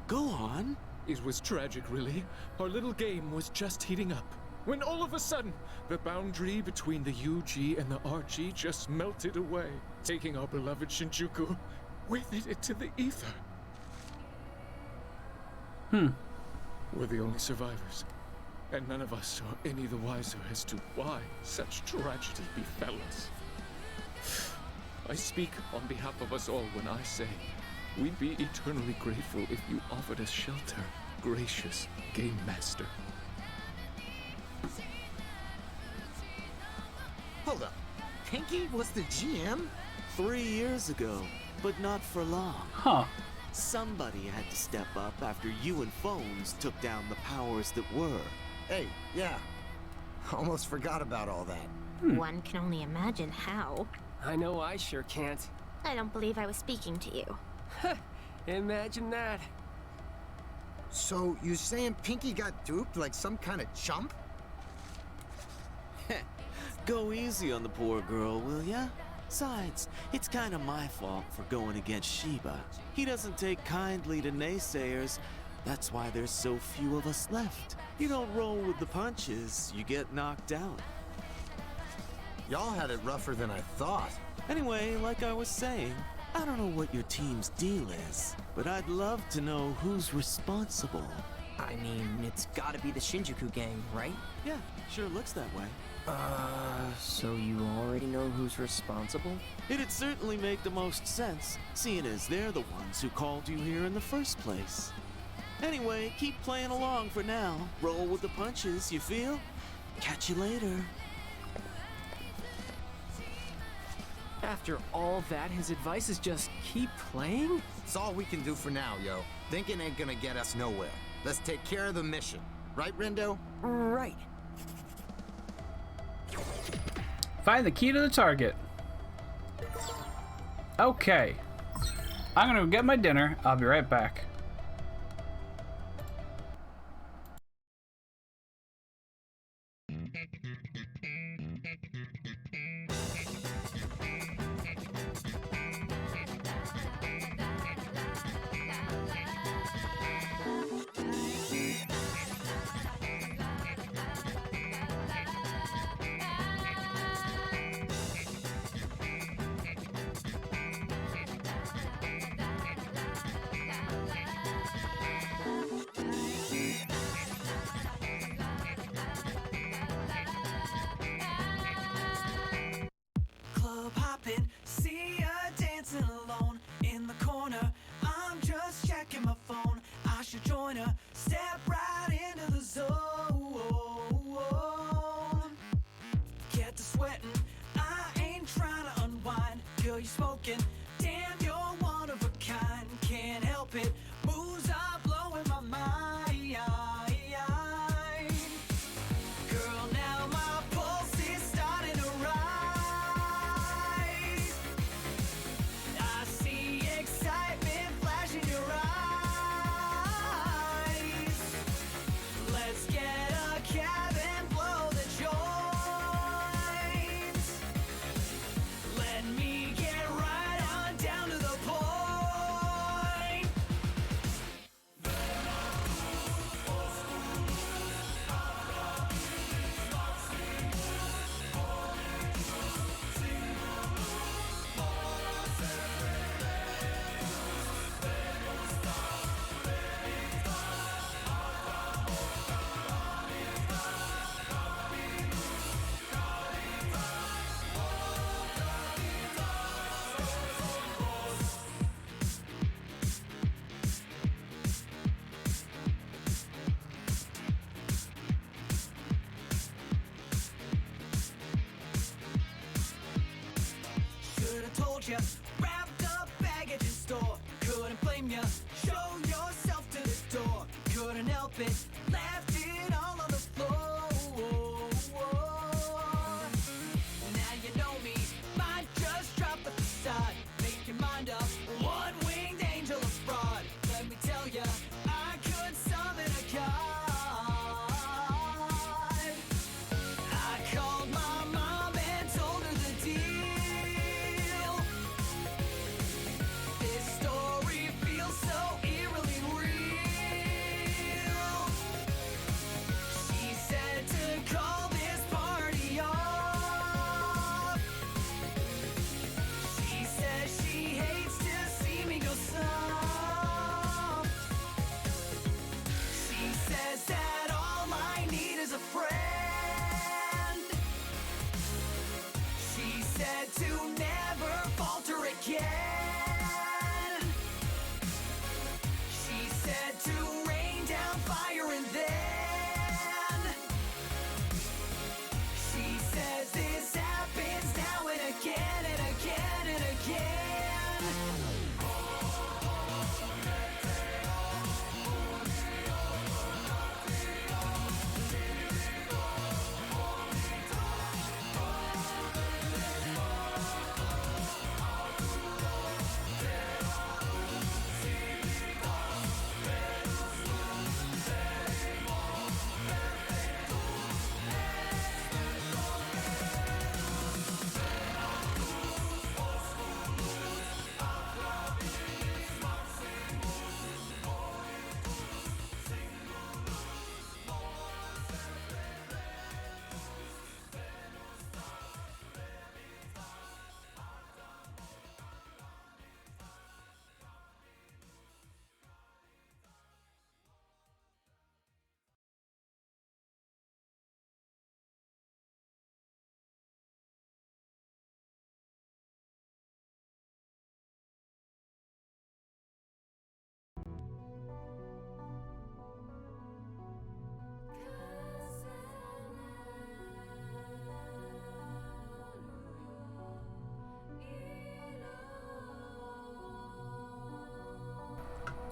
[SPEAKER 11] Go on.
[SPEAKER 12] It was tragic, really. Our little game was just heating up, when all of a sudden, the boundary between the UG and the RG just melted away, taking our beloved Shinjuku with it into the ether. We're the only survivors, and none of us are any the wiser as to why such tragedy befell us. I speak on behalf of us all when I say We'd be eternally grateful if you offered us shelter, gracious Game Master.
[SPEAKER 2] Hold up. Pinky was the GM?
[SPEAKER 11] 3 years ago, but not for long.
[SPEAKER 5] Huh.
[SPEAKER 11] Somebody had to step up after you and Phones took down the powers that were.
[SPEAKER 2] Hey, yeah. Almost forgot about all that.
[SPEAKER 7] One can only imagine how.
[SPEAKER 6] I know I sure can't.
[SPEAKER 7] I don't believe I was speaking to you.
[SPEAKER 6] Imagine that.
[SPEAKER 2] So, you saying Pinky got duped like some kind of chump?
[SPEAKER 11] Go easy on the poor girl, will ya? Besides, it's kinda my fault for going against Sheba. He doesn't take kindly to naysayers. That's why there's so few of us left. You don't roll with the punches, you get knocked out.
[SPEAKER 2] Y'all had it rougher than I thought.
[SPEAKER 11] Anyway, like I was saying, I don't know what your team's deal is, but I'd love to know who's responsible.
[SPEAKER 10] I mean, it's gotta be the Shinjuku gang, right?
[SPEAKER 11] Yeah, sure looks that way.
[SPEAKER 10] So you already know who's responsible?
[SPEAKER 11] It'd certainly make the most sense, seeing as they're the ones who called you here in the first place. Anyway, keep playing along for now. Roll with the punches, you feel? Catch you later.
[SPEAKER 6] After all that, his advice is just keep playing?
[SPEAKER 2] It's all we can do for now, yo. Thinking ain't gonna get us nowhere. Let's take care of the mission. Right, Rindo?
[SPEAKER 6] Right.
[SPEAKER 5] Find the key to the target. Okay. I'm gonna get my dinner. I'll be right back.
[SPEAKER 4] Club hopping, see ya dancing alone in the corner. I'm just checking my phone. I should join her. Step right into the zone. Get to sweating. I ain't trying to unwind. Girl, you smoking. Damn, you're one of a kind. Can't help it. Moves are blowing my mind. Girl, now my pulse is starting to rise. I see excitement flash in your eyes. Let's get a cab and blow the joints. Let me get right on down to the point. Should've told ya, wrapped up baggage in store. Couldn't blame ya, show yourself to the door. Couldn't help it, left it all on the floor. Now you know me, might just drop the facade. Make your mind up, one-winged angel of fraud. Let me tell ya, I could summon a god. I called my mom and told her the deal. This story feels so eerily real.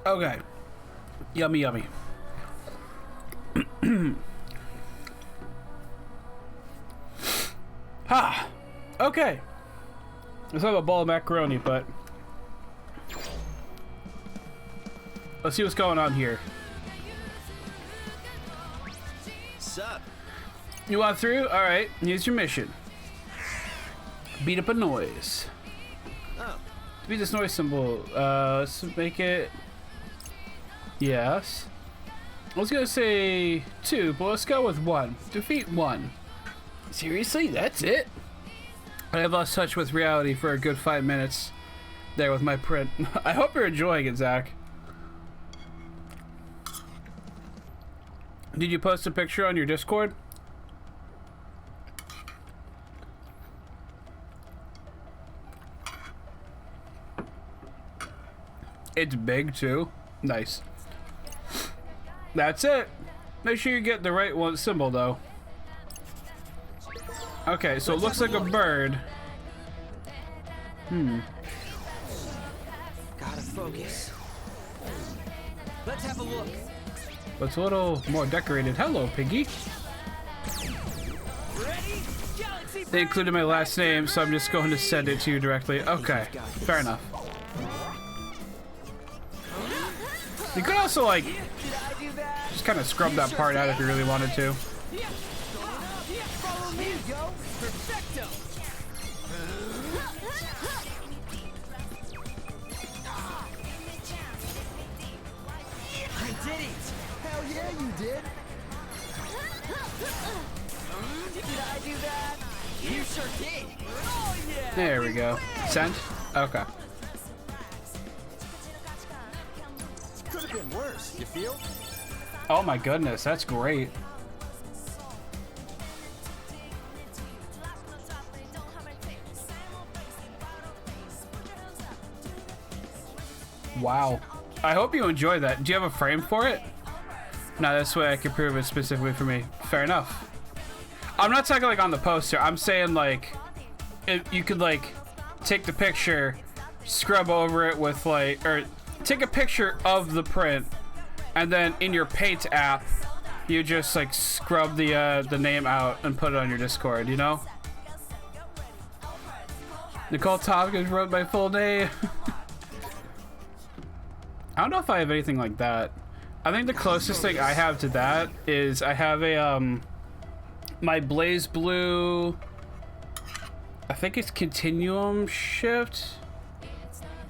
[SPEAKER 5] Okay. Yummy, yummy. Ha! Okay. Let's have a bowl of macaroni, but... let's see what's going on here.
[SPEAKER 6] Sup?
[SPEAKER 5] You want through? Alright, here's your mission. Beat up a noise.
[SPEAKER 6] Oh.
[SPEAKER 5] Beat this noise symbol. Let's make it... yes. I was gonna say 2, but let's go with 1. Defeat 1. Seriously? That's it? I have lost touch with reality for a good 5 minutes there with my print. I hope you're enjoying it, Zach. Did you post a picture on your Discord? It's big too. Nice. That's it. Make sure you get the right one symbol though. Okay, so it looks like a bird.
[SPEAKER 6] Gotta focus. Let's have a look.
[SPEAKER 5] But it's a little more decorated. Hello, Piggy.
[SPEAKER 6] Ready? Galaxy
[SPEAKER 5] They included my last name, so I'm just going to send it to you directly. Okay, fair enough. You could also, like, just kind of scrub that part out if you really wanted to.
[SPEAKER 6] Follow me, yo. Perfecto. I did it.
[SPEAKER 13] Hell yeah, you did.
[SPEAKER 6] Did I do that? You sure did. Oh yeah.
[SPEAKER 5] There we go. Sent? Okay.
[SPEAKER 13] Could have been worse, you feel?
[SPEAKER 5] Oh my goodness, that's great. Wow. I hope you enjoy that. Do you have a frame for it? No, this way I can prove it specifically for me. Fair enough. I'm not talking like on the poster. I'm saying like, if you could like take the picture, scrub over it with like, or take a picture of the print, and then in your Paint app, you just like scrub the name out and put it on your Discord. You know? Nicole Tompkins wrote my full name. I don't know if I have anything like that. I think the closest thing I have to that is I have a my Blaze Blue, I think it's Continuum Shift,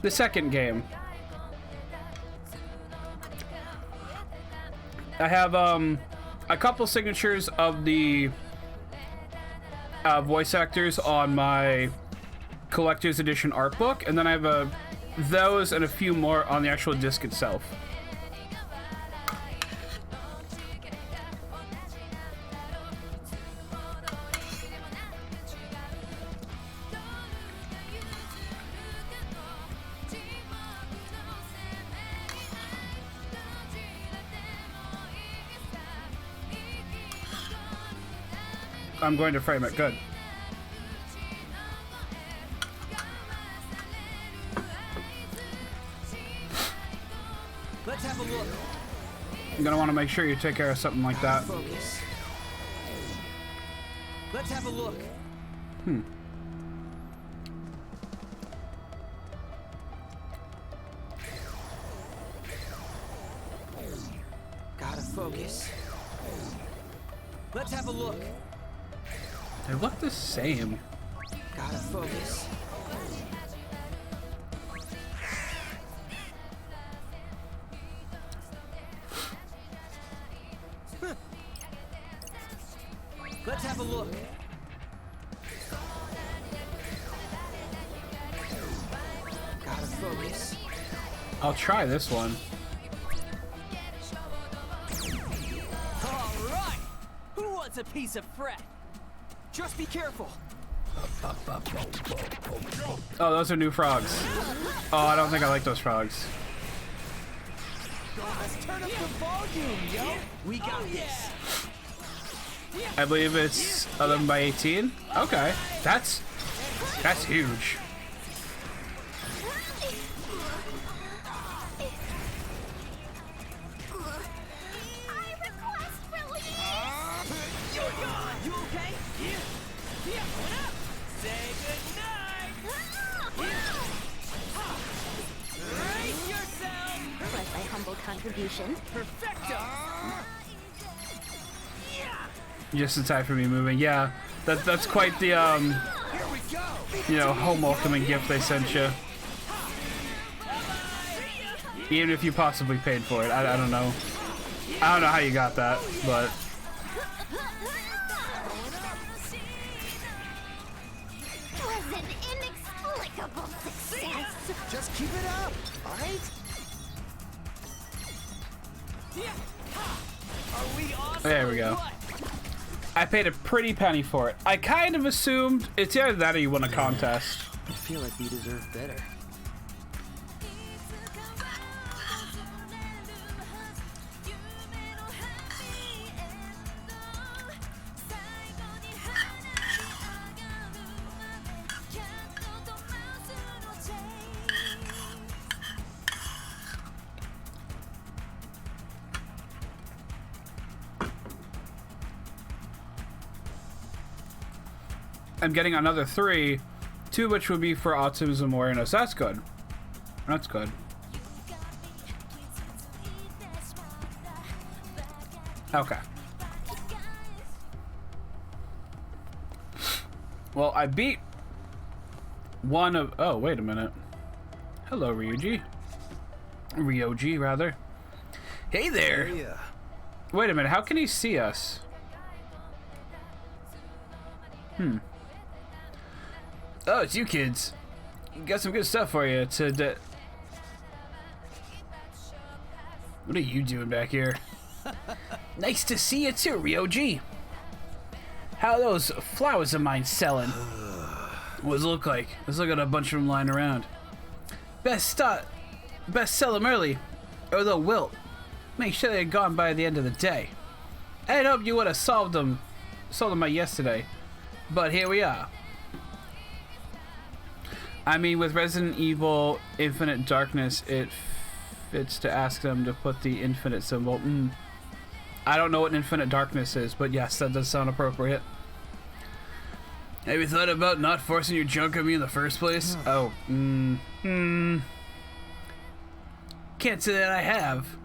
[SPEAKER 5] the second game. I have a couple signatures of the voice actors on my collector's edition art book, and then I have those and a few more on the actual disc itself. I'm going to frame it. Good.
[SPEAKER 6] Let's have a look.
[SPEAKER 5] I'm gonna want to make sure you take care of something like that.
[SPEAKER 6] Focus. Let's have a look. Gotta focus. Let's have a look.
[SPEAKER 5] They look the same.
[SPEAKER 6] Gotta focus. Let's have a look. Gotta focus.
[SPEAKER 5] I'll try this one.
[SPEAKER 6] All right. Who wants a piece of fret? Just be careful.
[SPEAKER 5] Oh, those are new frogs. Oh, I don't think I like those frogs.
[SPEAKER 6] Let's turn up the volume, yo. We got this.
[SPEAKER 5] I believe it's 11 by 18. Okay, that's huge.
[SPEAKER 14] contributions.
[SPEAKER 6] Perfecto!
[SPEAKER 5] Just in time for me moving. Yeah, that's quite the you know, home welcoming gift they sent you. Even if you possibly paid for it, I don't know. I don't know how you got that, but.
[SPEAKER 14] Was an inexplicable success.
[SPEAKER 13] Just keep it up, alright?
[SPEAKER 6] Are we awesome?
[SPEAKER 5] There we go. I paid a pretty penny for it. I kind of assumed it's either that or you won a contest.
[SPEAKER 10] I feel like we deserve better.
[SPEAKER 5] I'm getting another 3, 2 of which would be for autism awareness. That's good. That's good. Okay. Well, I beat one of... Oh, wait a minute. Hello, Ryuji. Ryoji, rather. Hey there!
[SPEAKER 13] Yeah.
[SPEAKER 5] Wait a minute, how can he see us? Oh, it's you kids. Got some good stuff for you. What are you doing back here? Nice to see you too, Ryoji. How are those flowers of mine selling? What does it look like? Let's look at a bunch of them lying around. Best sell them early, or they'll wilt. Make sure they're gone by the end of the day. I'd hoped you would have sold them by yesterday, but here we are. I mean, with Resident Evil Infinite Darkness, it fits to ask them to put the infinite symbol. I don't know what Infinite Darkness is, but yes, that does sound appropriate. Have you thought about not forcing your junk on me in the first place? Oh, can't say that I have.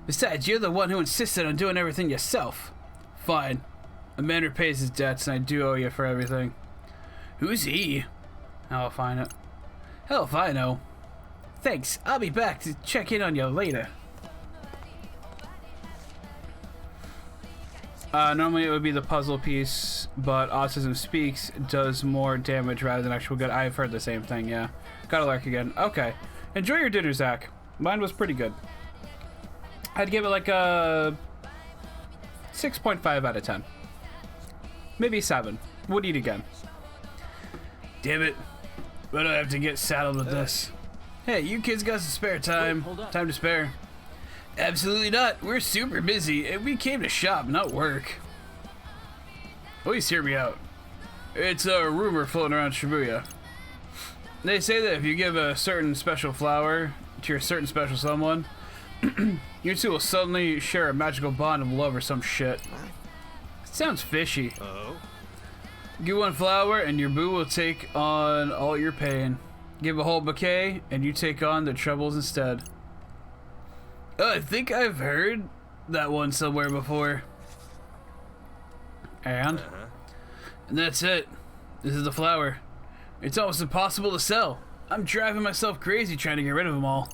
[SPEAKER 5] Besides, you're the one who insisted on doing everything yourself. Fine. A man repays his debts, and I do owe you for everything. Who's he? I'll find it. Hell if I know. Thanks. I'll be back to check in on you later. Normally it would be the puzzle piece, but Autism Speaks does more damage rather than actual good. I've heard the same thing, yeah. Gotta lurk again. Okay. Enjoy your dinner, Zach. Mine was pretty good. I'd give it like a 6.5 out of 10. Maybe 7. Would eat again. Damn it. But I have to get saddled with this. Hey, you kids got some spare time. Time to spare. Absolutely not. We're super busy, and we came to shop, not work. Please hear me out. It's a rumor floating around Shibuya. They say that if you give a certain special flower to your certain special someone, you two will suddenly share a magical bond of love or some shit. Sounds fishy. Give one flower and your boo will take on all your pain. Give a whole bouquet and you take on the troubles instead. I think I've heard that one somewhere before. And that's it. This is the flower. It's almost impossible to sell. I'm driving myself crazy trying to get rid of them all.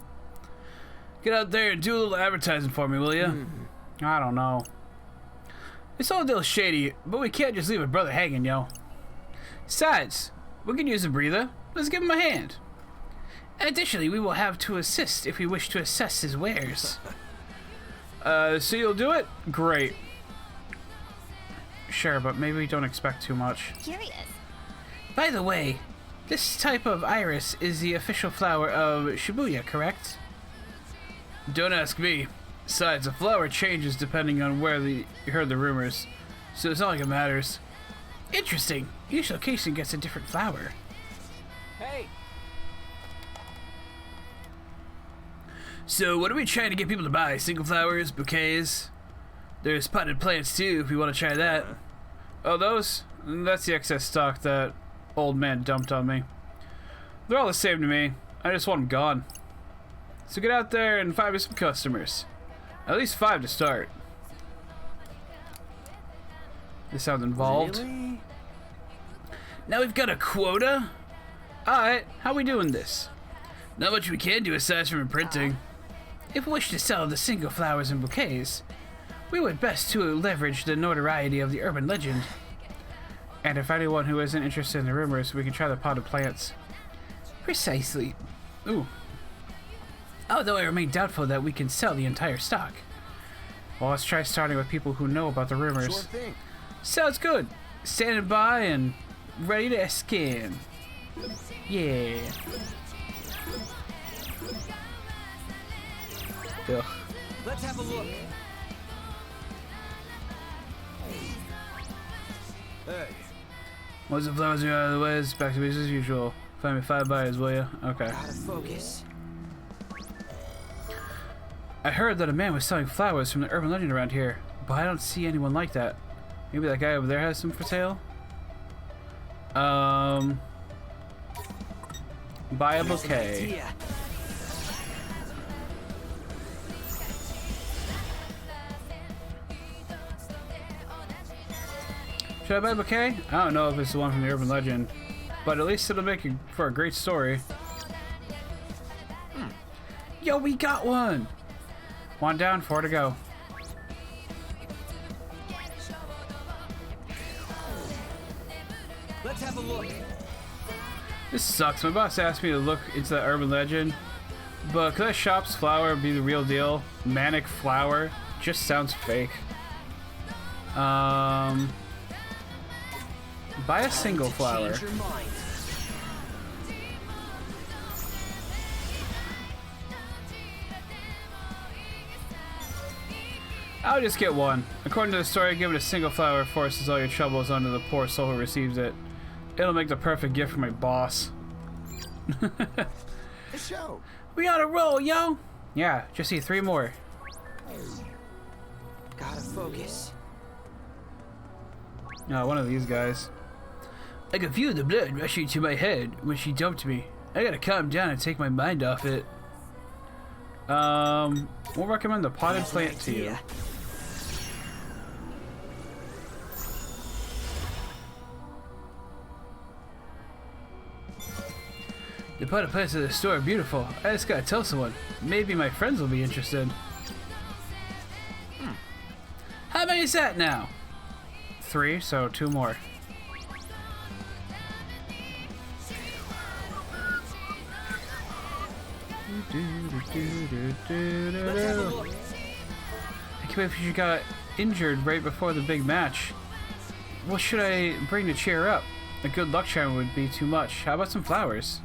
[SPEAKER 5] Get out there and do a little advertising for me, will you? I don't know. It's all a little shady, but we can't just leave a brother hanging, yo. Besides, we can use a breather. Let's give him a hand. Additionally, we will have to assist if we wish to assess his wares. So you'll do it? Great. Sure, but maybe we don't expect too much.
[SPEAKER 14] Curious.
[SPEAKER 5] By the way, this type of iris is the official flower of Shibuya, correct? Don't ask me. Besides, the flower changes depending on where you heard the rumors, so it's not like it matters. Interesting. Each location gets a different flower.
[SPEAKER 6] Hey!
[SPEAKER 5] So what are we trying to get people to buy? Single flowers, bouquets? There's potted plants too, if you want to try that. Oh, those? That's the excess stock that old man dumped on me. They're all the same to me. I just want them gone. So get out there and find me some customers. At least 5 to start. This sounds involved.
[SPEAKER 10] Really?
[SPEAKER 5] Now we've got a quota? Alright, how we doing this? Not much we can do aside from imprinting. If we wish to sell the single flowers and bouquets, we would best to leverage the notoriety of the urban legend. And if anyone who isn't interested in the rumors, we can try the potted plants. Precisely. Ooh. Although I remain doubtful that we can sell the entire stock. Well, let's try starting with people who know about the rumors.
[SPEAKER 2] Sure thing.
[SPEAKER 5] Sounds good. Standing by and ready to scan. Yeah. Ugh.
[SPEAKER 6] Let's have a look.
[SPEAKER 2] Hey.
[SPEAKER 5] Once the flowers are out of the way, it's back to business as usual. Find me 5 buyers, will ya? Okay.
[SPEAKER 10] Gotta focus.
[SPEAKER 5] I heard that a man was selling flowers from the urban legend around here, but I don't see anyone like that. Maybe that guy over there has some for sale? Buy a bouquet. Should I buy a bouquet? I don't know if it's the one from the urban legend, but at least it'll make it for a great story. Yo, we got one! 1 down, 4 to go.
[SPEAKER 6] Let's have a look.
[SPEAKER 5] This sucks. My boss asked me to look into that urban legend, but could that shop's flower be the real deal? Manic flower just sounds fake. Buy a single flower.
[SPEAKER 10] Change your mind.
[SPEAKER 5] I'll just get one. According to the story, giving a single flower forces all your troubles onto the poor soul who receives it. It'll make the perfect gift for my boss.
[SPEAKER 2] The show.
[SPEAKER 5] We on a roll, yo! Yeah, just see 3 more.
[SPEAKER 10] Gotta focus.
[SPEAKER 5] No, one of these guys. I could feel the blood rushing to my head when she dumped me. I gotta calm down and take my mind off it. We'll recommend the potted plant to you. The potted plants at the store are beautiful. I just gotta tell someone. Maybe my friends will be interested. How many is that now? 3, so 2 more. I can't believe she got injured right before the big match. What should I bring to cheer up? A good luck charm would be too much. How about some flowers?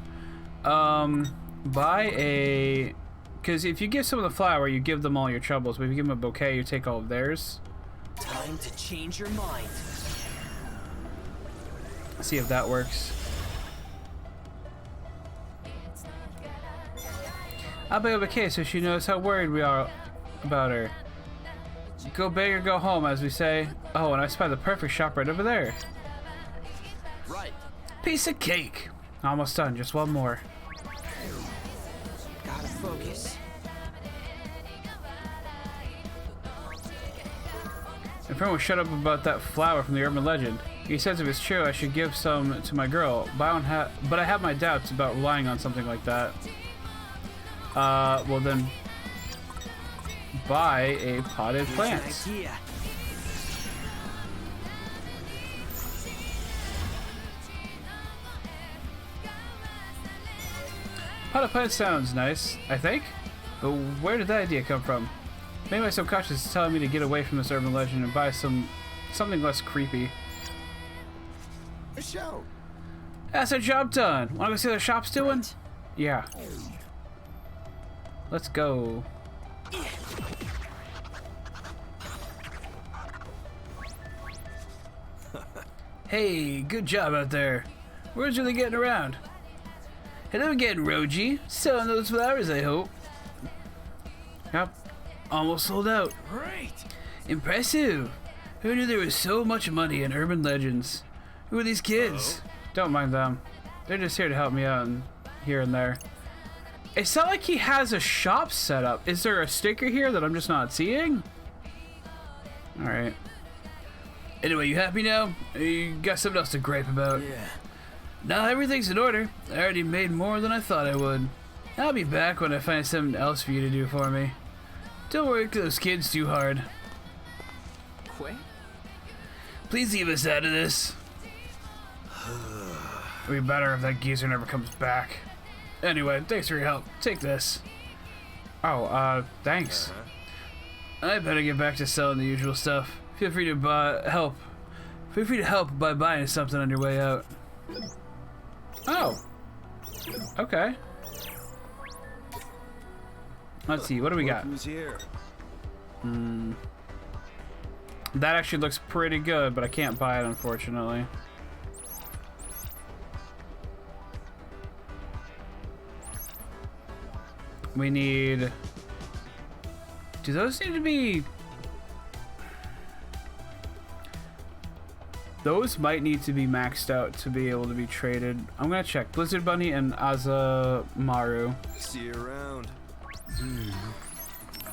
[SPEAKER 5] Buy a... Because if you give someone a flower, you give them all your troubles. But if you give them a bouquet, you take all of theirs.
[SPEAKER 10] Time to change your mind.
[SPEAKER 5] Let's see if that works. I'll buy a bouquet so she knows how worried we are about her. Go big or go home, as we say. Oh, and I spy the perfect shop right over there.
[SPEAKER 6] Right.
[SPEAKER 5] Piece of cake. Almost done. Just 1 more.
[SPEAKER 10] Gotta focus.
[SPEAKER 5] My friend will shut up about that flower from the urban legend. He says if it's true, I should give some to my girl, but I have my doubts about relying on something like that. Well then, buy a potted plant. Potted plant sounds nice, I think. But where did that idea come from? Maybe my subconscious is telling me to get away from this urban legend and buy something less creepy.
[SPEAKER 2] A show.
[SPEAKER 5] That's our job done. Wanna go see what the shop's doing?
[SPEAKER 10] Right.
[SPEAKER 5] Yeah. Let's go. Hey, good job out there. Where's really getting around? Hello again, Roji. Selling those flowers, I hope. Yep. Almost sold out.
[SPEAKER 6] Great.
[SPEAKER 5] Impressive. Who knew there was so much money in urban legends? Who are these kids? Don't mind them. They're just here to help me out here and there. It's not like he has a shop set up. Is there a sticker here that I'm just not seeing? Alright. Anyway, you happy now? You got something else to gripe about?
[SPEAKER 6] Yeah.
[SPEAKER 5] Now everything's in order. I already made more than I thought I would. I'll be back when I find something else for you to do for me. Don't work those kids too hard.
[SPEAKER 6] Quay?
[SPEAKER 5] Please leave us out of this. It'd be better if that geezer never comes back. Anyway, thanks for your help. Take this. Oh, thanks. I better get back to selling the usual stuff. Feel free to help. Feel free to help by buying something on your way out. Oh. Okay. Let's see. What do we got?
[SPEAKER 6] Who's here?
[SPEAKER 5] That actually looks pretty good, but I can't buy it, unfortunately. We need... Do those need to be... Those might need to be maxed out to be able to be traded. I'm gonna check. Blizzard Bunny and Azamaru.
[SPEAKER 6] See you around.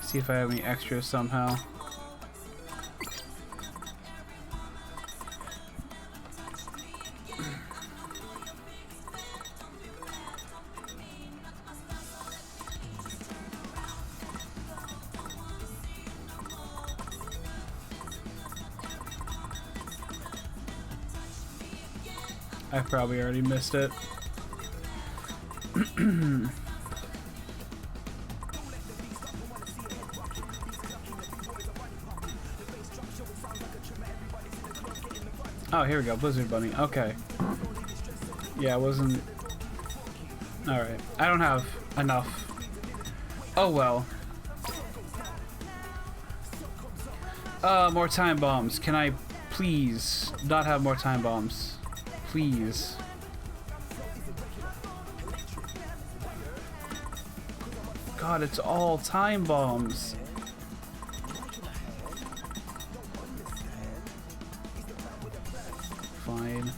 [SPEAKER 5] See if I have any extras somehow. I probably already missed it. Oh, here we go. Blizzard Bunny. Okay. Yeah, it wasn't... Alright. I don't have enough. Oh, well. More time bombs. Can I please not have more time bombs? Please. God, it's all time bombs. Fine.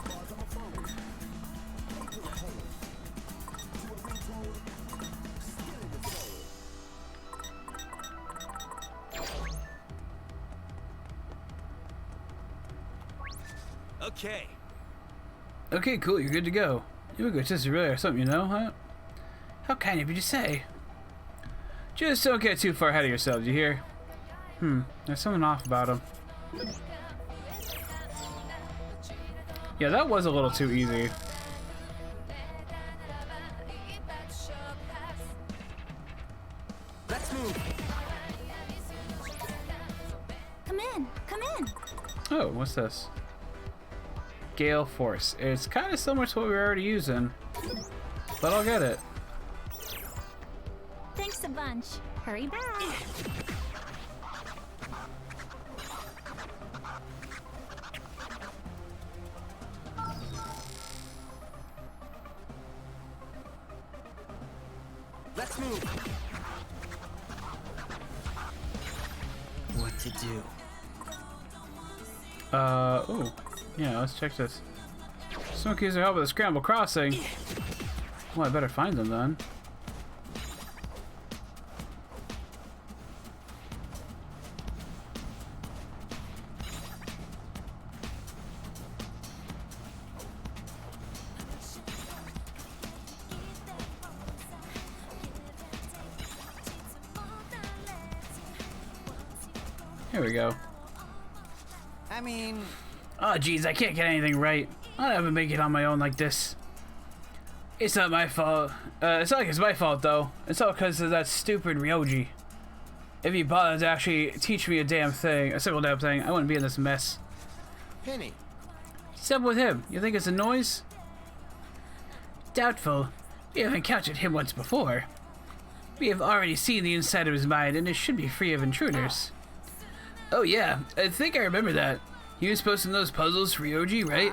[SPEAKER 6] Okay.
[SPEAKER 5] Okay, cool, you're good to go. You look just really or something, you know, huh? How kind of you to say. Just don't get too far ahead of yourselves, you hear? There's something off about him. Yeah, that was a little too easy.
[SPEAKER 6] Let's move.
[SPEAKER 14] Come in, come in.
[SPEAKER 5] Oh, what's this? Gale Force. It's kind of similar to what we were already using, but I'll get it.
[SPEAKER 14] Thanks a bunch. Hurry back.
[SPEAKER 6] Let's move. What to do?
[SPEAKER 5] Oh. Yeah, let's check this. Smokies are help with the Scramble Crossing. Well, I better find them then. Here we go.
[SPEAKER 13] I mean...
[SPEAKER 5] Oh, geez, I can't get anything right. I'll never make it on my own like this. It's not my fault. It's not like it's my fault, though. It's all because of that stupid Ryoji. If he bothered to actually teach me a single damn thing, I wouldn't be in this mess.
[SPEAKER 13] Penny.
[SPEAKER 5] What's up with him? You think it's a noise? Doubtful. We have encountered him once before. We have already seen the inside of his mind, and it should be free of intruders. Oh yeah, I think I remember that. He was posting those puzzles for Ryoji, right?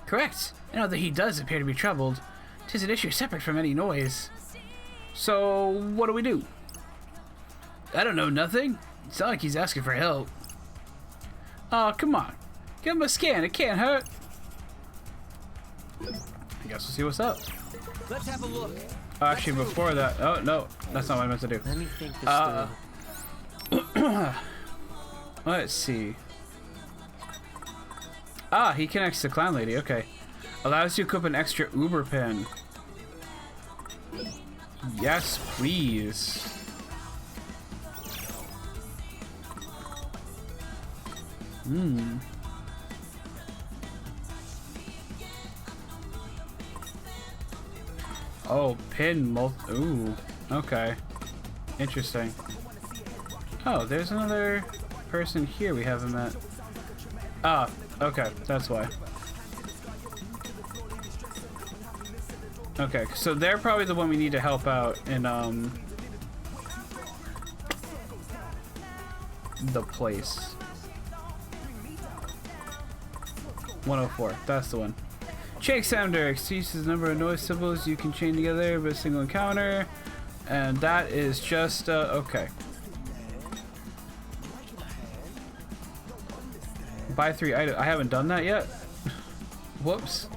[SPEAKER 5] Correct. I know that he does appear to be troubled. 'Tis an issue separate from any noise. So, what do we do? I don't know, nothing. It's not like he's asking for help. Oh, come on. Give him a scan, it can't hurt. I guess we'll see what's up.
[SPEAKER 6] Let's have a look.
[SPEAKER 5] Oh, actually, before that. Oh, no. That's not what I meant to do.
[SPEAKER 10] Let me think this through.
[SPEAKER 5] Let's see. Ah, he connects to Clown Lady. Okay. Allows you to equip an extra Uber pin. Yes, please. Hmm. Oh, pin ooh. Okay. Interesting. Oh, there's another person here we haven't met. Ah, okay. That's why. Okay, so they're probably the one we need to help out in, the place. 104, that's the one. Shake Sounder exceeds the number of noise symbols you can chain together with a single encounter. And that is just, okay. Buy 3 items. I haven't done that yet. Whoops.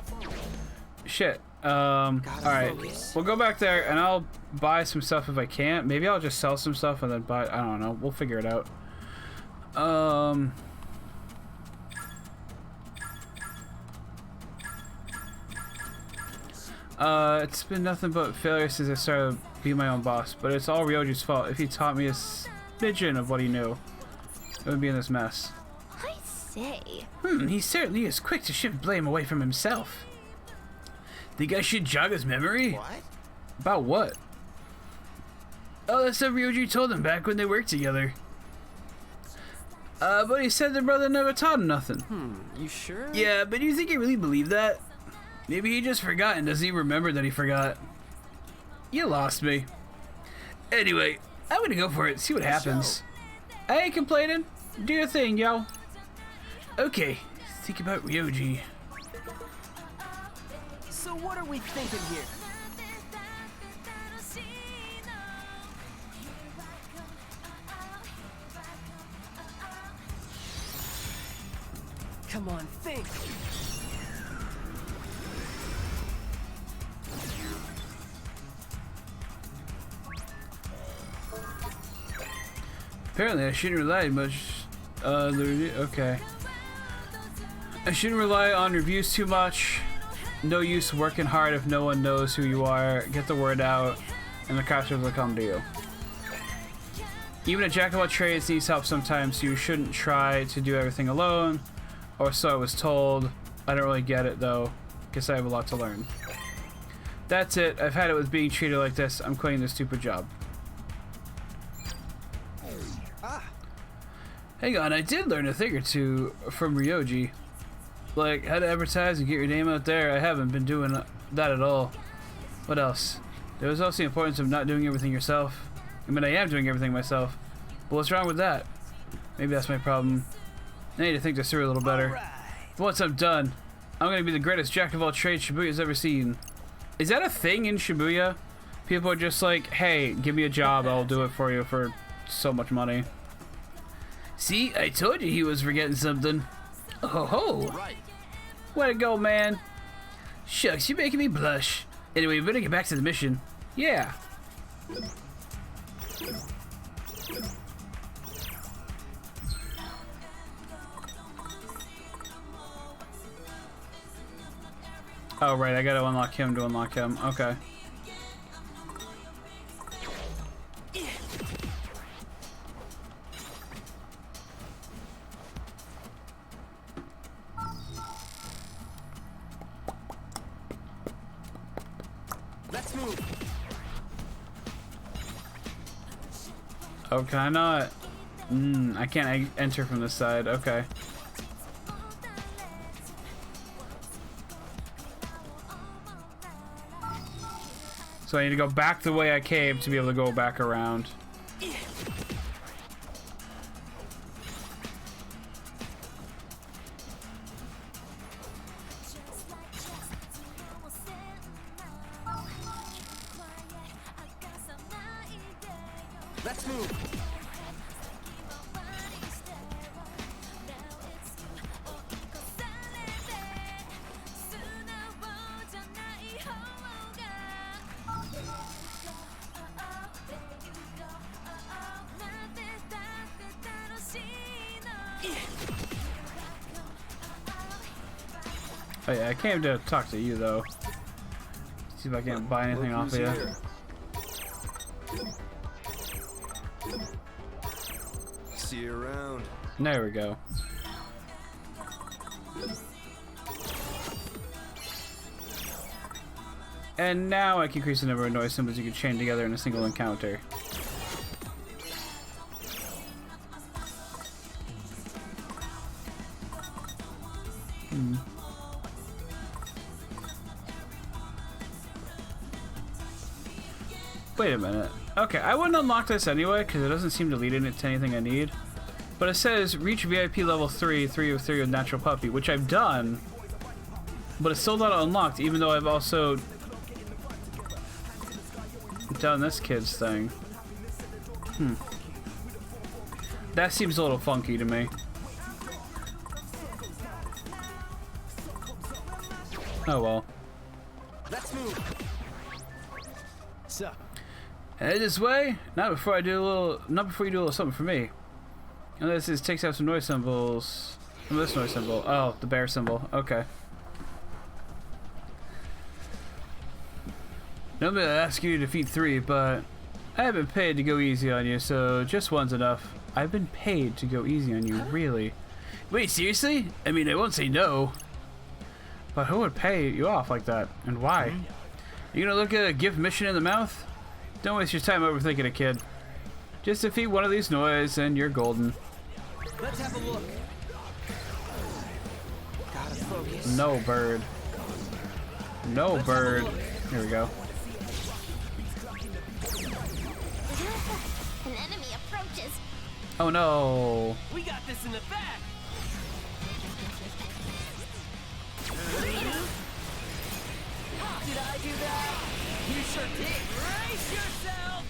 [SPEAKER 5] Shit. Alright. We'll go back there and I'll buy some stuff if I can't. Maybe I'll just sell some stuff and then buy. I don't know. We'll figure it out. It's been nothing but failure since I started being my own boss, but it's all Ryoji's fault. If he taught me a smidgen of what he knew, it would be in this mess.
[SPEAKER 7] I say.
[SPEAKER 5] He certainly is quick to shift blame away from himself. Think I should jog his memory?
[SPEAKER 13] What?
[SPEAKER 5] About what? Oh, that's what Ryoji told him back when they worked together. But he said their brother never taught him nothing.
[SPEAKER 10] You sure?
[SPEAKER 5] Yeah, but do you think he really believed that? Maybe he just forgot and doesn't even remember that he forgot. You lost me. Anyway, I'm gonna go for it, see what happens. I ain't complaining. Do your thing, yo. Okay, think about Ryoji.
[SPEAKER 6] So what are we thinking here? Come on, think.
[SPEAKER 5] Apparently I shouldn't rely much okay. I shouldn't rely on reviews too much. No use working hard if no one knows who you are. Get the word out and the customers will come to you. Even a jack of all trades needs help sometimes, so you shouldn't try to do everything alone. Or so I was told. I don't really get it though. Guess I have a lot to learn. That's it. I've had it with being treated like this. I'm quitting this stupid job. Hang on, I did learn a thing or two from Ryoji. Like how to advertise and get your name out there. I haven't been doing that at all. What else? There was also the importance of not doing everything yourself. I mean, I am doing everything myself. But what's wrong with that? Maybe that's my problem. I need to think this through a little better. But once I'm done, I'm going to be the greatest jack of all trades Shibuya's ever seen. Is that a thing in Shibuya? People are just like, hey, give me a job, I'll do it for you for so much money. See, I told you he was forgetting something. Oh ho! Way to go, man. Shucks, you're making me blush. Anyway, we better get back to the mission. Yeah. Oh, right, I gotta unlock him to unlock him. Okay.
[SPEAKER 6] Let's move.
[SPEAKER 5] Oh, can I not? I can't enter from this side. Okay. So I need to go back the way I came to be able to go back around.
[SPEAKER 6] Let's move.
[SPEAKER 5] Oh yeah, I came to talk to you though. See if I can't buy anything off of you.
[SPEAKER 15] See you around.
[SPEAKER 5] There we go. And now I can increase the number of noise symbols you can chain together in a single encounter. Wait a minute. Okay, I wouldn't unlock this anyway because it doesn't seem to lead it to anything I need. But it says reach VIP level 3, 3 of 3 with natural puppy, which I've done. But it's still not unlocked, even though I've also done this kid's thing. That seems a little funky to me. Oh well.
[SPEAKER 6] Let's move. So.
[SPEAKER 5] Head this way. Not before you do a little something for me. And this takes out some noise symbols. And this noise symbol. Oh, the bear symbol. Okay. Normally I ask you to defeat 3, but I have been paid to go easy on you, so just one's enough. I've been paid to go easy on you, really? Wait, seriously? I mean, I won't say no. But who would pay you off like that? And why? You gonna look at a gift mission in the mouth? Don't waste your time overthinking it, kid. Just defeat one of these noise and you're golden.
[SPEAKER 6] Let's have a look. Gotta focus.
[SPEAKER 5] No bird. No bird. Here we go.
[SPEAKER 7] An enemy approaches.
[SPEAKER 5] Oh no.
[SPEAKER 6] We got this in the back. Did I do that? You sure did. Brace yourself.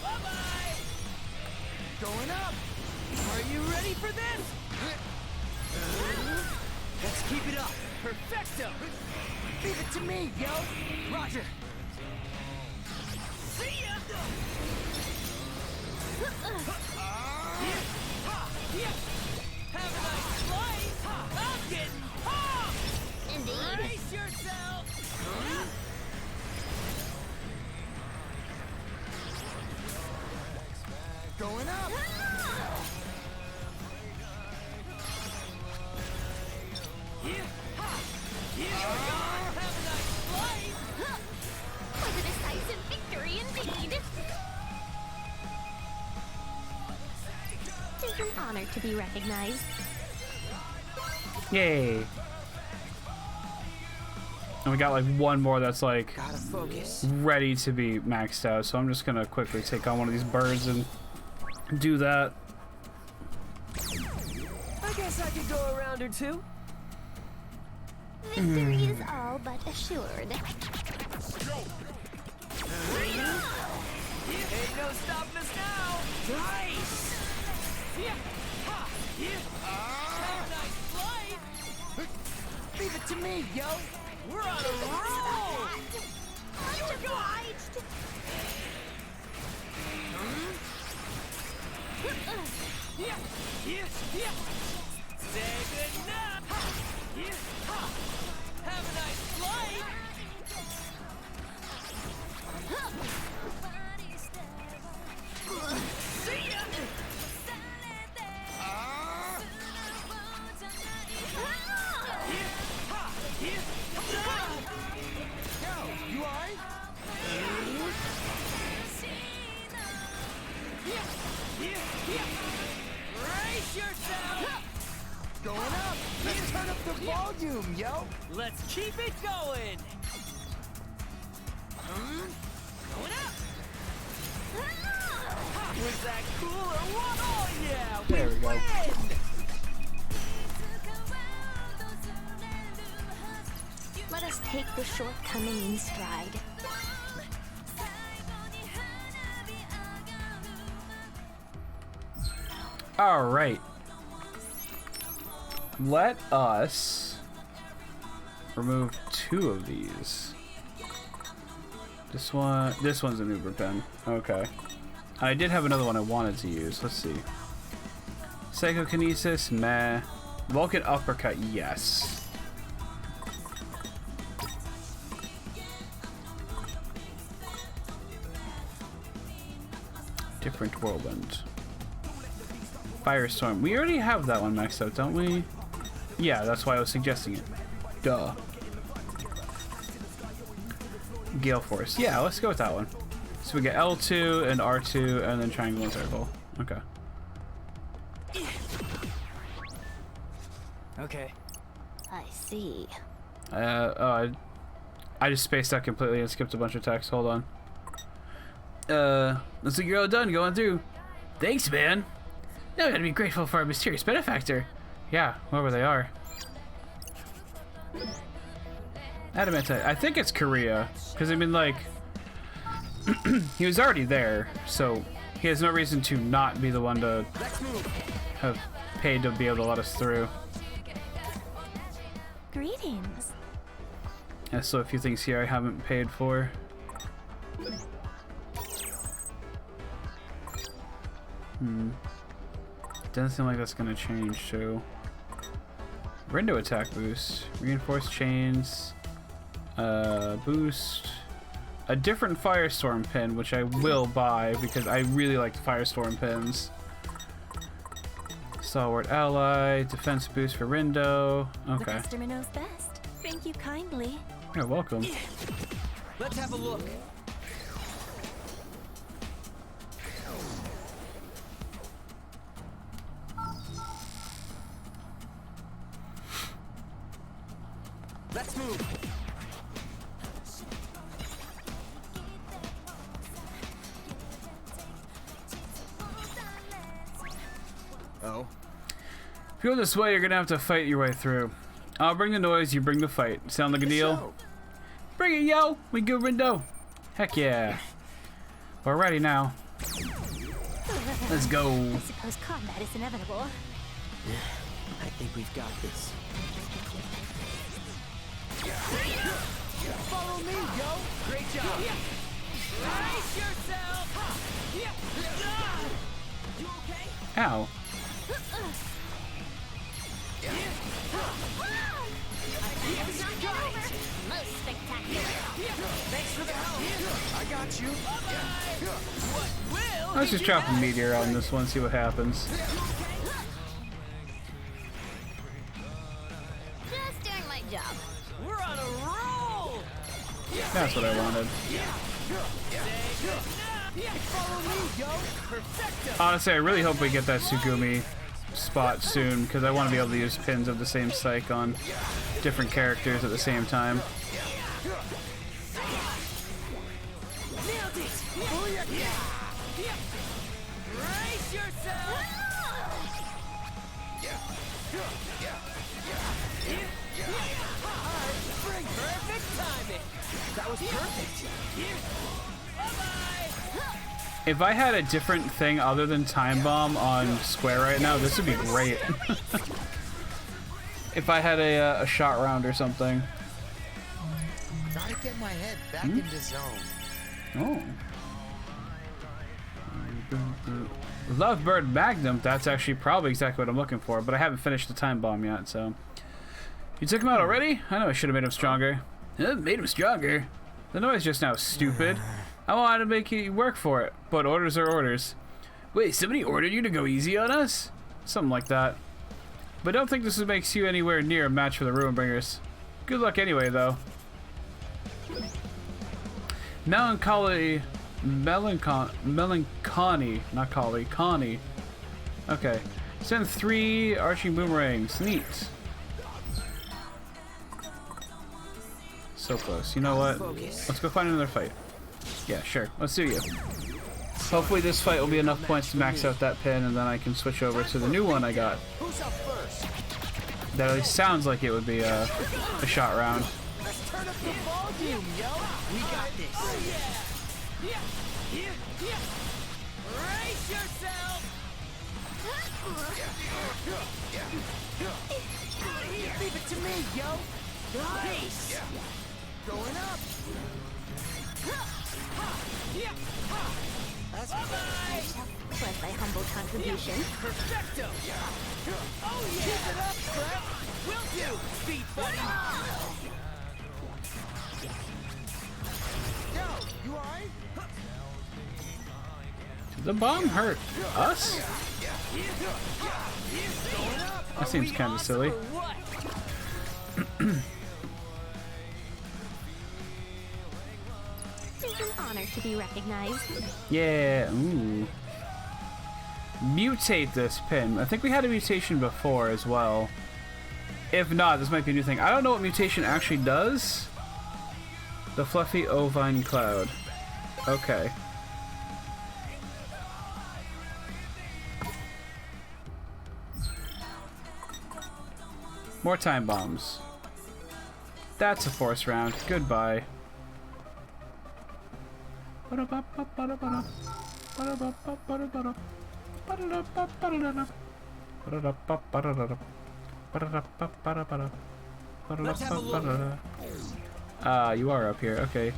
[SPEAKER 6] Bye-bye. Going up. Are you ready for this? Let's keep it up. Perfecto. Leave it to me, yo. Roger. See ya. Have a nice flight. I'm getting popped.
[SPEAKER 7] Indeed.
[SPEAKER 6] Brace yourself.
[SPEAKER 13] Going up.
[SPEAKER 6] Here we go. Have a nice flight.
[SPEAKER 7] Was a decisive victory indeed. It is an honor to be recognized.
[SPEAKER 5] Yay. And we got like one more that's like
[SPEAKER 6] Gotta focus.
[SPEAKER 5] ready to be maxed out, so I'm just gonna quickly take on one of these birds and do that.
[SPEAKER 6] I guess I could go a round or two.
[SPEAKER 7] Victory is all but assured.
[SPEAKER 6] Ain't no stopping us now. Nice. Have a nice flight. Leave it to me, yo. We're on a roll.
[SPEAKER 7] Much obliged.
[SPEAKER 6] Say good night. Have a nice flight. See ya.
[SPEAKER 13] You alright?
[SPEAKER 6] Brace yourself.
[SPEAKER 13] Going up. Let's turn up the volume, yo.
[SPEAKER 6] Let's keep it going. Going up. Was that cool or what? Oh yeah,
[SPEAKER 5] There we go.
[SPEAKER 6] win.
[SPEAKER 7] Let us take the shortcoming in stride.
[SPEAKER 5] All right. Let us remove 2 of these. This one's an Uber pen. Okay. I did have another one I wanted to use. Let's see. Psychokinesis, meh. Vulcan uppercut, yes. Different whirlwind. Firestorm. We already have that one maxed out, don't we? Yeah, that's why I was suggesting it. Duh. Gale Force. Yeah, let's go with that one. So we get L2 and R2 and then triangle and circle. Okay.
[SPEAKER 6] Okay.
[SPEAKER 7] I see.
[SPEAKER 5] I just spaced out completely and skipped a bunch of text. Hold on. Looks like you're all done going through. Thanks, man. Now we gotta be grateful for our mysterious benefactor. Yeah, whoever they are. Adamantite. I think it's Korea. Because, I mean, like... he was already there, so he has no reason to not be the one to have paid to be able to let us through.
[SPEAKER 14] Greetings.
[SPEAKER 5] Yeah, so a few things here I haven't paid for. Doesn't seem like that's gonna change, so... Rindo attack boost. Reinforced chains. Boost. A different Firestorm pin, which I will buy because I really like the Firestorm pins. Stalwart ally. Defense boost for Rindo.
[SPEAKER 14] The
[SPEAKER 5] Okay.
[SPEAKER 14] customer knows best. Thank you kindly.
[SPEAKER 5] You're welcome.
[SPEAKER 6] Let's have a look. Let's move.
[SPEAKER 2] Oh?
[SPEAKER 5] If you go this way, you're gonna have to fight your way through. I'll bring the noise, you bring the fight. Sound like a deal? Bring it, yo! We go, Rindo! Heck yeah. We're ready now. Let's go.
[SPEAKER 14] I suppose combat is inevitable.
[SPEAKER 10] I think we've got this.
[SPEAKER 6] Follow me, yo. Great job. Brace yourself. You okay?
[SPEAKER 5] Ow.
[SPEAKER 14] Most spectacular.
[SPEAKER 6] Thanks for the help. I got you. What will
[SPEAKER 5] Let's just drop a meteor on this one, see what happens.
[SPEAKER 7] Just doing my job.
[SPEAKER 6] We're on a roll.
[SPEAKER 5] That's what I wanted.
[SPEAKER 6] Follow me, yo. Perfecto.
[SPEAKER 5] Honestly, I really hope we get that Tsugumi spot soon, because I want to be able to use pins of the same psych on different characters at the same time.
[SPEAKER 6] Nailed it. Brace yourself. Perfect timing. That was perfect.
[SPEAKER 5] If I had a different thing other than Time Bomb on Square right now, this would be great. If I had a shot round or something.
[SPEAKER 2] Gotta get my head back into zone.
[SPEAKER 5] Oh. Lovebird Magnum, that's actually probably exactly what I'm looking for, but I haven't finished the Time Bomb yet, so. You took him out already? I know I should have made him stronger. Made him stronger? The noise just now, stupid. I wanted to make you work for it, but orders are orders. Wait, somebody ordered you to go easy on us? Something like that. But don't think this makes you anywhere near a match for the Ruinbringers. Good luck anyway, though. Melancholy, not Collie, Connie. Okay. Send 3 arching boomerangs. Neat. So close. You know what? Let's go find another fight. Yeah, sure. Let's do you. Hopefully this fight will be enough points to max out that pin, and then I can switch over to the new one I got.
[SPEAKER 6] Who's up first?
[SPEAKER 5] That at least sounds like it would be a shot round.
[SPEAKER 6] Let's turn up the volume, yo. We got this. Oh, yeah. Brace yourself. Leave it to me, yo. Nice. Going up. That's bye-bye.
[SPEAKER 14] Was thy humble contribution.
[SPEAKER 6] Perfecto! Oh yeah! Keep it up, Prep! Will do, speed buddy!
[SPEAKER 13] Yo, you alright?
[SPEAKER 5] Did the bomb hurt us? That seems kind of silly.
[SPEAKER 14] It's an honor to be recognized.
[SPEAKER 5] Yeah, ooh. Mutate this pin. I think we had a mutation before as well. If not, this might be a new thing. I don't know what mutation actually does. The fluffy ovine cloud. Okay. More time bombs. That's a force round. Goodbye. Ah, you are up here. Okay.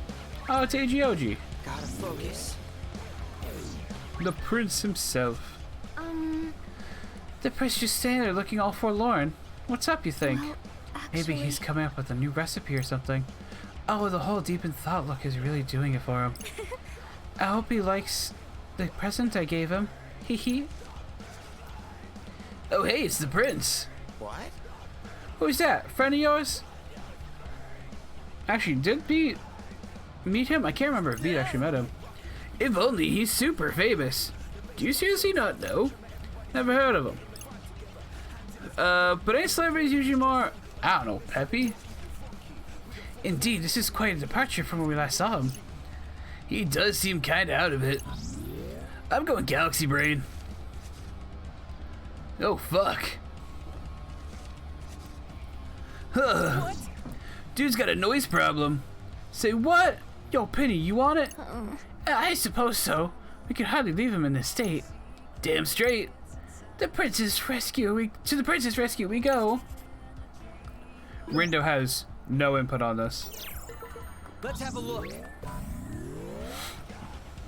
[SPEAKER 5] Oh, it's AGOG.
[SPEAKER 10] Gotta focus.
[SPEAKER 5] The prince himself. The prince just standing there looking all forlorn. What's up, you think?
[SPEAKER 14] Well,
[SPEAKER 5] Maybe he's coming up with a new recipe or something. Oh, the whole deep in thought look is really doing it for him. I hope he likes the present I gave him. Hee hee. Oh, hey, it's the prince.
[SPEAKER 13] What?
[SPEAKER 5] Who's that? Friend of yours? Actually, did Beat meet him? I can't remember if Beat actually met him. If only he's super famous. Do you seriously not know? Never heard of him. But ain't celebrities usually more, I don't know, peppy? Indeed, this is quite a departure from when we last saw him. He does seem kinda out of it. I'm going Galaxy Brain. Oh, fuck. Huh. Dude's got a noise problem. Say what? Yo, Penny, you want it? I suppose so. We could hardly leave him in this state. Damn straight. To the princess rescue we go. Rindo has no input on this.
[SPEAKER 6] Let's have a look.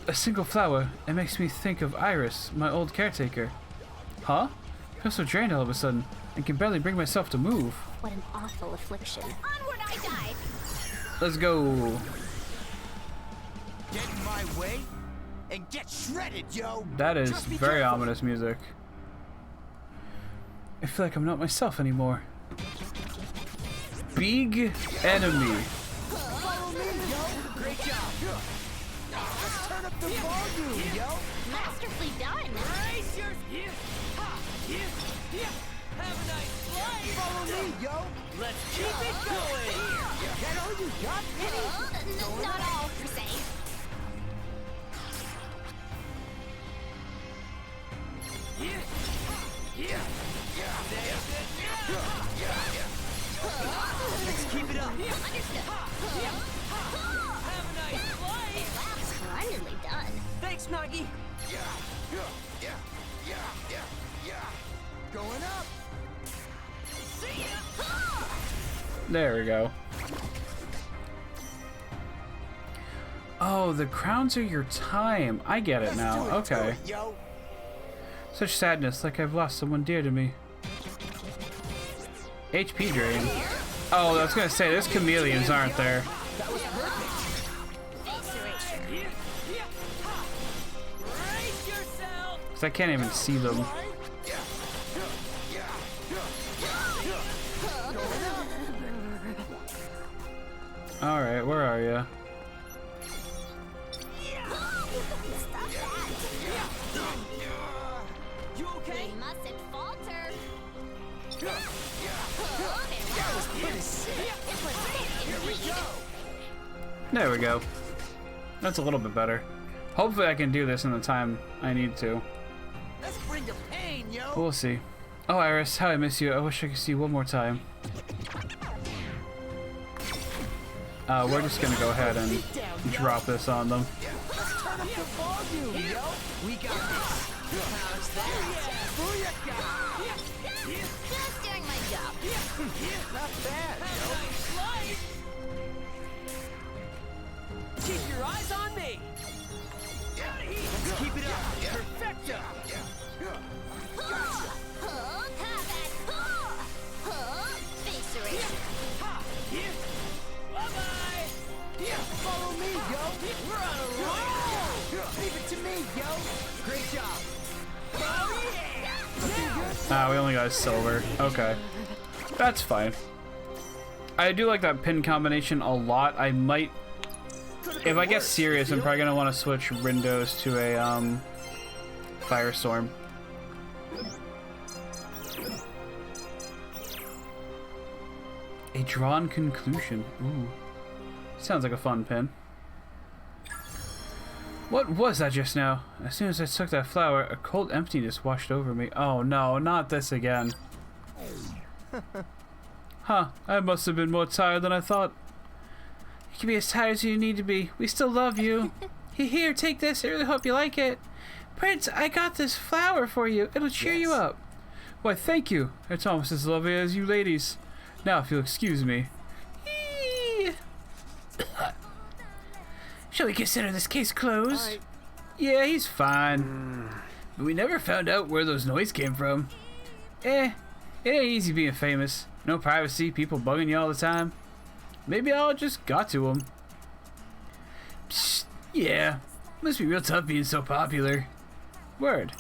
[SPEAKER 5] A single flower. It makes me think of Iris, my old caretaker. Huh? I feel so drained all of a sudden, and can barely bring myself to move.
[SPEAKER 14] What an awful affliction.
[SPEAKER 7] Onward I dive.
[SPEAKER 5] Let's go.
[SPEAKER 13] Get in my way and get shredded, yo.
[SPEAKER 5] That is
[SPEAKER 13] Just be
[SPEAKER 5] very
[SPEAKER 13] careful.
[SPEAKER 5] ominous music. I feel like I'm not myself anymore. Big enemy.
[SPEAKER 13] Follow me, yo. Great job. Let's turn up the volume, yo.
[SPEAKER 7] Masterfully done.
[SPEAKER 6] Raise your have a nice flight.
[SPEAKER 13] Follow me, yo.
[SPEAKER 6] Let's keep it going.
[SPEAKER 13] That all you got, Penny?
[SPEAKER 7] Not all, per se.
[SPEAKER 6] Let's keep it up.
[SPEAKER 7] Understood.
[SPEAKER 6] Have a nice flight.
[SPEAKER 7] Wow, splendidly done.
[SPEAKER 6] Thanks, Nagi.
[SPEAKER 13] Going up.
[SPEAKER 6] See ya.
[SPEAKER 5] There we go. Oh, the crowns are your time. I get it now. Okay.
[SPEAKER 13] Yo.
[SPEAKER 5] Such sadness, like I've lost someone dear to me. HP drain. Oh, I was gonna say, there's chameleons, aren't there?
[SPEAKER 13] That was perfect.
[SPEAKER 6] Brace yourself.
[SPEAKER 5] Because I can't even see them. Alright, where are you?
[SPEAKER 7] Stop that.
[SPEAKER 6] You okay?
[SPEAKER 7] We mustn't falter.
[SPEAKER 13] That was pretty sick.
[SPEAKER 7] It was sick indeed.
[SPEAKER 5] There we go. That's a little bit better. Hopefully I can do this in the time I need to.
[SPEAKER 13] Let's bring the pain, yo.
[SPEAKER 5] We'll see. Oh, Iris, how I miss you. I wish I could see you one more time. We're just gonna go ahead and drop this on them.
[SPEAKER 13] Let's turn up the volume, yo. We got this. How's that? Booyah!
[SPEAKER 7] Just doing my job.
[SPEAKER 13] Not bad, yo.
[SPEAKER 6] Keep your eyes on me. Let's keep it up. Perfecto.
[SPEAKER 13] We're on a roll! Leave it to me, yo! Great job! Oh, yeah!
[SPEAKER 5] Ah, we only got silver. Okay. That's fine. I do like that pin combination a lot. I might... If I get serious, I'm probably going to want to switch Rindos to a, Firestorm. A drawn conclusion. Ooh. Sounds like a fun pin. What was that just now? As soon as I took that flower, a cold emptiness washed over me. Oh no, not this again. Huh, I must have been more tired than I thought. You can be as tired as you need to be. We still love you. Here, take this. I really hope you like it. Prince, I got this flower for you. It'll cheer you up. Why, thank you. It's almost as lovely as you ladies. Now, if you'll excuse me. Shall we consider this case closed? Yeah, he's fine. But we never found out where those noises came from. It ain't easy being famous. No privacy, people bugging you all the time. Maybe I just got to him. Psst, yeah, must be real tough being so popular. Word.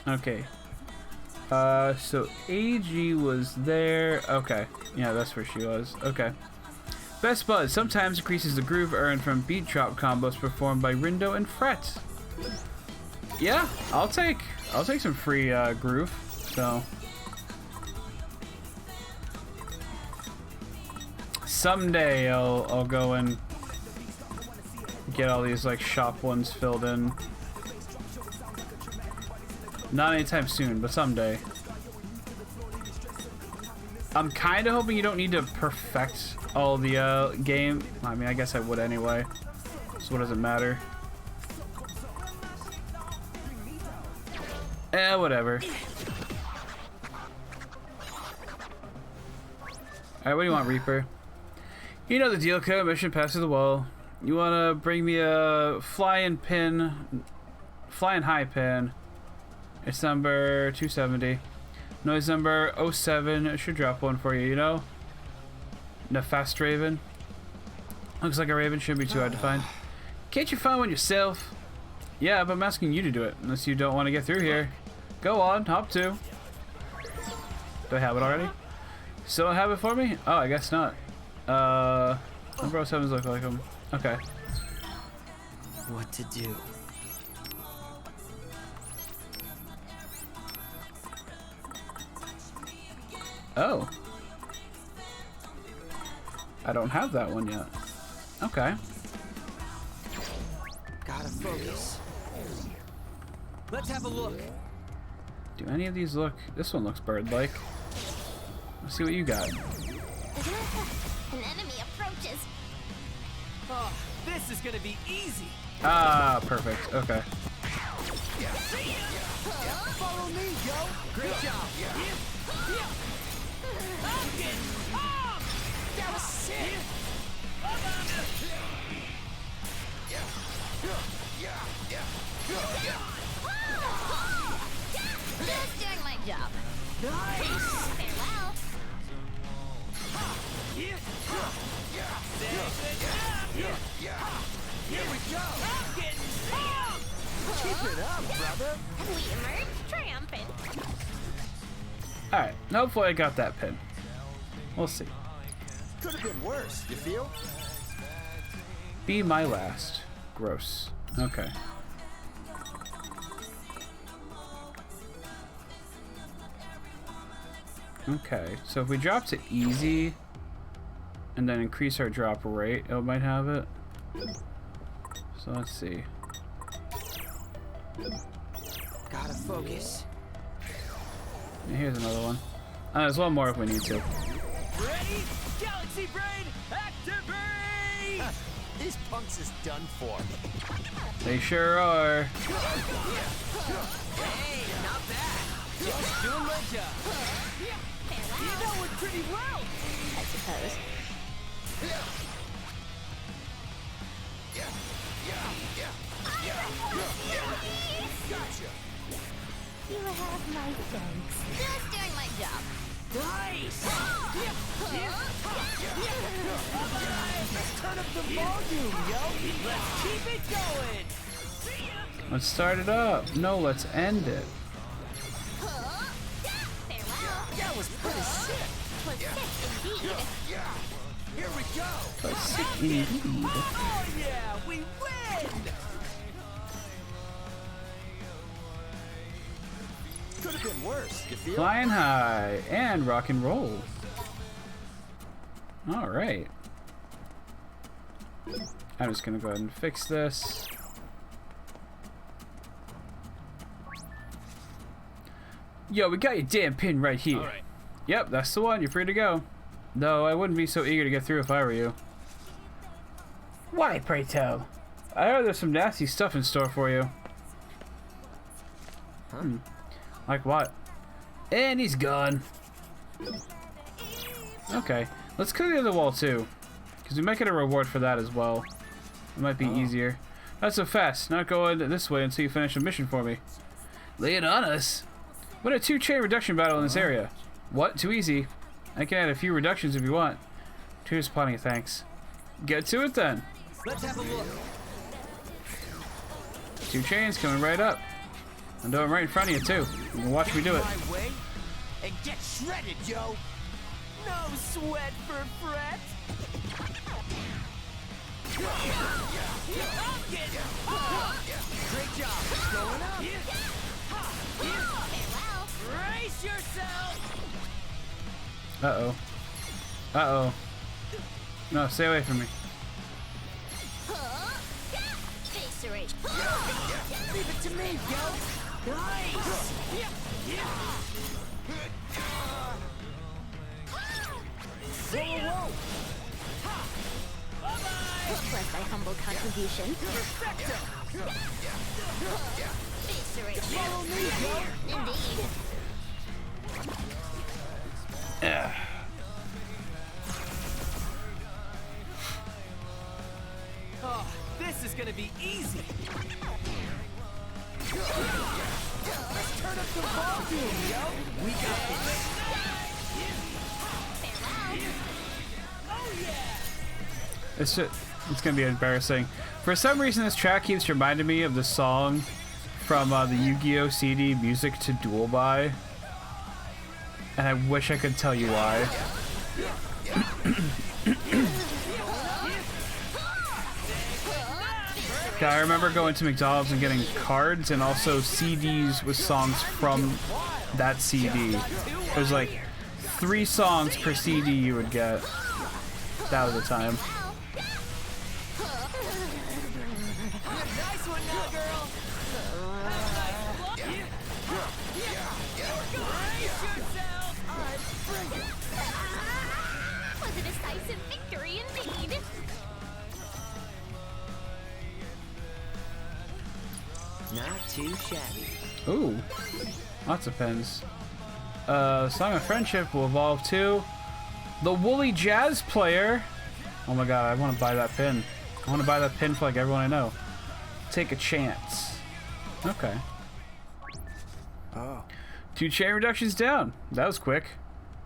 [SPEAKER 5] Okay. So AG was there. Okay. Yeah, that's where she was. Okay. Best Buzz sometimes increases the groove earned from beat drop combos performed by Rindo and Fret. Yeah, I'll take some free groove. So someday I'll go and get all these like shop ones filled in. Not anytime soon, but someday. I'm kind of hoping you don't need to perfect all the game. I mean, I guess I would anyway. So what does it matter? Whatever. Alright, what do you want, Reaper? You know the deal, code mission pass to the wall. You wanna bring me a flying high pin. It's number 270. Noise number 07 should drop one for you, you know? Nefast Raven. Looks like a raven, shouldn't be too hard to find. Can't you find one yourself? Yeah, but I'm asking you to do it, unless you don't want to get through here. Go on, hop to. Do I have it already? Still don't have it for me? Oh, I guess not. Number 07s look like them. Okay.
[SPEAKER 10] What to do?
[SPEAKER 5] Oh. I don't have that one yet. Okay.
[SPEAKER 13] Gotta focus.
[SPEAKER 6] Let's have a look.
[SPEAKER 5] Do any of these look? This one looks bird-like. Let's see what you got.
[SPEAKER 7] An enemy approaches.
[SPEAKER 6] Oh, this is gonna be easy.
[SPEAKER 5] Ah, perfect. Okay.
[SPEAKER 13] Follow me, yo!
[SPEAKER 6] Great job.
[SPEAKER 13] That was sick!
[SPEAKER 7] Just doing my job.
[SPEAKER 13] Nice!
[SPEAKER 7] Farewell.
[SPEAKER 13] Here we go! Keep it up, brother!
[SPEAKER 7] We emerge triumphant.
[SPEAKER 5] Alright, hopefully I got that pin. We'll see.
[SPEAKER 13] Could have been worse, you feel?
[SPEAKER 5] Be my last. Gross. Okay. Okay, so if we drop to easy and then increase our drop rate, it might have it. So let's see.
[SPEAKER 13] Gotta focus.
[SPEAKER 5] And here's another one. There's one more if we need to.
[SPEAKER 6] Ready? Galaxy Brain, activate!
[SPEAKER 13] These punks is done for.
[SPEAKER 5] They sure are.
[SPEAKER 6] Hey, not bad. Just doing my job. You know it pretty well,
[SPEAKER 7] I suppose.
[SPEAKER 13] Gotcha.
[SPEAKER 14] You have my thanks.
[SPEAKER 7] Just doing my job.
[SPEAKER 13] Nice! Let's turn up the volume, yo! Let's keep it going!
[SPEAKER 5] Let's start it up. No, let's end it.
[SPEAKER 13] That was pretty sick!
[SPEAKER 7] Was sick indeed.
[SPEAKER 13] Here we go!
[SPEAKER 5] But sick indeed.
[SPEAKER 13] Oh yeah, we win! Could have been worse, you feel?
[SPEAKER 5] Flying high and rock and roll. All right. I'm just gonna go ahead and fix this. Yo, we got your damn pin right here.
[SPEAKER 6] Alright.
[SPEAKER 5] Yep, that's the one. You're free to go. Though I wouldn't be so eager to get through if I were you. Why, pray tell? I heard there's some nasty stuff in store for you. Like what? And he's gone. Okay, let's clear the other wall too, because we might get a reward for that as well. It might be easier. Not so fast. Not going this way until you finish a mission for me. Lay it on us. Win a 2-chain reduction battle in this area. What? Too easy. I can add a few reductions if you want. 2 is plenty, thanks. Get to it then.
[SPEAKER 13] Let's have a look.
[SPEAKER 5] 2 chains coming right up. I'm doing right in front of you too. You can watch me do it.
[SPEAKER 13] My way and get shredded, yo! No sweat for Fret! Great job! Going up! Brace yourself!
[SPEAKER 5] Uh-oh. Uh-oh. No, stay away from me.
[SPEAKER 7] Face rage.
[SPEAKER 13] Leave it to me, yo! Nice! Whoa, whoa!
[SPEAKER 14] This was my humble contribution.
[SPEAKER 7] Face rage.
[SPEAKER 13] Follow me, yo!
[SPEAKER 7] Indeed.
[SPEAKER 5] Yeah.
[SPEAKER 6] Oh, this is gonna be easy.
[SPEAKER 13] Let's turn up the volume, yo! We got this!
[SPEAKER 5] It's gonna be embarrassing. For some reason, this track keeps reminding me of the song from the Yu-Gi-Oh! CD, Music to Duel By. And I wish I could tell you why. Yeah, I remember going to McDonald's and getting cards and also CDs with songs from that CD. There's like 3 songs per CD you would get. That was the time.
[SPEAKER 13] Nice one now, girl! Brace yourself! Alright, bring it!
[SPEAKER 7] Was a decisive victory indeed.
[SPEAKER 10] Not too shabby.
[SPEAKER 5] Ooh, lots of pins. Song of Friendship will evolve to the Woolly Jazz Player. Oh my god, I want to buy that pin. I want to buy that pin for like everyone I know. Take a chance. Okay.
[SPEAKER 2] Oh.
[SPEAKER 5] 2 chain reductions down. That was quick.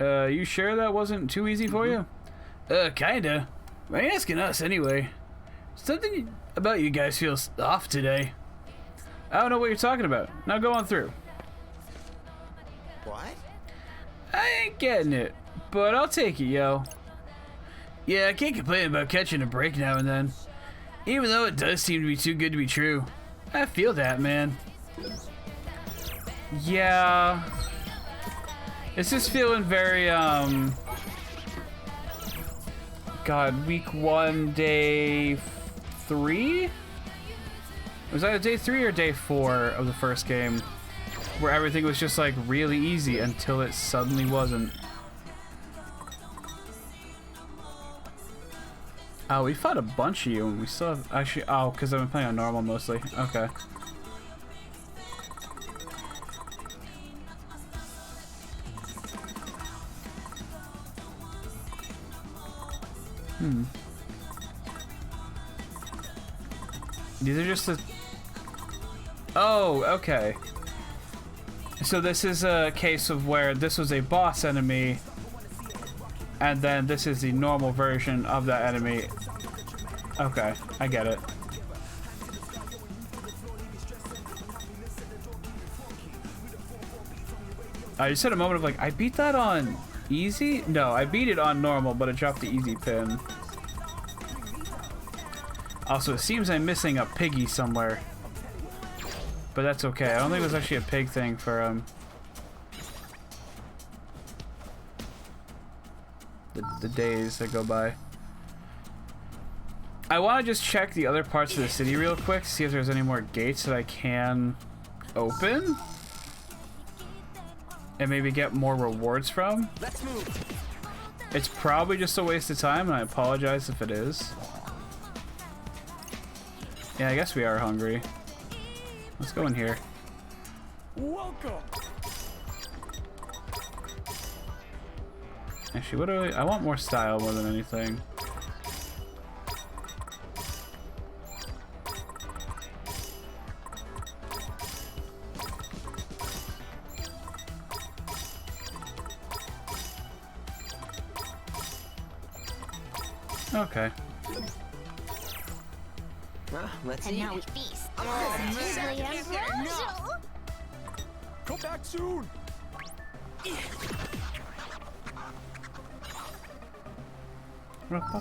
[SPEAKER 5] You sure that wasn't too easy for you? Kinda. Why are you asking us anyway? Something about you guys feels off today. I don't know what you're talking about. Now go on through.
[SPEAKER 2] What?
[SPEAKER 5] I ain't getting it, but I'll take it, yo. Yeah, I can't complain about catching a break now and then. Even though it does seem to be too good to be true. I feel that, man. Yeah. It's just feeling very, God, week 1, day 3? Was that day 3 or day 4 of the first game? Where everything was just like really easy until it suddenly wasn't. Oh, we fought a bunch of you and we still have actually, oh, because I've been playing on normal mostly. Okay. These are just the... Oh, okay. So this is a case of where this was a boss enemy, and then this is the normal version of that enemy. Okay, I get it. I just had a moment of like, I beat that on easy? No, I beat it on normal, but it dropped the easy pin. Also, it seems I'm missing a piggy somewhere. But that's okay. I don't think it was actually a pig thing for, the days that go by. I want to just check the other parts of the city real quick, see if there's any more gates that I can open. And maybe get more rewards from.
[SPEAKER 6] Let's move.
[SPEAKER 5] It's probably just a waste of time, and I apologize if it is. Yeah, I guess we are hungry. Let's go in here.
[SPEAKER 6] Welcome.
[SPEAKER 5] Actually, what do I want more style more than anything. Okay.
[SPEAKER 13] Let's
[SPEAKER 14] And
[SPEAKER 13] eat.
[SPEAKER 14] now we feast.
[SPEAKER 13] Positively
[SPEAKER 14] ambrosial.
[SPEAKER 6] Come back soon.
[SPEAKER 13] Let's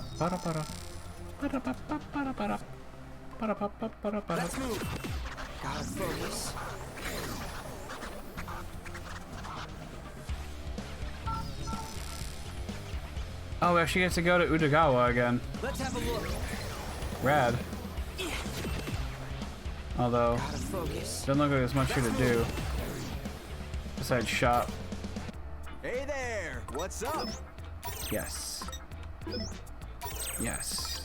[SPEAKER 13] move. Gotta focus.
[SPEAKER 5] Oh, we actually get to go to Utagawa again.
[SPEAKER 6] Let's have a look.
[SPEAKER 5] Rad. Although,
[SPEAKER 13] Gotta focus.
[SPEAKER 5] doesn't look like there's much here to do. Besides shop.
[SPEAKER 6] Hey there. What's up?
[SPEAKER 5] Yes. Yes.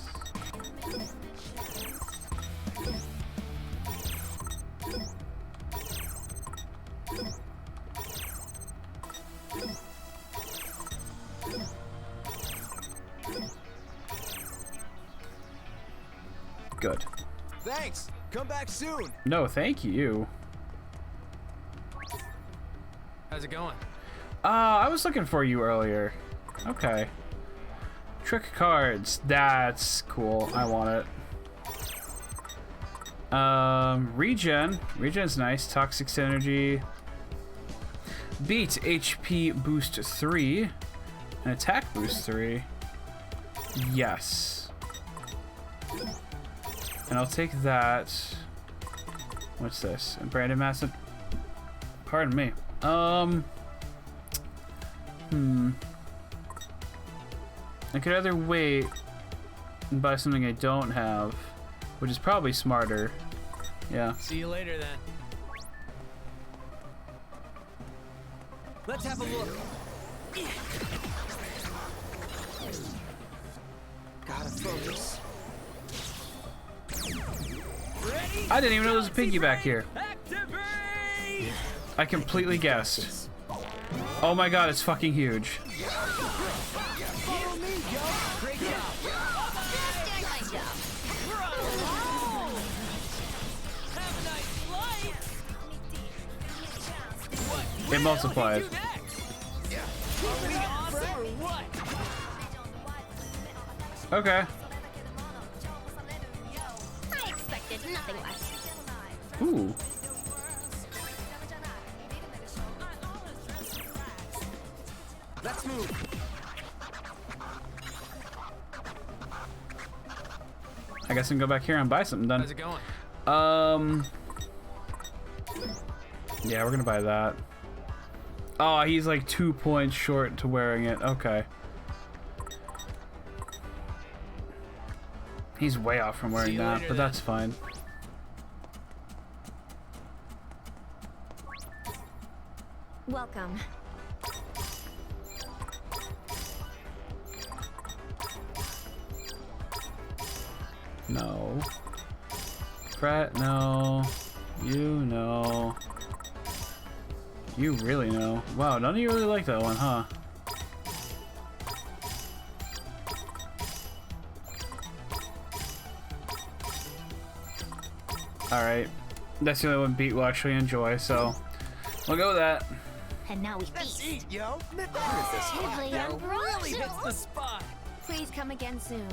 [SPEAKER 5] Good.
[SPEAKER 6] Thanks. Come back soon.
[SPEAKER 5] No, thank you.
[SPEAKER 6] How's it going?
[SPEAKER 5] I was looking for you earlier. Okay. Trick cards. That's cool. I want it. Regen. Regen's nice. Toxic Synergy. Beat HP boost 3. And attack boost 3. Yes. And I'll take that. What's this? Brandon Massive. Pardon me. I could either wait and buy something I don't have, which is probably smarter. Yeah.
[SPEAKER 6] See you later then. Let's have a look.
[SPEAKER 13] Gotta focus.
[SPEAKER 5] I didn't even know there was a piggy back here. I completely guessed. Oh my god, it's fucking huge.
[SPEAKER 6] Follow me, yo. Great job.
[SPEAKER 5] It multiplied. Okay.
[SPEAKER 14] I expected nothing less.
[SPEAKER 5] Ooh.
[SPEAKER 6] Let's move.
[SPEAKER 5] I guess I can go back here and buy something then.
[SPEAKER 6] How's it going?
[SPEAKER 5] Yeah, we're gonna buy that. Oh, he's like 2 points short to wearing it. Okay. He's way off from wearing that, but that's fine.
[SPEAKER 7] Welcome.
[SPEAKER 5] No. Fret, no. You know. You really know. Wow, none of you really like that one, huh? Alright. That's the only one Beat will actually enjoy, so We'll go with that.
[SPEAKER 14] And now we
[SPEAKER 13] Let's
[SPEAKER 14] feast.
[SPEAKER 13] eat, yo.
[SPEAKER 14] Chili and
[SPEAKER 6] Really hits the
[SPEAKER 14] prosciutto.
[SPEAKER 6] spot.
[SPEAKER 7] Please come again soon.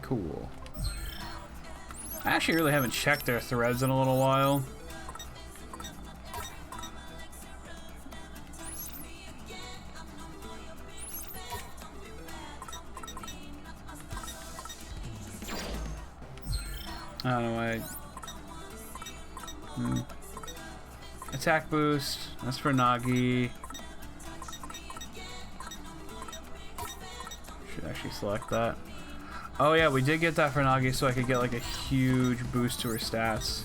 [SPEAKER 5] Cool. I actually really haven't checked their threads in a little while. I don't know why. Attack boost. That's for Nagi. Should actually select that. Oh yeah, we did get that for Nagi, so I could get like a huge boost to her stats.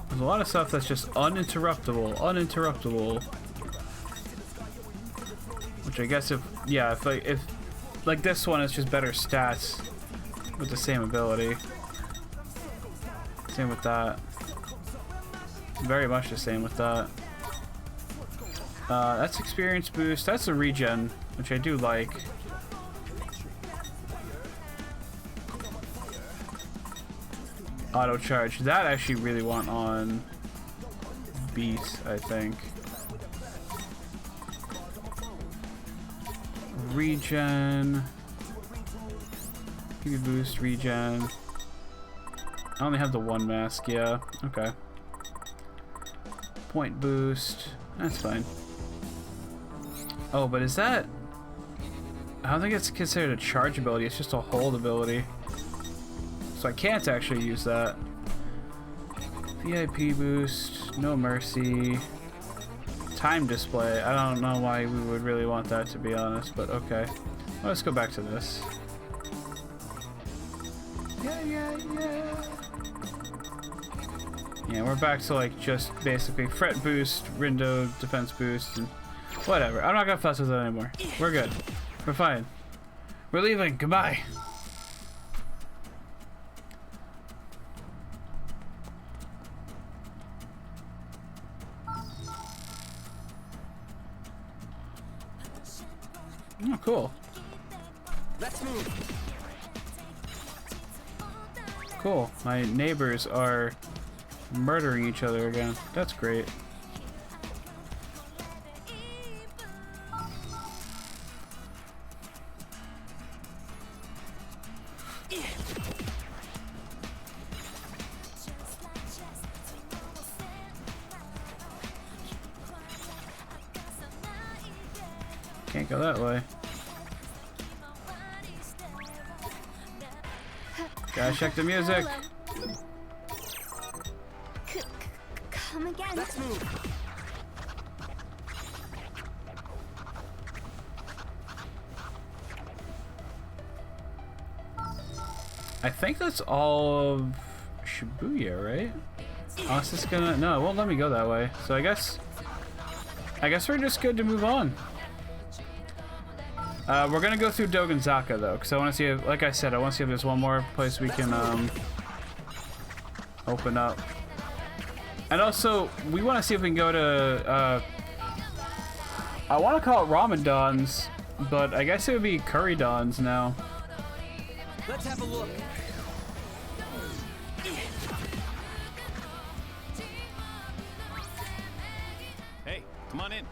[SPEAKER 5] There's a lot of stuff that's just uninterruptible. Which I guess if like this one is just better stats with the same ability. Same with that. Very much the same with that. That's experience boost. That's a regen, which I do like. Auto charge. That I actually really want on Beast, I think. Regen. PB boost, regen. I only have the one mask, yeah. Okay. Point boost. That's fine. Oh, but is that... I don't think it's considered a charge ability, it's just a hold ability. So I can't actually use that. VIP boost, no mercy. Time display. I don't know why we would really want that, to be honest, but okay. Well, let's go back to this. Yeah, we're back to like just basically fret boost, Rindo defense boost, and whatever. I'm not gonna fuss with it anymore. We're good. We're fine. We're leaving. Goodbye. Oh, cool.
[SPEAKER 6] Let's move.
[SPEAKER 5] Cool. My neighbors are murdering each other again. That's great. Can't go that way. Gotta check the music.
[SPEAKER 14] Come again.
[SPEAKER 6] Let's move.
[SPEAKER 5] I think that's all of Shibuya, right? Oh, it's just gonna... No, it won't let me go that way. So I guess we're just good to move on. We're gonna go through Dogenzaka though, because I want to see if, like I said, I want to see if there's one more place we can open up. And also, we want to see if we can go to, I want to call it Ramen Dons, but I guess it would be Curry Dons now.
[SPEAKER 6] Let's have a look.
[SPEAKER 16] Hey, come on in.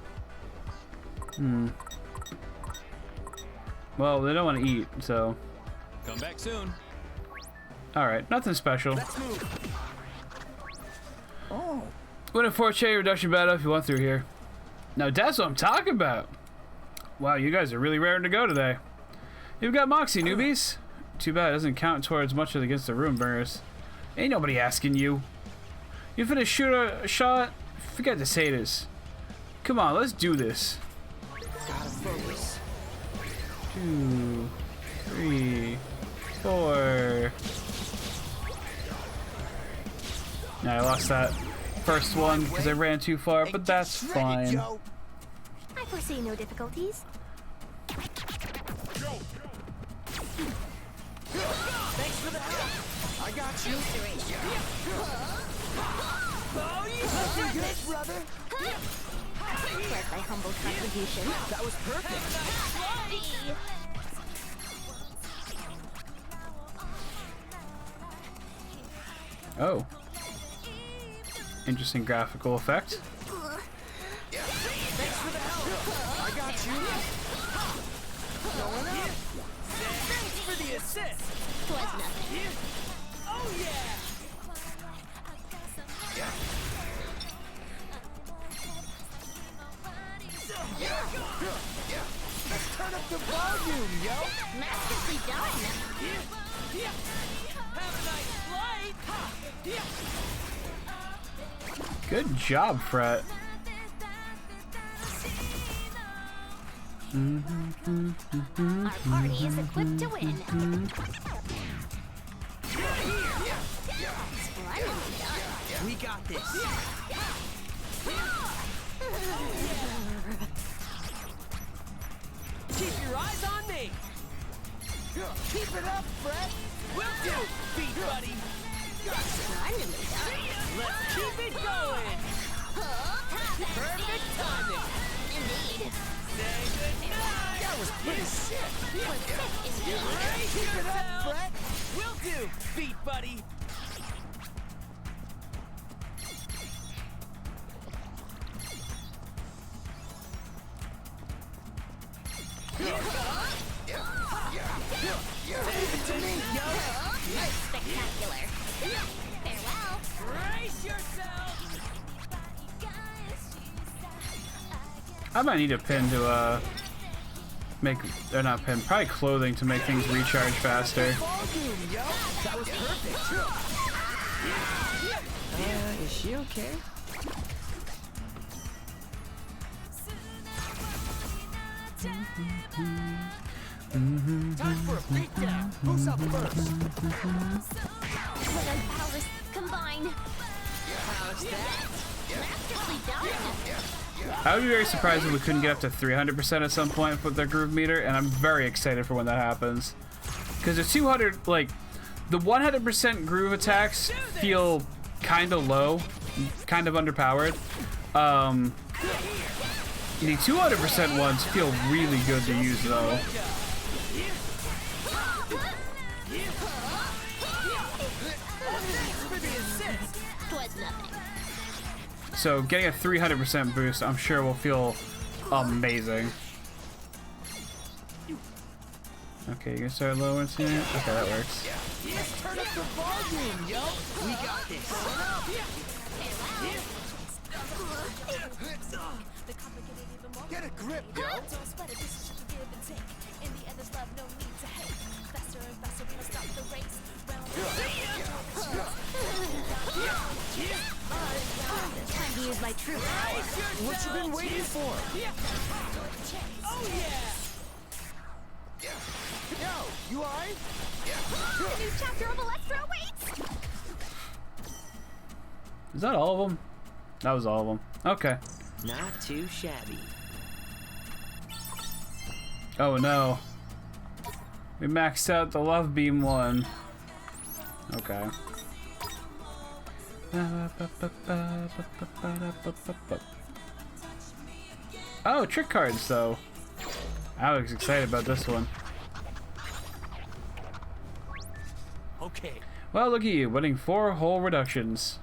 [SPEAKER 5] Well, they don't want to eat, so...
[SPEAKER 16] Come back soon.
[SPEAKER 5] Alright, nothing special.
[SPEAKER 6] Let's move.
[SPEAKER 13] Oh.
[SPEAKER 5] Win a 4K reduction battle if you want through here. Now that's what I'm talking about. Wow, you guys are really raring to go today. You've got Moxie, newbies. Too bad it doesn't count towards much of against the Ruin Burners. Ain't nobody asking you. You finna shoot a shot? Forget the satyrs. Come on, let's do this.
[SPEAKER 13] Gotta focus.
[SPEAKER 5] 2, 3, 4. Nah, I lost that first one because I ran too far, but that's fine.
[SPEAKER 14] I foresee no difficulties.
[SPEAKER 6] Thanks for the help.
[SPEAKER 13] I got you. Oh, yeah! Looking good, brother!
[SPEAKER 14] Where's my humble contribution?
[SPEAKER 13] That was perfect!
[SPEAKER 5] Oh. Interesting graphical effect.
[SPEAKER 13] Thanks for the help! I got you! Going up! Thanks for the assist!
[SPEAKER 14] Twas nothing.
[SPEAKER 13] Oh yeah! Let's turn up the volume, yo!
[SPEAKER 14] Masterfully done.
[SPEAKER 13] Have a nice flight!
[SPEAKER 5] Good job, Fret.
[SPEAKER 14] Our party is equipped to win. Splendidly done.
[SPEAKER 13] We got this! Keep your eyes on me! Keep it up, Fred! Will do, beat buddy!
[SPEAKER 14] Splendidly done.
[SPEAKER 13] Let's keep it going! Perfect timing!
[SPEAKER 14] Indeed.
[SPEAKER 13] Say goodnight! That was pretty sick! Keep it up, Fred! Will do, beat buddy!
[SPEAKER 14] Spectacular. Farewell.
[SPEAKER 13] Brace yourself!
[SPEAKER 5] I might need a pin to make, or not pin, probably clothing to make things recharge faster.
[SPEAKER 13] That was perfect. Is she okay? Time for a beatdown. Who's up first?
[SPEAKER 14] Let our powers combine.
[SPEAKER 13] How's that?
[SPEAKER 14] Masterfully done.
[SPEAKER 5] I would be very surprised if we couldn't get up to 300% at some point with the groove meter, and I'm very excited for when that happens. Because the 200, like, the 100% groove attacks feel kind of low, kind of underpowered. The 200% ones feel really good to use, though.
[SPEAKER 14] Twas nothing.
[SPEAKER 5] So getting a 300% boost, I'm sure will feel amazing. Okay, you can start lowering soon. Okay, that works.
[SPEAKER 13] Let's turn up the volume, yo! We got this! Get a grip, yo!
[SPEAKER 14] Time to use my true power.
[SPEAKER 13] What you been waiting for? Oh yeah! Yo, you alright?
[SPEAKER 14] A new chapter of Electro awaits.
[SPEAKER 5] Is that all of them? That was all of them. Okay.
[SPEAKER 10] Not too shabby.
[SPEAKER 5] Oh no. We maxed out the Love Beam one. Okay. Oh, trick cards though. I was excited about this one.
[SPEAKER 13] Okay.
[SPEAKER 5] Well, look at you, winning 4 whole reductions.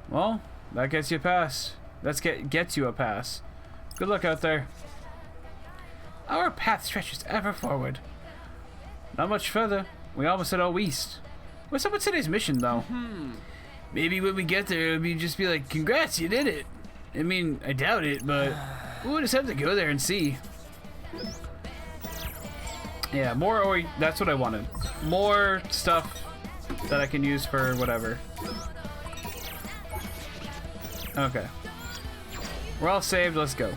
[SPEAKER 5] Well, that gets you a pass. Gets you a pass. Good luck out there. Our path stretches ever forward. Not much further. We almost hit all east. What's up with today's mission, though? Maybe when we get there, it'll just be like, congrats, you did it. I mean, I doubt it, but we'll just have to go there and see. Yeah, more that's what I wanted. More stuff that I can use for whatever. Okay. We're all saved, let's go.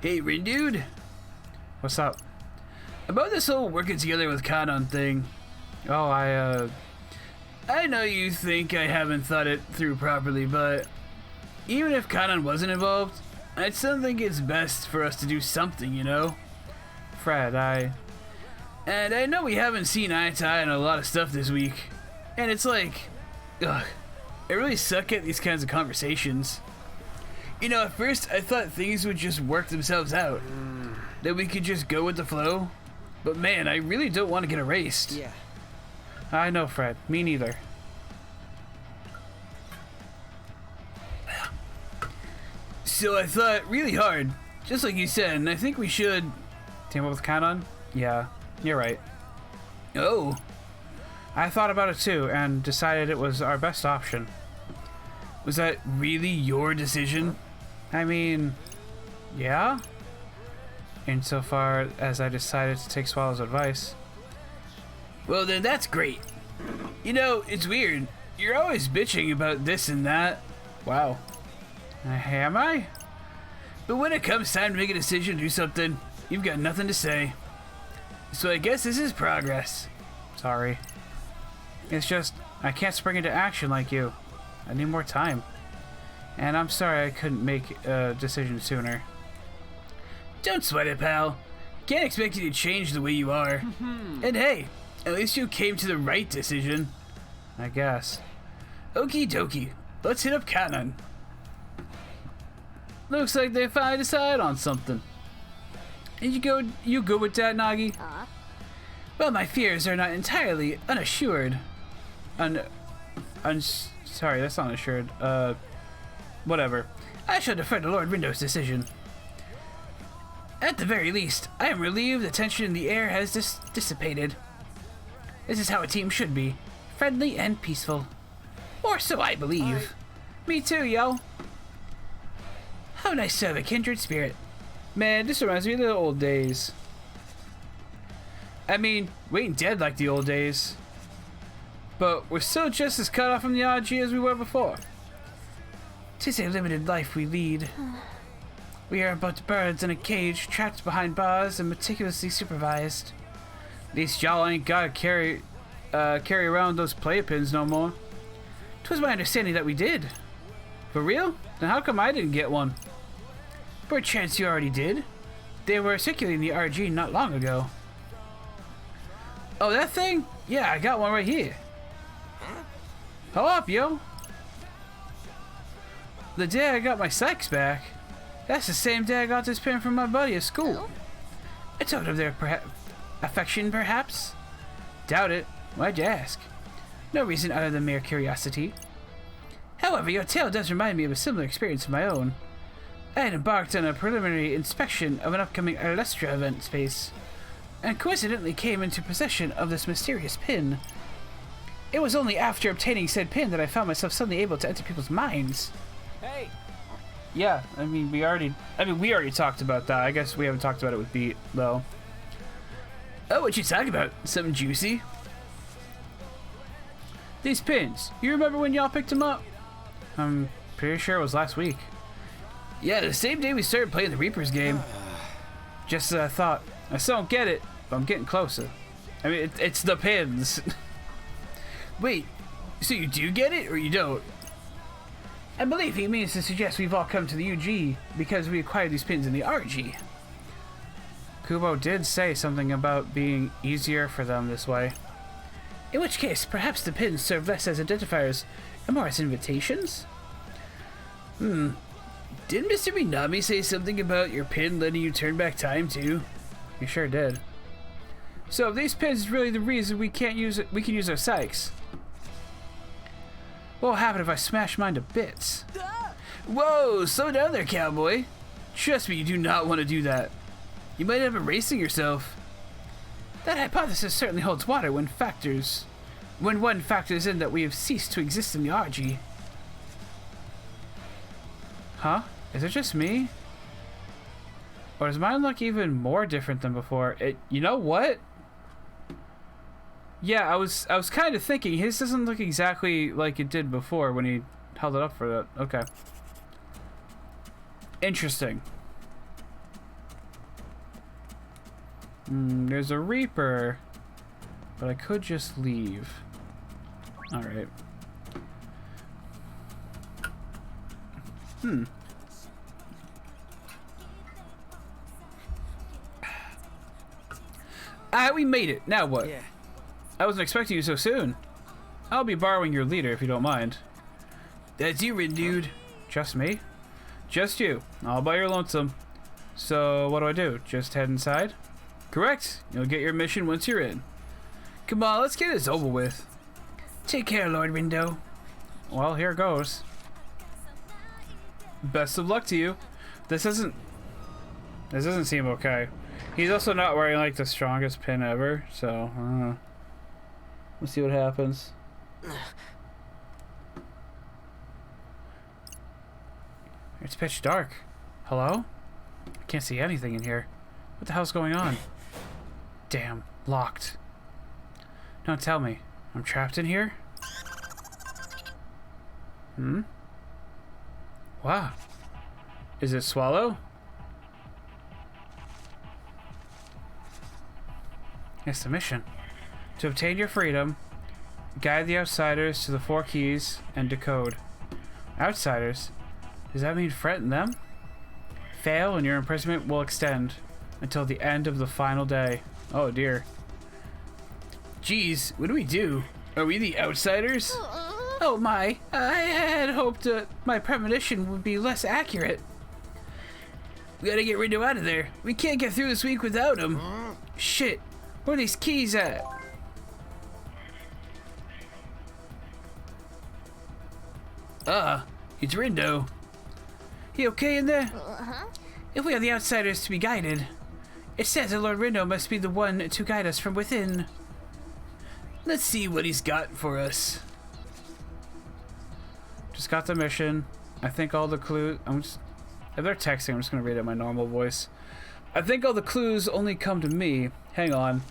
[SPEAKER 5] Hey, Rindude. What's up? About this whole working together with Kanon thing. Oh, I know you think I haven't thought it through properly, but even if Kanon wasn't involved, I still think it's best for us to do something, you know? Fred, And I know we haven't seen eye to eye on a lot of stuff this week. And it's like, ugh, I really suck at these kinds of conversations. You know, at first I thought things would just work themselves out. That we could just go with the flow. But man, I really don't want to get erased.
[SPEAKER 6] Yeah.
[SPEAKER 5] I know, Fred. Me neither. So I thought really hard, just like you said, and I think we should team up with Kanon. Yeah, you're right. Oh, I thought about it too and decided it was our best option. Was that really your decision? I mean, yeah. Insofar as I decided to take Swallow's advice. Well then, that's great. You know, it's weird. You're always bitching about this and that. Wow. Am I? But when it comes time to make a decision to do something, you've got nothing to say. So I guess this is progress. Sorry. It's just, I can't spring into action like you. I need more time. And I'm sorry I couldn't make a decision sooner. Don't sweat it, pal. Can't expect you to change the way you are. And hey, at least you came to the right decision. I guess. Okie dokie. Let's hit up Kanon. Looks like they finally decided on something. And you go with that, Nagi? Well, my fears are not entirely unassured. Sorry, that's not assured. Whatever. I shall defer to Lord Rindo's decision. At the very least, I am relieved the tension in the air has dissipated. This is how a team should be. Friendly and peaceful. Or so I believe. Me too, yo. How nice to have a kindred spirit. Man, this reminds me of the old days. I mean, we ain't dead like the old days. But we're still just as cut off from the RG as we were before. 'Tis a limited life we lead. We are but birds in a cage, trapped behind bars and meticulously supervised. At least y'all ain't gotta carry around those playpins no more. 'Twas my understanding that we did. For real? Then how come I didn't get one? Perchance you already did. They were circulating the RG not long ago. Oh, that thing? Yeah, I got one right here. Hold up, yo. The day I got my Sykes back, that's the same day I got this pin from my buddy at school. A token of their affection, perhaps? Doubt it. Why'd you ask? No reason other than mere curiosity. However, your tale does remind me of a similar experience of my own. I had embarked on a preliminary inspection of an upcoming Alestra event space, and coincidentally came into possession of this mysterious pin. It was only after obtaining said pin that I found myself suddenly able to enter people's minds.
[SPEAKER 6] Hey!
[SPEAKER 5] Yeah, we already talked about that. I guess we haven't talked about it with Beat, though. Oh, what you talking about? Something juicy? These pins. You remember when y'all picked them up? I'm pretty sure it was last week. Yeah, the same day we started playing the Reapers game. Just as I thought. I still don't get it, but I'm getting closer. I mean, it's the pins. Wait, so you do get it, or you don't? I believe he means to suggest we've all come to the UG because we acquired these pins in the RG. Kubo did say something about being easier for them this way. In which case, perhaps the pins serve less as identifiers and more as invitations? Didn't Mr. Minami say something about your pin letting you turn back time too? You sure did. So if these pins is really the reason we can't use it, we can use our Sykes. What'll happen if I smash mine to bits? Whoa, slow down there, cowboy. Trust me, you do not want to do that. You might end up erasing yourself. That hypothesis certainly holds water when one factors in that we have ceased to exist in the RG. Huh? Is it just me? Or does mine look even more different than before? You know what? Yeah, I was kind of thinking his doesn't look exactly like it did before when he held it up for that. Okay. Interesting. There's a Reaper, but I could just leave. All right. We made it. Now what?
[SPEAKER 6] Yeah.
[SPEAKER 5] I wasn't expecting you so soon. I'll be borrowing your leader if you don't mind.
[SPEAKER 6] That's you, Rin, dude.
[SPEAKER 5] Just me? Just you. All by your lonesome. So, what do? Just head inside? Correct. You'll get your mission once you're in. Come on, let's get this over with.
[SPEAKER 6] Take care, Lord Rindo.
[SPEAKER 5] Well, here goes. Best of luck to you. This doesn't seem okay. He's also not wearing like the strongest pin ever, so I don't know. Let's see what happens. It's pitch dark. Hello? I can't see anything in here. What the hell's going on? Damn, locked. Don't tell me. I'm trapped in here? Hmm? Wow. Is it Swallow? It's the mission. To obtain your freedom, guide the outsiders to the 4 keys and decode. Outsiders? Does that mean threaten them? Fail and your imprisonment will extend until the end of the final day. Oh dear.
[SPEAKER 6] Geez, what do we do? Are we the outsiders?
[SPEAKER 5] Oh my, I had hoped my premonition would be less accurate.
[SPEAKER 6] We gotta get Rindo out of there. We can't get through this week without him.
[SPEAKER 5] Shit, where are these keys at?
[SPEAKER 6] It's Rindo.
[SPEAKER 5] You okay in there?
[SPEAKER 14] Uh-huh.
[SPEAKER 5] If we are the outsiders to be guided, it says that Lord Rindo must be the one to guide us from within.
[SPEAKER 6] Let's see what he's got for us.
[SPEAKER 5] Just got the mission. I think all the clues... If they're texting, I'm just going to read it in my normal voice. I think all the clues only come to me. Hang on.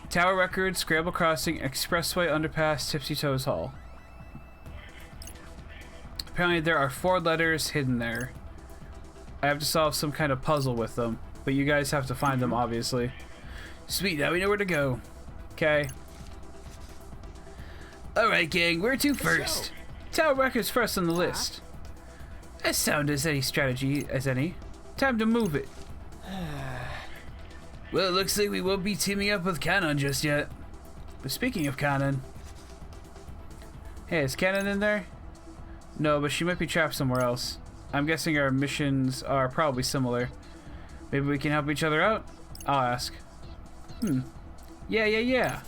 [SPEAKER 5] Tower Records, Scramble Crossing, Expressway Underpass, Tipsy Toes Hall. Apparently there are 4 letters hidden there. I have to solve some kind of puzzle with them, but you guys have to find them, obviously.
[SPEAKER 6] Sweet, now we know where to go.
[SPEAKER 5] Okay.
[SPEAKER 6] Alright, gang, where to first?
[SPEAKER 5] Tower Records first on the list. As sound as any strategy as any. Time to move it.
[SPEAKER 6] Well, it looks like we won't be teaming up with Kanon just yet.
[SPEAKER 5] But speaking of Kanon... Hey, is Kanon in there? No, but she might be trapped somewhere else. I'm guessing our missions are probably similar. Maybe we can help each other out? I'll ask. Yeah. Yeah.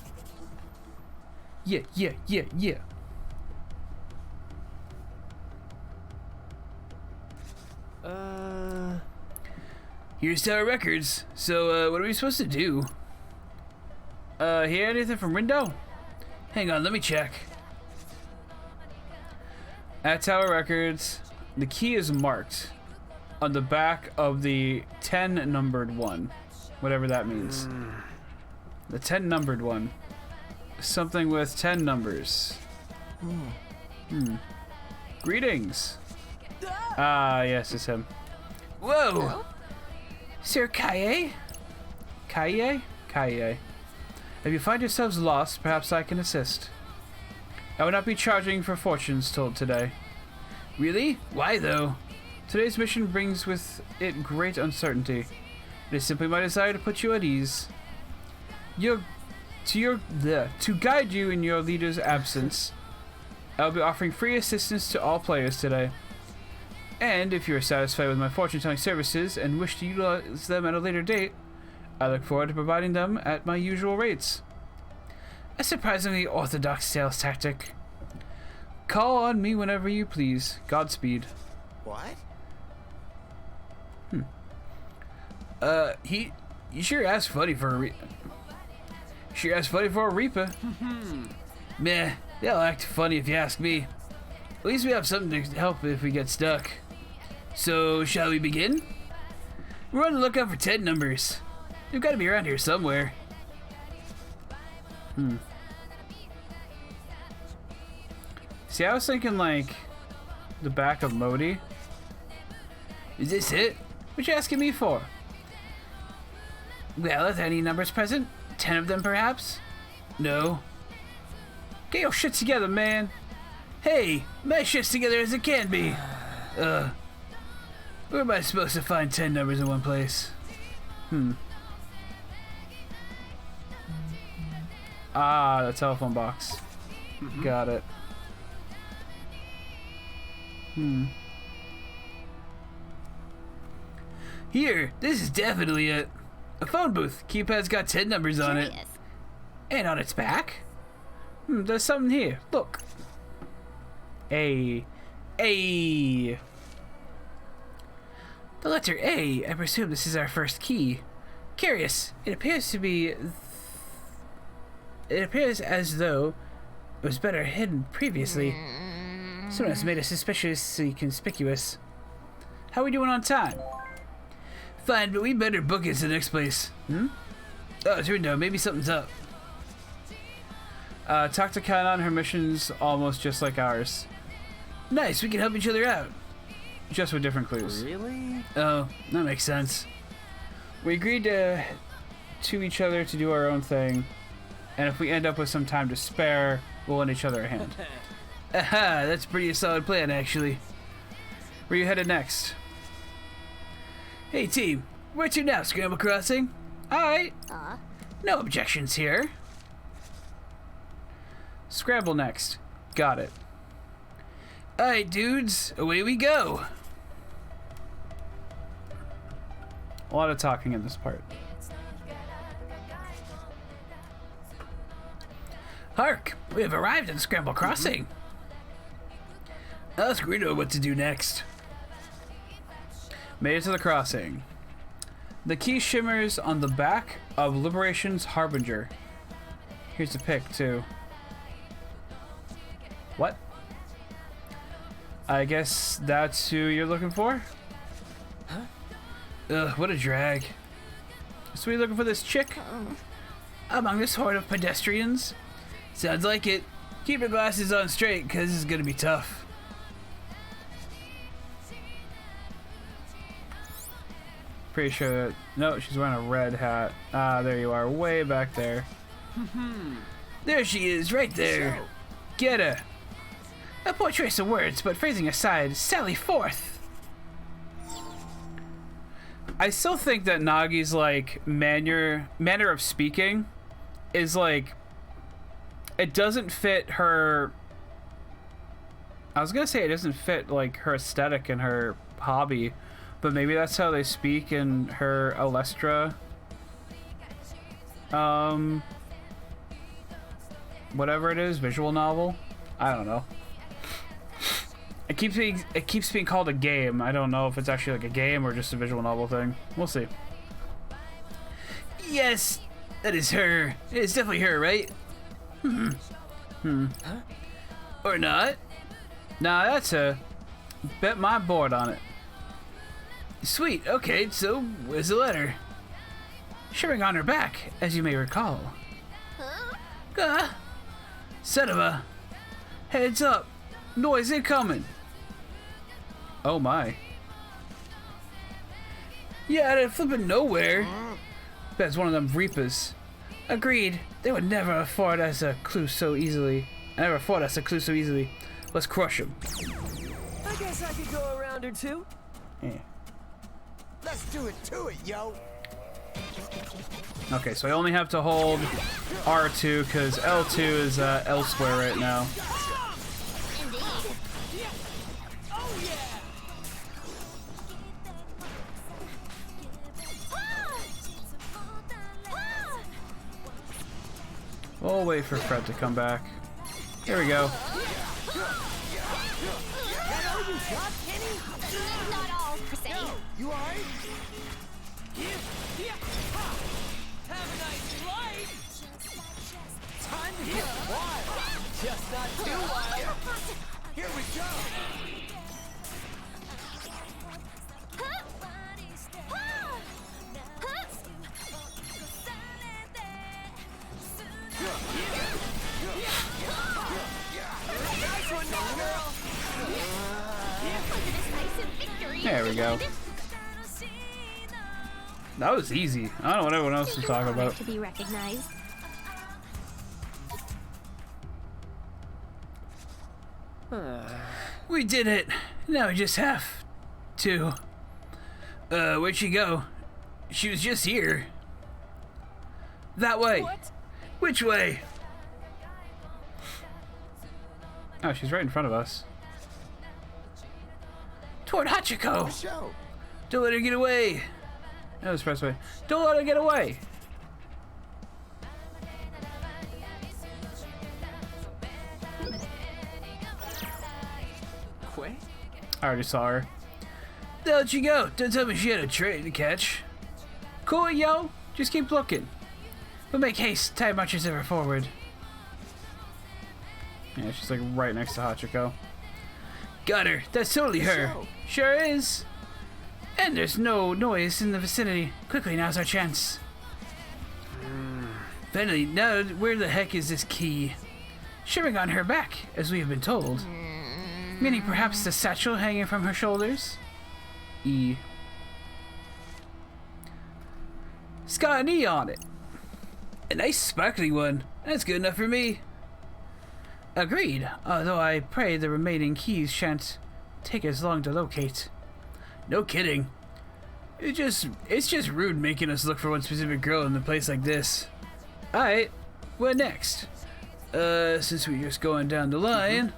[SPEAKER 6] Here's Tower Records. So, what are we supposed to do?
[SPEAKER 5] Hear anything from Rindo?
[SPEAKER 6] Hang on, let me check.
[SPEAKER 5] At Tower Records, the key is marked on the back of the 10 numbered one. Whatever that means. The 10 numbered one. Something with 10 numbers. Greetings. Ah, yes, it's him.
[SPEAKER 6] Whoa!
[SPEAKER 5] Sir Kaye? Kaye? Kaye. If you find yourselves lost, perhaps I can assist. I will not be charging for fortunes told today.
[SPEAKER 6] Really? Why though?
[SPEAKER 5] Today's mission brings with it great uncertainty. It is simply my desire to put you at ease. To guide you in your leader's absence, I will be offering free assistance to all players today. And if you are satisfied with my fortune-telling services and wish to utilize them at a later date, I look forward to providing them at my usual rates. A surprisingly orthodox sales tactic. Call on me whenever you please. Godspeed.
[SPEAKER 8] What?
[SPEAKER 6] He sure asked funny for a Reaper. Meh, they'll act funny if you ask me. At least we have something to help if we get stuck. So, shall we begin? We're on the lookout for 10 numbers. They've got to be around here somewhere.
[SPEAKER 5] See, I was thinking like the back of Modi.
[SPEAKER 6] Is this it?
[SPEAKER 5] What you asking me for?
[SPEAKER 6] Well, are there any numbers present? 10 of them, perhaps? No.
[SPEAKER 5] Get your shit together, man.
[SPEAKER 6] Hey, my shit's together as it can be.
[SPEAKER 5] Where am I supposed to find 10 numbers in one place? Ah, the telephone box. Got it. Here, this is definitely it. A phone booth. Keypad's got 10 numbers on it. And on its back? There's something here. Look. A. The letter A. I presume this is our first key. Curious. It appears as though it was better hidden previously. Someone has made it suspiciously conspicuous. How are we doing on time? Fine, but we better book it to the next place. Oh, it's Rindo. Maybe something's up. Talk to Kainan. Her mission's almost just like ours. Nice, we can help each other out. Just with different clues.
[SPEAKER 10] Really?
[SPEAKER 5] Oh, that makes sense. We agreed to each other to do our own thing, and if we end up with some time to spare, we'll lend each other a hand. Aha, that's pretty solid plan, actually. Where you headed next? Hey team, where to now, Scramble Crossing? Alright. No objections here. Scramble next. Got it. Alright dudes, away we go. A lot of talking in this part. Hark! We have arrived at Scramble Crossing. Ask Rito what to do next. Made it to the crossing. The key shimmers on the back of Liberation's Harbinger. Here's a pic, too. What? I guess that's who you're looking for? Huh? Ugh, what a drag. So we looking for this chick? Among this horde of pedestrians? Sounds like it. Keep your glasses on straight, because this is going to be tough. Pretty sure that... No, she's wearing a red hat. Ah, there you are. Way back there. There she is, right there. Get her. A poor choice of words, but phrasing aside, sally forth. I still think that Nagi's, like, manner of speaking is, like... It doesn't fit her... I was gonna say it doesn't fit, like, her aesthetic and her hobby. But maybe that's how they speak in her Alestra. Whatever it is, visual novel. I don't know. It keeps being called a game. I don't know if it's actually like a game or just a visual novel thing. We'll see. Yes, that is her. It's definitely her, right? Huh? Or not? Nah, that's her. Bet my board on it. Sweet, okay, so where's the letter? Shimmering on her back, as you may recall. Son of a... Heads up! Noise incoming! Oh my. Yeah, out of flippin' nowhere. That's one of them Reapers. Agreed, they would never afford us a clue so easily. Let's crush them.
[SPEAKER 6] I guess I could go a round or two.
[SPEAKER 5] Yeah.
[SPEAKER 13] Let's do it to it, yo.
[SPEAKER 5] Okay, so I only have to hold R2 because L2 is elsewhere right now. We'll wait for Fred to come back. Here we go.
[SPEAKER 14] Not all per se.
[SPEAKER 13] You alright?
[SPEAKER 6] Have a nice life. Time to get wild. Just not too wild.
[SPEAKER 13] Here we go.
[SPEAKER 5] There we go. That was easy. I don't know what everyone else was talking about.
[SPEAKER 7] To be recognized.
[SPEAKER 5] We did it. Now we just have to Where'd she go? She was just here. That way.
[SPEAKER 13] What?
[SPEAKER 5] Which way? Oh, she's right in front of us. Toward Hachiko! Don't let her get away! That was the first way. Don't let her get away!
[SPEAKER 6] Quay?
[SPEAKER 5] I already saw her. There she go! Don't tell me she had a train to catch. Cool, yo! Just keep looking. But make haste, time marches ever forward. Yeah, she's like right next to Hachiko. Got her! That's totally her! Sure is! And there's no noise in the vicinity. Quickly, now's our chance. Finally, now where the heck is this key? Shimmering on her back, as we have been told. Meaning perhaps the satchel hanging from her shoulders? E. It's got an E on it. A nice sparkling one. That's good enough for me. Agreed, although I pray the remaining keys shan't take as long to locate. No kidding. It's just rude making us look for one specific girl in a place like this. Alright, what next? Since we're just going down the line,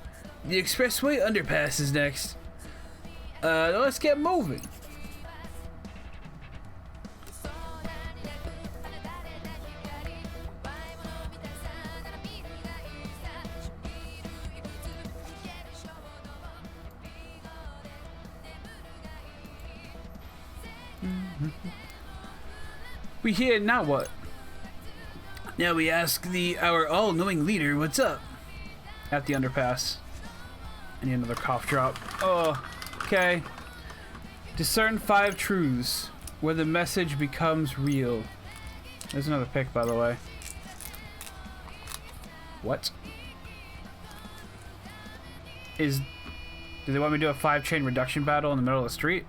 [SPEAKER 5] the expressway underpass is next. Let's get moving. We here, now what? Now we ask our all-knowing leader what's up. At the underpass. I need another cough drop. Oh, okay. Discern 5 truths where the message becomes real. There's another pick, by the way. What? Do they want me to do a 5-chain reduction battle in the middle of the street?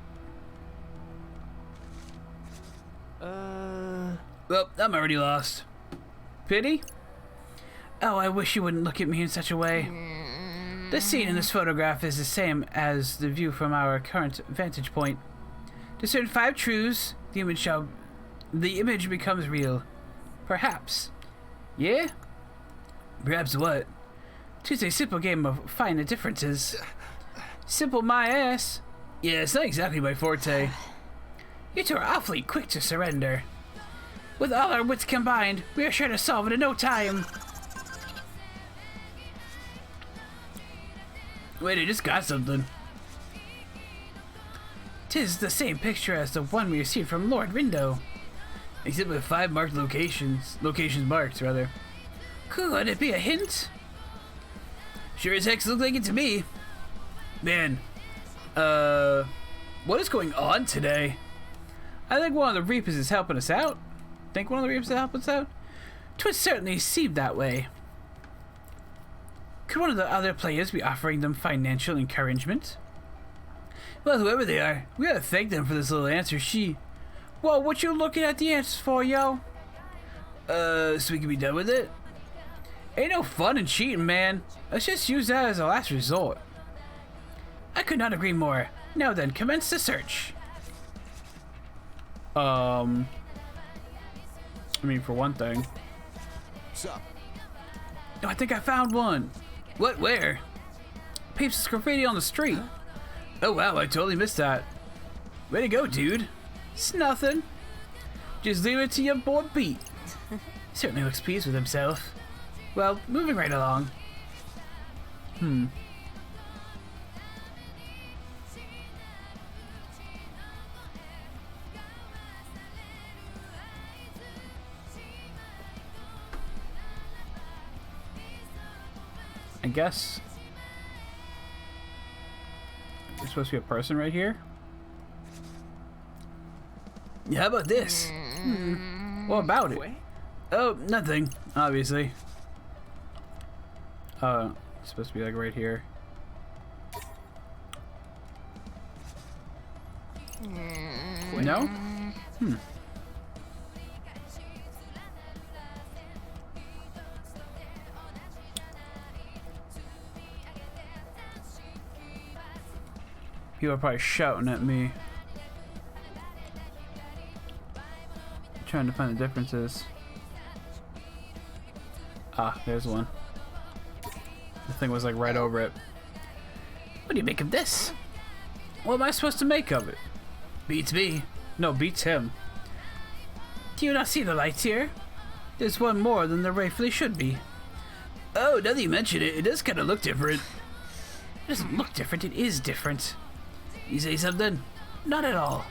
[SPEAKER 5] Well, I'm already lost. Pity? Oh, I wish you wouldn't look at me in such a way. The scene in this photograph is the same as the view from our current vantage point. Discern 5 truths, the image becomes real. Perhaps. Yeah? Perhaps what? Tis a simple game of find the differences. Simple my ass. Yeah, it's not exactly my forte. You two are awfully quick to surrender. With all our wits combined, we are sure to solve it in no time. Wait, I just got something. 'Tis the same picture as the one we received from Lord Rindo. Except with 5 marked locations marked, rather. Could it be a hint? Sure as heck looks like it to me. Man, what is going on today? I think one of the Reapers is helping us out. Think one of the Reapers is helping us out? 'Twould certainly seem that way. Could one of the other players be offering them financial encouragement? Well, whoever they are, we gotta thank them for this little answer. Well, what you looking at the answers for, yo? So we can be done with it? Ain't no fun in cheating, man. Let's just use that as a last resort. I could not agree more. Now then, commence the search. I mean, for one thing.
[SPEAKER 15] Sup?
[SPEAKER 5] Oh, I think I found one. What? Where? Peeps graffiti on the street. Oh wow, I totally missed that. Way to go, dude. It's nothing. Just leave it to your boy Pete. Certainly looks pleased with himself. Well, moving right along. I guess there's supposed to be a person right here. Yeah, how about this? What about it? Oh, nothing, obviously. It's supposed to be like right here. No? People are probably shouting at me. Trying to find the differences. Ah, there's one. The thing was like right over it. What do you make of this? What am I supposed to make of it? Beats me. No, beats him. Do you not see the lights here? There's one more than there rightfully should be. Oh, now that you mention it, it does kind of look different. It doesn't look different, it is different. You say something? Not at all.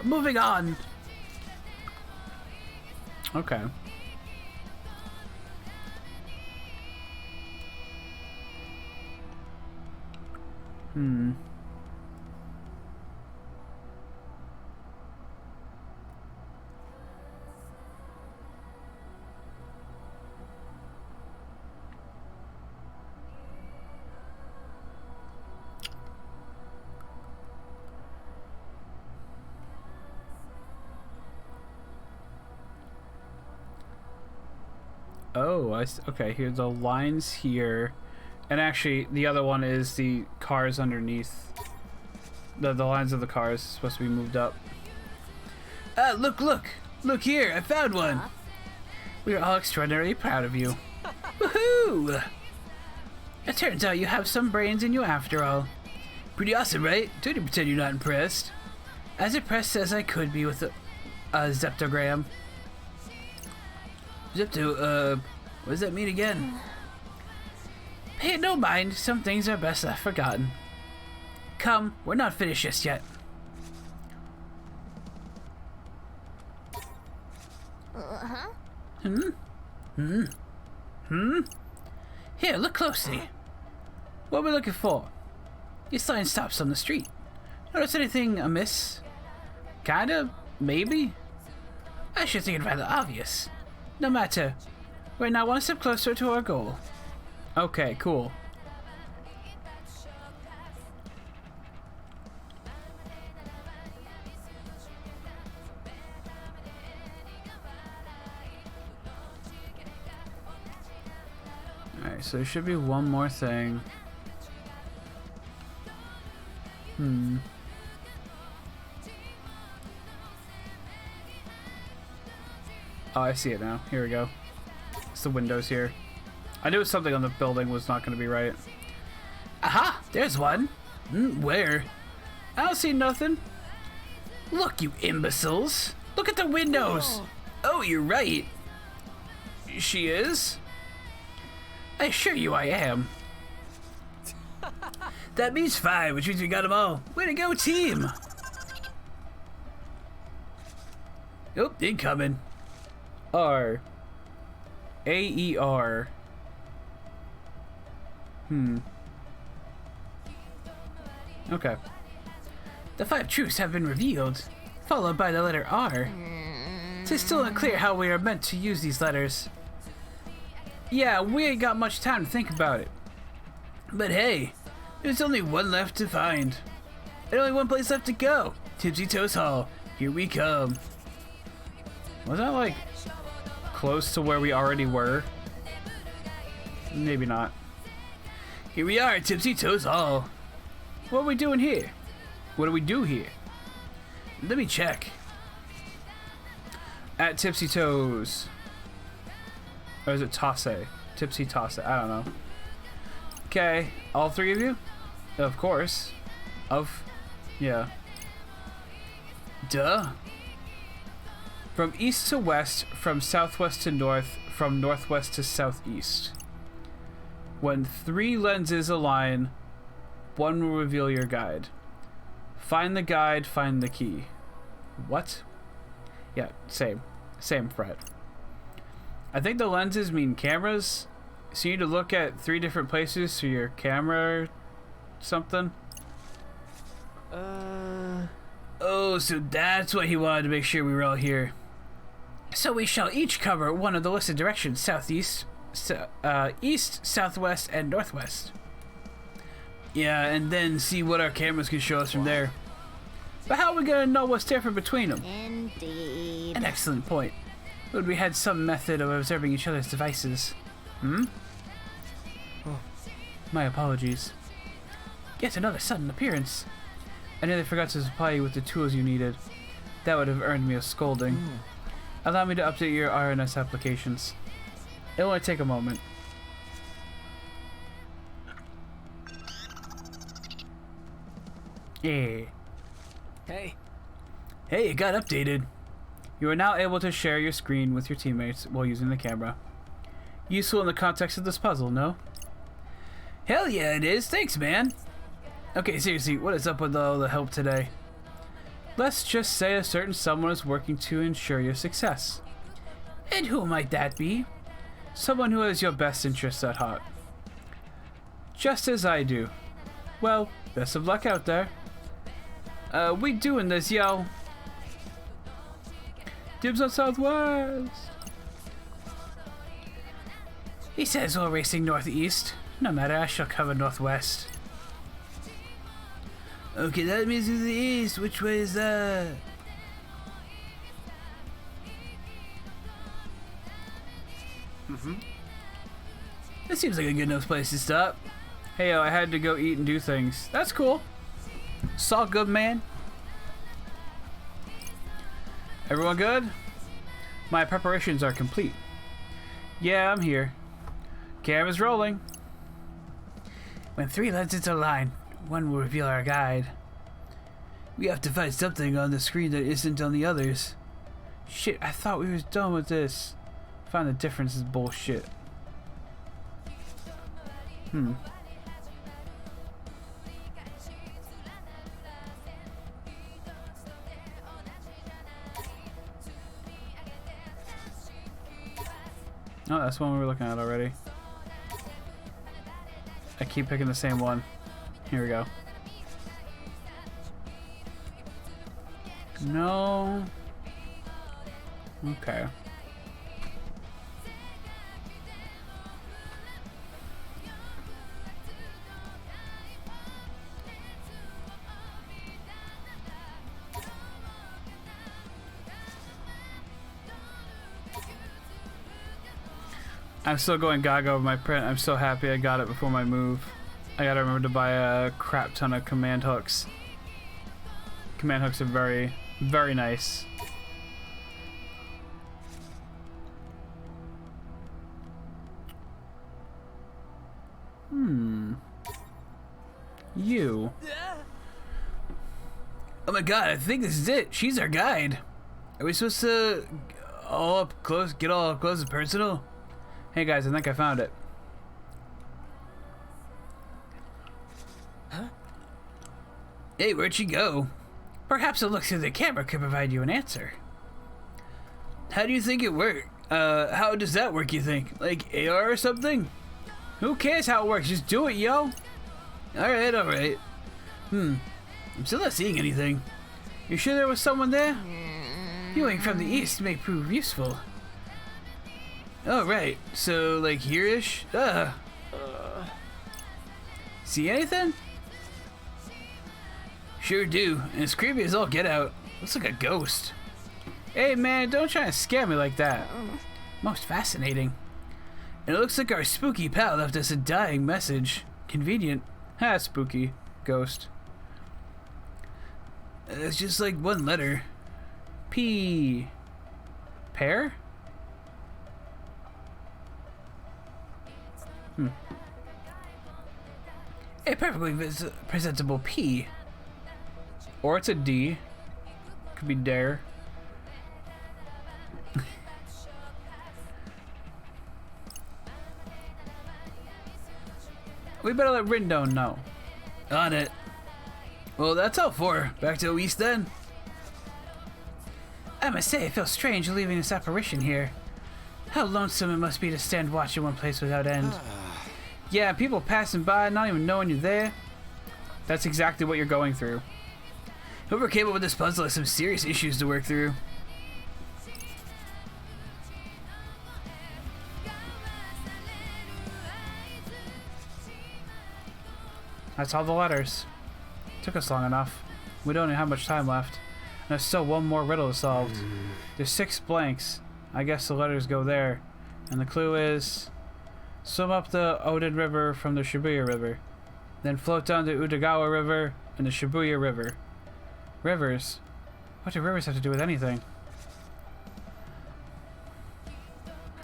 [SPEAKER 5] Moving on. Okay. Oh, okay, here's the lines here. And actually, the other one is the cars underneath. The lines of the cars supposed to be moved up. Look! Look here, I found one! We are all extraordinarily proud of you. Woohoo! It turns out you have some brains in you after all. Pretty awesome, right? Don't you pretend you're not impressed. As impressed as I could be with a zeptogram. Zepto, what does that mean again? Pay it no mind, some things are best left forgotten. Come, we're not finished just yet. Here, look closely. What are we looking for? This sign stops on the street. Notice anything amiss? Kinda? Maybe? I should think it rather obvious. No matter. We're now one step closer to our goal. Okay, cool. Alright, so there should be one more thing. Oh, I see it now. Here we go. It's the windows here. I knew something on the building was not going to be right. Aha! There's one! Where? I don't see nothing. Look, you imbeciles! Look at the windows! Oh, you're right. She is? I assure you I am. That means 5, which means we got them all. Way to go, team! Oh, incoming. R. A-E-R. Okay. The 5 truths have been revealed, followed by the letter R. It's still unclear how we are meant to use these letters. Yeah, we ain't got much time to think about it. But hey, there's only one left to find. And only one place left to go. Tipsy Toes Hall. Here we come. Was that like close to where we already were? Maybe not. Here we are at Tipsy Toes Hall. What are we doing here? What do we do here? Let me check. At Tipsy Toes. Or is it Tosse? Tipsy Tosse. I don't know. Okay. All 3 of you? Of course. Yeah. Duh. From east to west, from southwest to north, from northwest to southeast. When 3 lenses align, one will reveal your guide. Find the guide, find the key. What? Yeah, same Fred. I think the lenses mean cameras. So you need to look at 3 different places through your camera or something. Oh, so that's what he wanted to make sure we were all here. So we shall each cover one of the listed directions: southeast, east, southwest, and northwest. Yeah, and then see what our cameras can show us from there. But how are we gonna know what's different between them?
[SPEAKER 14] Indeed.
[SPEAKER 5] An excellent point. Would we had some method of observing each other's devices? Oh, my apologies. Yet another sudden appearance. I nearly forgot to supply you with the tools you needed. That would have earned me a scolding. Allow me to update your RNS applications. It'll only take a moment. Hey.
[SPEAKER 6] Hey.
[SPEAKER 5] Hey, it got updated. You are now able to share your screen with your teammates while using the camera. Useful in the context of this puzzle, no? Hell yeah, it is. Thanks, man. Okay, seriously, what is up with all the help today? Let's just say a certain someone is working to ensure your success. And who might that be? Someone who has your best interests at heart. Just as I do. Well, best of luck out there. We doing this, yo. Dibs on Southwest. He says we're racing northeast. No matter, I shall cover northwest. Okay, that means to the east. Which way is that? This seems like a good enough place to stop. Hey, I had to go eat and do things. That's cool. Saw good, man. Everyone good? My preparations are complete. Yeah, I'm here. Camera's rolling. When three lenses align, one will reveal our guide. We have to find something on the screen that isn't on the others. Shit, I thought we was done with this. Find the difference is bullshit. Oh, that's one we were looking at already. I keep picking the same one. Here we go. No. Okay. I'm still going gaga over my print. I'm so happy I got it before my move. I gotta remember to buy a crap ton of command hooks. Command hooks are very, very nice. You. Oh my god, I think this is it. She's our guide. Are we supposed to all up close, get all up close and personal? Hey guys, I think I found it.
[SPEAKER 6] Huh?
[SPEAKER 5] Hey, where'd she go? Perhaps a look through the camera could provide you an answer. How do you think it works? How does that work, you think? Like AR or something? Who cares how it works? Just do it, yo! Alright, alright. I'm still not seeing anything. You sure there was someone there? Viewing from the east may prove useful. Oh, right. So, like, here-ish? See anything? Sure do. And it's creepy as all get out. Looks like a ghost. Hey, man, don't try to scare me like that. Most fascinating. And it looks like our spooky pal left us a dying message. Convenient. Ha, spooky. Ghost. It's just like one letter. P. Pear? A perfectly presentable P. Or it's a D. Could be dare. We better let Rindo know. On it. Well, that's all for. Back to East then. I must say, it feels strange leaving this apparition here. How lonesome it must be to stand watch in one place without end. Yeah, people passing by, not even knowing you're there. That's exactly what you're going through. Whoever came up with this puzzle has some serious issues to work through. That's all the letters. Took us long enough. We don't even have much time left. And there's still one more riddle to solve. There's 6 blanks. I guess the letters go there. And the clue is... swim up the Odin River from the Shibuya River. Then float down the Udagawa River and the Shibuya River. Rivers? What do rivers have to do with anything?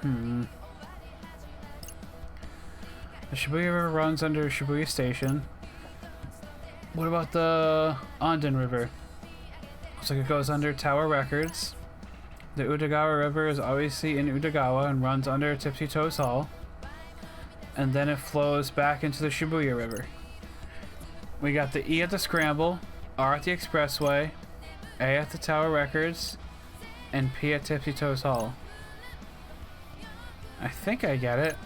[SPEAKER 5] The Shibuya River runs under Shibuya Station. What about the Ondon River? Looks like it goes under Tower Records. The Udagawa River is obviously in Udagawa and runs under Tipsy Toes Hall. And then it flows back into the Shibuya River. We got the E at the Scramble, R at the Expressway, A at the Tower Records, and P at Tipsy Toes Hall. I think I get it.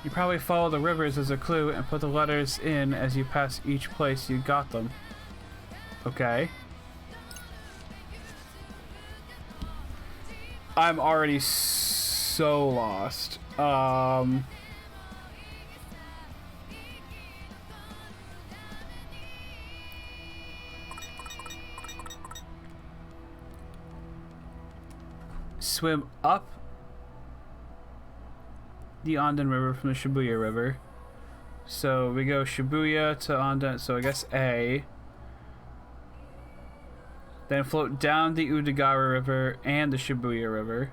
[SPEAKER 5] You probably follow the rivers as a clue and put the letters in as you pass each place you got them. Okay. I'm already so lost. Swim up the Ondon River from the Shibuya River. So we go Shibuya to Ondon, so I guess A. Then float down the Udagawa River and the Shibuya River.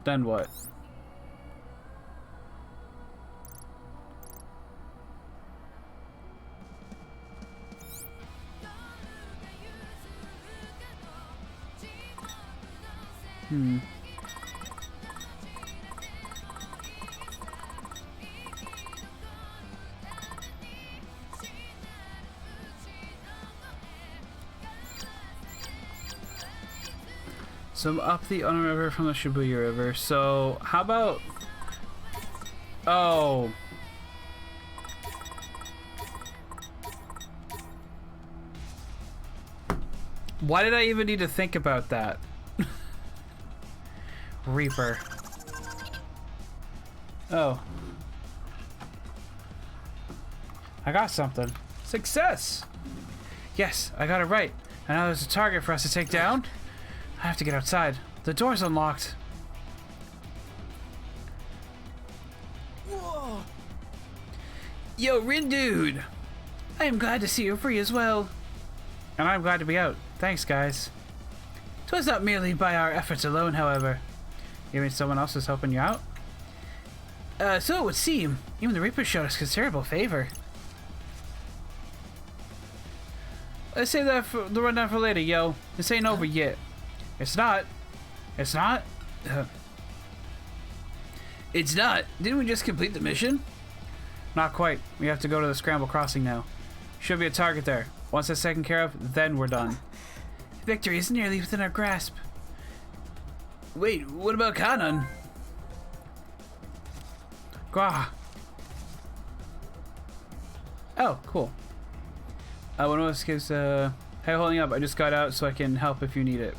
[SPEAKER 5] Then what? So I'm up the Ondon River from the Shibuya River. So how about... Oh. Why did I even need to think about that? Reaper. Oh. I got something. Success! Yes, I got it right. And now there's a target for us to take down. I have to get outside. The door's unlocked.
[SPEAKER 6] Whoa!
[SPEAKER 5] Yo, Rin Dude! I am glad to see you're free as well. And I'm glad to be out. Thanks, guys. 'Twas not merely by our efforts alone, however. You mean someone else is helping you out? So it would seem. Even the Reaper showed us considerable favor. Let's save that for the rundown for later, yo. This ain't over yet. It's not. It's not? It's not? Didn't we just complete the mission? Not quite. We have to go to the Scramble Crossing now. Should be a target there. Once that's taken care of, then we're done. Victory is nearly within our grasp. Wait, what about Kanon? Gah. Oh, cool. One of us gives, hey, holding up. I just got out so I can help if you need it.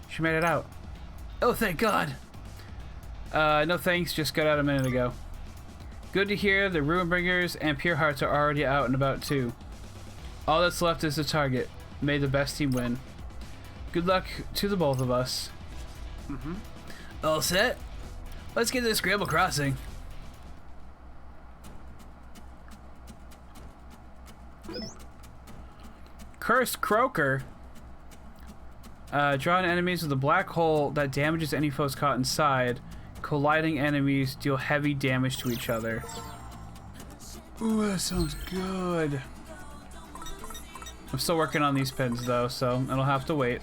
[SPEAKER 5] She made it out. Oh, thank God. No thanks. Just got out a minute ago. Good to hear the Ruinbringers and Pure Hearts are already out and about too. All that's left is the target. May the best team win. Good luck to the both of us. All set? Let's get to the Scramble Crossing. Cursed Croaker. Draw on enemies with a black hole that damages any foes caught inside. Colliding enemies deal heavy damage to each other. Ooh, that sounds good. I'm still working on these pins though, so it'll have to wait.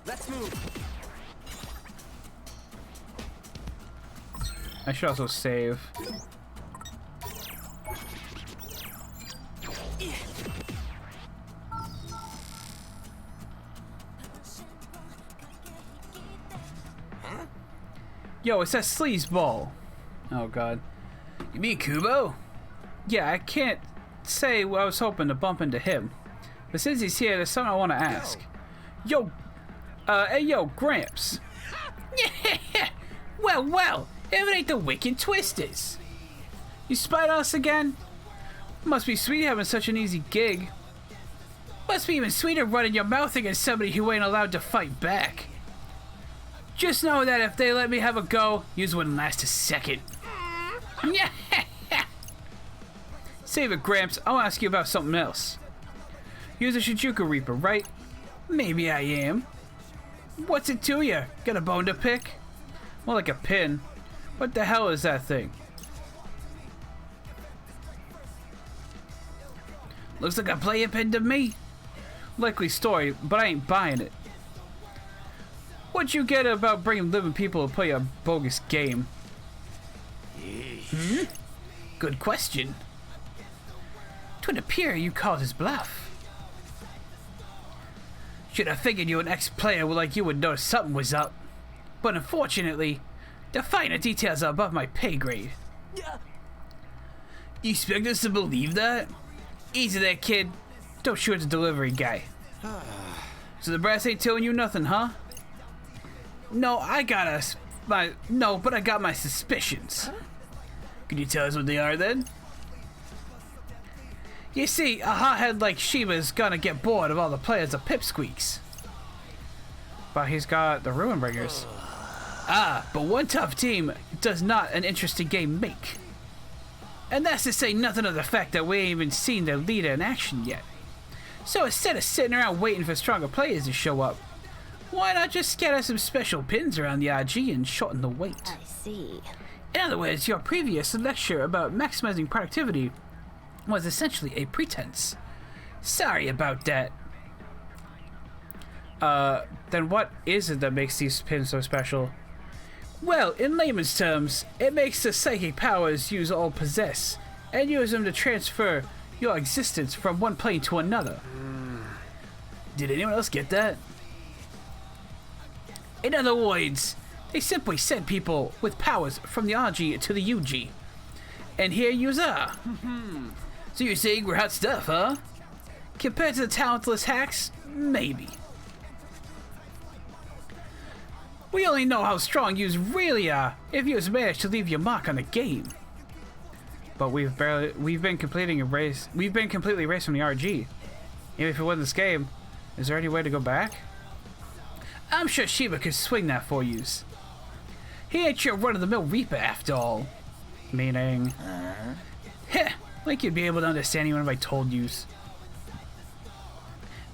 [SPEAKER 6] Let's move.
[SPEAKER 5] I should also save. Yo, it's that sleazeball. Oh God. You mean Kubo? Yeah, I can't say I was hoping to bump into him. But since he's here, there's something I want to ask. Yo, hey yo, Gramps. well, if it ain't the Wicked Twisters. You spied on us again? Must be sweet having such an easy gig. Must be even sweeter running your mouth against somebody who ain't allowed to fight back. Just know that if they let me have a go, yous wouldn't last a second. Save it, Gramps. I'll ask you about something else. You're the Shinjuku Reaper, right? Maybe I am. What's it to you? Got a bone to pick? More like a pin. What the hell is that thing? Looks like a playing pin to me. Likely story, but I ain't buying it. What'd you get about bringing living people to play a bogus game? Hmm? Good question. 'Twould appear you called his bluff. Should have figured you an ex-player like you would know something was up. But unfortunately, the finer details are above my pay grade. You expect us to believe that? Easy there, kid. Don't shoot the delivery guy. So the brass ain't telling you nothing, huh? No, but I got my suspicions. Can you tell us what they are then? You see, a hothead like Shiba's gonna get bored of all the players of Pipsqueaks. But he's got the Ruinbringers. But one tough team does not an interesting game make. And that's to say nothing of the fact that we ain't even seen their leader in action yet. So instead of sitting around waiting for stronger players to show up, why not just scatter some special pins around the RG and shorten the wait?
[SPEAKER 7] I see.
[SPEAKER 5] In other words, your previous lecture about maximizing productivity was essentially a pretense. Sorry about that. Then what is it that makes these pins so special? Well, in layman's terms, it makes the psychic powers you all possess, and use them to transfer your existence from one plane to another. Did anyone else get that? In other words, they simply send people with powers from the RG to the UG. And here yous are. So you're saying we're hot stuff, huh? Compared to the talentless hacks? Maybe. We only know how strong yous really are if yous manage to leave your mark on the game. But we've been completely erased from the RG. Even if it wasn't this game, is there any way to go back? I'm sure Shiba could swing that for yous. He ain't your run-of-the-mill Reaper after all. Meaning... Heh, like you'd be able to understand even if I told yous.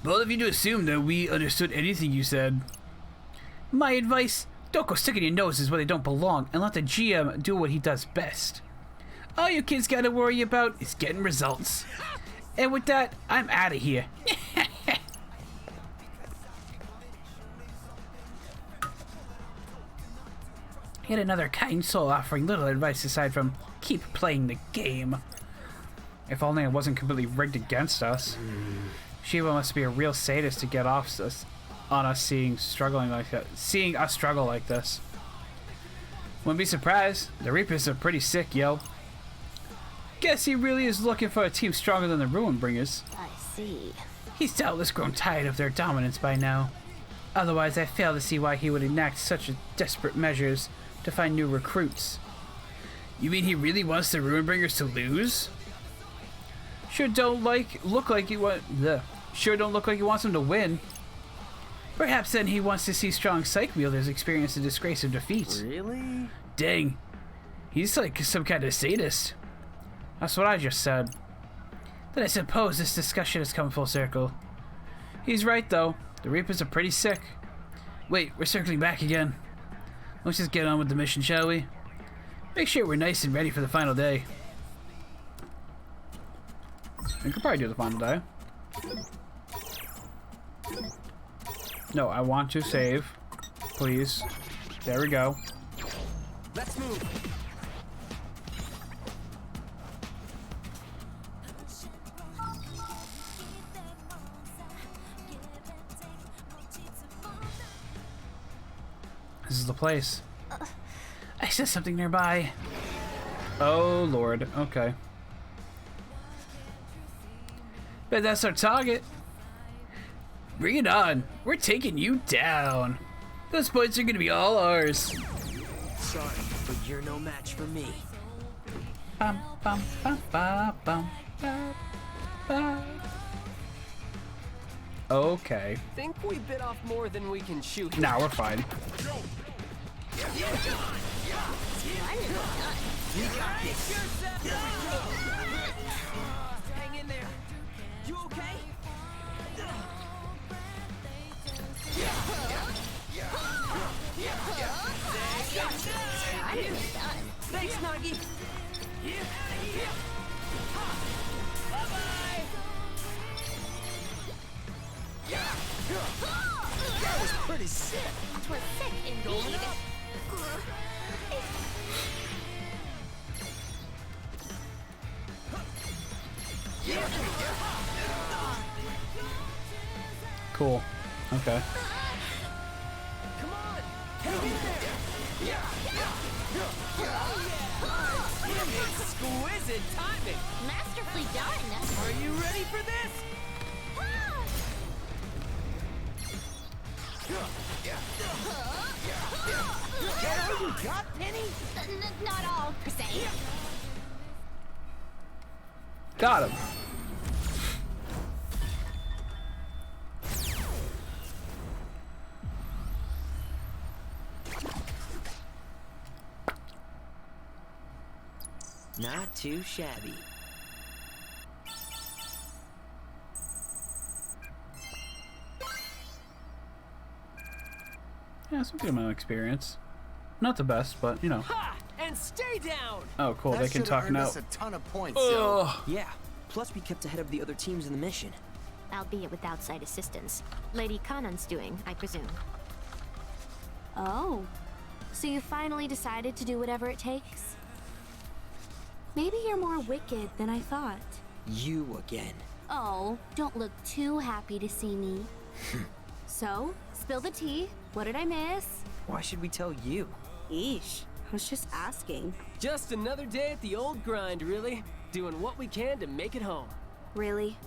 [SPEAKER 5] Both of you to assume that we understood anything you said. My advice, don't go sticking your noses where they don't belong and let the GM do what he does best. All you kids gotta worry about is getting results. And with that, I'm out of here. Yet another kind soul offering little advice aside from keep playing the game. If only it wasn't completely rigged against us. Shiba must be a real sadist to get off on us seeing us struggle like this. Wouldn't be surprised. The Reapers are pretty sick, yo. Guess he really is looking for a team stronger than the Ruinbringers.
[SPEAKER 7] I see.
[SPEAKER 5] He's doubtless grown tired of their dominance by now. Otherwise, I fail to see why he would enact such desperate measures to find new recruits. You mean he really wants the Ruinbringers to lose? Sure don't look like he wants them to win. Perhaps then he wants to see strong psych wielders experience the disgrace of defeat.
[SPEAKER 10] Really?
[SPEAKER 5] Dang. He's like some kind of sadist. That's what I just said. Then I suppose this discussion has come full circle. He's right though. The Reapers are pretty sick. Wait, we're circling back again. Let's just get on with the mission, shall we? Make sure we're nice and ready for the final day. We could probably do the final day. No, I want to save. Please. There we go.
[SPEAKER 6] Let's move.
[SPEAKER 5] This is the place. I said something nearby. Oh, Lord. Okay. Bet that's our target. Bring it on. We're taking you down. Those points are going to be all ours.
[SPEAKER 10] Sorry, but you're no match for me.
[SPEAKER 5] Bum, bum, bum, bum, bum, bum, bum. Okay.
[SPEAKER 6] Think we bit off more than we can chew.
[SPEAKER 5] Nah, we're fine.
[SPEAKER 6] You got this. Hang in there. You okay?
[SPEAKER 13] Thanks, Nagi. Bye-bye.
[SPEAKER 6] That was pretty sick.
[SPEAKER 14] Twas sick indeed.
[SPEAKER 5] Cool. Okay.
[SPEAKER 13] Come on. Hang in there. Exquisite timing.
[SPEAKER 14] Masterfully done.
[SPEAKER 13] Are you ready for this? That all you got, Penny?
[SPEAKER 14] Not all, per se.
[SPEAKER 5] Got him.
[SPEAKER 10] Not too shabby.
[SPEAKER 5] Yeah, some good amount of experience. Not the best, but you know.
[SPEAKER 13] Ha! And stay down.
[SPEAKER 5] Oh, cool. They can talk now.
[SPEAKER 2] Us a ton of points.
[SPEAKER 10] Yeah. Plus, we kept ahead of the other teams in the mission.
[SPEAKER 7] Albeit with outside assistance. Lady Kanan's doing, I presume.
[SPEAKER 17] Oh. So you finally decided to do whatever it takes? Maybe you're more wicked than I thought.
[SPEAKER 10] You again.
[SPEAKER 17] Oh, don't look too happy to see me. So, spill the tea. What did I miss?
[SPEAKER 10] Why should we tell you?
[SPEAKER 17] Eesh, I was just asking.
[SPEAKER 13] Just another day at the old grind, really. Doing what we can to make it home.
[SPEAKER 17] Really?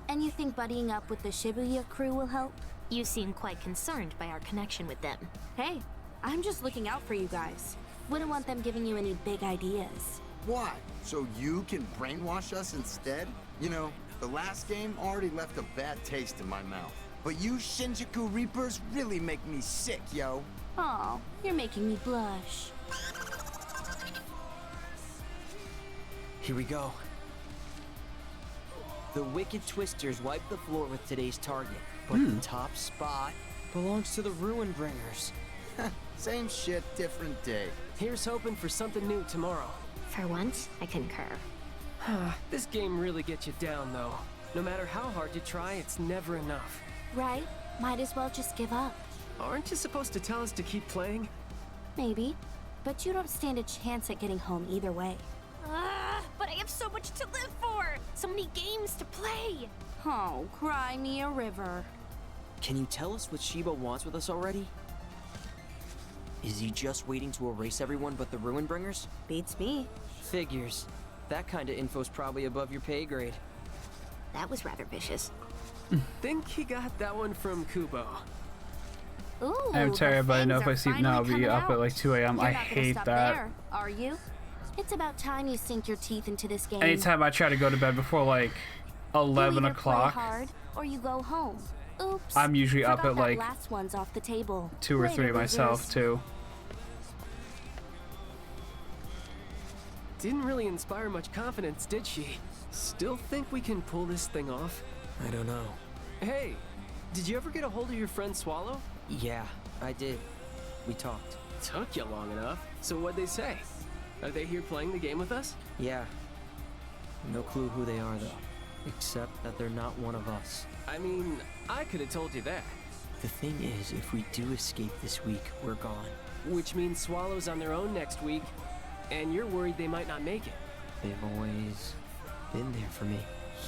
[SPEAKER 17] And you think buddying up with the Shibuya crew will help?
[SPEAKER 7] You seem quite concerned by our connection with them.
[SPEAKER 17] Hey, I'm just looking out for you guys. Wouldn't want them giving you any big ideas.
[SPEAKER 2] Why? So you can brainwash us instead? You know, the last game already left a bad taste in my mouth. But you Shinjuku Reapers really make me sick, yo.
[SPEAKER 17] Oh, you're making me blush.
[SPEAKER 10] Here we go. The Wicked Twisters wiped the floor with today's target, but the top spot belongs to the Ruin Bringers.
[SPEAKER 2] Same shit, different day.
[SPEAKER 13] Here's hoping for something new tomorrow.
[SPEAKER 7] For once, I concur.
[SPEAKER 13] This game really gets you down, though. No matter how hard you try, it's never enough.
[SPEAKER 17] Right? Might as well just give up.
[SPEAKER 13] Aren't you supposed to tell us to keep playing?
[SPEAKER 17] Maybe. But you don't stand a chance at getting home either way.
[SPEAKER 14] But I have so much to live for! So many games to play!
[SPEAKER 17] Oh, cry me a river.
[SPEAKER 10] Can you tell us what Shiba wants with us already? Is he just waiting to erase everyone but the Ruin Bringers?
[SPEAKER 17] Beats me.
[SPEAKER 10] Figures. That kind of info's probably above your pay grade.
[SPEAKER 7] That was rather vicious.
[SPEAKER 13] Think he got that one from Kubo.
[SPEAKER 17] Ooh,
[SPEAKER 5] I'm tired, but I know if I sleep now, I'll be
[SPEAKER 17] coming
[SPEAKER 5] up
[SPEAKER 17] out.
[SPEAKER 5] at like 2 a.m.
[SPEAKER 17] You're
[SPEAKER 5] I
[SPEAKER 17] not gonna
[SPEAKER 5] hate
[SPEAKER 17] stop
[SPEAKER 5] that.
[SPEAKER 17] There, are you? It's about time you sink your teeth into this game.
[SPEAKER 5] Anytime I try to go to bed before like 11
[SPEAKER 17] you either
[SPEAKER 5] o'clock,
[SPEAKER 17] play hard or you go home. Oops.
[SPEAKER 5] I'm usually up
[SPEAKER 17] Forgot
[SPEAKER 5] at
[SPEAKER 17] that
[SPEAKER 5] like
[SPEAKER 17] last one's off the table.
[SPEAKER 5] 2 or 3
[SPEAKER 17] Later,
[SPEAKER 5] myself
[SPEAKER 17] losers.
[SPEAKER 5] too.
[SPEAKER 13] Didn't really inspire much confidence, did she? Still think we can pull this thing off?
[SPEAKER 10] I don't know.
[SPEAKER 13] Hey, did you ever get a hold of your friend Swallow?
[SPEAKER 10] Yeah, I did. We talked.
[SPEAKER 13] Took you long enough. So what'd they say? Are they here playing the game with us?
[SPEAKER 10] Yeah. No clue who they are, though. Except that they're not one of us.
[SPEAKER 13] I mean, I could have told you that.
[SPEAKER 10] The thing is, if we do escape this week, we're gone.
[SPEAKER 13] Which means Swallow's on their own next week, and you're worried they might not make it.
[SPEAKER 10] They've always been there for me,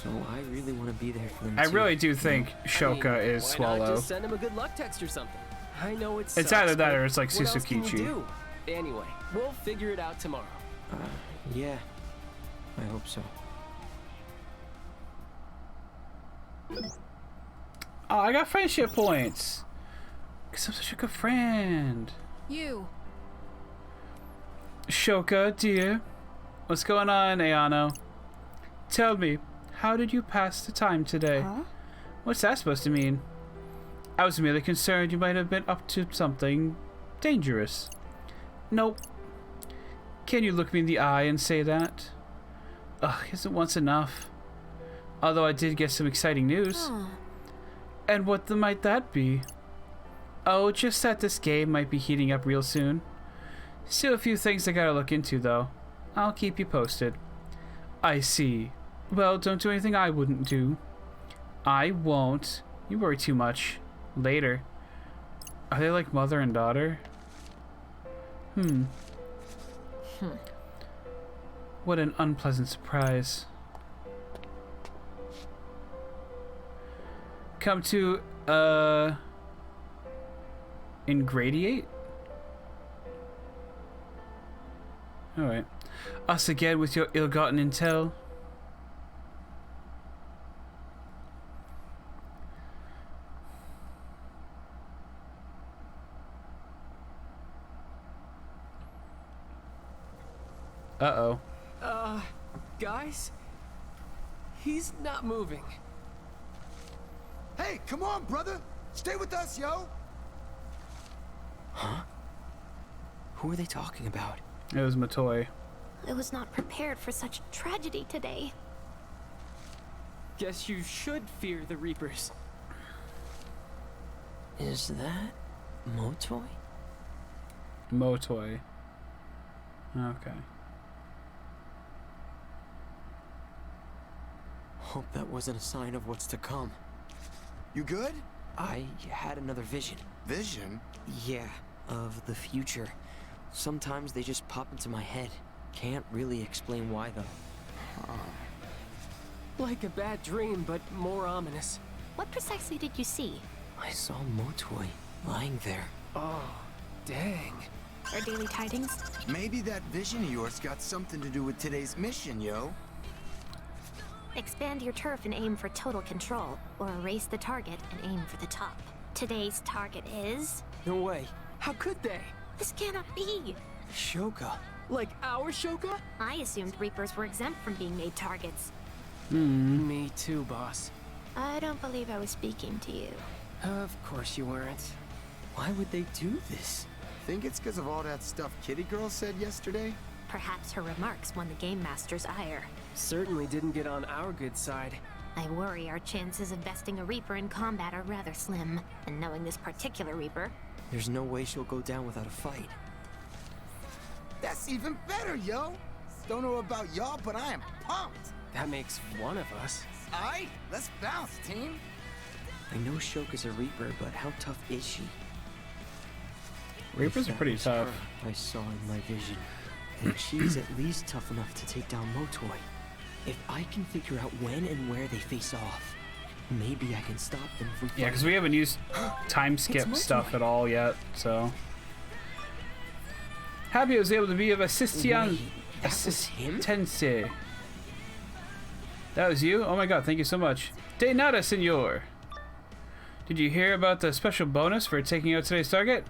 [SPEAKER 10] so I really want to be there for them
[SPEAKER 5] I
[SPEAKER 10] too.
[SPEAKER 5] really do think Shoka is
[SPEAKER 13] Why not
[SPEAKER 5] Swallow.
[SPEAKER 13] just send him a good luck text or something? I know it's.
[SPEAKER 5] It's either that or it's like Susukichi.
[SPEAKER 13] Anyway, we'll figure it out tomorrow.
[SPEAKER 10] Yeah. I hope so.
[SPEAKER 5] Oh, I got friendship points. Because I'm such a good friend.
[SPEAKER 9] You.
[SPEAKER 5] Shoka, dear. What's going on, Ayano? Tell me, how did you pass the time today?
[SPEAKER 17] Huh?
[SPEAKER 5] What's that supposed to mean? I was merely concerned you might have been up to something dangerous. Nope. Can you look me in the eye and say that? Ugh, isn't once enough? Although I did get some exciting news.
[SPEAKER 17] Huh.
[SPEAKER 5] And what might that be? Oh, just that this game might be heating up real soon. Still a few things I gotta look into, though. I'll keep you posted. I see. Well, don't do anything I wouldn't do. I won't. You worry too much. Later. Are they like mother and daughter? What an unpleasant surprise. Come to, Ingradiate? Alright. Us again with your ill-gotten intel? Uh-oh.
[SPEAKER 6] Guys? He's not moving.
[SPEAKER 2] Hey, come on, brother! Stay with us, yo!
[SPEAKER 10] Huh? Who are they talking about?
[SPEAKER 5] It was Matoi.
[SPEAKER 7] I was not prepared for such tragedy today.
[SPEAKER 6] Guess you should fear the Reapers.
[SPEAKER 10] Is that Motoi?
[SPEAKER 5] Motoi. Okay.
[SPEAKER 10] Hope that wasn't a sign of what's to come.
[SPEAKER 2] You good?
[SPEAKER 10] I had another vision.
[SPEAKER 2] Vision?
[SPEAKER 10] Yeah, of the future. Sometimes they just pop into my head. Can't really explain why, though.
[SPEAKER 6] Like a bad dream, but more ominous.
[SPEAKER 7] What precisely did you see?
[SPEAKER 10] I saw Motoi lying there.
[SPEAKER 6] Oh, dang.
[SPEAKER 7] Our daily tidings?
[SPEAKER 2] Maybe that vision of yours got something to do with today's mission, yo.
[SPEAKER 7] Expand your turf and aim for total control, or erase the target and aim for the top. Today's target is...
[SPEAKER 6] No way. How could they?
[SPEAKER 7] This cannot be!
[SPEAKER 10] Shoka.
[SPEAKER 6] Like our Shoka?
[SPEAKER 7] I assumed Reapers were exempt from being made targets.
[SPEAKER 6] Me too, boss.
[SPEAKER 7] I don't believe I was speaking to you.
[SPEAKER 6] Of course you weren't.
[SPEAKER 10] Why would they do this?
[SPEAKER 2] Think it's because of all that stuff Kitty Girl said yesterday?
[SPEAKER 7] Perhaps her remarks won the Game Master's ire.
[SPEAKER 6] Certainly didn't get on our good side.
[SPEAKER 7] I worry our chances of besting a Reaper in combat are rather slim, and knowing this particular Reaper...
[SPEAKER 10] There's no way she'll go down without a fight.
[SPEAKER 2] That's even better, yo! Don't know about y'all, but I am pumped!
[SPEAKER 6] That makes one of us.
[SPEAKER 2] Aight, let's bounce, team!
[SPEAKER 10] I know Shoka's a Reaper, but how tough is she?
[SPEAKER 5] Reapers are pretty tough.
[SPEAKER 10] I saw in my vision. And she's at least tough enough to take down Motoi. If I can figure out when and where they face off, maybe I can stop them from
[SPEAKER 5] Yeah, because we haven't used time skip stuff at all yet, so... Happy I was able to be of assistance. That was you? Oh my god, thank you so much. De nada, senor. Did you hear about the special bonus for taking out today's target?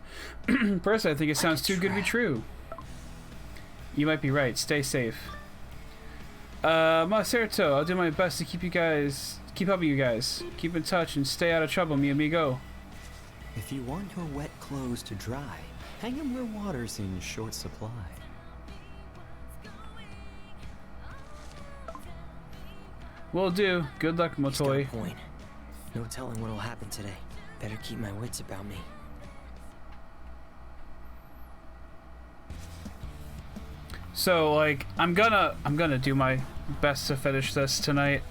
[SPEAKER 5] Personally, I think it sounds too good to be true. You might be right. Stay safe. Maserto, I'll do my best to keep helping you guys. Keep in touch and stay out of trouble, mi amigo.
[SPEAKER 18] If you want your wet clothes to dry, hang them where water's in short supply.
[SPEAKER 5] Will do. Good luck, Motoi.
[SPEAKER 10] Point. No telling what'll happen today. Better keep my wits about me.
[SPEAKER 5] So like I'm gonna do my best to finish this tonight,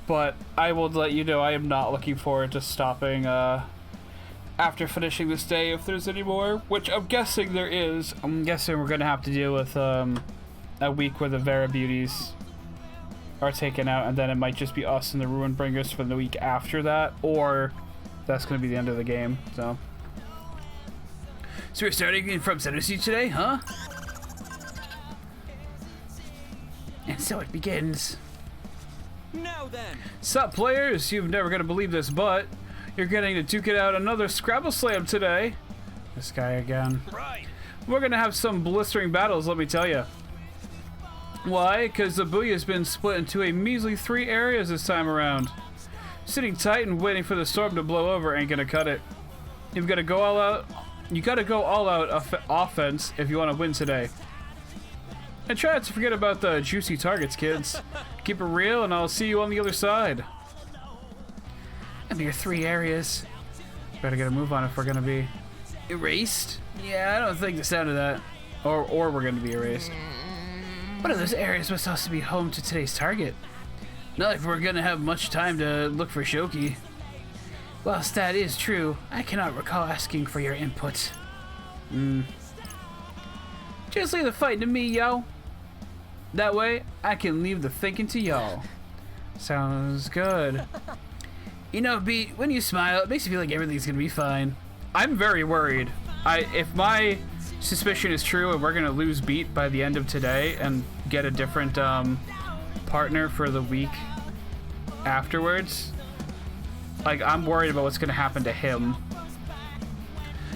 [SPEAKER 5] but I will let you know I am not looking forward to stopping after finishing this day if there's any more, which I'm guessing there is. I'm guessing we're gonna have to deal with a week where the Vera beauties are taken out, and then it might just be us and the Ruin Bringers for the week after that, or that's gonna be the end of the game. So we're starting from Center Siege today, huh? And so it begins.
[SPEAKER 6] Now then.
[SPEAKER 5] Sup, players? You're never gonna believe this, but you're getting to duke it out another Scrabble Slam today. This guy again.
[SPEAKER 6] Right.
[SPEAKER 5] We're gonna have some blistering battles, let me tell you. Why? Because the Booyah's been split into a measly 3 areas this time around. Sitting tight and waiting for the storm to blow over ain't gonna cut it. You've got to go all out. You gotta go all out offense if you want to win today. And try not to forget about the juicy targets, kids. Keep it real, and I'll see you on the other side. And your 3 areas. Better get a move on if we're gonna be Erased? Yeah, I don't think the sound of that. Or we're going to be erased. One of those areas must also be home to today's target. Not like we're going to have much time to look for Shoki. Whilst that is true, I cannot recall asking for your input. Just leave the fighting to me, yo. That way, I can leave the thinking to y'all. Sounds good. You know, Beat, when you smile, it makes me feel like everything's gonna be fine. I'm very worried. If my suspicion is true and we're gonna lose Beat by the end of today and get a different partner for the week afterwards, like, I'm worried about what's gonna happen to him.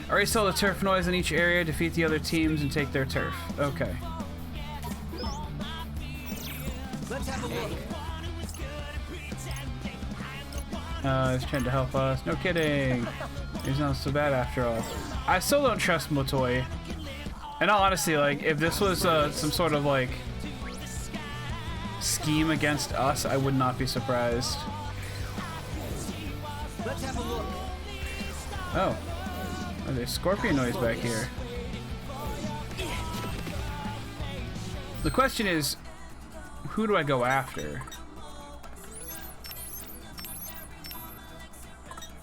[SPEAKER 5] Erase all the turf noise in each area, defeat the other teams, and take their turf. Okay.
[SPEAKER 6] Let's have a look.
[SPEAKER 5] He's trying to help us. No kidding. He's not so bad after all. I still don't trust Motoi. And all honesty, like, if this was some sort of, like, scheme against us, I would not be surprised.
[SPEAKER 6] Let's have a look.
[SPEAKER 5] Oh. Oh, there's scorpion noise back here. The question is, who do I go after?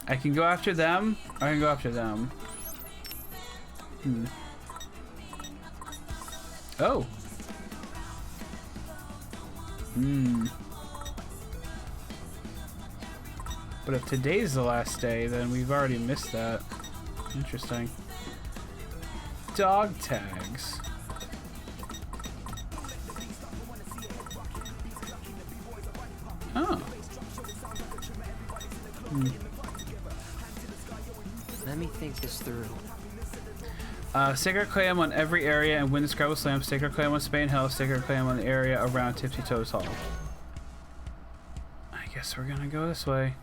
[SPEAKER 5] I can go after them, or I can go after them. Oh. But if today's the last day, then we've already missed that. Interesting. Dog tags. Oh.
[SPEAKER 10] Let me think this through.
[SPEAKER 5] Sacred Clam on every area and win the Scrabble Slam. Sacred Clam on Spain Hill. Sacred Clam on the area around Tipsy Toes Hall. I guess we're gonna go this way.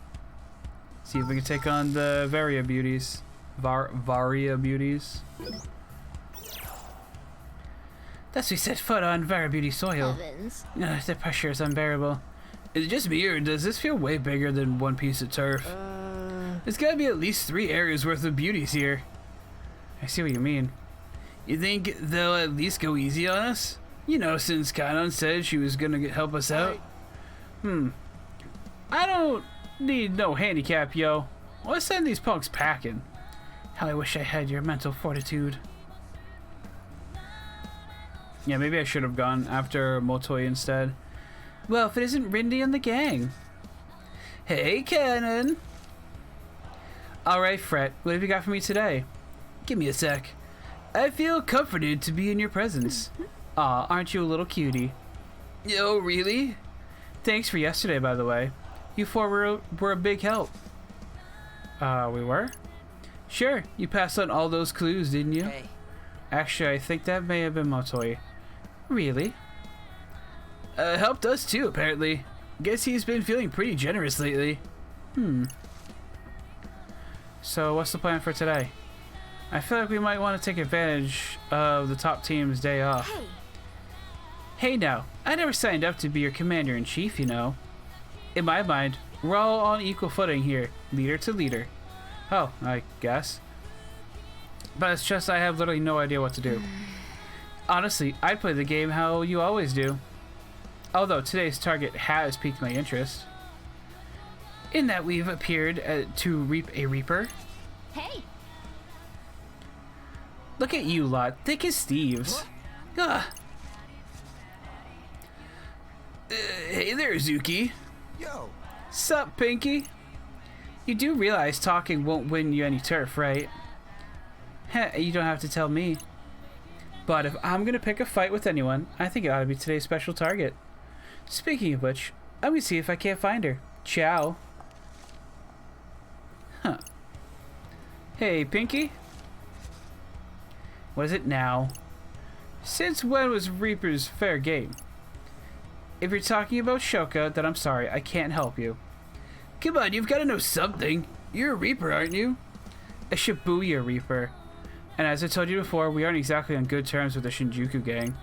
[SPEAKER 5] See if we can take on the Varia Beauties. Varia Beauties. Thus we set foot on Varia Beauty soil.
[SPEAKER 14] Heavens.
[SPEAKER 5] The pressure is unbearable. Is it just me, or does this feel way bigger than one piece of turf? There's gotta be at least 3 areas worth of beauties here. I see what you mean. You think they'll at least go easy on us? You know, since Kainon said she was gonna help us out. I don't need no handicap, yo. Let's send these punks packing. How I wish I had your mental fortitude. Yeah, maybe I should have gone after Motoi instead. Well, if it isn't Rindy and the gang. Hey, Cannon. Alright, Fret, what have you got for me today? Give me a sec. I feel comforted to be in your presence. Aw, aren't you a little cutie? Oh, really? Thanks for yesterday, by the way. You four were a big help. We were? Sure, you passed on all those clues, didn't you?
[SPEAKER 6] Hey.
[SPEAKER 5] Actually, I think that may have been Motoi. Really? Helped us too, apparently. Guess he's been feeling pretty generous lately. So, what's the plan for today? I feel like we might want to take advantage of the top team's day off. Hey now, I never signed up to be your commander-in-chief, you know. In my mind, we're all on equal footing here, leader to leader. Oh, I guess. But it's just I have literally no idea what to do. Honestly, I'd play the game how you always do. Although today's target has piqued my interest. In that we've appeared to reap a reaper.
[SPEAKER 14] Hey!
[SPEAKER 5] Look at you lot, thick as thieves. Ugh. Hey there, Zuki.
[SPEAKER 2] Yo.
[SPEAKER 5] Sup, Pinky? You do realize talking won't win you any turf, right? Heh, you don't have to tell me. But if I'm gonna pick a fight with anyone, I think it ought to be today's special target. Speaking of which, I'm gonna see if I can't find her. Ciao. Huh. Hey, Pinky? What is it now? Since when was Reaper's fair game? If you're talking about Shoka, then I'm sorry, I can't help you. Come on, you've got to know something. You're a Reaper, aren't you? A Shibuya Reaper. And as I told you before, we aren't exactly on good terms with the Shinjuku gang.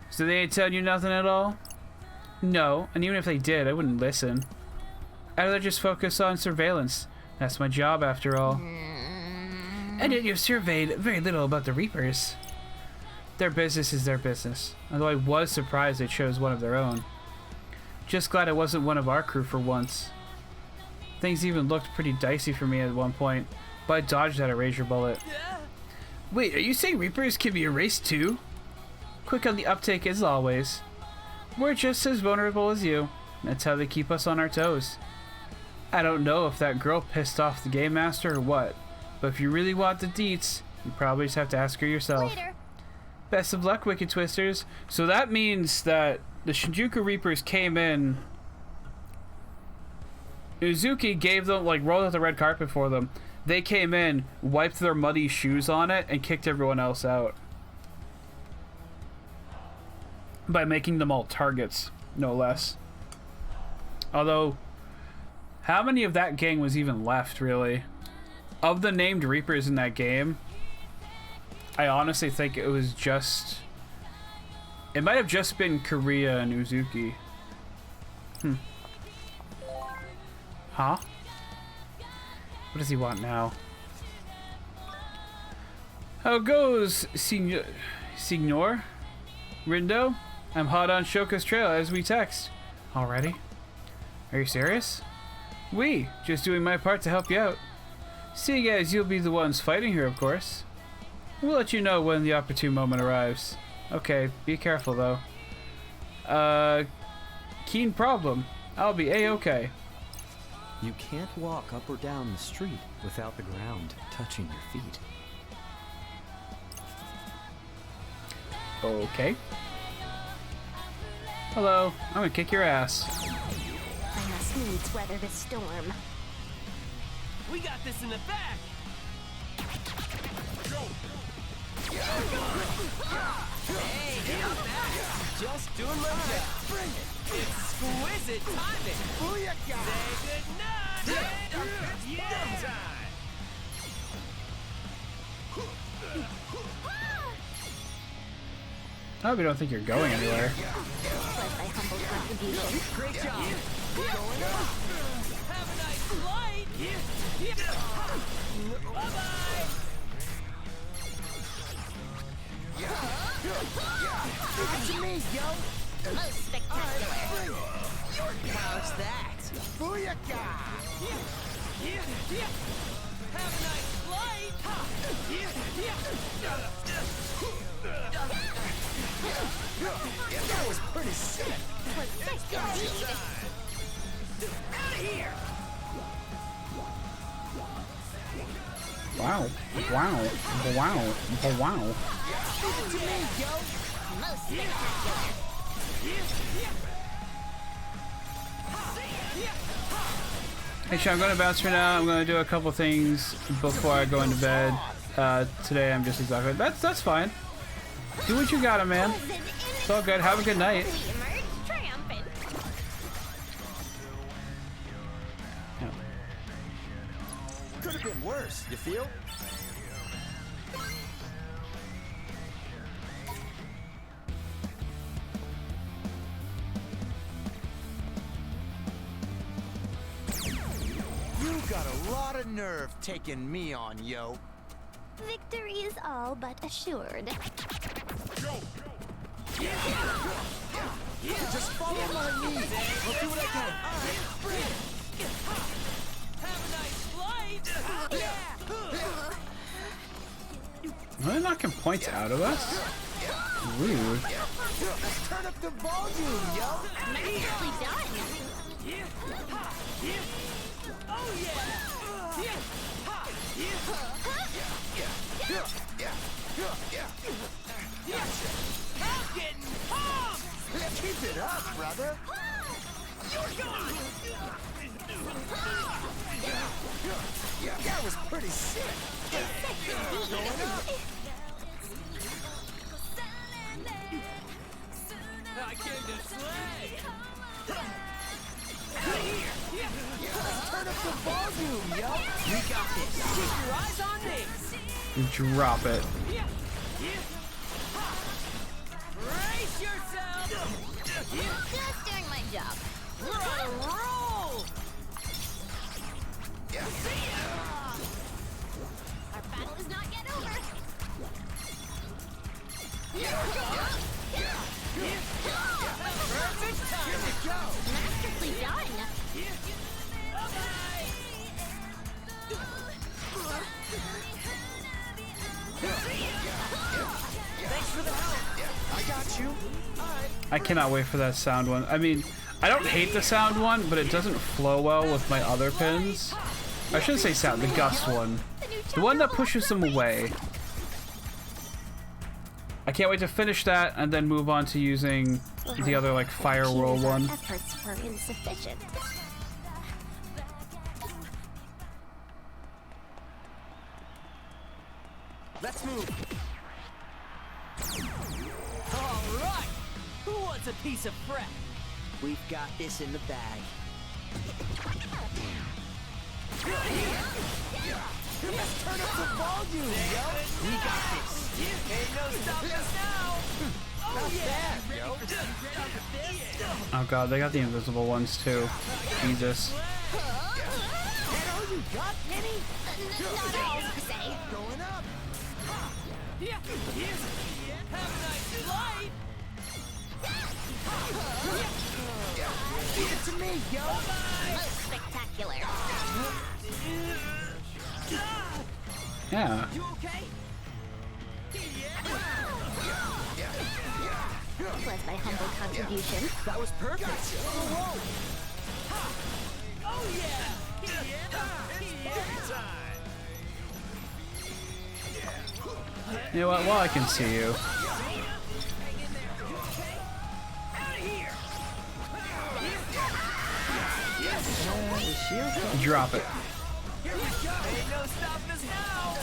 [SPEAKER 5] So they ain't telling you nothing at all? No, and even if they did, I wouldn't listen. I'd rather just focus on surveillance. That's my job, after all. And yet you've surveyed very little about the Reapers. Their business is their business, although I was surprised they chose one of their own. Just glad it wasn't one of our crew for once. Things even looked pretty dicey for me at one point, but I dodged that Erasure bullet. Wait, are you saying Reapers can be erased too? Quick on the uptake as always. We're just as vulnerable as you. That's how they keep us on our toes. I don't know if that girl pissed off the Game Master or what, but if you really want the deets, you probably just have to ask her yourself.
[SPEAKER 14] Later.
[SPEAKER 5] Best of luck, Wicked Twisters. So that means that the Shinjuku Reapers came in. Uzuki gave them, like, rolled out the red carpet for them. They came in, wiped their muddy shoes on it, and kicked everyone else out. By making them all targets, no less. Although, how many of that gang was even left, really? Of the named Reapers in that game, I honestly think it was just... It might have just been Korea and Uzuki. Huh? What does he want now? How goes, Signor Rindo? I'm hot on Shoka's trail as we text. Already? Are you serious? Just doing my part to help you out. Seeing as you'll be the ones fighting her, of course. We'll let you know when the opportune moment arrives. Okay, be careful though. Keen problem. I'll be A-okay.
[SPEAKER 18] You can't walk up or down the street without the ground touching your feet.
[SPEAKER 5] Okay. Hello, I'm gonna kick your ass.
[SPEAKER 14] I must needs weather the storm.
[SPEAKER 6] We got this in the back. Hey, not bad. Just doing my job. Bring it. Exquisite timing. Booyaka. Say goodnight. Yeah. Time.
[SPEAKER 5] I hope you don't think you're going anywhere.
[SPEAKER 14] But my humble contribution.
[SPEAKER 6] Great job. Going up. Have a nice flight. Bye-bye.
[SPEAKER 13] Give it to me, yo!
[SPEAKER 14] Most spectacular.
[SPEAKER 6] How's that?
[SPEAKER 13] Booyaka!
[SPEAKER 6] Have a nice flight.
[SPEAKER 13] That was pretty sick.
[SPEAKER 14] Indeed.
[SPEAKER 6] Out of here!
[SPEAKER 5] Wow. Wow. Wow. Wow.
[SPEAKER 13] Give it to me, yo!
[SPEAKER 14] Most spectacular.
[SPEAKER 5] Hey Sean, I'm gonna bounce for now. I'm gonna do a couple things before I go into bed. Today I'm just exhausted. That's fine. Do what you gotta, man. It's all good. Have a good night.
[SPEAKER 14] We emerged triumphant.
[SPEAKER 13] Could have been worse, you feel? You got a lot of nerve taking me on, yo.
[SPEAKER 14] Victory is all but assured.
[SPEAKER 13] Just follow my lead. I'll do what I can.
[SPEAKER 6] Have a nice flight.
[SPEAKER 5] Are they knocking points out of us? Rude.
[SPEAKER 13] Let's turn up the volume, yo.
[SPEAKER 14] Nicely done.
[SPEAKER 6] Oh yeah. I'm getting pumped.
[SPEAKER 13] Keep it up, brother.
[SPEAKER 6] You're gone.
[SPEAKER 13] That was pretty sick.
[SPEAKER 6] I came to slay.
[SPEAKER 13] Let's turn up the volume, yo.
[SPEAKER 6] We got this. Keep your eyes on me.
[SPEAKER 5] Drop it.
[SPEAKER 6] Brace yourself.
[SPEAKER 14] Just doing my job.
[SPEAKER 6] We're on a roll.
[SPEAKER 14] Our battle is not
[SPEAKER 13] Perfect time. Here we go.
[SPEAKER 14] Masterfully done.
[SPEAKER 13] Thanks for the help.
[SPEAKER 8] I got you.
[SPEAKER 5] I cannot wait for that sound one. I mean, I don't hate the sound one, but it doesn't flow well with my other pins. I shouldn't say sound, the gust one. The one that pushes them away. I can't wait to finish that and then move on to using the other like fire roll one.
[SPEAKER 14] Efforts were insufficient.
[SPEAKER 13] Let's move. All right. Who wants a piece of Fred?
[SPEAKER 10] We've got this in the bag.
[SPEAKER 13] Let's turn up the volume, yo. We got this. Ain't no stopping us now. Oh yeah, yo.
[SPEAKER 5] Oh god, they got the invisible ones too. Jesus.
[SPEAKER 13] That all you got, Penny?
[SPEAKER 14] Not all, per se.
[SPEAKER 13] Going up. Yeah. Have a nice life. Give it to me, yo.
[SPEAKER 14] Most spectacular.
[SPEAKER 5] Yeah.
[SPEAKER 13] You okay?
[SPEAKER 14] Was my humble contribution.
[SPEAKER 13] That was perfect. Whoa. Oh yeah.
[SPEAKER 5] You know what? Well, I can see you. Drop it.
[SPEAKER 13] Here we go. Ain't no stopping us now.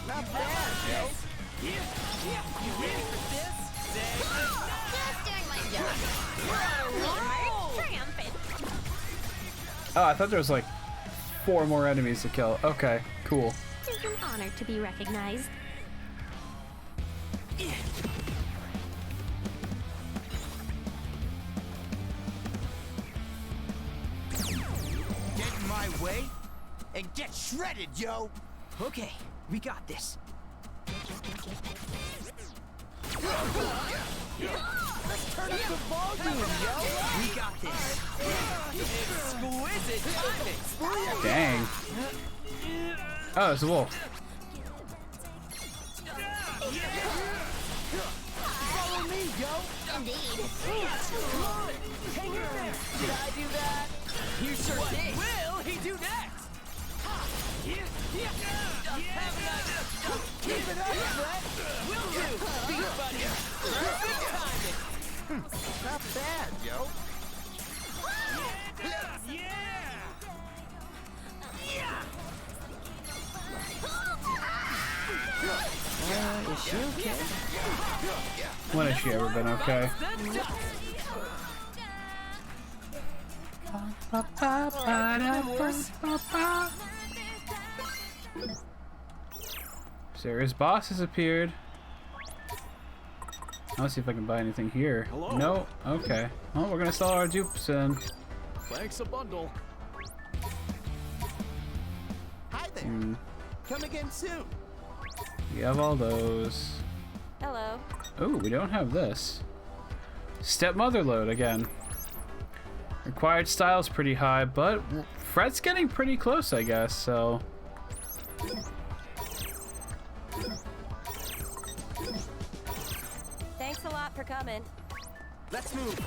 [SPEAKER 13] Not bad, yo. You ready for this?
[SPEAKER 14] Just doing my job. We're on a roll. Triumphant.
[SPEAKER 5] Oh, I thought there was like 4 more enemies to kill. Okay, cool.
[SPEAKER 14] It's an honor to be recognized.
[SPEAKER 13] Get in my way and get shredded, yo. Okay, we got this. Let's turn up the volume, yo. We got this. Exquisite timing.
[SPEAKER 5] Dang. Oh, it's a wolf.
[SPEAKER 13] Follow me, yo.
[SPEAKER 14] Indeed.
[SPEAKER 13] Hang in there. Did I do that? You sure did. What will he do next? Keep it up, Fred. Will do. Beat buddy. Perfect timing.
[SPEAKER 8] Not bad, yo.
[SPEAKER 10] Is she okay?
[SPEAKER 5] When has she ever been okay? Sarah's boss has appeared. Let's see if I can buy anything here.
[SPEAKER 12] Hello?
[SPEAKER 5] No? Okay. Well, we're gonna sell our dupes then.
[SPEAKER 12] Thanks a bundle.
[SPEAKER 8] Hi there. Come again soon.
[SPEAKER 5] We have all those.
[SPEAKER 9] Hello.
[SPEAKER 5] Oh, we don't have this. Stepmother load again. Required style's pretty high, but Fred's getting pretty close, I guess, so.
[SPEAKER 9] Thanks a lot for coming.
[SPEAKER 13] Let's move.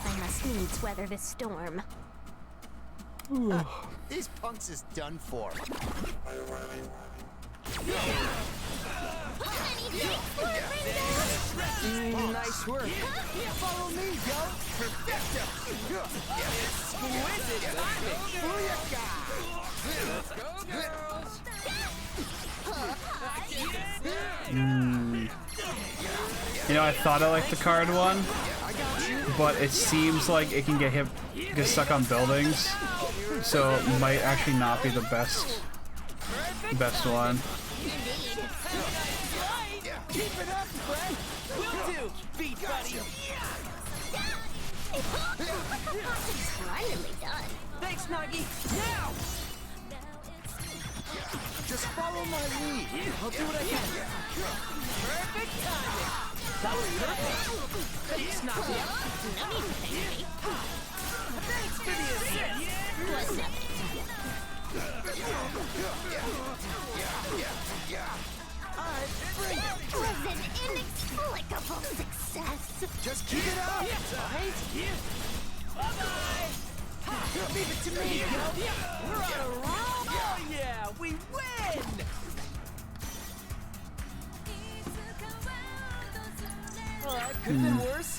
[SPEAKER 14] I must needs weather this storm.
[SPEAKER 2] These punks is done for.
[SPEAKER 13] Nice work. Follow me, yo. Perfecto. Exquisite timing. Booyaka. Let's go, girls.
[SPEAKER 5] You know, I thought I liked the card one, but it seems like it can get stuck on buildings, so it might actually not be the best one.
[SPEAKER 13] Keep it up, Fred. Will do. Beat buddy.
[SPEAKER 14] Splendidly done.
[SPEAKER 13] Thanks, Nagi. Now!
[SPEAKER 6] Just follow my lead. I'll do what I can.
[SPEAKER 13] Perfect timing. That was perfect. Thanks, Nagi.
[SPEAKER 14] No need to thank me.
[SPEAKER 13] Thanks for the assist.
[SPEAKER 14] Was nothing. It was an inexplicable success.
[SPEAKER 6] Just keep it up.
[SPEAKER 13] Right? Bye-bye. Leave it to me, yo. We're on a roll. Oh, yeah. We win. Oh, that could have been worse.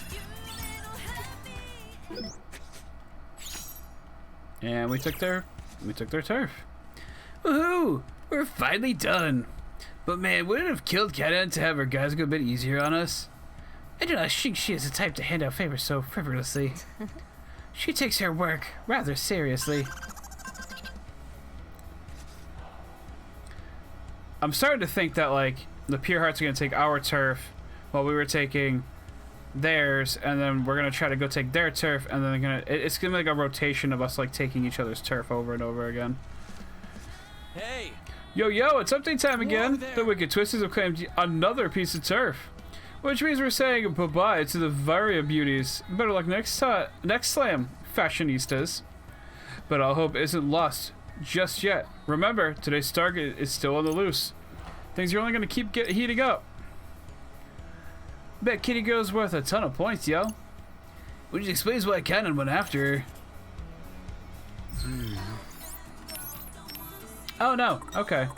[SPEAKER 5] And we took their turf. Woohoo! We're finally done. But man, wouldn't it have killed Kennen to have her guys go a bit easier on us? I do not think she is the type to hand out favors so frivolously. She takes her work rather seriously. I'm starting to think that like the Pure Hearts are gonna take our turf while we were taking theirs, and then we're gonna try to go take their turf, and then it's gonna be like a rotation of us like taking each other's turf over and over again.
[SPEAKER 6] Hey!
[SPEAKER 5] Yo, it's update time again. The Wicked Twisters have claimed another piece of turf, which means we're saying bye-bye to the Varia beauties. Better luck next slam, fashionistas. But all hope isn't lost just yet. Remember, today's target is still on the loose. Things are only going to keep heating up. Bet Kitty Girl's worth a ton of points, yo. Which explains why Kennen went after her. Oh no, okay.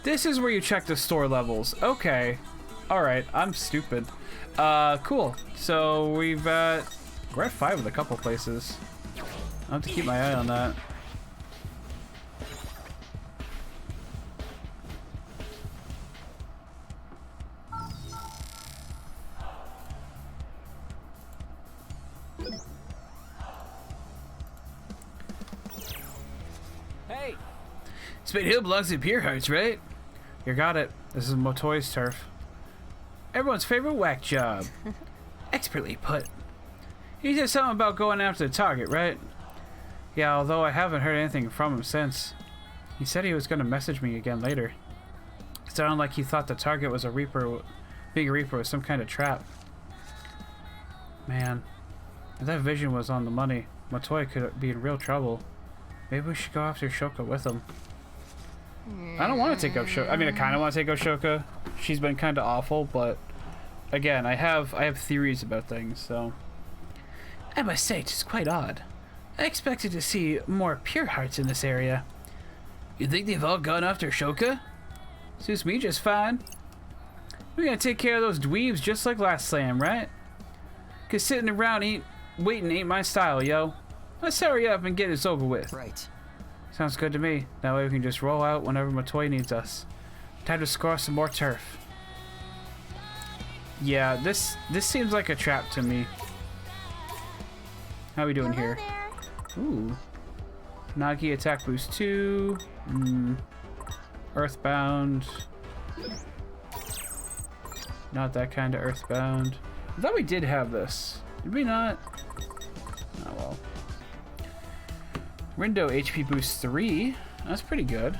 [SPEAKER 5] This is where you check the store levels. Okay. Alright, I'm stupid. Cool. So we're at 5 with a couple places. I'll have to keep my eye on that.
[SPEAKER 6] Hey!
[SPEAKER 5] Spade Hill belongs to Pure Hearts, right? You got it. This is Motoi's turf. Everyone's favorite whack job. Expertly put. He said something about going after the target, right? Yeah, although I haven't heard anything from him since. He said he was going to message me again later. It sounded like he thought the target was a Reaper, big Reaper was some kind of trap. Man, if that vision was on the money, Motoi could be in real trouble. Maybe we should go after Shoka with him. I don't want to take out Shoka. I mean, I kind of want to take out Shoka. She's been kind of awful, but again, I have theories about things, so. I must say, it's quite odd. I expected to see more Pure Hearts in this area. You think they've all gone after Shoka? Suits me just fine. We're gonna take care of those dweebs just like last slam, right? Cause sitting around waiting ain't my style, yo. Let's hurry up and get this over with.
[SPEAKER 10] Right.
[SPEAKER 5] Sounds good to me. That way we can just roll out whenever Motoi needs us. Time to score some more turf. Yeah, this seems like a trap to me. How we doing here? Ooh. Nagi attack boost 2. Earthbound. Not that kind of earthbound. I thought we did have this. Did we not? Oh well. Rindo HP boost 3. That's pretty good.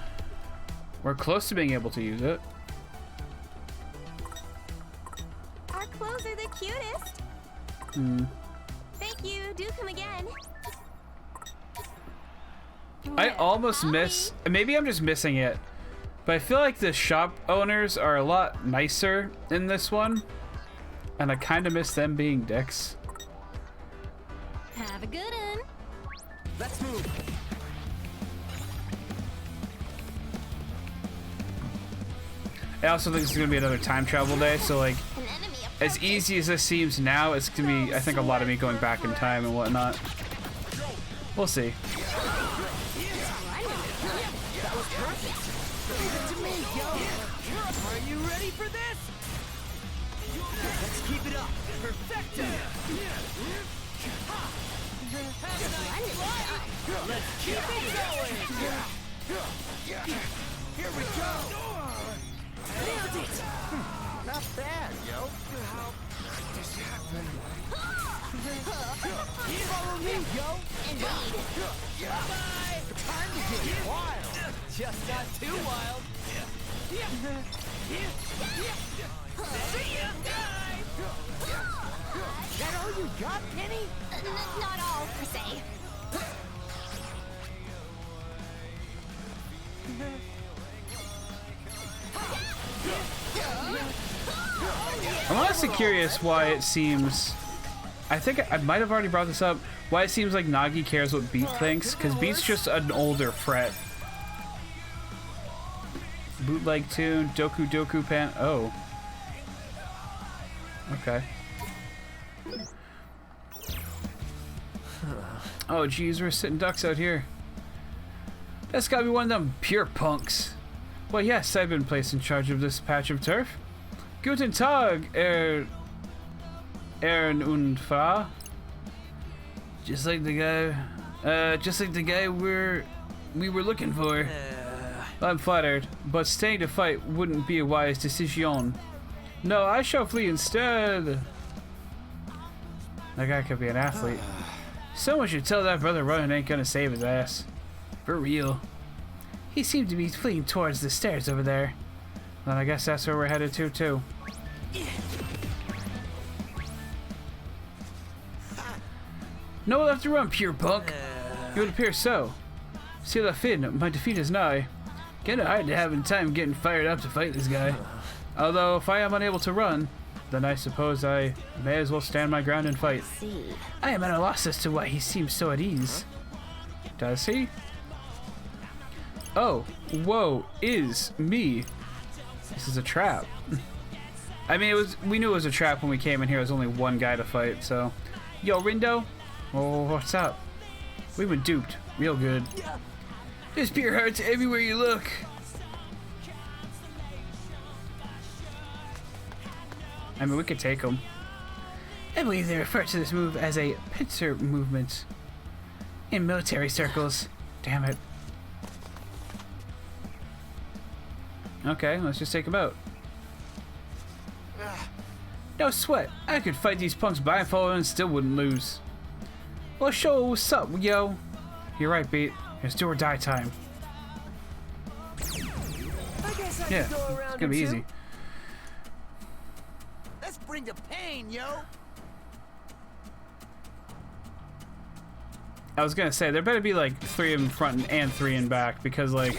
[SPEAKER 5] We're close to being able to use it.
[SPEAKER 14] Our clothes are the cutest. Thank you. Do come again.
[SPEAKER 5] I almost miss. Maybe I'm just missing it. But I feel like the shop owners are a lot nicer in this one. And I kind of miss them being dicks.
[SPEAKER 14] Have a good one.
[SPEAKER 6] Let's move.
[SPEAKER 5] I also think this is going to be another time travel day. So, like, as easy as this seems now, it's going to be, I think, a lot of me going back in time and whatnot. We'll see.
[SPEAKER 13] That was perfect. Leave it to me, yo. Are you ready for this? Let's keep it up. Perfecto. Let's keep it going. Here we go. Nailed it. Not bad, yo. How could this happen? Follow me, yo.
[SPEAKER 4] Indeed.
[SPEAKER 13] Bye-bye. Time to get wild.
[SPEAKER 6] Just not too wild.
[SPEAKER 13] See ya, guys. That all you got, Penny?
[SPEAKER 7] Not all, per se.
[SPEAKER 5] I'm honestly curious why it seems... I think I might have already brought this up. Why it seems like Nagi cares what Beat thinks, because Beat's just an older Fret. Bootleg tune, Doku Doku Pan... Oh. Okay. Oh geez, we're sitting ducks out here. That's gotta be one of them pure punks. Well yes, I've been placed in charge of this patch of turf. Guten Tag, Ern und Frau. Just like the guy we were looking for. I'm flattered, but staying to fight wouldn't be a wise decision. No, I shall flee instead. That guy could be an athlete. Someone should tell that brother running ain't gonna save his ass. For real. He seemed to be fleeing towards the stairs over there. Then I guess that's where we're headed to, too. No left to run, pure punk. It would appear so. See la fin, my defeat is nigh. Kinda hard to have in time getting fired up to fight this guy. Although, if I am unable to run, then I suppose I may as well stand my ground and fight. I am at a loss as to why he seems so at ease. Does he? Oh, whoa, is me. This is a trap. I mean, we knew it was a trap when we came in here. There was only one guy to fight, so. Yo, Rindo? Oh, what's up? We've been duped. Real good. There's pure hearts everywhere you look. I mean, we could take them. I believe they refer to this move as a pincer movement in military circles. Damn it. Okay, let's just take him out. No sweat. I could fight these punks blindfolded and still wouldn't lose. Well, show what's up, yo. You're right, Beat. It's do or die time. Yeah, it's gonna be easy.
[SPEAKER 13] Let's bring the pain, yo.
[SPEAKER 5] I was gonna say there better be like 3 in front and 3 in back, because like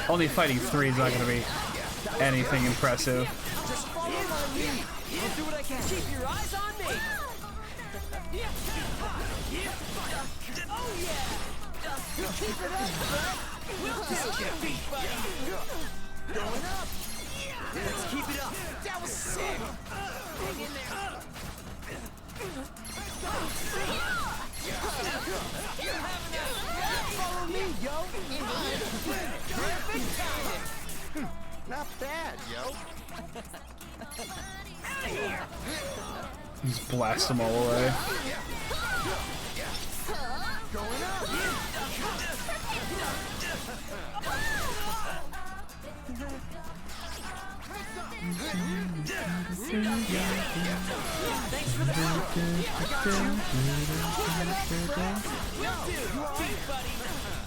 [SPEAKER 5] only fighting 3 is not gonna be anything impressive.
[SPEAKER 13] Just follow my lead. I'll do what I can. Keep your eyes on me. Oh yeah. Keep it up, bud. We'll take your feet, buddy. Going up. Let's keep it up. That was sick. Hang in there. Follow me, yo. Perfect timing. Not bad, yo. Out of here.
[SPEAKER 5] Just blast them all away.
[SPEAKER 13] Going up. Thanks for the help. I got you. Keep it up, bro. Will do. You all right, buddy? Bye-bye.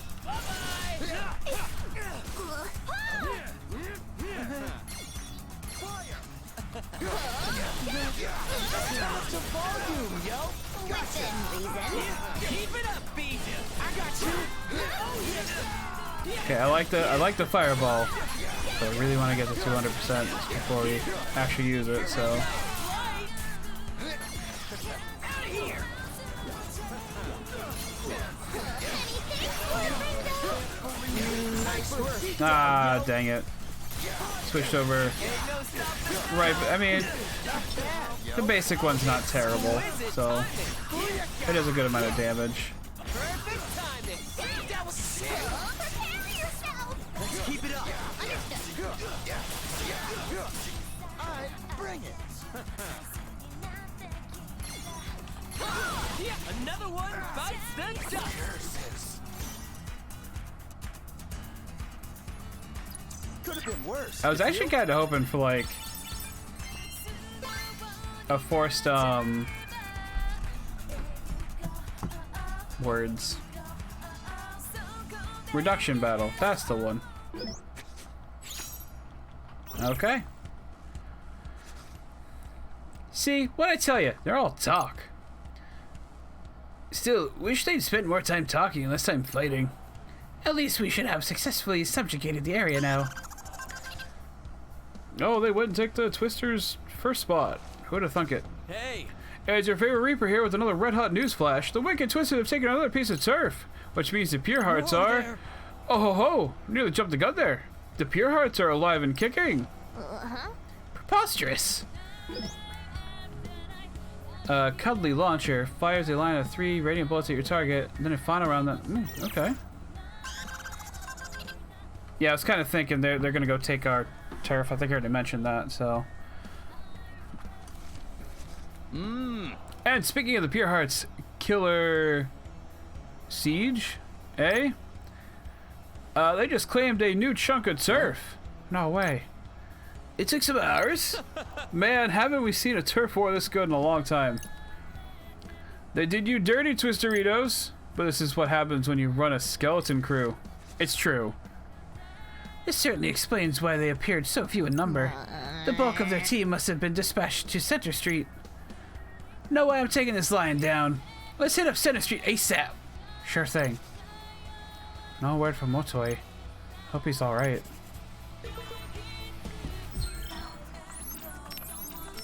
[SPEAKER 13] Some volume, yo.
[SPEAKER 7] Within reason.
[SPEAKER 13] Keep it up, B. I got you. Oh, yeah.
[SPEAKER 5] Okay, I like the fireball, but I really want to get to 200% before we actually use it. So. Ah, dang it. Switched over. Right, I mean, the basic one's not terrible, so it does a good amount of damage.
[SPEAKER 13] Perfect timing. That was sick.
[SPEAKER 7] Prepare yourself.
[SPEAKER 13] Let's keep it up. Alright, bring it. Another one bites the dust. Could have been worse.
[SPEAKER 5] I was actually kind of hoping for like a forced words. Reduction battle. That's the one. Okay. See, what I tell you, they're all talk. Still, wish they'd spent more time talking and less time fighting. At least we should have successfully subjugated the area now. Oh, they wouldn't take the Twister's first spot. Who'd have thunk it?
[SPEAKER 6] Hey!
[SPEAKER 5] It's your favorite Reaper here with another red-hot news flash. The Wicked Twister have taken another piece of turf, which means the Pure Hearts are... There. Oh ho ho! Nearly jumped the gun there. The Pure Hearts are alive and kicking. Preposterous! Cuddly launcher fires a line of 3 radiant bullets at your target, then a final round that... okay. Yeah, I was kind of thinking they're gonna go take our turf. I think I already mentioned that, so... And speaking of the Pure Hearts, Killer Siege, eh? They just claimed a new chunk of turf. No way. It took some hours. Man, haven't we seen a turf war this good in a long time. They did you dirty, Twisteritos. But this is what happens when you run a skeleton crew. It's true. This certainly explains why they appeared so few in number. The bulk of their team must have been dispatched to Center Street. No way I'm taking this lion down. Let's hit up Center Street ASAP. Sure thing. No word from Motoi. Hope he's alright.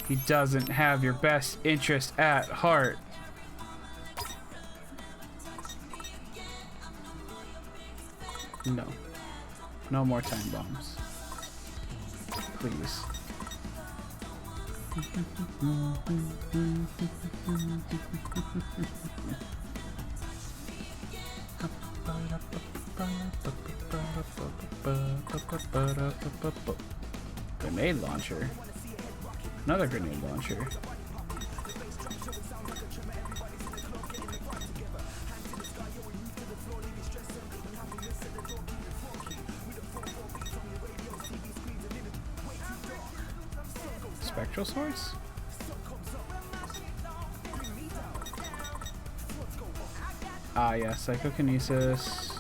[SPEAKER 5] He doesn't have your best interest at heart. No. No more time bombs. Please. Grenade launcher. Another grenade launcher. Spectral swords? Ah, yeah, psychokinesis.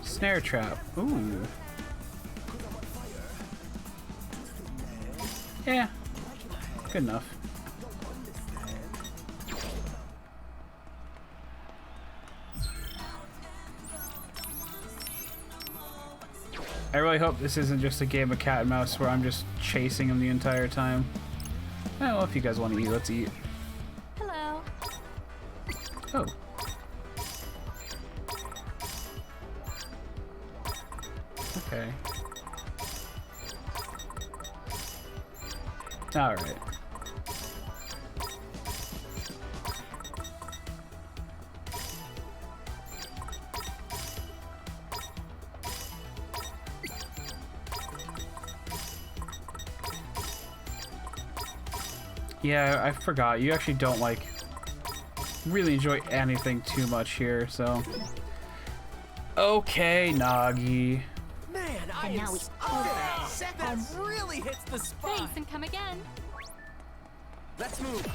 [SPEAKER 5] Snare trap. Ooh. Yeah. Good enough. I really hope this isn't just a game of cat and mouse where I'm just chasing him the entire time. Well, if you guys want to eat, let's eat.
[SPEAKER 14] Hello.
[SPEAKER 5] Oh. Okay. Alright. Yeah, I forgot. You actually don't, like, really enjoy anything too much here, so... Okay, Nagi.
[SPEAKER 6] Man, I am that really hits the spot.
[SPEAKER 14] Thanks, and come again.
[SPEAKER 6] Let's move.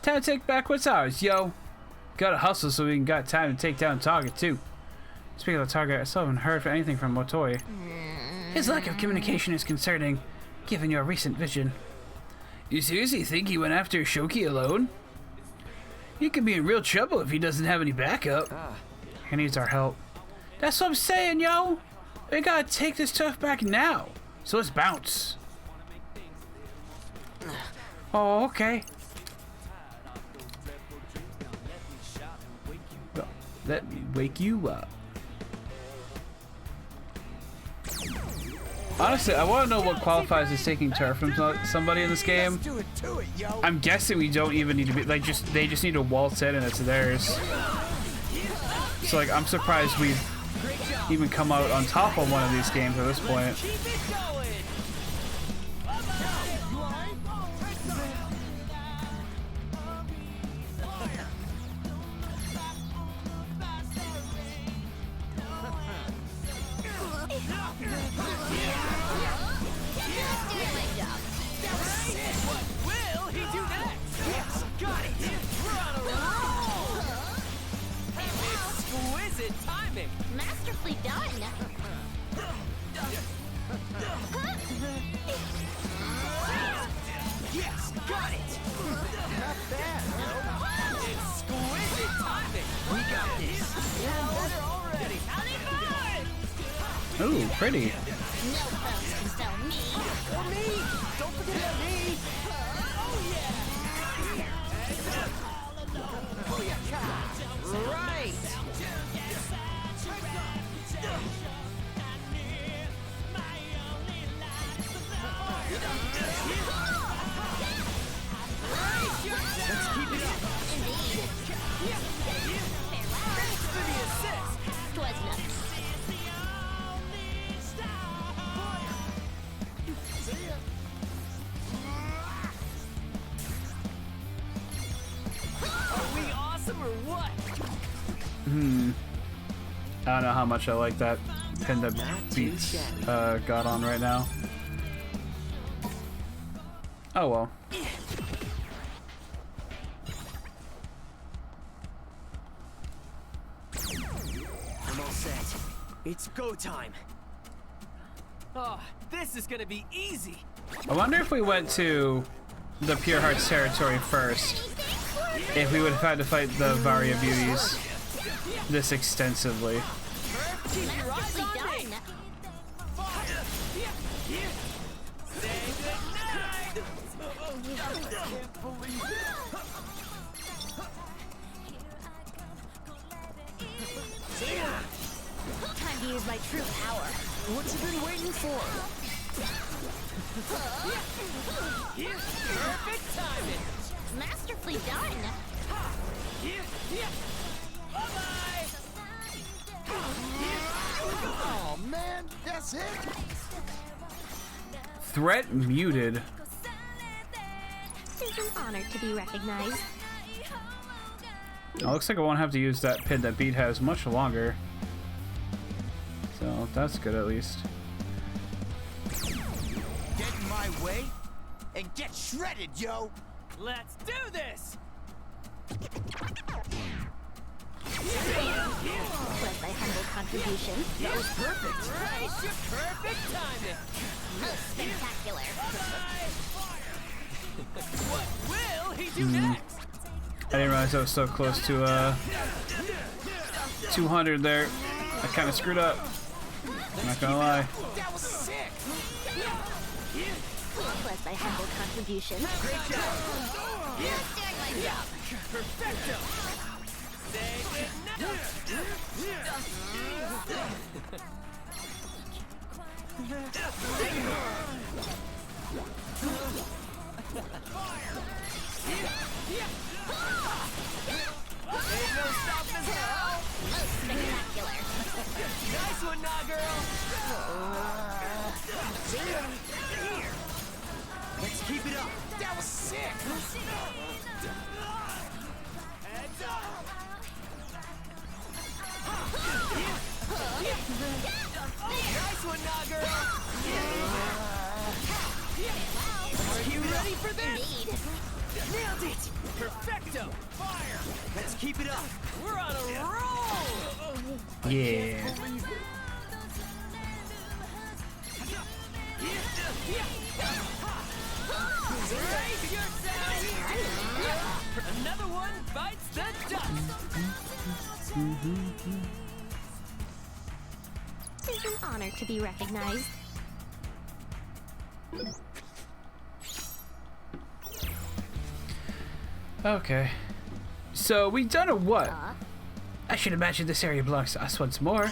[SPEAKER 5] Time to take back what's ours, yo. Gotta hustle so we can got time to take down Target too. Speaking of the Target, I still haven't heard anything from Motoi. His lack of communication is concerning, given your recent vision. You seriously think he went after Shoki alone? He could be in real trouble if he doesn't have any backup. He needs our help. That's what I'm saying, yo! We gotta take this turf back now. So let's bounce. Oh, okay. Let me wake you up. Honestly, I want to know what qualifies as taking turf from somebody in this game. I'm guessing we don't even need to be like they just need to waltz in and it's theirs. So like I'm surprised we've even come out on top of one of these games at this point.
[SPEAKER 6] What will he do next? Yes, got it. We're on a roll. Exquisite timing.
[SPEAKER 7] Masterfully done.
[SPEAKER 6] Yes, got it.
[SPEAKER 13] Not bad.
[SPEAKER 6] Exquisite timing. We got this. We're already.
[SPEAKER 5] Ooh, pretty.
[SPEAKER 7] No foes can stone me.
[SPEAKER 6] Or me. Don't forget about me. Oh yeah. Right. Let's keep it up.
[SPEAKER 7] Indeed.
[SPEAKER 6] Thanks for the assist.
[SPEAKER 7] 'Twas nothing.
[SPEAKER 6] Are we awesome or what?
[SPEAKER 5] I don't know how much I like that pin that Beats got on right now. Oh well.
[SPEAKER 10] I'm all set. It's go time.
[SPEAKER 6] Oh, this is gonna be easy.
[SPEAKER 5] I wonder if we went to the Pure Hearts territory first, if we would have had to fight the Varia Beauties this extensively.
[SPEAKER 6] Keep your eyes on me. Say goodnight.
[SPEAKER 7] Time to use my true power.
[SPEAKER 6] What you been waiting for? Perfect timing.
[SPEAKER 7] Masterfully done.
[SPEAKER 6] Bye-bye.
[SPEAKER 13] Oh man, that's it.
[SPEAKER 5] Threat muted.
[SPEAKER 7] It's an honor to be recognized.
[SPEAKER 5] It looks like I won't have to use that pin that Beat has much longer. So that's good at least.
[SPEAKER 13] Get in my way and get shredded, yo.
[SPEAKER 6] Let's do this.
[SPEAKER 7] Was my humble contribution.
[SPEAKER 6] That was perfect. Right, perfect timing.
[SPEAKER 7] Most spectacular.
[SPEAKER 6] What will he do next?
[SPEAKER 5] I didn't realize I was so close to 200 there. I kind of screwed up. I'm not gonna lie.
[SPEAKER 6] That was sick.
[SPEAKER 7] Was my humble contribution.
[SPEAKER 6] Great job.
[SPEAKER 7] Doing my job.
[SPEAKER 6] Perfecto. Say Ain't no stopping us now.
[SPEAKER 7] Most spectacular.
[SPEAKER 6] Nice one, nah, girl.
[SPEAKER 10] Let's keep it up.
[SPEAKER 6] That was sick. Heads up. Nice one, nah, girl. Are you ready for this?
[SPEAKER 7] Indeed.
[SPEAKER 6] Nailed it. Perfecto. Fire.
[SPEAKER 10] Let's keep it up.
[SPEAKER 6] We're on a roll.
[SPEAKER 5] Yeah.
[SPEAKER 6] Brace yourself. Another one bites the dust.
[SPEAKER 7] It's an honor to be recognized.
[SPEAKER 5] Okay. So we done a what? I should imagine this area belongs to us once more.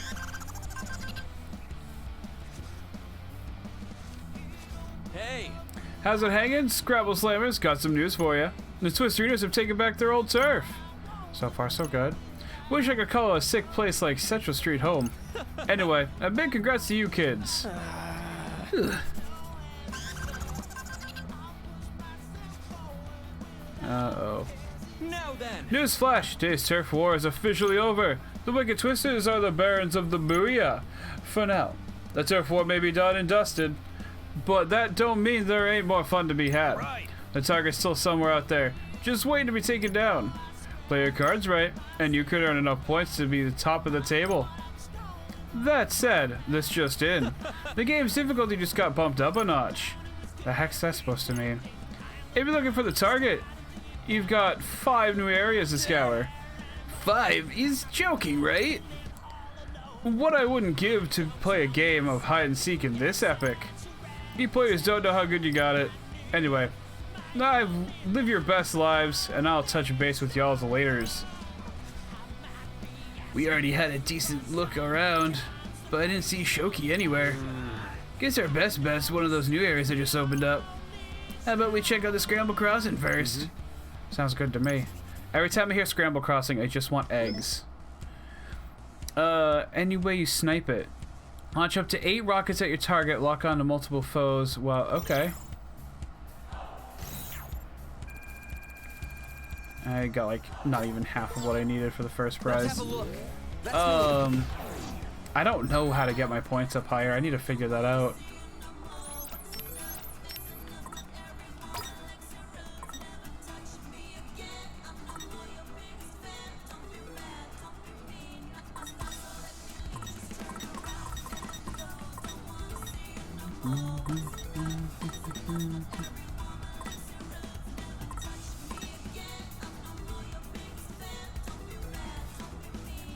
[SPEAKER 6] Hey.
[SPEAKER 5] How's it hanging? Scrabble Slammers got some news for you. The Twisters have taken back their old turf. So far, so good. Wish I could call a sick place like Central Street home. Anyway, a big congrats to you kids. Uh-oh.
[SPEAKER 6] Now then.
[SPEAKER 5] Newsflash! Today's turf war is officially over. The Wicked Twisters are the barons of the Booyah. For now. The turf war may be done and dusted, but that don't mean there ain't more fun to be had. The target's still somewhere out there, just waiting to be taken down. Play your cards right, and you could earn enough points to be the top of the table. That said, this just in. The game's difficulty just got bumped up a notch. The heck's that supposed to mean? If you're looking for the target, you've got 5 new areas to scour. 5? He's joking, right? What I wouldn't give to play a game of hide and seek in this epic. You players don't know how good you got it. Anyway, live your best lives, and I'll touch base with y'all laters. We already had a decent look around, but I didn't see Shoki anywhere. Guess our best bet's one of those new areas that just opened up. How about we check out the Scramble Crossing first? Sounds good to me. Every time I hear Scramble Crossing, I just want eggs. Any way you snipe it. Launch up to 8 rockets at your target, lock on to multiple foes. Well, okay. I got like not even half of what I needed for the first prize. I don't know how to get my points up higher. I need to figure that out.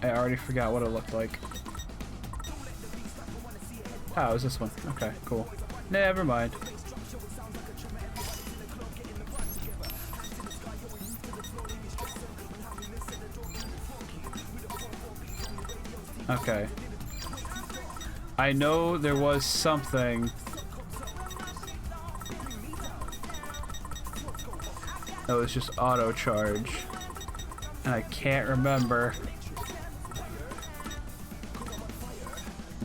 [SPEAKER 5] I already forgot what it looked like. Oh, it was this one. Okay, cool. Never mind. Okay. I know there was something that was just auto charge, and I can't remember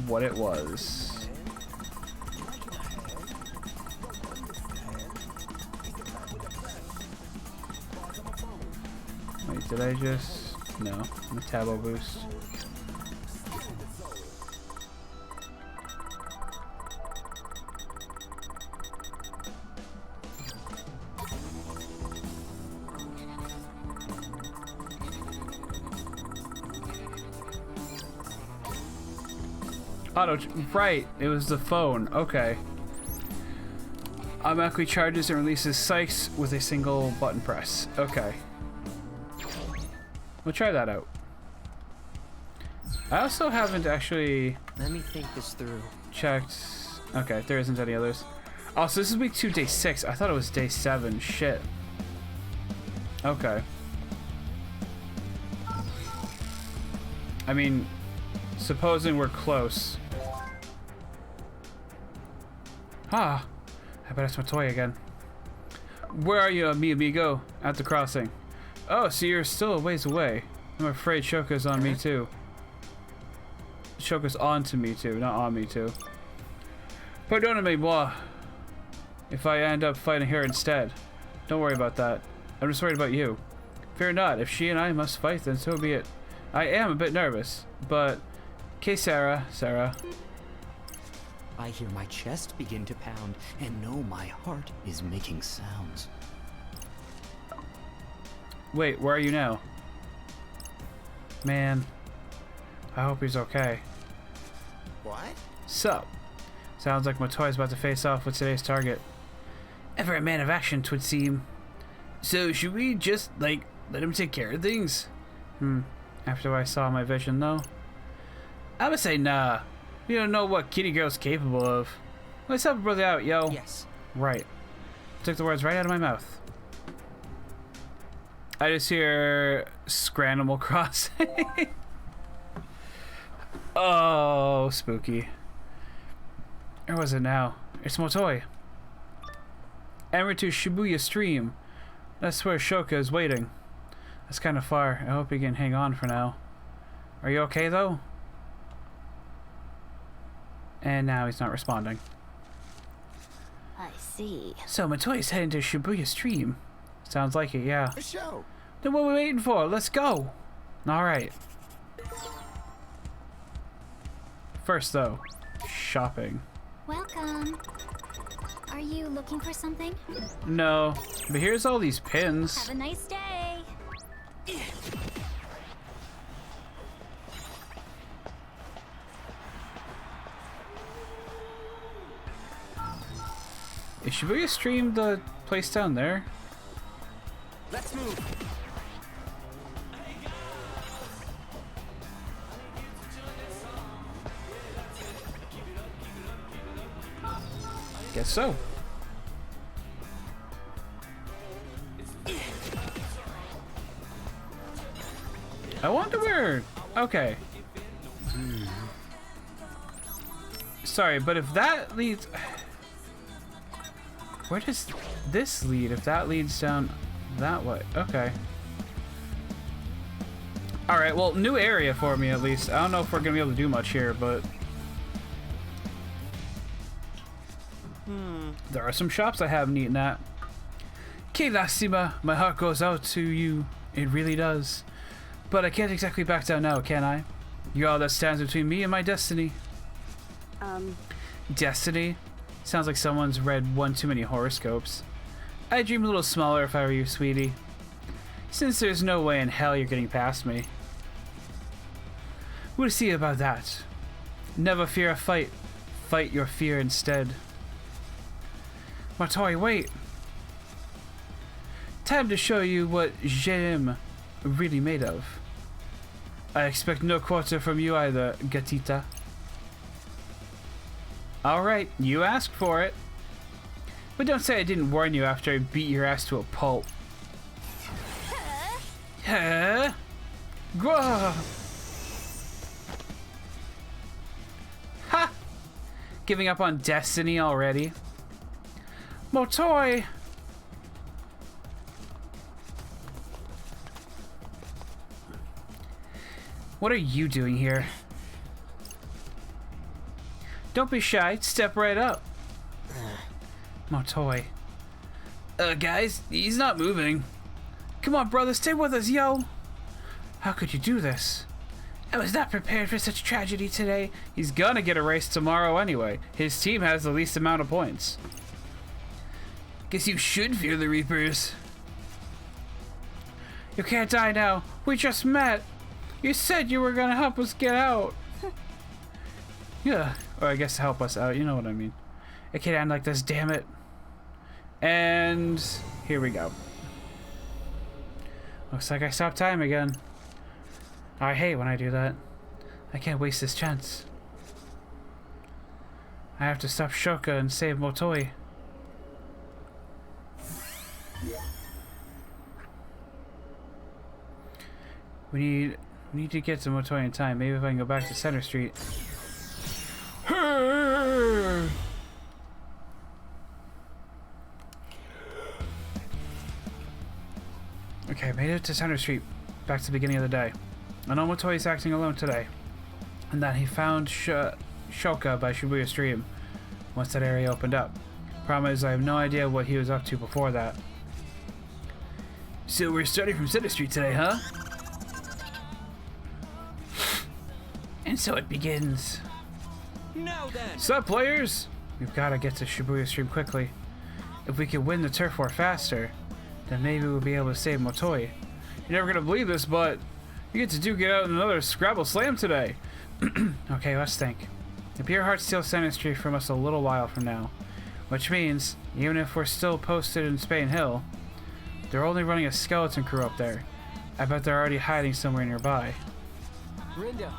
[SPEAKER 5] what it was. Wait, did I just... No. Metabo boost. Auto, right, it was the phone. Okay. Automatically charges and releases Sykes with a single button press. Okay. We'll try that out. I also haven't actually...
[SPEAKER 10] Let me think this through.
[SPEAKER 5] Checked. Okay, there isn't any others. Oh, so this is week 2, day 6. I thought it was day 7. Shit. Okay. I mean, supposing we're close. Ah, I bet it's my toy again. Where are you, mi amigo? At the crossing. Oh, so you're still a ways away. I'm afraid Shoka's on me too. Shoka's on to me too, not on me too. Pardonne moi if I end up fighting her instead. Don't worry about that. I'm just worried about you. Fear not, if she and I must fight, then so be it. I am a bit nervous, but... Okay, Sarah.
[SPEAKER 18] I hear my chest begin to pound and know my heart is making sounds.
[SPEAKER 5] Wait, where are you now? Man, I hope he's okay.
[SPEAKER 2] What?
[SPEAKER 5] Sup? Sounds like Matoi's about to face off with today's target. Ever a man of action, 'twould seem. So should we just, like, let him take care of things? After what I saw in my vision, though? I would say nah. You don't know what Kitty Girl's capable of. Let's help a brother out, yo.
[SPEAKER 10] Yes.
[SPEAKER 5] Right. Took the words right out of my mouth. I just hear Scramble Crossing. Oh, spooky. Where was it now? It's Motoi. En route to Shibuya Stream. That's where Shoka is waiting. That's kind of far. I hope you can hang on for now. Are you okay, though? And now he's not responding.
[SPEAKER 7] I see.
[SPEAKER 5] So Matoi's heading to Shibuya Stream. Sounds like it, yeah.
[SPEAKER 2] A show.
[SPEAKER 5] Then what are we waiting for? Let's go. All right. First, though, shopping.
[SPEAKER 17] Welcome. Are you looking for something?
[SPEAKER 5] No, but here's all these pins.
[SPEAKER 17] Have a nice day.
[SPEAKER 5] Is Shibuya Stream the place down there?
[SPEAKER 6] Let's move.
[SPEAKER 5] Guess so. I wonder where... Okay. Sorry, but if that leads... Where does this lead? If that leads down that way. Okay. Alright, well, new area for me at least. I don't know if we're gonna be able to do much here, but... There are some shops I haven't eaten at. Que lástima, my heart goes out to you. It really does. But I can't exactly back down now, can I? You're all that stands between me and my destiny. Destiny? Sounds like someone's read one too many horoscopes. I'd dream a little smaller if I were you, sweetie. Since there's no way in hell you're getting past me. We'll see about that. Never fear a fight. Fight your fear instead. Motoi, wait. Time to show you what j'aime really made of. I expect no quarter from you either, gatita. Alright, you asked for it. But don't say I didn't warn you after I beat your ass to a pulp. Huh? Grah! Ha! Giving up on destiny already? Motoi! What are you doing here? Don't be shy, step right up. Motoi. Guys, he's not moving. Come on, brother, stay with us, yo! How could you do this? I was not prepared for such tragedy today. He's gonna get erased tomorrow anyway. His team has the least amount of points. Guess you should fear the Reapers. You can't die now. We just met. You said you were gonna help us get out. Yeah, or I guess help us out, you know what I mean. It can't end like this, damn it. And here we go. Looks like I stopped time again. I hate when I do that. I can't waste this chance. I have to stop Shoka and save Motoi. We need to get to Motoi in time. Maybe if I can go back to Center Street. Okay, made it to Center Street. Back to the beginning of the day. I know Motoi is acting alone today. And that he found Shoka by Shibuya Stream once that area opened up. Problem is, I have no idea what he was up to before that. So we're starting from Center Street today, huh? And so it begins.
[SPEAKER 6] Now then.
[SPEAKER 5] Sup, players? We've got to get to Shibuya Stream quickly. If we could win the turf war faster, then maybe we'll be able to save Motoi. You're never gonna believe this, but you get out in another Scrabble Slam today. Okay, let's think. The Pure Heart steals Center Street from us a little while from now, which means even if we're still posted in Spain Hill, they're only running a skeleton crew up there. I bet they're already hiding somewhere nearby.
[SPEAKER 6] Rinda.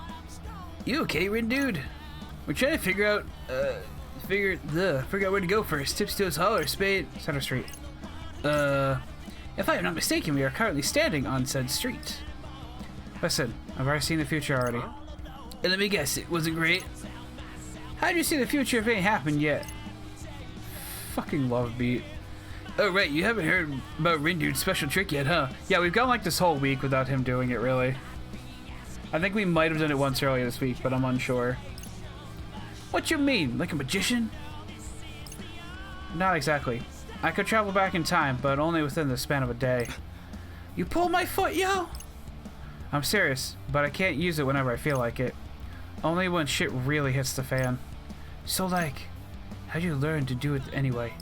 [SPEAKER 5] You okay, Rin dude? We're trying to figure out where to go first. Tipstoe's Hall or Spain Center Street. If I am not mistaken, we are currently standing on said street. Listen, I've already seen the future already. And let me guess, it wasn't great? How'd you see the future if it ain't happened yet? Fucking love beat. Oh right, you haven't heard about Rin Dude's special trick yet, huh? Yeah, we've gone like this whole week without him doing it, really. I think we might have done it once earlier this week, but I'm unsure. What you mean? Like a magician? Not exactly. I could travel back in time, but only within the span of a day. You pulled my foot, yo! I'm serious, but I can't use it whenever I feel like it. Only when shit really hits the fan. So like, how'd you learn to do it anyway?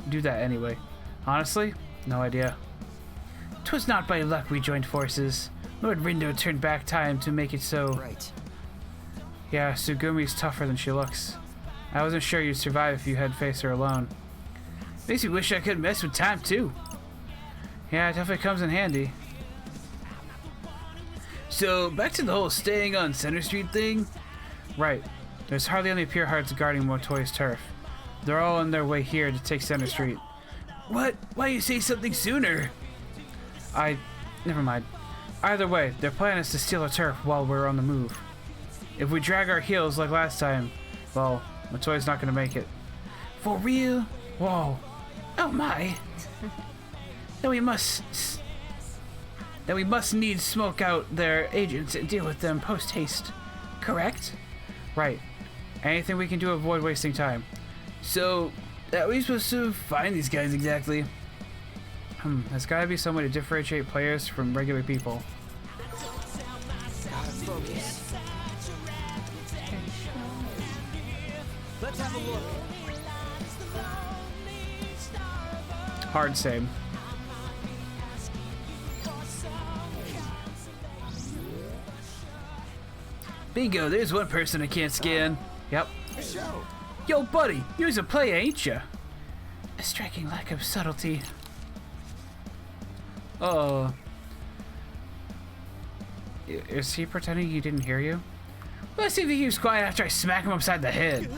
[SPEAKER 5] Do that anyway. Honestly, no idea. 'Twas not by luck we joined forces. Lord Rindo turned back time to make it so.
[SPEAKER 10] Right.
[SPEAKER 5] Yeah, Tsugumi's tougher than she looks. I wasn't sure you'd survive if you had faced her alone. Makes me wish I could mess with time too. Yeah, it definitely comes in handy. So, back to the whole staying on Center Street thing. Right. There's hardly any pure hearts guarding Motoi's turf. They're all on their way here to take Center Street. What? Why you say something sooner? Never mind. Either way, their plan is to steal our turf while we're on the move. If we drag our heels like last time, well, Motoi's not gonna make it. For real? Whoa. Oh my. Then we must needs smoke out their agents and deal with them post-haste. Correct? Right. Anything we can do to avoid wasting time. So, how are we supposed to find these guys exactly? There's gotta be some way to differentiate players from regular people.
[SPEAKER 6] Gotta focus. Let's have a look.
[SPEAKER 5] Hard same. Bingo, there's one person I can't scan. Yep. Yo, buddy, you's a player, ain't ya? A striking lack of subtlety. Oh. Is he pretending he didn't hear you? Let's see if he keeps quiet after I smack him upside the head.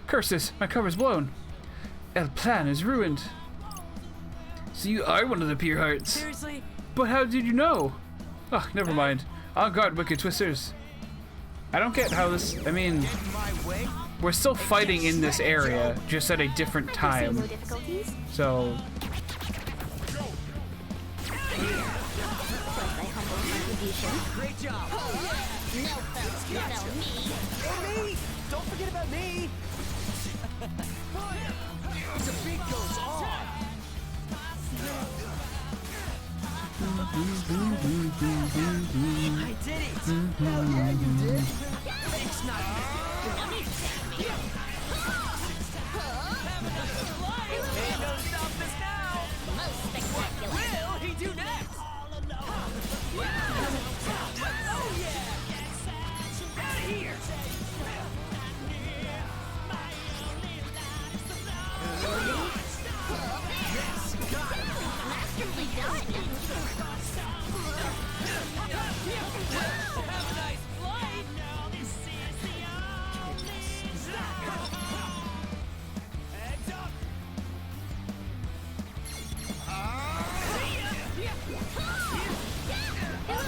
[SPEAKER 5] Curse this, my cover's blown. El plan is ruined. So you are one of the pure hearts.
[SPEAKER 6] Seriously?
[SPEAKER 5] But how did you know? Oh, never mind. On guard, wicked twisters. I don't get how this. I mean, we're still fighting in this area, just at a different time. So.
[SPEAKER 6] Great job. Me. Don't forget about me. The beat goes on. I did it! Hell yeah, you did! It's not Ain't no stopping us now! Most spectacular! Will he do next? Oh yeah! Out of here! Yes, got it! Masterfully done! Have a nice flight! Heads up!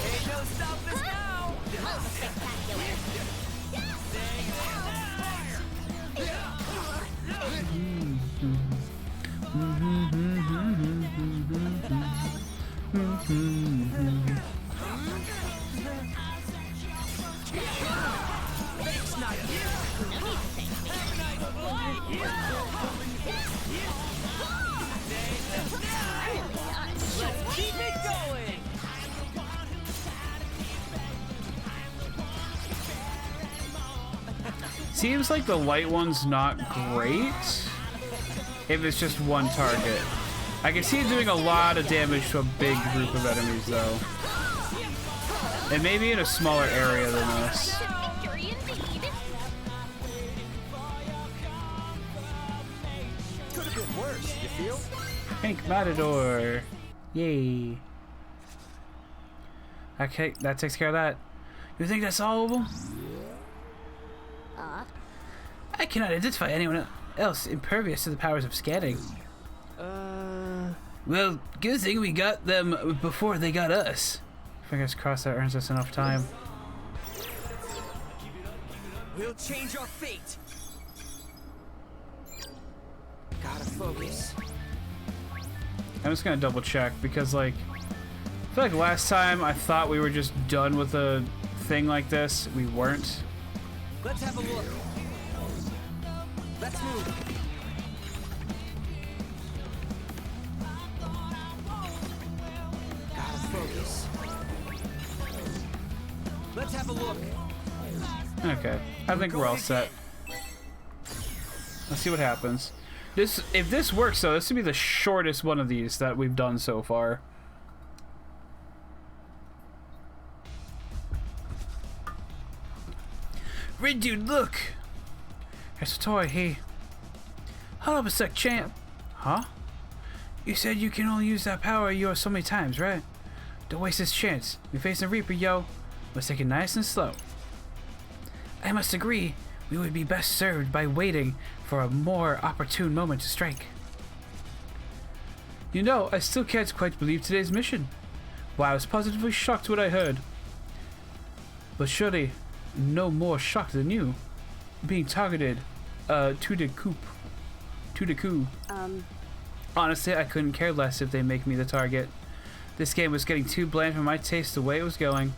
[SPEAKER 6] Ain't no stopping us now! Most spectacular! Let's keep it going!
[SPEAKER 5] Seems like the light one's not great if it's just one target. I can see it doing a lot of damage to a big group of enemies though. And maybe in a smaller area than this.
[SPEAKER 6] Could have been worse, you feel?
[SPEAKER 5] Pink Matador. Yay. Okay, that takes care of that. You think that's all of them? I cannot identify anyone else impervious to the powers of scanning. Well, good thing we got them before they got us. Fingers crossed that earns us enough time.
[SPEAKER 6] We'll change our fate. Gotta focus.
[SPEAKER 5] I'm just gonna double check because, like, I feel like last time I thought we were just done with a thing like this. We weren't.
[SPEAKER 6] Let's have a look. Let's move. Gotta focus. Let's have a look.
[SPEAKER 5] Okay. I think we're all set. Let's see what happens. If this works though, this would be the shortest one of these that we've done so far. Red dude, look! It's a toy, hey. Hold up a sec, champ. Huh? You said you can only use that power of yours so many times, right? Don't waste this chance. We're facing a Reaper, yo. Let's take it nice and slow. I must agree, we would be best served by waiting for a more opportune moment to strike. You know, I still can't quite believe today's mission. Wow, I was positively shocked what I heard. But surely, no more shocked than you. Being targeted, to the coup. Honestly, I couldn't care less if they make me the target. This game was getting too bland for my taste the way it was going.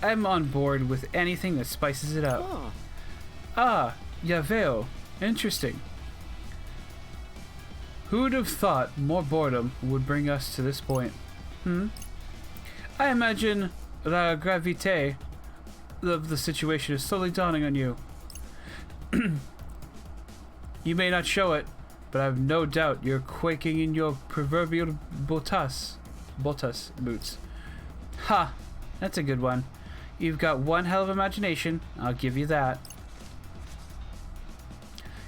[SPEAKER 5] I'm on board with anything that spices it up.
[SPEAKER 10] Oh.
[SPEAKER 5] Ah, Yaveo. Interesting. Who'd have thought more boredom would bring us to this point? I imagine la gravité of the situation is slowly dawning on you. You may not show it, but I have no doubt you're quaking in your proverbial botas boots. Ha! That's a good one. You've got one hell of imagination, I'll give you that.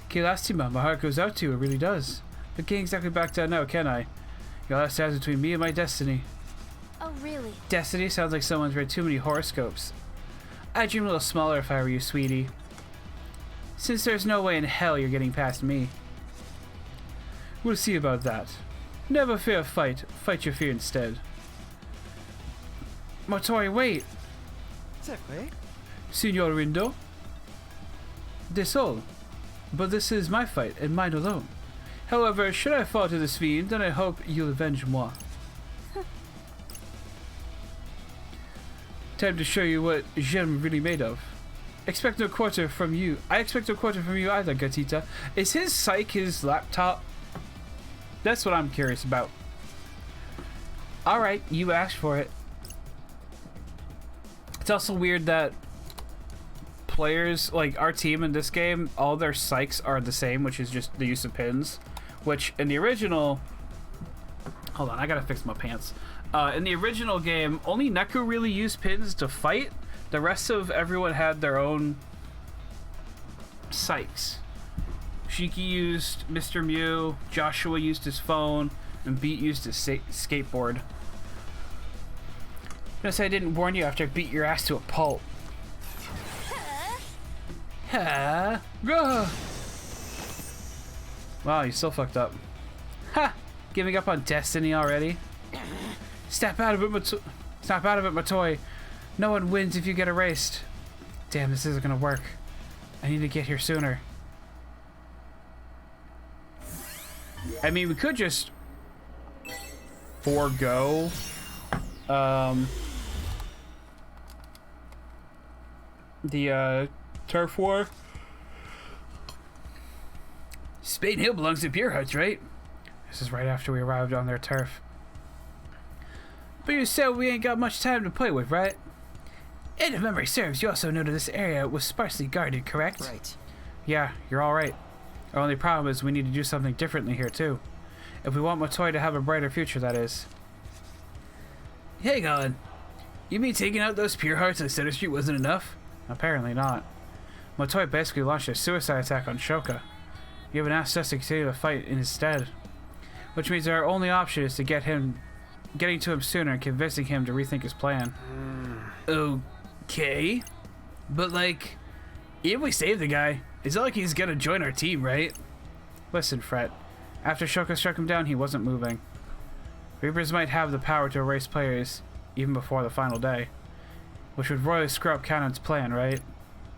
[SPEAKER 5] Que lastima, my heart goes out to you, it really does. But can't exactly back down now, can I? Your last stands between me and my destiny.
[SPEAKER 17] Oh, really?
[SPEAKER 5] Destiny sounds like someone's read too many horoscopes. I'd dream a little smaller if I were you, sweetie. Since there's no way in hell you're getting past me. We'll see about that. Never fear a fight. Fight your fear instead. Motori, wait! Signor Rindo? This all. But this is my fight, and mine alone. However, should I fall to this fiend, then I hope you'll avenge moi. Time to show you what j'aime really made of. Expect no quarter from you. I expect no quarter from you either, Gatita. Is his psych his laptop? That's what I'm curious about. Alright, you asked for it. It's also weird that players, like our team in this game, all their psychs are the same, which is just the use of pins. Which in the original... Hold on, I gotta fix my pants. In the original game, only Neku really used pins to fight. The rest of everyone had their own psychs. Shiki used Mr. Mew, Joshua used his phone, and Beat used his skateboard. Notice I didn't warn you after I beat your ass to a pulp. Wow, you still fucked up. Ha! Giving up on Destiny already? Snap out of it, Matoi. No one wins if you get erased. Damn, this isn't gonna work. I need to get here sooner. I mean, we could just forego the turf war. Spade Hill belongs to Pure Hearts, right? This is right after we arrived on their turf. But you said we ain't got much time to play with, right? And if memory serves, you also noted this area was sparsely guarded, correct?
[SPEAKER 10] Right.
[SPEAKER 5] Yeah, you're all right. Our only problem is we need to do something differently here, too. If we want Matoi to have a brighter future, that is. Hang on. You mean taking out those Pure Hearts on Center Street wasn't enough? Apparently not. Matoi basically launched a suicide attack on Shoka. You haven't asked us to continue the fight in his stead. Which means our only option is to getting to him sooner and convincing him to rethink his plan. Okay. But like, if we save the guy, it's not like he's gonna join our team, right? Listen, Fret. After Shoka struck him down, he wasn't moving. Reapers might have the power to erase players even before the final day. Which would royally screw up Kanon's plan, right?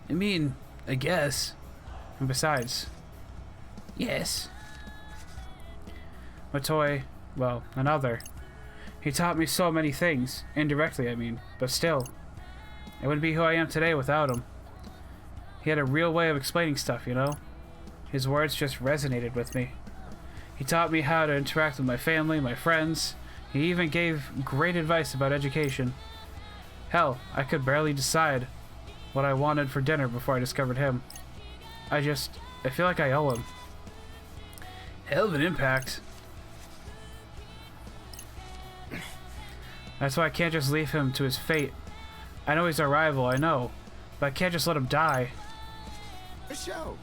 [SPEAKER 5] I mean, I guess. And besides... Yes. Matoi, well, another. He taught me so many things. Indirectly, I mean. But still. I wouldn't be who I am today without him. He had a real way of explaining stuff, you know? His words just resonated with me. He taught me how to interact with my family, my friends. He even gave great advice about education. Hell, I could barely decide what I wanted for dinner before I discovered him. I feel like I owe him. Hell of an impact. That's why I can't just leave him to his fate. I know he's our rival, I know. But I can't just let him die.
[SPEAKER 2] A show.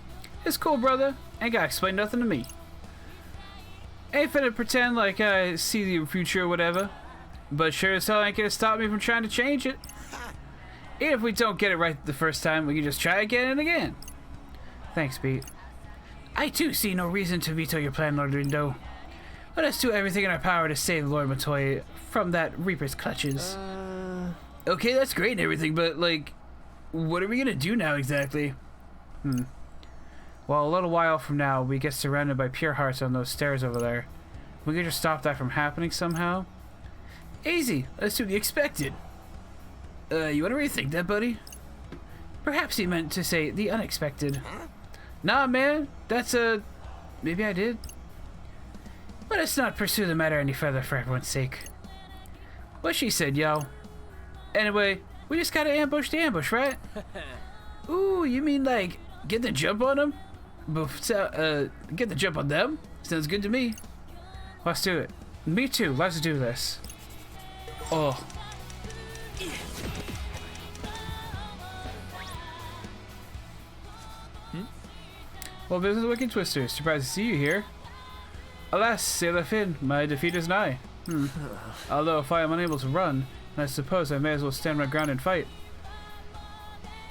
[SPEAKER 5] It's cool, brother. Ain't gotta explain nothing to me. Ain't finna pretend like I see the future or whatever. But sure as hell ain't gonna stop me from trying to change it. Even if we don't get it right the first time, we can just try again and again. Thanks, Pete. I too see no reason to veto your plan, Lord Rindo. Let us do everything in our power to save Lord Matoy from that Reaper's clutches. Okay, that's great and everything, but, like, what are we gonna do now exactly? Well, a little while from now, we get surrounded by pure hearts on those stairs over there. We can just stop that from happening somehow. Easy. Let's do the expected. You wanna rethink that, buddy? Perhaps he meant to say the unexpected. Nah, man. That's maybe I did. Let us not pursue the matter any further for everyone's sake. What she said, yo. Anyway, we just gotta ambush the ambush, right? Ooh, you mean like get the jump on them? Get the jump on them? Sounds good to me. Let's do it. Me too. Let's do this. Oh. Well, this is the Wicked Twister. Surprised to see you here. Alas, Sailor Finn, my defeat is nigh. Although if I am unable to run, then I suppose I may as well stand my ground and fight.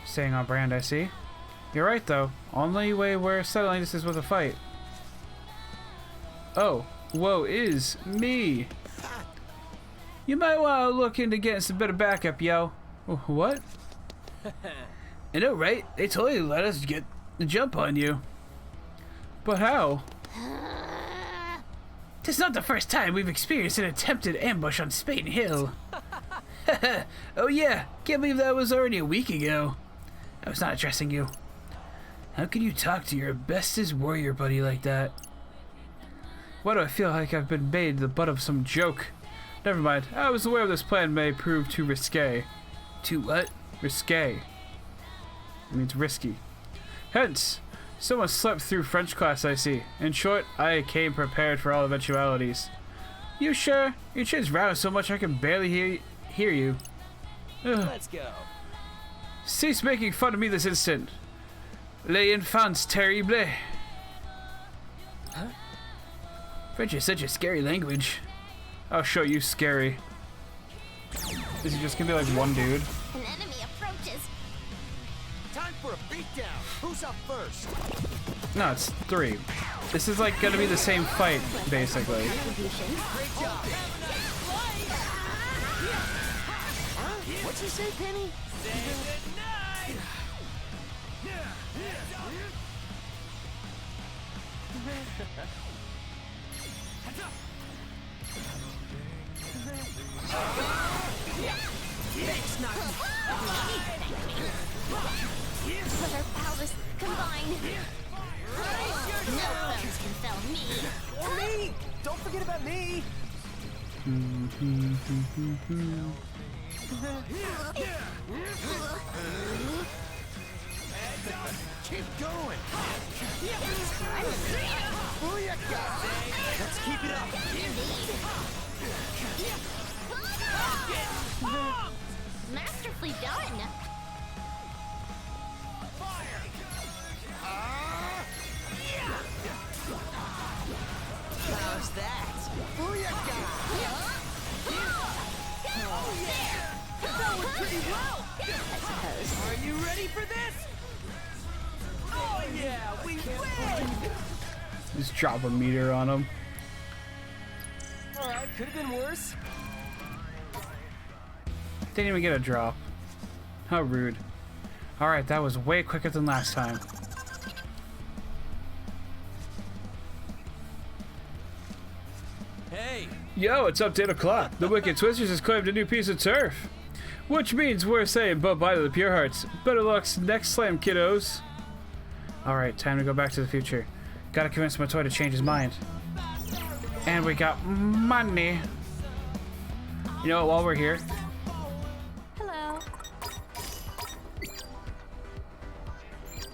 [SPEAKER 5] Staying on brand, I see. You're right, though. Only way we're settling this is with a fight. Oh, woe is me. You might want to look into getting some better backup, yo. What? I know, right? They totally let us get the jump on you. But how? It's not the first time we've experienced an attempted ambush on Spain Hill. Oh yeah, can't believe that was already a week ago. I was not addressing you. How can you talk to your bestest warrior buddy like that? Why do I feel like I've been made the butt of some joke? Never mind, I was aware this plan may prove too risque. Too what? Risque. It means risky. Hence, someone slept through French class, I see. In short, I came prepared for all eventualities. You sure? Your chin's round so much I can barely hear you. Ugh.
[SPEAKER 6] Let's go.
[SPEAKER 5] Cease making fun of me this instant. Les enfants terribles. Huh? French is such a scary language. I'll show you scary. Is he just gonna be like one dude?
[SPEAKER 14] An enemy approaches.
[SPEAKER 13] Time for a beatdown. Who's up first?
[SPEAKER 5] No, it's 3. This is like gonna be the same fight, basically.
[SPEAKER 13] Great job. What'd you say, Penny?
[SPEAKER 14] Let our powers combine. No foes can fell me.
[SPEAKER 13] Or me! Don't forget about me! Keep going! Booyaka! Let's keep it up!
[SPEAKER 14] Masterfully done!
[SPEAKER 13] How's that? Booyaka! Oh yeah! That went pretty well!
[SPEAKER 14] I suppose.
[SPEAKER 6] Are you ready for this? Oh yeah, we win!
[SPEAKER 5] Just drop a meter on him.
[SPEAKER 6] Alright, could have been worse.
[SPEAKER 5] Didn't even get a drop. How rude. Alright, that was way quicker than last time.
[SPEAKER 6] Hey!
[SPEAKER 5] Yo, it's up to 8 o'clock. The Wicked Twisters has claimed a new piece of turf. Which means we're saying bye-bye to the Pure Hearts. Better luck next slam, kiddos. Alright, time to go back to the future. Gotta convince Matoy to change his mind. And we got money. You know what, while we're here,
[SPEAKER 14] Hello.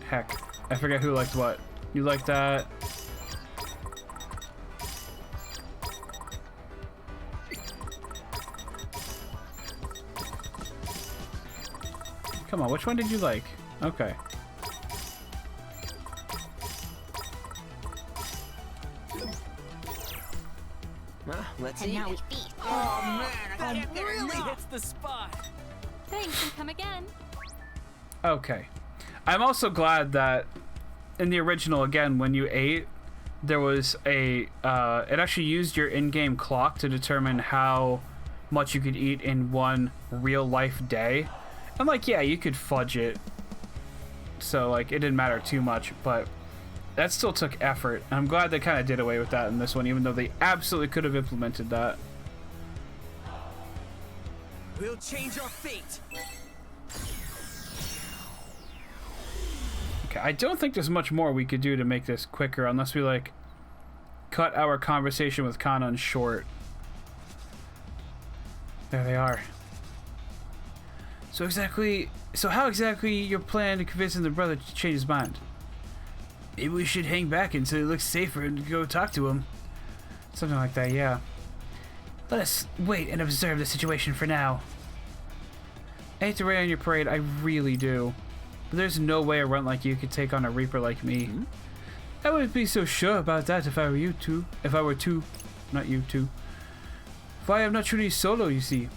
[SPEAKER 5] Heck, I forget who liked what. You like that? Come on, which one did you like? Okay.
[SPEAKER 10] Well, let's
[SPEAKER 14] And
[SPEAKER 10] eat.
[SPEAKER 14] now we feast.
[SPEAKER 6] Oh man, that really hits the spot.
[SPEAKER 14] Thanks and come again.
[SPEAKER 5] Okay. I'm also glad that in the original, again, when you ate, there was a, it actually used your in-game clock to determine how much you could eat in one real-life day. And, like, yeah, you could fudge it, so, like, it didn't matter too much, but that still took effort. And I'm glad they kind of did away with that in this one, even though they absolutely could have implemented that.
[SPEAKER 6] We'll change our fate.
[SPEAKER 5] Okay, I don't think there's much more we could do to make this quicker unless we, like, cut our conversation with Kanan short. There they are. So how exactly you're planning to convince the brother to change his mind? Maybe we should hang back until it looks safer and go talk to him. Something like that, yeah. Let us wait and observe the situation for now. I hate to rain on your parade, I really do. But there's no way a runt like you could take on a Reaper like me. I wouldn't be so sure about that if I were you two. Not you two. For I am not truly solo, you see.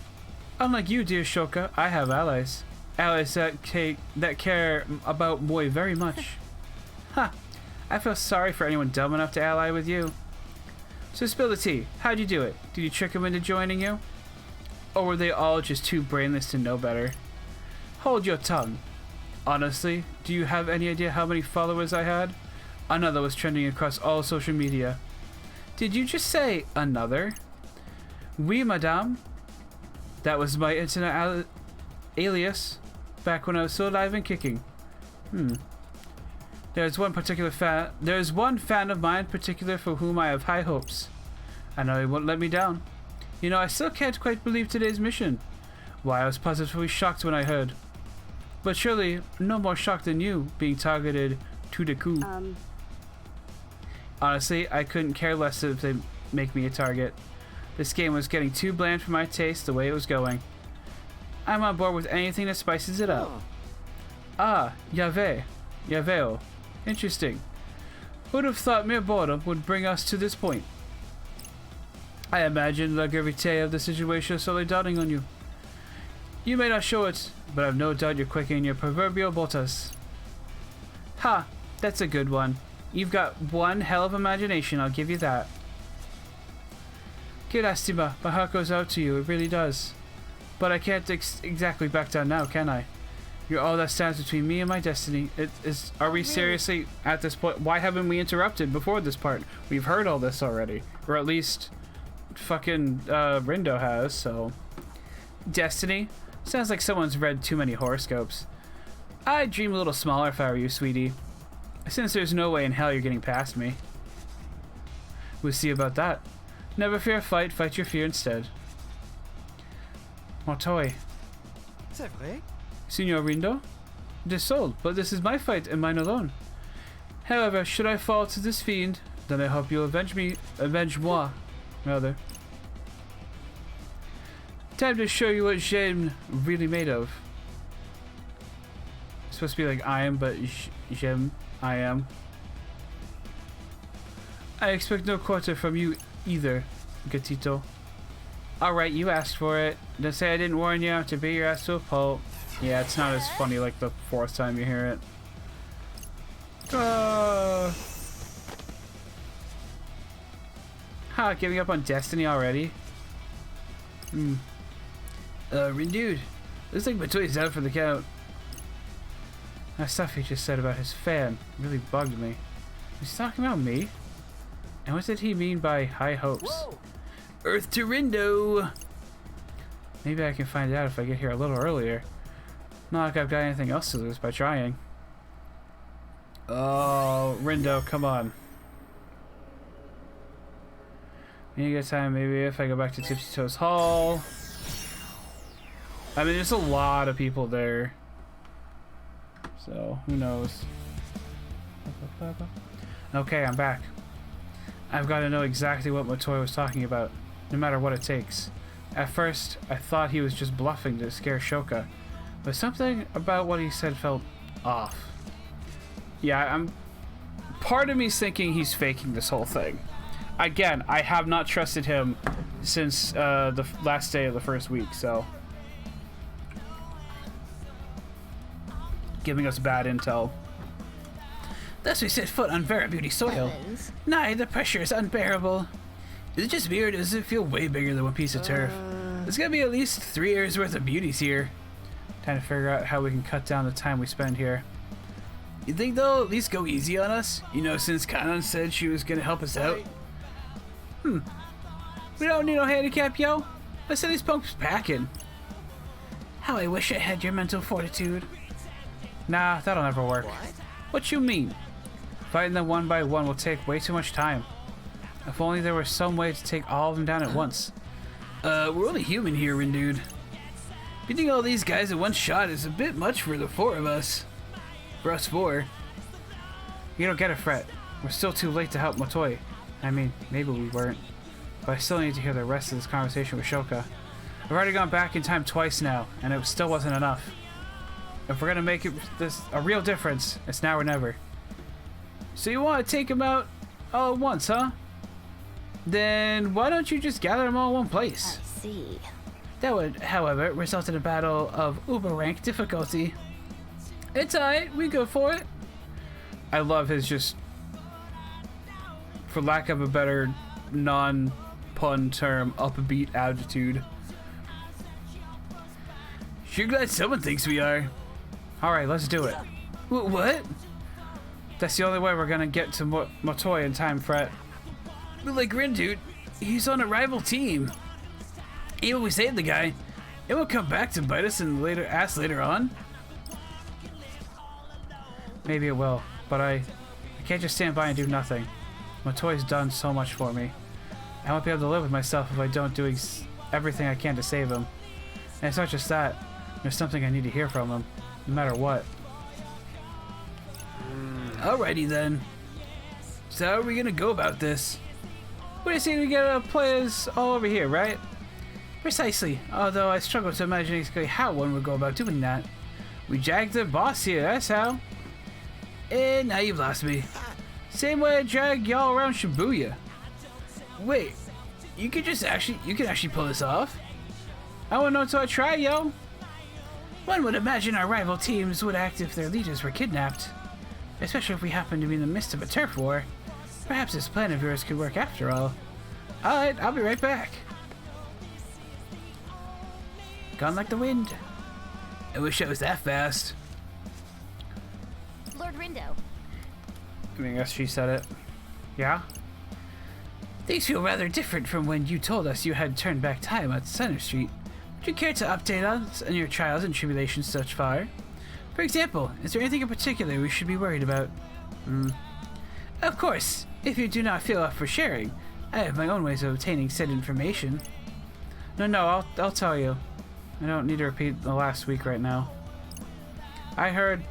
[SPEAKER 5] Unlike you, dear Shoka, I have allies. Allies that care about Moi very much. Ha! I feel sorry for anyone dumb enough to ally with you. So spill the tea. How'd you do it? Did you trick them into joining you? Or were they all just too brainless to know better? Hold your tongue. Honestly, do you have any idea how many followers I had? Another was trending across all social media. Did you just say another? Oui, madame. That was my internet alias back when I was still alive and kicking. There's one fan of mine in particular for whom I have high hopes. I know he won't let me down. You know, I still can't quite believe today's mission. Why, I was positively shocked when I heard. But surely, no more shocked than you, being targeted to the coup. Honestly, I couldn't care less if they make me a target. This game was getting too bland for my taste the way it was going. I'm on board with anything that spices it up. Ah, Yaveo. Interesting. Who'd have thought mere boredom would bring us to this point? I imagine la gravité of the situation is slowly dawning on you. You may not show it, but I've no doubt you're quick in your proverbial botas. Ha! That's a good one. You've got one hell of imagination, I'll give you that. Que lástima, my heart goes out to you, it really does. But I can't exactly back down now, can I? You're all that stands between me and my destiny. Are we seriously at this point? Why haven't we interrupted before this part? We've heard all this already. Or at least fucking Rindo has, so. Destiny? Sounds like someone's read too many horoscopes. I'd dream a little smaller if I were you, sweetie. Since there's no way in hell you're getting past me. We'll see about that. Never fear a fight, fight your fear instead. Motoi.
[SPEAKER 6] C'est vrai?
[SPEAKER 5] Signor Rindo? Desoled, but this is my fight and mine alone. However, should I fall to this fiend, then I hope you'll avenge moi, rather. Time to show you what j'aime really made of. It's supposed to be like I am, but j'aime, I am. I expect no quarter from you either, Gatito. Alright, you asked for it. Don't say I didn't warn you to beat your ass to a pulp. Yeah, it's not as funny like the fourth time you hear it. Ha, giving up on Destiny already? Renewed. Looks like Matoi's out for the count. That stuff he just said about his fan really bugged me. Was he talking about me? And what did he mean by high hopes? Whoa. Earth to Rindo! Maybe I can find out if I get here a little earlier. Not like I've got anything else to lose by trying. Oh, Rindo, come on. When you get time, maybe if I go back to Tipsy Toes Hall. I mean, there's a lot of people there. So, who knows? Okay, I'm back. I've got to know exactly what Motoi was talking about, no matter what it takes. At first, I thought he was just bluffing to scare Shoka, but something about what he said felt off. Yeah, part of me's thinking he's faking this whole thing. Again, I have not trusted him since the last day of the first week, so giving us bad intel. Thus we set foot on Vera Beauty soil. Nay, the pressure is unbearable. Is it just me, or does it feel way bigger than one piece of turf? There's gotta be at least 3 years worth of beauties here. Trying to figure out how we can cut down the time we spend here. You think they'll at least go easy on us? You know, since Kanon said she was gonna help us out? We don't need no handicap, yo. Let's send these punks packing. How I wish I had your mental fortitude. Nah, that'll never work. What you mean? Fighting them one by one will take way too much time. If only there was some way to take all of them down at once. We're only human here, Rindude. Beating all these guys in one shot is a bit much for the 4 of us. For us 4. You don't get it, Fret. We're still too late to help Motoi. I mean, maybe we weren't. But I still need to hear the rest of this conversation with Shoka. I've already gone back in time twice now, and it still wasn't enough. If we're gonna make this a real difference, it's now or never. So you want to take them out all at once, huh? Then why don't you just gather them all in one place?
[SPEAKER 7] I see.
[SPEAKER 5] That would, however, result in a battle of uber rank difficulty. It's alright, we go for it. I love his just, for lack of a better non-pun term, upbeat attitude. Sure glad someone thinks we are. Alright, let's do it. What? That's the only way we're gonna get to Motoi in time, Fret. But like Rindude, he's on a rival team. Even if we save the guy, it will come back to bite us in the later on. Maybe it will, but I can't just stand by and do nothing. Motoi's done so much for me. I won't be able to live with myself if I don't do everything I can to save him. And it's not just that. There's something I need to hear from him, no matter what. Alrighty then. So how are we gonna go about this? What do you say we get players all over here, right? Precisely, although I struggle to imagine exactly how one would go about doing that. We jagged the boss here, that's how. And now you've lost me. Same way I drag y'all around Shibuya. Wait, you can actually pull this off? I wanna know until I try, yo. One would imagine our rival teams would act if their leaders were kidnapped. Especially if we happen to be in the midst of a turf war. Perhaps this plan of yours could work after all. Alright, I'll be right back. Gone like the wind. I wish I was that fast.
[SPEAKER 7] Lord Rindo.
[SPEAKER 5] I mean, I guess she said it. Yeah? Things feel rather different from when you told us you had turned back time at Center Street. Would you care to update us on your trials and tribulations thus far? For example, is there anything in particular we should be worried about? Of course, if you do not feel up for sharing, I have my own ways of obtaining said information. No, I'll tell you. I don't need to repeat the last week right now. I heard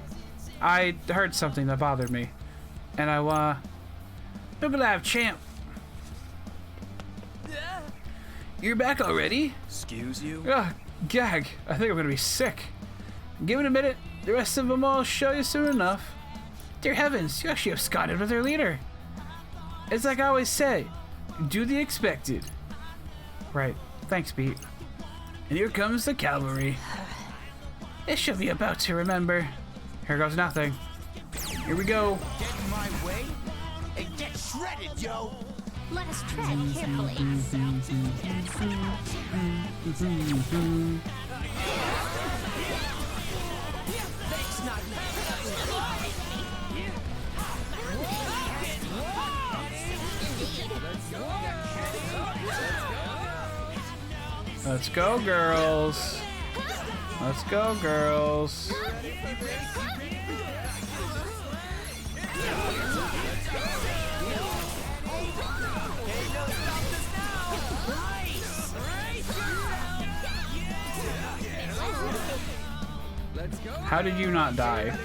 [SPEAKER 5] something that bothered me, and Nubalav champ. You're back already?
[SPEAKER 15] Excuse you?
[SPEAKER 5] Gag. I think I'm gonna be sick. Give it a minute. The rest of them will show you soon enough. Dear heavens, you actually absconded with their leader. It's like I always say, do the expected. Right. Thanks, Pete. And here comes the cavalry. This should be about to remember. Here goes nothing. Here we go.
[SPEAKER 13] Get in my way and get shredded, yo.
[SPEAKER 7] Let us tread carefully.
[SPEAKER 5] Let's go, girls. Let's go, girls. How did you not die?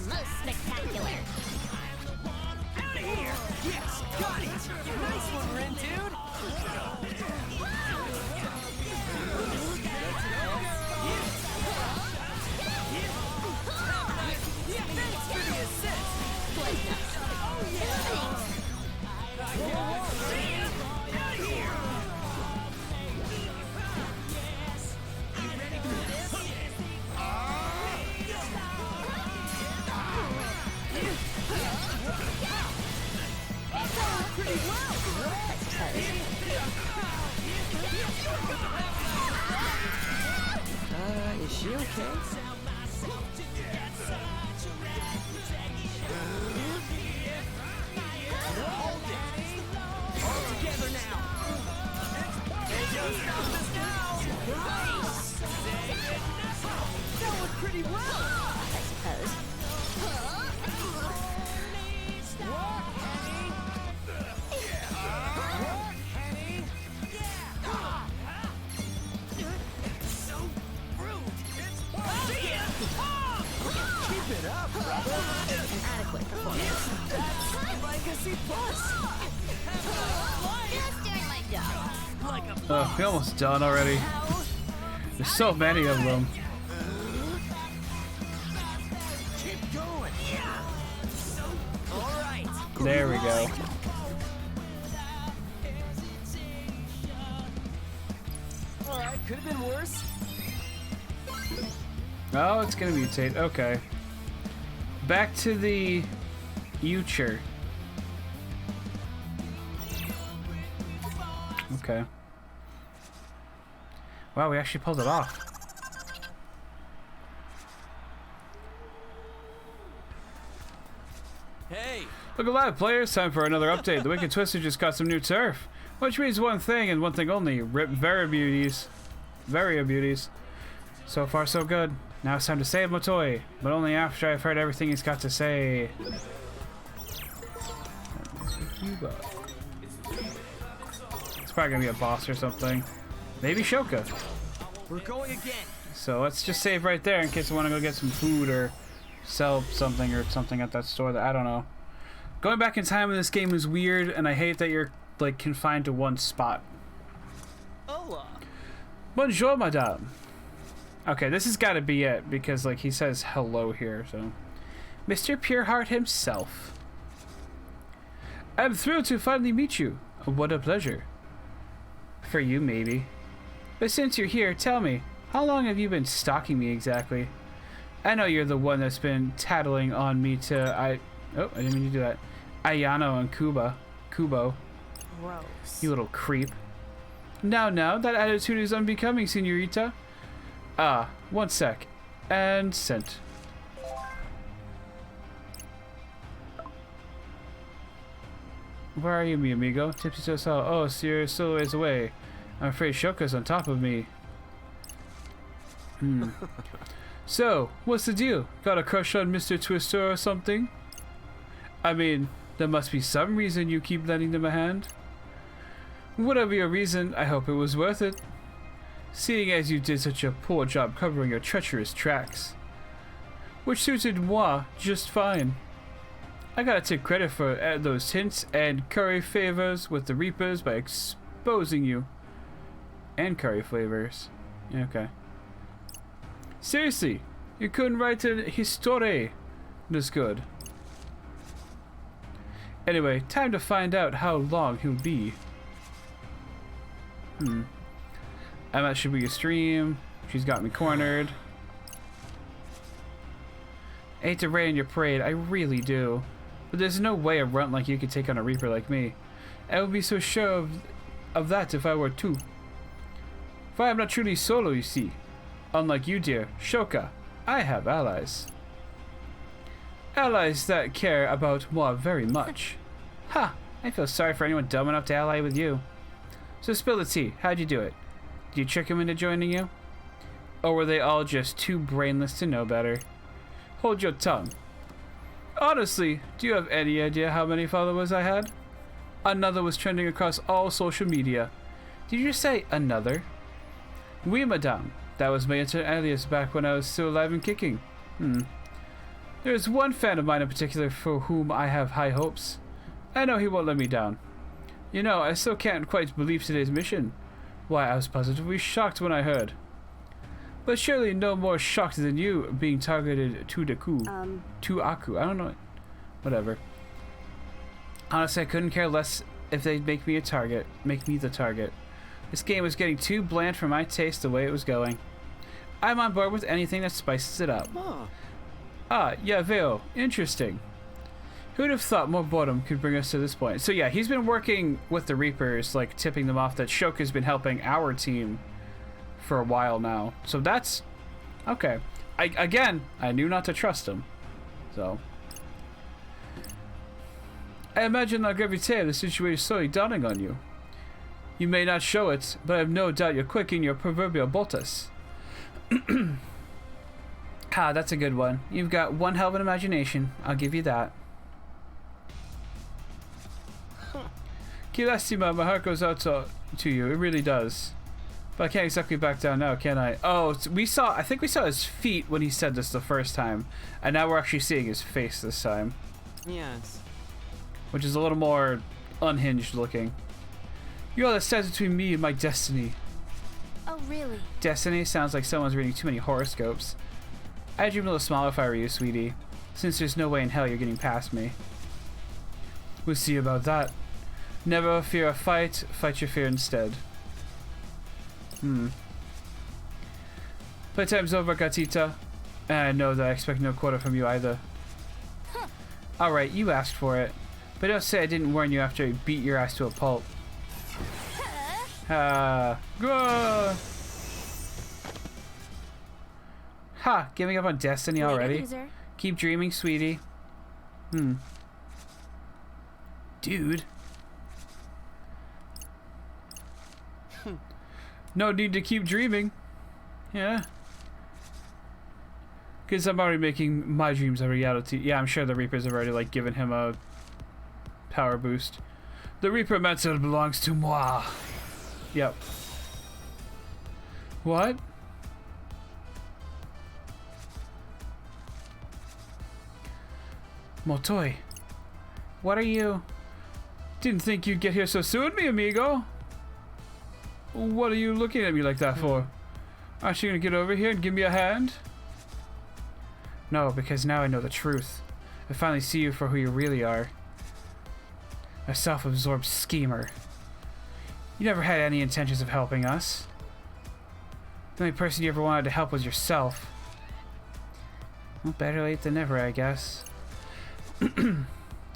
[SPEAKER 14] Most spectacular.
[SPEAKER 6] Out of here! Yes, got it! Nice one, Rin, dude! Thanks for the assist! Oh yeah! Out of here! You ready for this? Pretty well!
[SPEAKER 10] Is she okay?
[SPEAKER 6] All together now! Nice! That went pretty well!
[SPEAKER 14] I suppose.
[SPEAKER 6] Keep it up, brother!
[SPEAKER 14] An adequate performance.
[SPEAKER 6] That's like a C+.
[SPEAKER 14] Just doing my job.
[SPEAKER 6] Like a
[SPEAKER 5] Oh, we're almost done already. There's so many of them.
[SPEAKER 6] keep going. All right.
[SPEAKER 5] There we go.
[SPEAKER 6] All right, could have been worse.
[SPEAKER 5] Oh, it's gonna mutate. Okay. Back to the Ucher. Okay. Wow, we actually pulled it off.
[SPEAKER 6] Hey.
[SPEAKER 5] Look alive, players! Time for another update. The Wicked Twister just got some new turf, which means one thing and one thing only: rip Varia beauties. Varia beauties. So far, so good. Now it's time to save Motoi, but only after I've heard everything he's got to say. It's probably gonna be a boss or something. Maybe Shoka.
[SPEAKER 6] We're going again.
[SPEAKER 5] So let's just save right there in case I want to go get some food or sell something or something at that store that I don't know. Going back in time in this game is weird, and I hate that you're like confined to one spot.
[SPEAKER 6] Hola.
[SPEAKER 5] Bonjour, madame. Okay, this has got to be it because like he says hello here. So, Mr. Pureheart himself. I'm thrilled to finally meet you. What a pleasure. For you, maybe. But since you're here, tell me, how long have you been stalking me exactly? I know you're the one that's been tattling on me to Oh, I didn't mean to do that. Ayano and Kubo.
[SPEAKER 6] Gross.
[SPEAKER 5] You little creep. Now, that attitude is unbecoming, señorita. Ah, one sec. And sent. Where are you, mi amigo? Tipsy so so. Oh, so you're still a ways away. I'm afraid Shoka's on top of me. So, what's the deal? Got a crush on Mr. Twister or something? I mean, there must be some reason you keep lending them a hand. Whatever your reason, I hope it was worth it. Seeing as you did such a poor job covering your treacherous tracks. Which suited moi just fine. I gotta take credit for those hints and curry favors with the Reapers by exposing you. And curry flavors. Okay. Seriously, you couldn't write a history this good. Anyway, time to find out how long he'll be. I'm at Shibuya Stream. She's got me cornered. I hate to rain on your parade, I really do. But there's no way a runt like you could take on a Reaper like me. I would be so sure of that if I were too. For I am not truly solo, you see. Unlike you, dear Shoka, I have allies. Allies that care about moi very much. Ha! I feel sorry for anyone dumb enough to ally with you. So spill the tea. How'd you do it? Did you trick him into joining you? Or were they all just too brainless to know better? Hold your tongue. Honestly, do you have any idea how many followers I had? Another was trending across all social media. Did you say another? Oui, madame. That was my internet alias back when I was still alive and kicking. There is one fan of mine in particular for whom I have high hopes. I know he won't let me down. You know, I still can't quite believe today's mission. Why, I was positively shocked when I heard. But surely no more shocked than you being targeted to Aku. I don't know. Whatever. Honestly, I couldn't care less if they'd make me the target. This game was getting too bland for my taste the way it was going. I'm on board with anything that spices it up. Yeah, Veo. Interesting. Who'd have thought more boredom could bring us to this point? So yeah, he's been working with the Reapers, like tipping them off that Shoka's been helping our team for a while now. So that's okay. I knew not to trust him. So I imagine la gravité of the situation is slowly dawning on you. You may not show it, but I have no doubt you're quick in your proverbial boltus. That's a good one. You've got one hell of an imagination. I'll give you that. Kilastima, my heart goes out to you. It really does. But I can't exactly back down now, can I? Oh, I think we saw his feet when he said this the first time. And now we're actually seeing his face this time.
[SPEAKER 10] Yes.
[SPEAKER 5] Which is a little more unhinged looking. You're the stands between me and my destiny.
[SPEAKER 17] Oh, really?
[SPEAKER 5] Destiny sounds like someone's reading too many horoscopes. I'd dream a little smaller if I were you, sweetie. Since there's no way in hell you're getting past me. We'll see about that. Never fear a fight, fight your fear instead. Playtime's over, Gatita. And I know that I expect no quarter from you either. Alright, you asked for it. But don't say I didn't warn you after I beat your ass to a pulp. Go! Ha! Giving up on Destiny already? Keep dreaming, sweetie. Dude. No need to keep dreaming. Yeah. Because I'm already making my dreams a reality. Yeah, I'm sure the Reapers have already, like, given him a power boost. The Reaper mantle belongs to moi. Yep. What? Motoi. What are you? Didn't think you'd get here so soon, mi amigo. What are you looking at me like that for? Aren't you gonna get over here and give me a hand? No, because now I know the truth. I finally see you for who you really are. A self-absorbed schemer. You never had any intentions of helping us. The only person you ever wanted to help was yourself. Well, better late than never, I guess.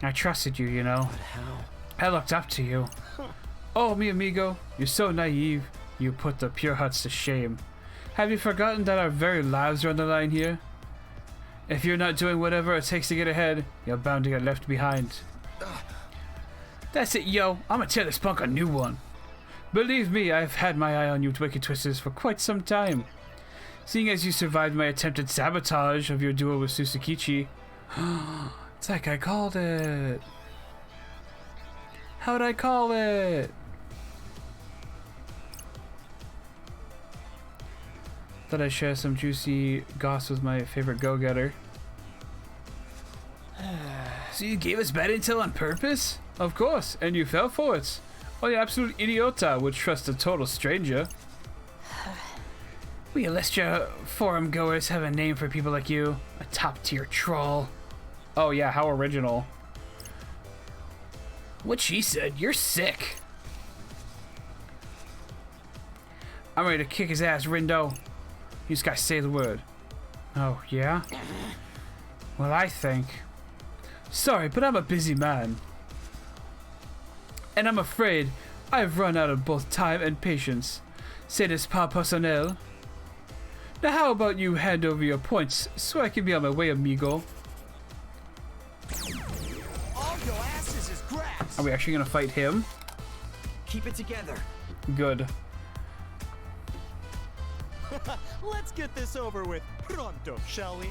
[SPEAKER 5] I trusted you, you know.
[SPEAKER 10] But how?
[SPEAKER 5] I looked up to you. Oh, mi amigo, you're so naive. You put the pure huts to shame. Have you forgotten that our very lives are on the line here? If you're not doing whatever it takes to get ahead, you're bound to get left behind. That's it, yo. I'm gonna tear this punk a new one. Believe me, I've had my eye on you Wicked Twisters for quite some time. Seeing as you survived my attempted sabotage of your duel with Susukichi. It's like I called it. How'd I call it? Thought I'd share some juicy goss with my favorite go-getter. So you gave us bad intel on purpose? Of course, and you fell for it. Only absolute idiota would trust a total stranger. We Alestia forum goers have a name for people like you. A top-tier troll. Oh yeah, how original. What she said, you're sick. I'm ready to kick his ass, Rindo. You just gotta say the word. Oh, yeah? Well, I think... Sorry, but I'm a busy man. And I'm afraid I've run out of both time and patience. C'est n'est pas personnel. Now how about you hand over your points so I can be on my way, amigo?
[SPEAKER 13] All your asses is grass.
[SPEAKER 5] Are we actually gonna fight him?
[SPEAKER 10] Keep it together.
[SPEAKER 5] Good.
[SPEAKER 13] Let's get this over with pronto, shall we?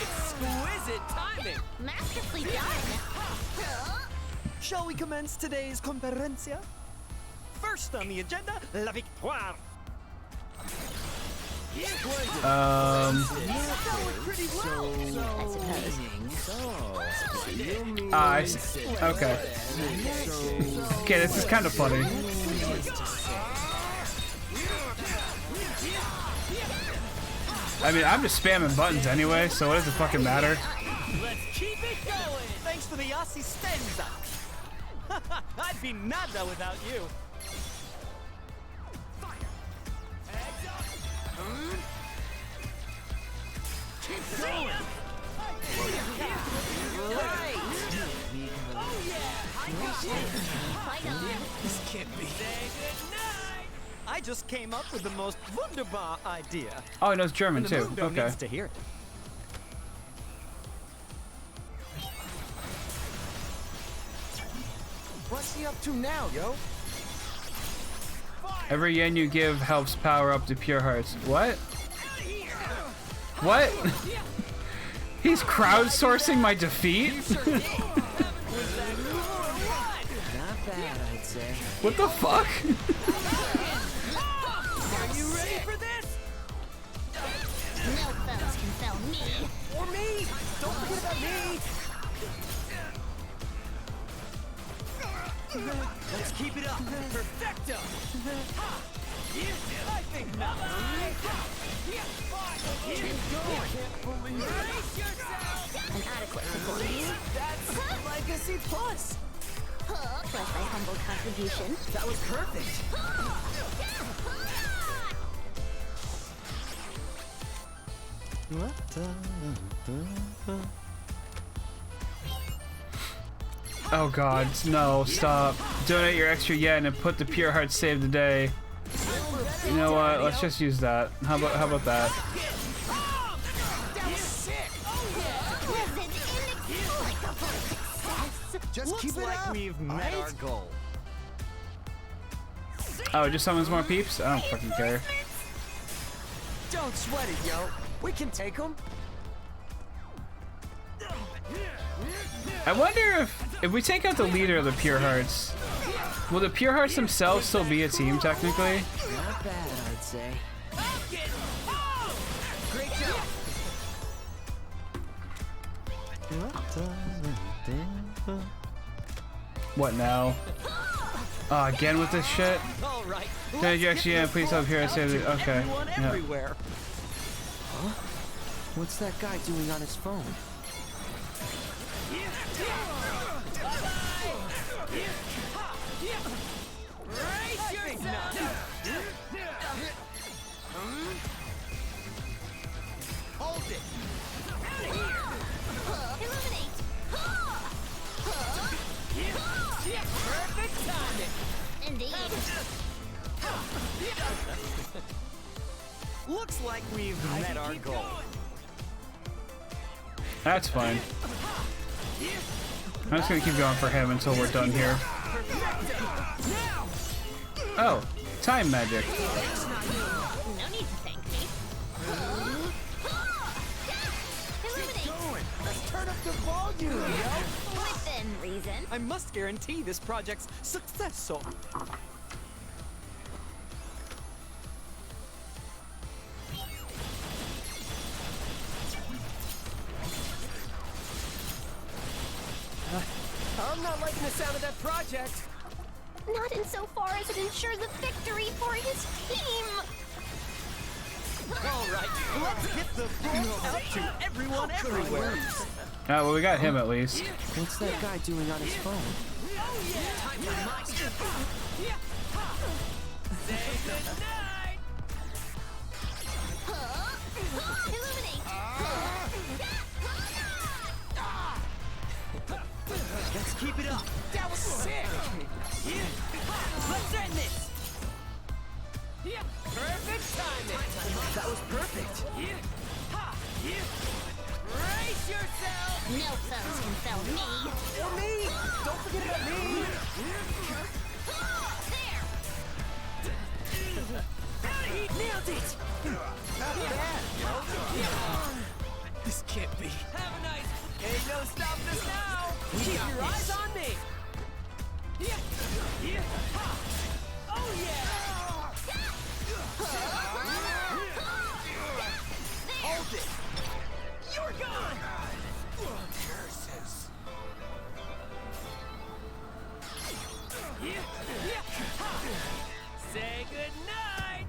[SPEAKER 6] Exquisite timing.
[SPEAKER 17] Masterfully done.
[SPEAKER 10] Shall we commence today's conferencia? First on the agenda, La Victoire.
[SPEAKER 5] I see. Okay. Okay, this is kind of funny. I mean, I'm just spamming buttons anyway, so what does it fucking matter?
[SPEAKER 6] Let's keep it going. Thanks for the assistenza. I'd be nada without you. Keep going. Right. Oh yeah. This can't be. I just came up with the most wunderbar idea.
[SPEAKER 5] Oh, he knows German
[SPEAKER 10] And the
[SPEAKER 5] too.
[SPEAKER 10] Mundo
[SPEAKER 5] Okay.
[SPEAKER 10] needs to hear it.
[SPEAKER 13] What's he up to now, yo?
[SPEAKER 5] Every yen you give helps power up the pure hearts. What? What? He's crowdsourcing my defeat?
[SPEAKER 10] Not bad, I'd say.
[SPEAKER 5] What the fuck?
[SPEAKER 6] Are you ready for this?
[SPEAKER 7] No foes can fell me.
[SPEAKER 6] Or me? Don't forget about me. Let's keep it up. Perfecto. I think not. Keep going. Brace yourself.
[SPEAKER 7] An adequate performance.
[SPEAKER 6] That's Legacy Plus.
[SPEAKER 7] Plus my humble contribution.
[SPEAKER 6] That was perfect.
[SPEAKER 5] Oh god, no, stop. Donate your extra yen and put the pure heart save the day. You know what? Let's just use that. How about that?
[SPEAKER 13] Just
[SPEAKER 10] Looks
[SPEAKER 13] keep it
[SPEAKER 10] like
[SPEAKER 13] up.
[SPEAKER 10] we've met our goal.
[SPEAKER 5] Oh, it just summons more peeps? I don't fucking care.
[SPEAKER 13] Don't sweat it, yo. We can take him.
[SPEAKER 5] I wonder if we take out the leader of the Pure Hearts, will the Pure Hearts themselves still be a team technically?
[SPEAKER 10] Not bad, I'd say.
[SPEAKER 6] Great job.
[SPEAKER 5] What now? Again with this shit?
[SPEAKER 6] All right.
[SPEAKER 5] Thank you, actually, yeah, please help here. I say that. Okay.
[SPEAKER 6] Everyone
[SPEAKER 5] Yeah.
[SPEAKER 6] everywhere.
[SPEAKER 10] Huh? What's that guy doing on his phone?
[SPEAKER 6] Brace yourself. Hold it.
[SPEAKER 7] Illuminate.
[SPEAKER 6] Perfect timing.
[SPEAKER 7] Indeed.
[SPEAKER 10] Looks like we've met our goal.
[SPEAKER 5] That's fine. I'm just gonna keep going for him until we're done here. Oh, time magic.
[SPEAKER 7] No need to thank me. Illuminate.
[SPEAKER 13] Let's turn up the volume, yo.
[SPEAKER 7] Within reason.
[SPEAKER 10] I must guarantee this project's success.
[SPEAKER 6] I'm not liking the sound of that project.
[SPEAKER 7] Not insofar as it ensures a victory for his team.
[SPEAKER 6] All right, let's get the ball out to everyone everywhere.
[SPEAKER 5] Oh, well, we got him at least.
[SPEAKER 10] What's that guy doing on his phone?
[SPEAKER 6] Oh yeah, time for my Say goodnight.
[SPEAKER 7] Illuminate.
[SPEAKER 6] Let's keep it up. That was sick. Let's end this. Perfect timing. That was perfect. Brace yourself.
[SPEAKER 7] No foes can fell me.
[SPEAKER 6] Or me. Don't forget about me.
[SPEAKER 7] There.
[SPEAKER 6] Nailed it. Not bad. This can't be. Have a nice. Ain't no stopping us now. Keep your eyes on me. Yeah. Ha. Oh yeah!
[SPEAKER 13] Hold it!
[SPEAKER 6] You're gone!
[SPEAKER 13] Curses.
[SPEAKER 6] Yeah. Ha. Say goodnight!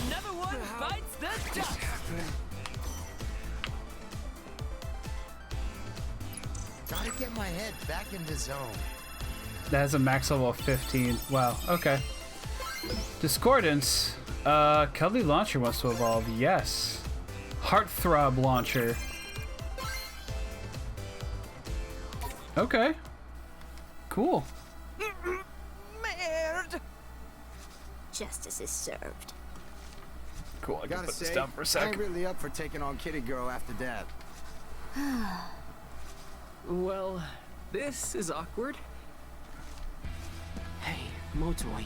[SPEAKER 6] Another one bites the dust!
[SPEAKER 2] Gotta get my head back in the zone.
[SPEAKER 5] That has a max level of 15. Wow, okay. Discordance. Kelly Launcher wants to evolve. Yes. Heartthrob Launcher. Okay. Cool.
[SPEAKER 13] Merde.
[SPEAKER 7] Justice is served.
[SPEAKER 5] Cool, I
[SPEAKER 2] Gotta
[SPEAKER 5] put this
[SPEAKER 2] say,
[SPEAKER 5] down for a
[SPEAKER 2] I
[SPEAKER 5] sec.
[SPEAKER 2] ain't really up for taking on Kitty Girl after that.
[SPEAKER 10] Well, this is awkward. Hey, Motoi.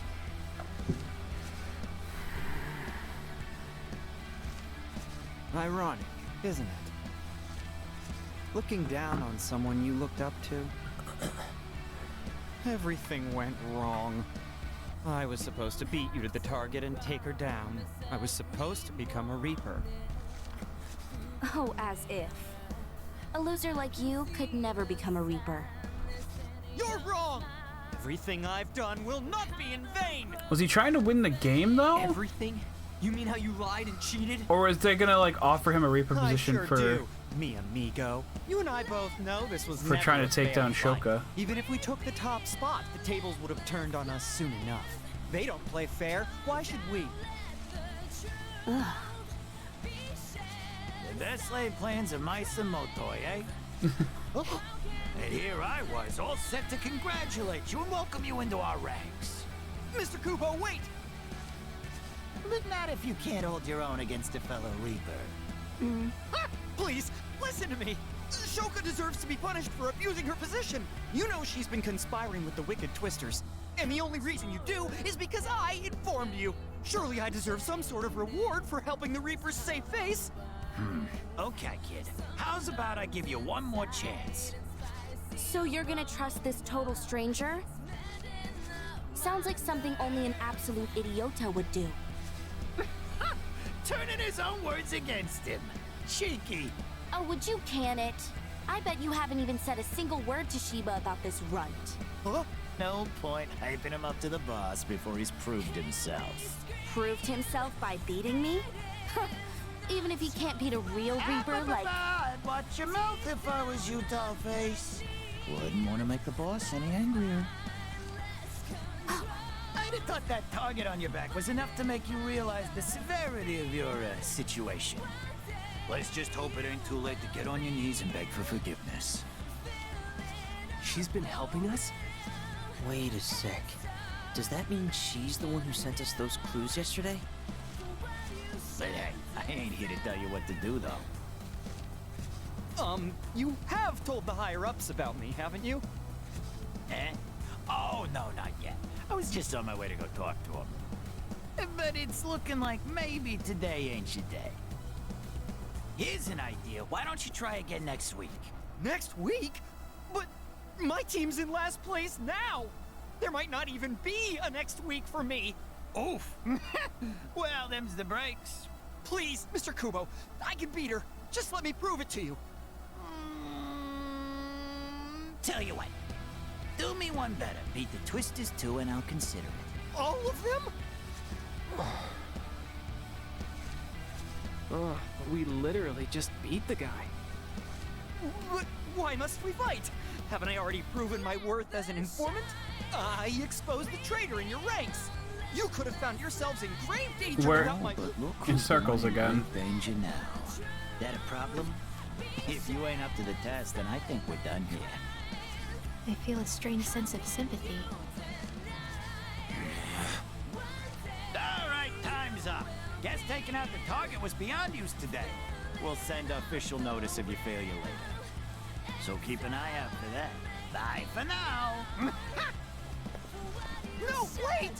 [SPEAKER 18] Ironic, isn't it? Looking down on someone you looked up to. Everything went wrong. I was supposed to beat you to the target and take her down. I was supposed to become a Reaper.
[SPEAKER 17] Oh, as if. A loser like you could never become a Reaper.
[SPEAKER 10] You're wrong! Everything I've done will not be in vain!
[SPEAKER 5] Was he trying to win the game though?
[SPEAKER 10] Everything? You mean how you lied and cheated?
[SPEAKER 5] Or was they gonna like offer him a Reaper position
[SPEAKER 10] I sure
[SPEAKER 5] for
[SPEAKER 10] do. Mi amigo. You and I both know this was
[SPEAKER 5] for
[SPEAKER 10] never
[SPEAKER 5] trying
[SPEAKER 10] a
[SPEAKER 5] to take
[SPEAKER 10] fair
[SPEAKER 5] down
[SPEAKER 10] fight.
[SPEAKER 5] Shoka?
[SPEAKER 10] Even if we took the top spot, the tables would have turned on us soon enough. They don't play fair. Why should we?
[SPEAKER 13] The best laid plans of mice and Motoi, eh? And here I was, all set to congratulate you and welcome you into our ranks.
[SPEAKER 10] Mr. Kubo, wait!
[SPEAKER 13] But not if you can't hold your own against a fellow Reaper.
[SPEAKER 10] Please, listen to me! Shoka deserves to be punished for abusing her position! You know she's been conspiring with the Wicked Twisters. And the only reason you do is because I informed you! Surely I deserve some sort of reward for helping the Reapers save face!
[SPEAKER 13] Okay, kid. How's about I give you one more chance?
[SPEAKER 17] So you're gonna trust this total stranger? Sounds like something only an absolute idiota would do.
[SPEAKER 13] Turning his own words against him. Cheeky.
[SPEAKER 17] Oh, would you can it? I bet you haven't even said a single word to Shiba about this runt.
[SPEAKER 13] Huh? No point hyping him up to the boss before he's proved himself.
[SPEAKER 17] Proved himself by beating me? Even if he can't beat a real Reaper like...
[SPEAKER 13] I'd watch your mouth if I was you, Dollface. Wouldn't want to make the boss any angrier. I'd have thought that target on your back was enough to make you realize the severity of your situation. Let's just hope it ain't too late to get on your knees and beg for forgiveness.
[SPEAKER 10] She's been helping us? Wait a sec. Does that mean she's the one who sent us those clues yesterday?
[SPEAKER 13] But hey, I ain't here to tell you what to do, though.
[SPEAKER 10] You have told the higher-ups about me, haven't you?
[SPEAKER 13] Eh? Oh, no, not yet. I was just on my way to go talk to him. But it's looking like maybe today ain't your day. Here's an idea. Why don't you try again next week?
[SPEAKER 10] Next week? But my team's in last place now! There might not even be a next week for me!
[SPEAKER 13] Oof! Well, them's the breaks.
[SPEAKER 10] Please, Mr. Kubo, I can beat her. Just let me prove it to you.
[SPEAKER 13] Tell you what. Do me one better. Beat the Twisters too, and I'll consider it.
[SPEAKER 10] All of them?
[SPEAKER 6] Oh, we literally just beat the guy.
[SPEAKER 10] But why must we fight? Haven't I already proven my worth as an informant? I exposed the traitor in your ranks. You could have found yourselves in grave danger
[SPEAKER 5] We're
[SPEAKER 10] without my...
[SPEAKER 5] in circles again.
[SPEAKER 13] Danger now. That a problem? If you ain't up to the test, then I think we're done here.
[SPEAKER 7] I feel a strange sense of sympathy.
[SPEAKER 13] All right, time's up. Guess taking out the target was beyond use today. We'll send official notice of your failure later. So keep an eye out for that. Bye for now.
[SPEAKER 10] No, wait!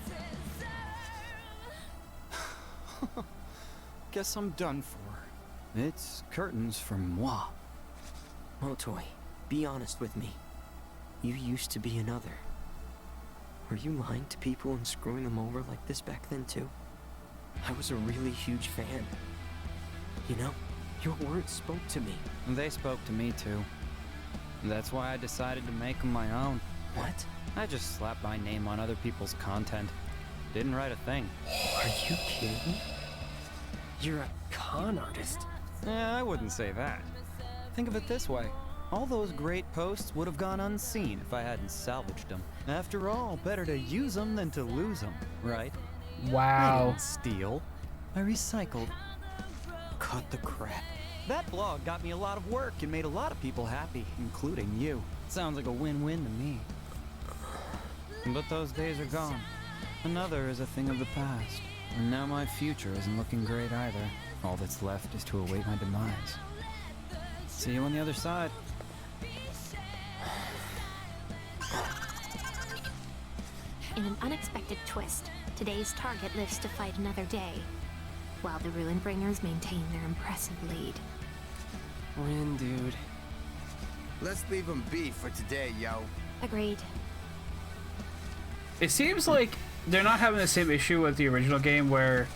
[SPEAKER 10] Guess I'm done for.
[SPEAKER 18] It's curtains for moi.
[SPEAKER 10] Motoi, be honest with me. You used to be another.
[SPEAKER 19] Were you lying to people and screwing them over like this back then too? I was a really huge fan. You know, your words spoke to me.
[SPEAKER 18] They spoke to me too. That's why I decided to make them my own.
[SPEAKER 19] What?
[SPEAKER 18] I just slapped my name on other people's content. Didn't write a thing.
[SPEAKER 19] Are you kidding? You're a con artist.
[SPEAKER 18] I wouldn't say that. Think of it this way. All those great posts would have gone unseen if I hadn't salvaged them. After all, better to use them than to lose them, right?
[SPEAKER 5] Wow.
[SPEAKER 18] I didn't steal. I recycled.
[SPEAKER 19] Cut the crap.
[SPEAKER 18] That blog got me a lot of work and made a lot of people happy, including you. Sounds like a win-win to me. But those days are gone. Another is a thing of the past. And now my future isn't looking great either. All that's left is to await my demise. See you on the other side.
[SPEAKER 7] In an unexpected twist, today's target lives to fight another day, while the Ruinbringers maintain their impressive lead.
[SPEAKER 19] Rin, dude.
[SPEAKER 2] Let's leave them be for today, yo.
[SPEAKER 7] Agreed.
[SPEAKER 5] It seems like they're not having the same issue with the original game where...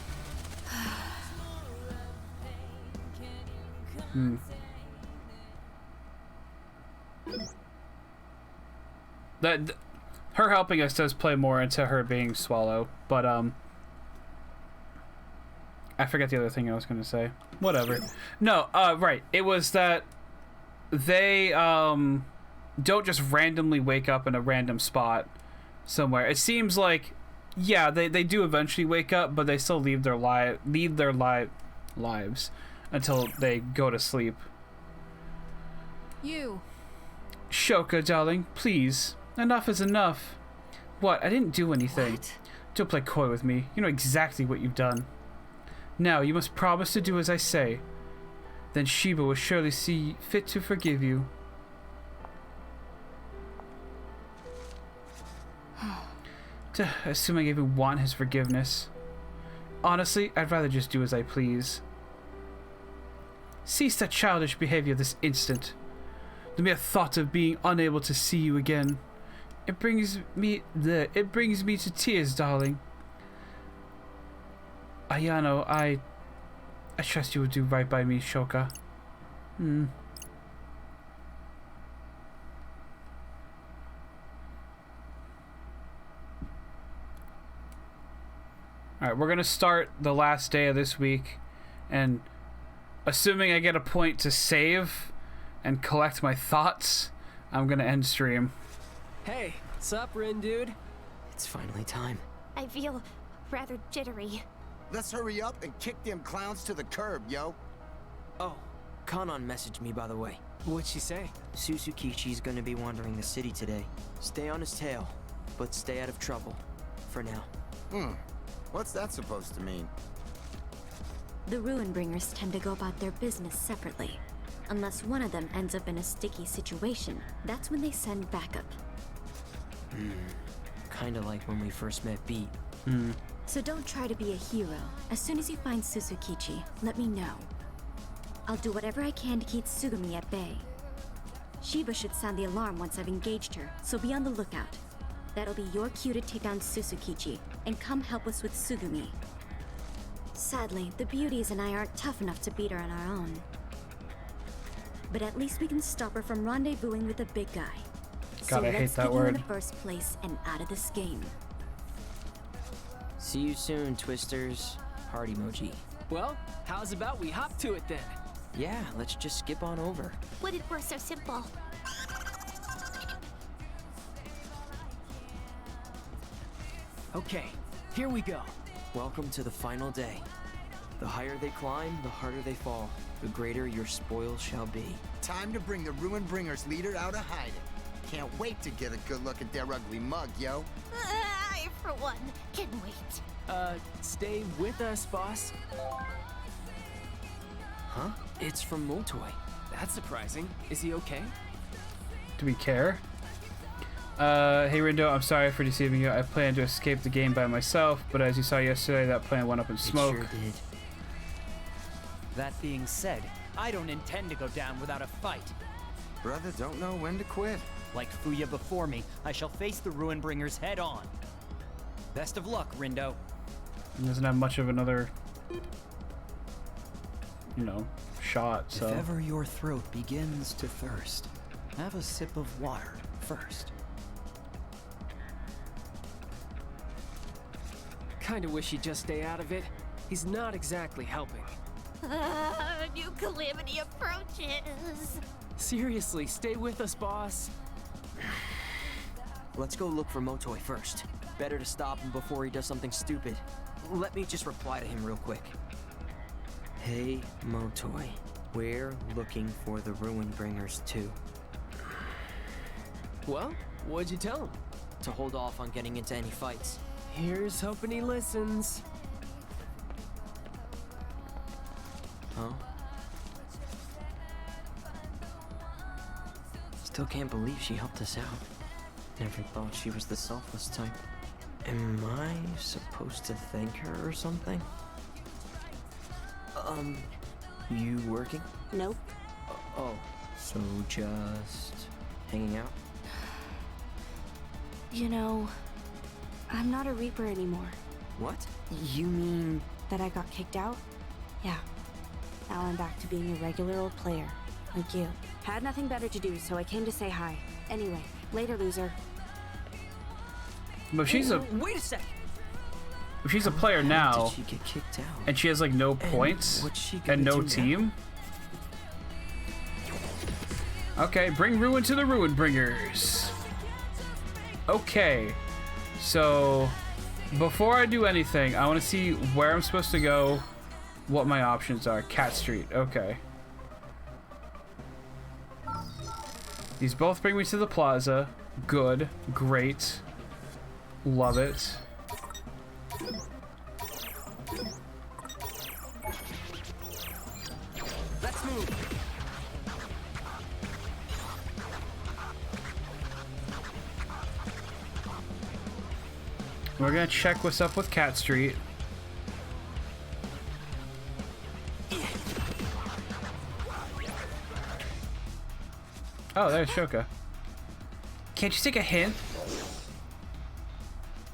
[SPEAKER 5] her helping us does play more into her being Swallow, but I forget the other thing I was gonna say. Whatever. No, right. It was that they don't just randomly wake up in a random spot somewhere. It seems like, yeah, they do eventually wake up, but they still lead their lives until they go to sleep.
[SPEAKER 17] You.
[SPEAKER 5] Shoka, darling, please. Enough is enough. What? I didn't do anything.
[SPEAKER 19] What?
[SPEAKER 5] Don't play coy with me. You know exactly what you've done. Now, you must promise to do as I say. Then Shiba will surely see fit to forgive you. Assuming I even want his forgiveness. Honestly, I'd rather just do as I please. Cease that childish behavior this instant. The mere thought of being unable to see you again. It brings me to tears, darling. Ayano, I trust you will do right by me, Shoka. Alright, we're gonna start the last day of this week, and assuming I get a point to save and collect my thoughts, I'm gonna end stream.
[SPEAKER 6] Hey, sup, Rin, dude?
[SPEAKER 19] It's finally time.
[SPEAKER 7] I feel rather jittery.
[SPEAKER 2] Let's hurry up and kick them clowns to the curb, yo.
[SPEAKER 19] Oh, Kanon messaged me, by the way.
[SPEAKER 6] What'd she say?
[SPEAKER 19] Susukichi's gonna be wandering the city today. Stay on his tail, but stay out of trouble. For now.
[SPEAKER 2] What's that supposed to mean?
[SPEAKER 17] The Ruinbringers tend to go about their business separately. Unless one of them ends up in a sticky situation, that's when they send backup.
[SPEAKER 19] Kinda like when we first met Beat.
[SPEAKER 17] So don't try to be a hero. As soon as you find Susukichi, let me know. I'll do whatever I can to keep Tsugumi at bay. Shiba should sound the alarm once I've engaged her, so be on the lookout. That'll be your cue to take down Susukichi, and come help us with Tsugumi. Sadly, the beauties and I aren't tough enough to beat her on our own. But at least we can stop her from rendezvousing with the big guy.
[SPEAKER 5] God,
[SPEAKER 17] so
[SPEAKER 5] I hate
[SPEAKER 17] let's
[SPEAKER 5] that
[SPEAKER 17] get you in
[SPEAKER 5] word.
[SPEAKER 17] the first place and out of this game.
[SPEAKER 19] See you soon, Twisters. Heart emoji.
[SPEAKER 6] Well, how's about we hop to it then?
[SPEAKER 19] Yeah, let's just skip on over.
[SPEAKER 7] Would it were so simple.
[SPEAKER 6] Okay, here we go.
[SPEAKER 19] Welcome to the final day. The higher they climb, the harder they fall. The greater your spoil shall be.
[SPEAKER 2] Time to bring the Ruinbringers leader out of hiding. Can't wait to get a good look at their ugly mug, yo.
[SPEAKER 7] I, for one, can wait.
[SPEAKER 6] Stay with us, boss.
[SPEAKER 19] Huh? It's from Motoy.
[SPEAKER 6] That's surprising. Is he okay?
[SPEAKER 5] Do we care? Hey Rindo, I'm sorry for deceiving you. I planned to escape the game by myself, but as you saw yesterday, that plan went up in smoke.
[SPEAKER 19] It sure did.
[SPEAKER 18] That being said, I don't intend to go down without a fight.
[SPEAKER 2] Brother don't know when to quit.
[SPEAKER 10] Like Fuya before me, I shall face the Ruinbringers head on. Best of luck, Rindo.
[SPEAKER 5] He doesn't have much of another, you know, shot, so.
[SPEAKER 18] If ever your throat begins to thirst, have a sip of water first.
[SPEAKER 6] Kinda wish he'd just stay out of it. He's not exactly helping.
[SPEAKER 14] New calamity approaches.
[SPEAKER 6] Seriously, stay with us, boss.
[SPEAKER 19] Let's go look for Motoi first. Better to stop him before he does something stupid. Let me just reply to him real quick. Hey, Motoi. We're looking for the Ruinbringers too.
[SPEAKER 6] Well, what'd you tell him?
[SPEAKER 19] To hold off on getting into any fights.
[SPEAKER 6] Here's hoping he listens.
[SPEAKER 19] Huh? Still can't believe she helped us out. Never thought she was the selfless type. Am I supposed to thank her or something? You working?
[SPEAKER 7] Nope.
[SPEAKER 19] Oh, so just hanging out?
[SPEAKER 17] You know, I'm not a Reaper anymore.
[SPEAKER 19] What? You mean...
[SPEAKER 17] That I got kicked out? Yeah. Now I'm back to being a regular old player, like you. Had nothing better to do, so I came to say hi. Anyway, later, loser.
[SPEAKER 5] But she's a...
[SPEAKER 19] Wait a sec!
[SPEAKER 5] If she's a player now,
[SPEAKER 19] Did she get kicked out?
[SPEAKER 5] and she has like no points and no team. Okay, bring ruin to the Ruinbringers. Okay, so before I do anything, I want to see where I'm supposed to go, what my options are. Cat Street, okay. These both bring me to the plaza. Good, great, love it.
[SPEAKER 6] Let's move.
[SPEAKER 5] We're gonna check what's up with Cat Street. Oh, there's Shoka. Can't you take a hint?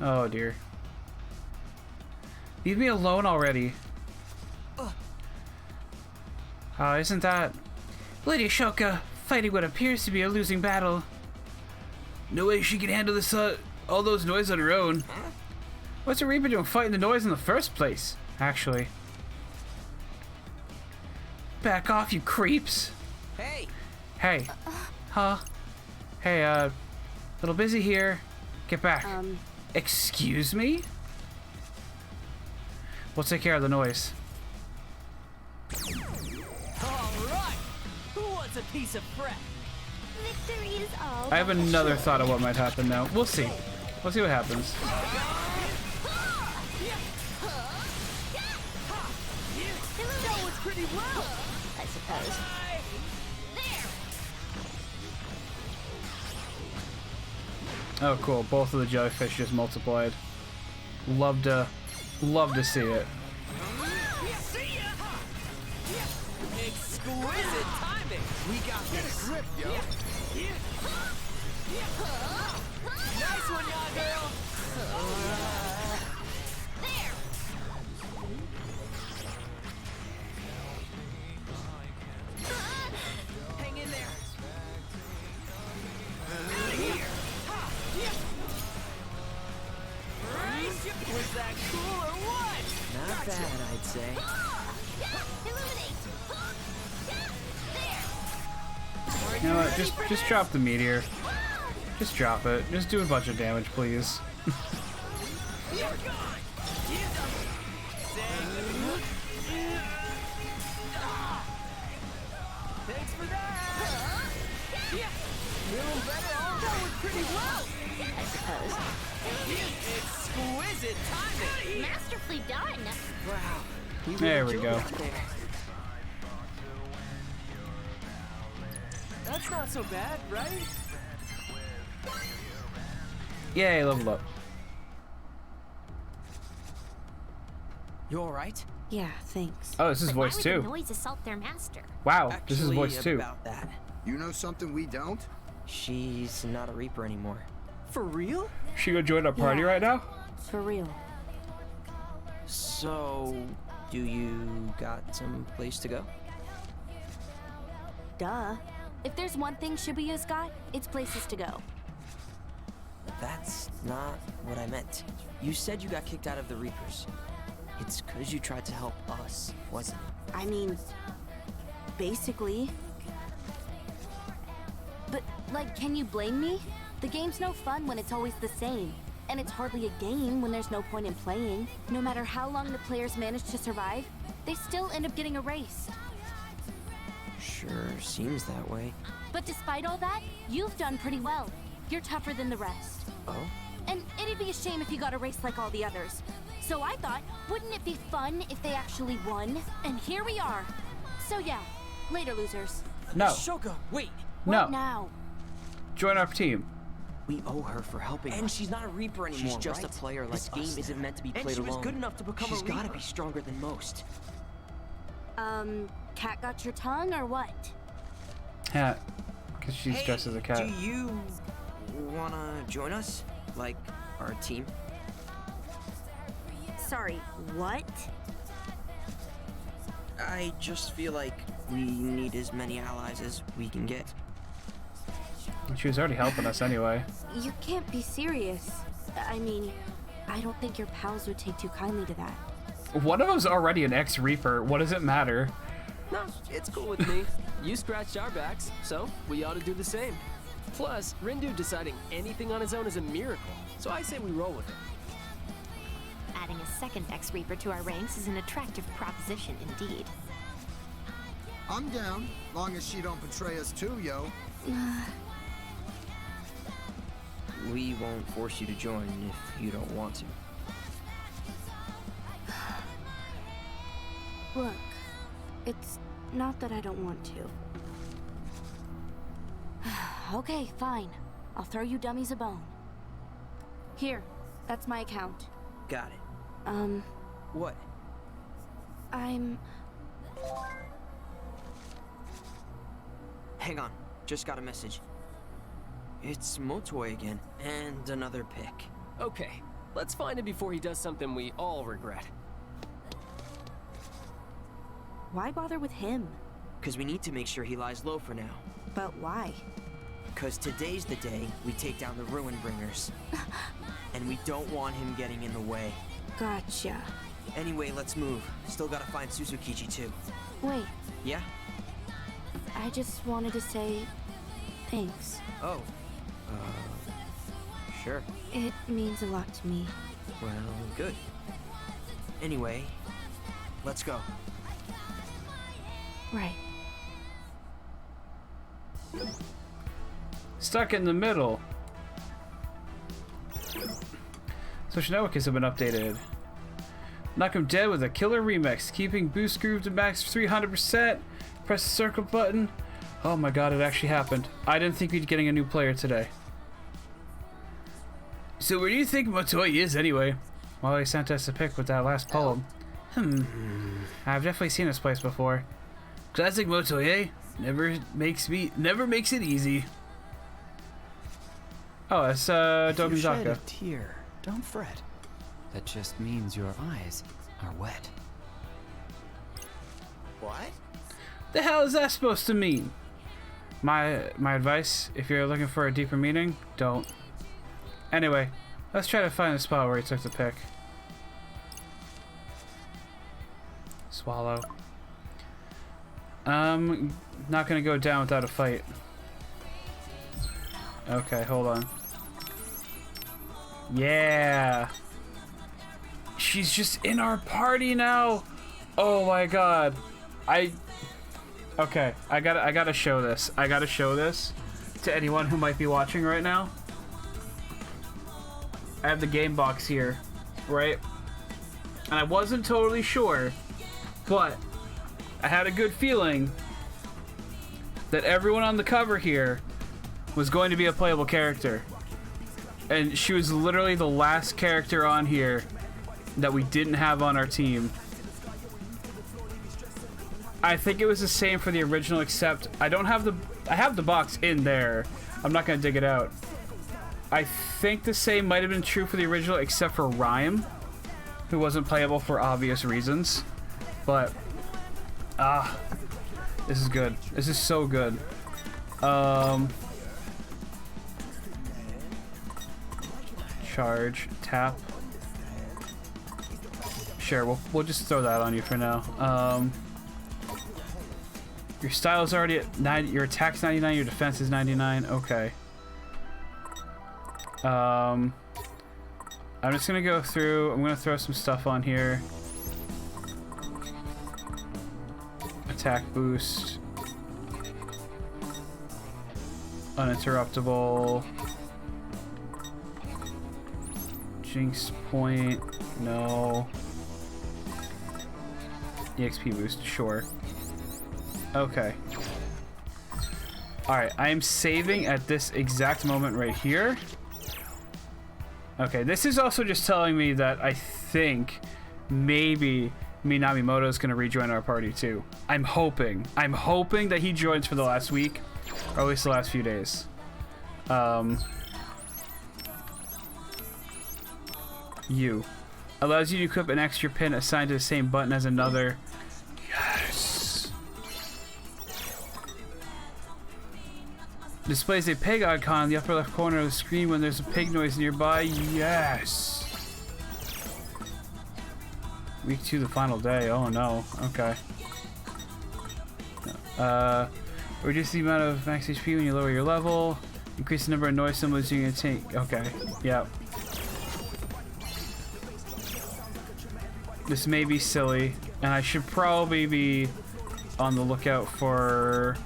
[SPEAKER 5] Oh dear. Leave me alone already. Isn't that... Lady Shoka, fighting what appears to be a losing battle. No way she can handle this, all those noise on her own. What's a Reaper doing fighting the noise in the first place, actually? Back off, you creeps.
[SPEAKER 6] Hey!
[SPEAKER 5] Hey. Huh? Hey, little busy here. Get back. Excuse me? We'll take care of the noise.
[SPEAKER 6] Alright! Who wants a piece of bread?
[SPEAKER 14] Victory is all.
[SPEAKER 5] I have another thought of what might happen now. We'll see. We'll see what happens.
[SPEAKER 6] That was pretty well,
[SPEAKER 14] I suppose.
[SPEAKER 5] Oh, cool. Both of the jellyfish just multiplied. Love to see it.
[SPEAKER 6] Exquisite timing. We got this. Grip, yo. Nice one, y'all girl.
[SPEAKER 14] There.
[SPEAKER 6] Hang in there. Was that cool or what?
[SPEAKER 19] Not bad, I'd say.
[SPEAKER 5] You know what? Just drop the meteor. Just drop it. Just do a bunch of damage, please.
[SPEAKER 6] Thanks for that. Feeling better? That was pretty well,
[SPEAKER 14] I suppose.
[SPEAKER 6] Exquisite timing.
[SPEAKER 14] Masterfully done.
[SPEAKER 6] Wow.
[SPEAKER 5] There we go.
[SPEAKER 6] That's not so bad, right?
[SPEAKER 5] Yay, leveled up.
[SPEAKER 10] You alright?
[SPEAKER 17] Yeah, thanks.
[SPEAKER 5] Oh, this is
[SPEAKER 14] But
[SPEAKER 5] voice
[SPEAKER 14] why would
[SPEAKER 5] too.
[SPEAKER 14] the noise assault their master?
[SPEAKER 5] Wow, this is voice too.
[SPEAKER 10] About that.
[SPEAKER 2] You know something we don't?
[SPEAKER 19] She's not a Reaper anymore.
[SPEAKER 10] For real?
[SPEAKER 5] She go join our party right now?
[SPEAKER 17] For real.
[SPEAKER 19] So, do you got some place to go?
[SPEAKER 17] Duh. If there's one thing Shibuya's got, it's places to go.
[SPEAKER 19] That's not what I meant. You said you got kicked out of the Reapers. It's because you tried to help us, wasn't it?
[SPEAKER 17] I mean, basically. But, like, can you blame me? The game's no fun when it's always the same. And it's hardly a game when there's no point in playing. No matter how long the players manage to survive, they still end up getting erased.
[SPEAKER 19] Sure seems that way.
[SPEAKER 17] But despite all that, you've done pretty well. You're tougher than the rest.
[SPEAKER 19] Oh?
[SPEAKER 17] And it'd be a shame if you got erased like all the others. So I thought, wouldn't it be fun if they actually won? And here we are. So yeah, later, losers.
[SPEAKER 5] No.
[SPEAKER 10] Shoko, wait.
[SPEAKER 5] No.
[SPEAKER 17] What now?
[SPEAKER 5] Join our team.
[SPEAKER 19] We owe her for helping us.
[SPEAKER 10] And she's not a Reaper anymore,
[SPEAKER 19] She's just
[SPEAKER 10] right?
[SPEAKER 19] a player. Like,
[SPEAKER 10] This
[SPEAKER 19] game
[SPEAKER 10] us
[SPEAKER 19] isn't
[SPEAKER 10] now.
[SPEAKER 19] meant to be
[SPEAKER 10] And
[SPEAKER 19] played
[SPEAKER 10] she was
[SPEAKER 19] alone.
[SPEAKER 10] good enough to become
[SPEAKER 19] She's
[SPEAKER 10] a Reaper.
[SPEAKER 19] gotta be stronger than most.
[SPEAKER 17] Cat got your tongue or what?
[SPEAKER 5] Yeah, because she's
[SPEAKER 19] Hey,
[SPEAKER 5] dressed as a cat.
[SPEAKER 19] do you wanna join us? Like, our team?
[SPEAKER 17] Sorry, what?
[SPEAKER 19] I just feel like we need as many allies as we can get.
[SPEAKER 5] She was already helping us anyway.
[SPEAKER 17] You can't be serious. I mean, I don't think your pals would take too kindly to that.
[SPEAKER 5] One of them's already an ex-Reaper. What does it matter?
[SPEAKER 6] No, it's cool with me. You scratched our backs, so we ought to do the same. Plus, Rindu deciding anything on his own is a miracle, so I say we roll with it.
[SPEAKER 7] Adding a second ex-Reaper to our ranks is an attractive proposition indeed.
[SPEAKER 2] I'm down, long as she don't betray us too, yo.
[SPEAKER 19] We won't force you to join if you don't want to.
[SPEAKER 17] Look, it's not that I don't want to. Okay, fine. I'll throw you dummies a bone. Here, that's my account.
[SPEAKER 19] Got it. What? Hang on, just got a message. It's Motoi again, and another pick.
[SPEAKER 6] Okay, let's find him before he does something we all regret.
[SPEAKER 17] Why bother with him?
[SPEAKER 19] Because we need to make sure he lies low for now.
[SPEAKER 17] But why?
[SPEAKER 19] Because today's the day we take down the Ruin Bringers. And we don't want him getting in the way.
[SPEAKER 17] Gotcha.
[SPEAKER 19] Anyway, let's move. Still gotta find Suzukichi too.
[SPEAKER 17] Wait,
[SPEAKER 19] Yeah?
[SPEAKER 17] I just wanted to say thanks.
[SPEAKER 19] Oh. Sure.
[SPEAKER 17] It means a lot to me.
[SPEAKER 19] Well, good. Anyway, let's go.
[SPEAKER 17] Right.
[SPEAKER 5] Stuck in the middle. So Shinoa has been updated. Knock him dead with a killer remix, keeping boost groove to max 300%. Press the circle button. Oh my god, it actually happened. I didn't think we'd be getting a new player today. So where do you think Motoi is anyway? Well, he sent us a pic with that last poem. I've definitely seen this place before. Classic Motoi, never makes it easy. Oh, it's
[SPEAKER 18] If you shed
[SPEAKER 5] Dogenzaka.
[SPEAKER 18] a tear, don't fret. That just means your eyes are wet.
[SPEAKER 2] What?
[SPEAKER 5] The hell is that supposed to mean? My advice, if you're looking for a deeper meaning, don't. Anyway, let's try to find the spot where he took the pic. Swallow. Not gonna go down without a fight. Okay, hold on. Yeah. She's just in our party now. Oh my god. Okay, I gotta show this. I gotta show this to anyone who might be watching right now. I have the game box here, right? And I wasn't totally sure, but I had a good feeling that everyone on the cover here was going to be a playable character. And she was literally the last character on here that we didn't have on our team. I think it was the same for the original, except I have the box in there, I'm not gonna dig it out. I think the same might have been true for the original, except for Rhyme, who wasn't playable for obvious reasons. But this is good. This is so good. Charge, tap. Sure, we'll just throw that on you for now. Your style is already at 90. Your attack's 99. Your defense is 99. Okay. I'm just gonna go through. I'm gonna throw some stuff on here. Attack boost. Uninterruptible. Jinx point. No. EXP boost. Sure. Okay. Alright, I am saving at this exact moment right here. Okay, this is also just telling me that I think maybe Minamimoto is going to rejoin our party too. I'm hoping that he joins for the last week, or at least the last few days. You. Allows you to equip an extra pin assigned to the same button as another. Yes! Displays a pig icon in the upper left corner of the screen when there's a pig noise nearby. Yes! Week 2, the final day. Oh no. Okay. Reduce the amount of max HP when you lower your level. Increase the number of noise symbols you can take. Okay. Yep. This may be silly, and I should probably be on the lookout for...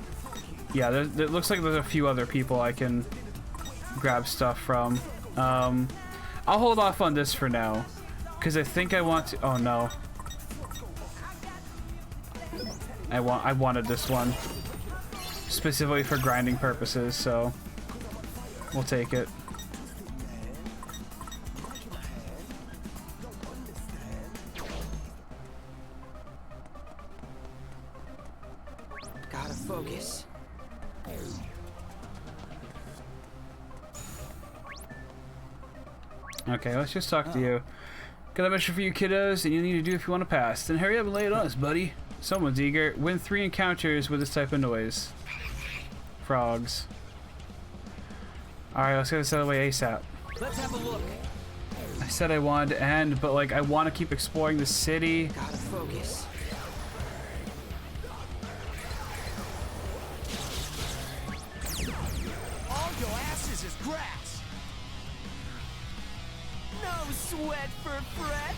[SPEAKER 5] Yeah, it looks like there's a few other people I can grab stuff from. I'll hold off on this for now, because I think I want to... Oh no. I wanted this one specifically for grinding purposes, so we'll take it.
[SPEAKER 19] Gotta focus.
[SPEAKER 5] Okay, let's just talk to you. Got a mission for you kiddos, and you need to do if you want to pass. Then hurry up and lay it on us, buddy. Someone's eager. Win 3 encounters with this type of noise. Frogs. Alright, let's get this out of the way ASAP.
[SPEAKER 6] Let's have a look.
[SPEAKER 5] I said I wanted to end, but like I want to keep exploring the city.
[SPEAKER 19] Gotta focus.
[SPEAKER 6] All your asses is grass. No sweat for fret.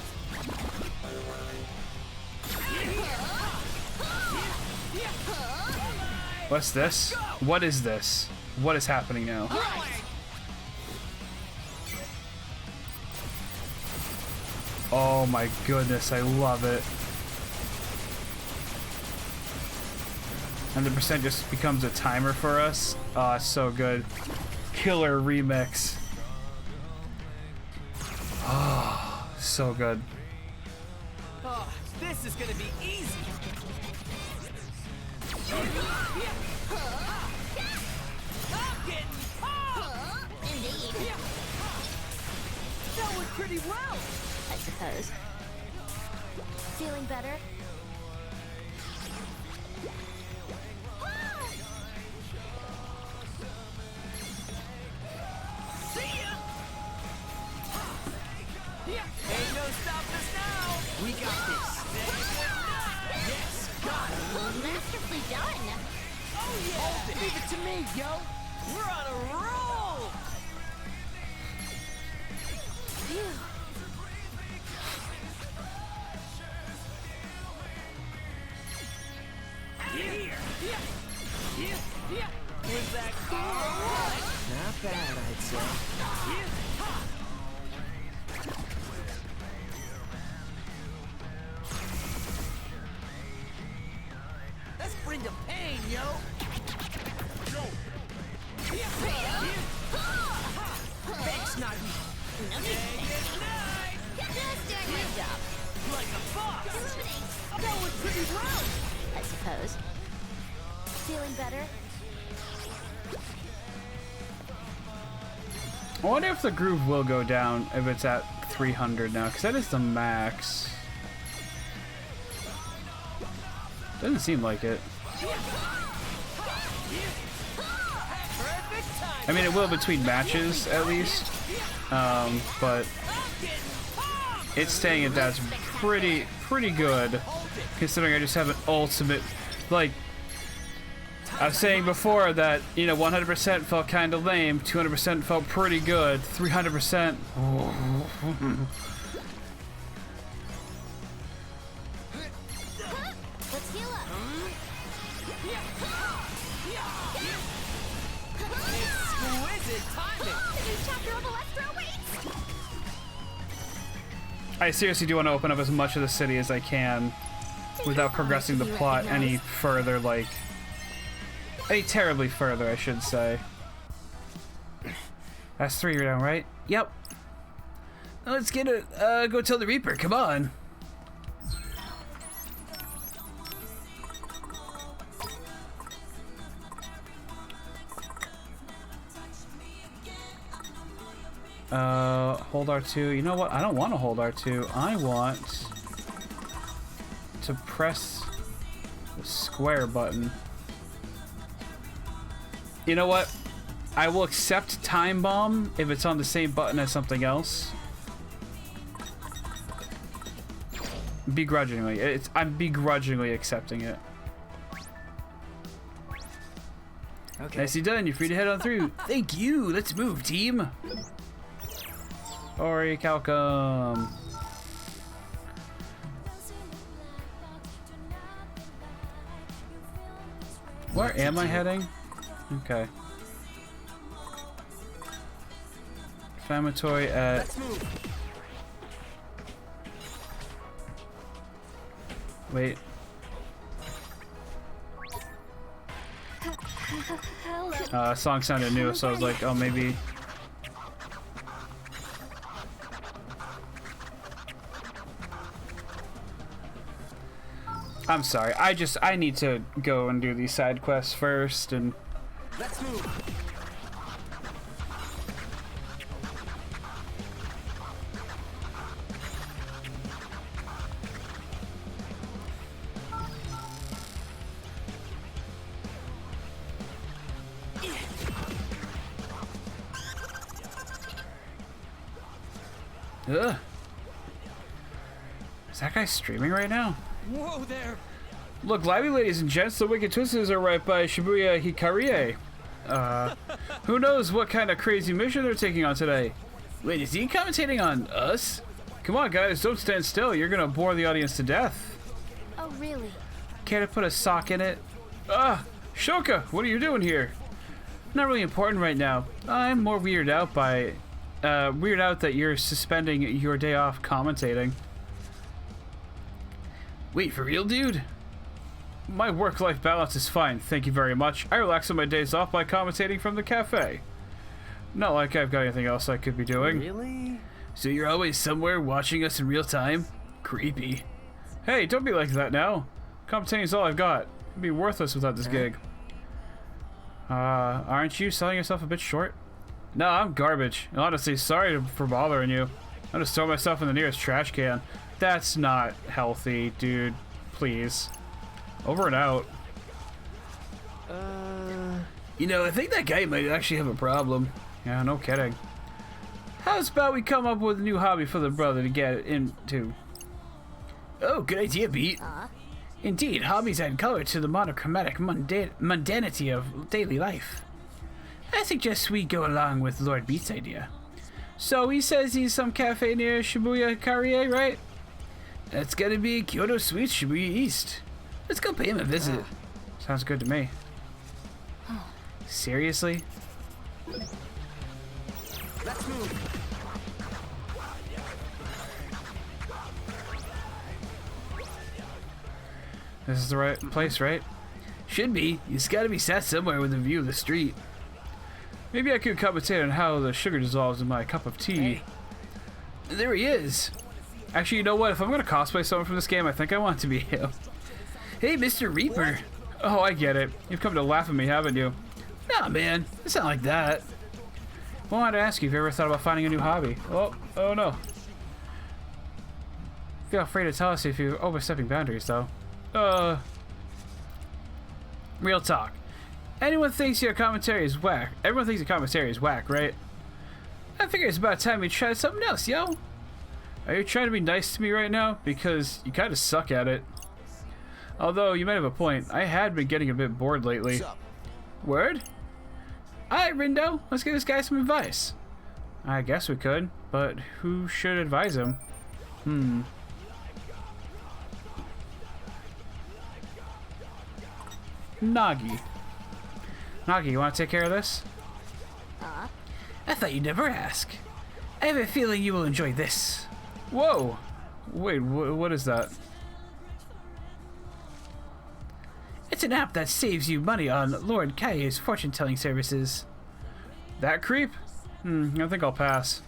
[SPEAKER 5] What's this? What is this? What is happening now? Oh my goodness, I love it. And the percent just becomes a timer for us. Oh, it's so good. Killer remix. Oh, so good.
[SPEAKER 6] Oh, this is gonna be easy. I'm getting popped.
[SPEAKER 14] Indeed.
[SPEAKER 6] That went pretty well.
[SPEAKER 14] I suppose. Feeling better?
[SPEAKER 6] See ya. Ain't no stopping us now. We got this. Yes, got it.
[SPEAKER 14] Masterfully done.
[SPEAKER 6] Oh yeah. Hold it. Leave it to me, yo. We're on a roll.
[SPEAKER 14] Phew.
[SPEAKER 6] Was that cool or what?
[SPEAKER 19] Not bad, I'd say.
[SPEAKER 6] Let's bring the pain, yo. Thanks, Nagi.
[SPEAKER 14] Just doing my job.
[SPEAKER 6] Like a boss. That was pretty well.
[SPEAKER 14] I suppose. Feeling better?
[SPEAKER 5] I wonder if the groove will go down if it's at 300 now, because that is the max. Doesn't seem like it. I mean, it will between matches, at least. But it's saying that that's pretty good, considering I just have an ultimate, like, I was saying before that, you know, 100% felt kind of lame, 200% felt pretty good, 300%.
[SPEAKER 14] Let's heal up.
[SPEAKER 6] Exquisite timing.
[SPEAKER 14] The new chapter of Alestro waits.
[SPEAKER 5] I seriously do want to open up as much of the city as I can without progressing the plot any further, like, any terribly further, I should say. That's 3 down, right? Yep. Let's get it. Go tell the Reaper. Come on. Hold R2. You know what? I don't want to hold R2. I want to press the square button. You know what? I will accept Time Bomb if it's on the same button as something else. Begrudgingly. I'm begrudgingly accepting it. Okay. Nicely done. You're free to head on through. Thank you. Let's move, team. Ori Calcum. Where am I heading? Okay. Famatory at...
[SPEAKER 6] Let's move.
[SPEAKER 5] Wait. Song sounded new, so I was like, oh, maybe... I'm sorry. I need to go and do these side quests first, and...
[SPEAKER 6] Let's move.
[SPEAKER 5] Ugh. Is that guy streaming right now?
[SPEAKER 6] Whoa there.
[SPEAKER 5] Look, lively ladies and gents, the Wicked Twisters are right by Shibuya Hikarie. Who knows what kind of crazy mission they're taking on today? Wait, is he commentating on us? Come on, guys, don't stand still. You're gonna bore the audience to death.
[SPEAKER 14] Oh, really?
[SPEAKER 5] Can't I put a sock in it? Shoka, what are you doing here? Not really important right now. I'm more weirded out that you're suspending your day off commentating. Wait, for real, dude? My work-life balance is fine, thank you very much. I relax on my days off by commentating from the cafe. Not like I've got anything else I could be doing.
[SPEAKER 6] Really?
[SPEAKER 5] So you're always somewhere watching us in real time? Creepy. Hey, don't be like that now. Commentating's all I've got. It'd be worthless without this gig. Aren't you selling yourself a bit short? No, I'm garbage. Honestly, sorry for bothering you. I'll just throw myself in the nearest trash can. That's not healthy, dude. Please. Over and out. You know, I think that guy might actually have a problem. Yeah, no kidding. How's about we come up with a new hobby for the brother to get into? Oh, good idea, Pete. Indeed, hobbies add color to the monochromatic mundanity of daily life. I suggest we go along with Lord Beat's idea. So he says he's some cafe near Shibuya Hikarie, right? That's gotta be Kyoto Suites, Shibuya East. Let's go pay him a visit. Sounds good to me. Seriously?
[SPEAKER 6] Let's move.
[SPEAKER 5] This is the right place, right? Should be. It's gotta be sat somewhere with a view of the street. Maybe I could commentate on how the sugar dissolves in my cup of tea. Hey. There he is. Actually, you know what? If I'm gonna cosplay someone from this game, I think I want it to be him. Hey, Mr. Reaper. Oh, I get it. You've come to laugh at me, haven't you? Nah, man. It's not like that. I wanted to ask you if you ever thought about finding a new hobby. Oh no. Feel free to tell us if you're overstepping boundaries, though. Real talk. Everyone thinks your commentary is whack, right? I figure it's about time we tried something else, yo. Are you trying to be nice to me right now? Because you kind of suck at it. Although, you might have a point. I had been getting a bit bored lately. Word? Alright, Rindo. Let's give this guy some advice. I guess we could, but who should advise him? Nagi. Nagi, you want to take care of this? I thought you'd never ask. I have a feeling you will enjoy this. Whoa! Wait, what is that? It's an app that saves you money on Lord Kaie's fortune-telling services. That creep? I think I'll pass.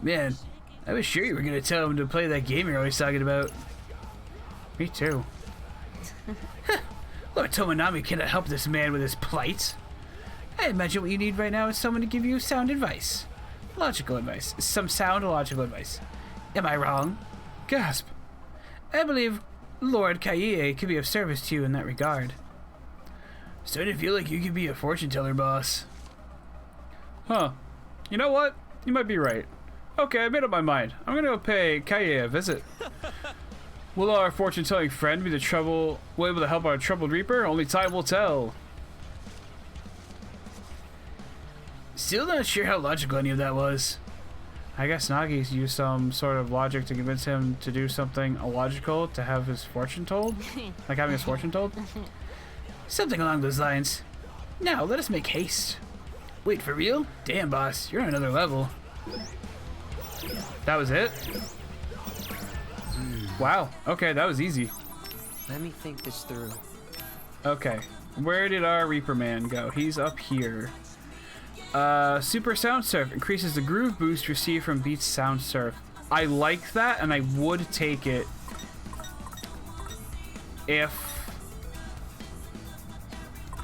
[SPEAKER 5] Man, I was sure you were gonna tell him to play that game you're always talking about. Me too. Lord Tomonami cannot help this man with his plight. I imagine what you need right now is someone to give you sound advice. Logical advice. Some sound logical advice. Am I wrong? Gasp. I believe Lord Kaie could be of service to you in that regard. Starting to feel like you could be a fortune teller, boss. Huh. You know what? You might be right. Okay, I made up my mind. I'm gonna go pay Kaie a visit. Will our fortune-telling friend be able to help our troubled reaper? Only time will tell. Still not sure how logical any of that was. I guess Nagi's used some sort of logic to convince him to do something illogical to have his fortune told? Like having his fortune told? Something along those lines. Now, let us make haste. Wait, for real? Damn, boss, you're on another level. That was it? Wow, okay, that was easy.
[SPEAKER 19] Let me think this through.
[SPEAKER 5] Okay, where did our Reaper Man go? He's up here. Super Sound Surf increases the groove boost received from Beats Sound Surf. I like that, and I would take it if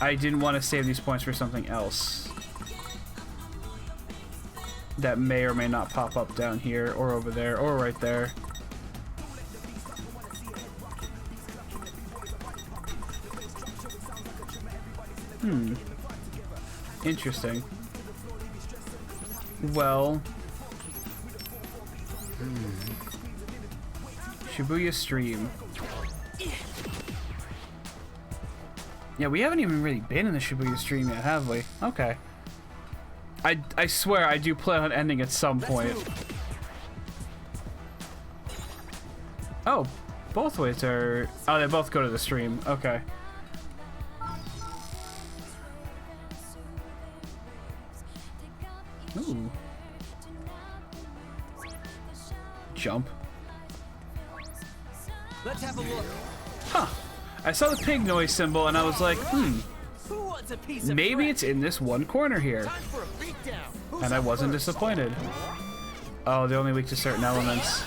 [SPEAKER 5] I didn't want to save these points for something else that may or may not pop up down here, or over there, or right there. Interesting. Well, Shibuya Stream. Yeah, we haven't even really been in the Shibuya Stream yet, have we? Okay. I swear I do plan on ending at some point. Oh, both ways are... Oh, they both go to the stream. Okay. Ooh. Jump.
[SPEAKER 6] Let's have a look.
[SPEAKER 5] Huh. I saw the pig noise symbol and I was like,
[SPEAKER 6] Who wants a piece of
[SPEAKER 5] maybe
[SPEAKER 6] bread?
[SPEAKER 5] it's in this one corner here.
[SPEAKER 6] Time for a beatdown.
[SPEAKER 5] And I wasn't disappointed. Oh, they're only weak to certain elements.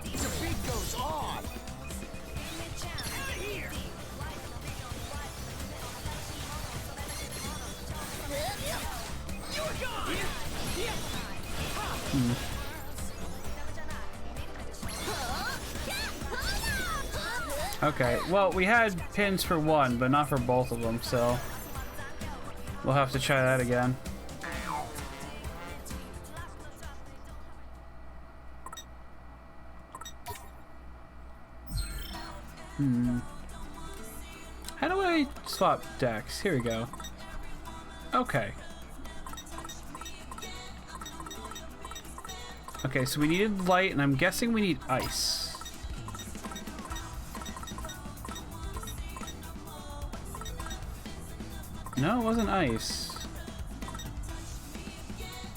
[SPEAKER 6] The beat goes on.
[SPEAKER 5] Okay, well, we had pins for one, but not for both of them, so we'll have to try that again. How do I swap decks? Here we go. Okay. Okay, so we needed light, and I'm guessing we need ice. No, it wasn't ice.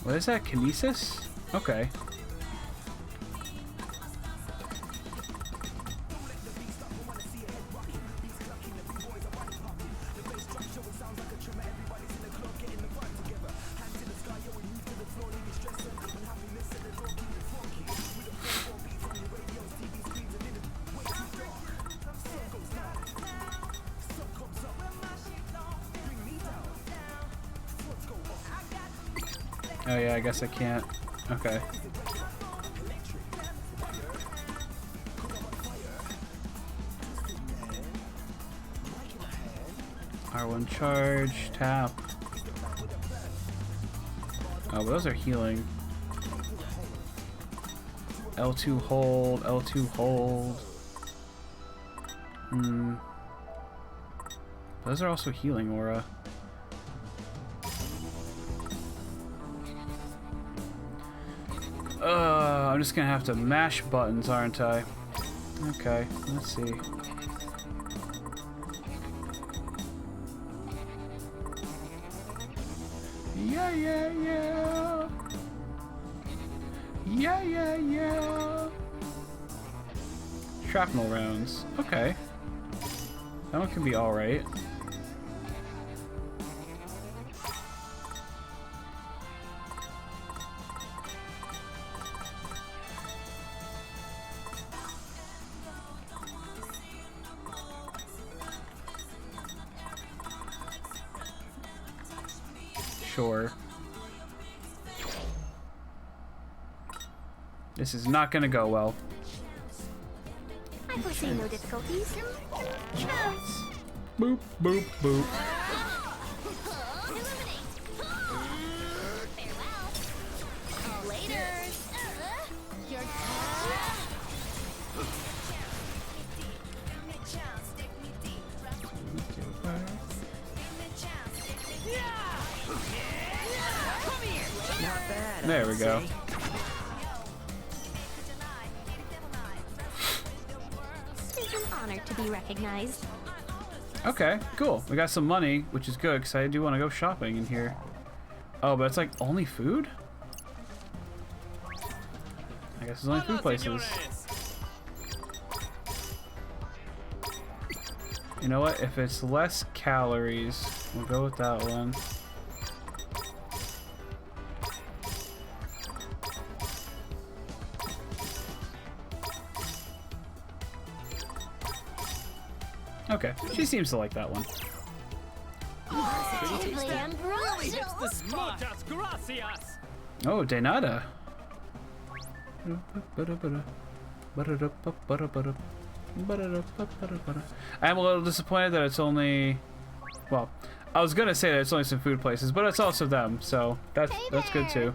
[SPEAKER 5] What is that? Kinesis? Okay. Oh yeah, I guess I can't. Okay. R1 charge, tap. Oh, those are healing. L2 hold, L2 hold. Those are also healing aura. I'm just gonna have to mash buttons, aren't I? Okay, let's see. Yeah, yeah, yeah. Yeah, yeah, yeah. Shrapnel rounds. Okay. That one can be alright. Sure. This is not gonna go well.
[SPEAKER 7] I foresee no difficulties.
[SPEAKER 5] Boop, boop, boop. There we go.
[SPEAKER 7] It's an honor to be recognized.
[SPEAKER 5] Okay, cool. We got some money, which is good because I do want to go shopping in here. Oh, but it's like only food? I guess it's only food places. You know what? If it's less calories, we'll go with that one. Okay, she seems to like that one.
[SPEAKER 6] Really hits the spot.
[SPEAKER 5] Oh, de nada. I'm a little disappointed that it's only... Well, I was gonna say that it's only some food places, but it's also them, so that's good too.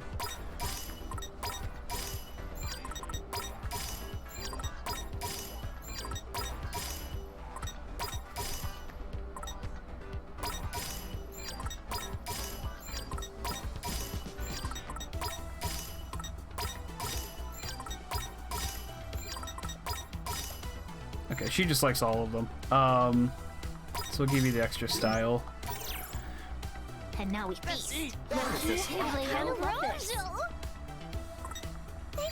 [SPEAKER 5] Okay, she just likes all of them. So we'll give you the extra style.
[SPEAKER 7] And now we feast.
[SPEAKER 14] Thanks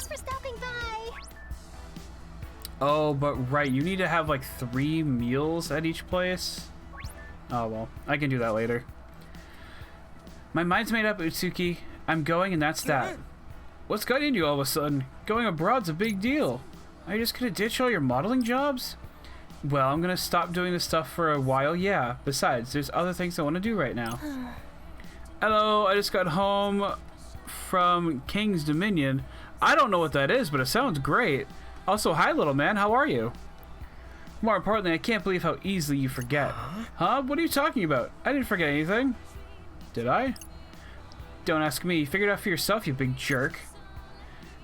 [SPEAKER 14] for stopping by.
[SPEAKER 5] Oh, but right, you need to have like 3 meals at each place. Oh well, I can do that later. My mind's made up, Utsuki. I'm going and that's that. What's got into you all of a sudden? Going abroad's a big deal. Are you just gonna ditch all your modeling jobs? Well, I'm gonna stop doing this stuff for a while, yeah. Besides, there's other things I want to do right now. Hello, I just got home from King's Dominion. I don't know what that is, but it sounds great. Also, hi little man, how are you? More importantly, I can't believe how easily you forget. Huh? What are you talking about? I didn't forget anything. Did I? Don't ask me. Figure it out for yourself, you big jerk.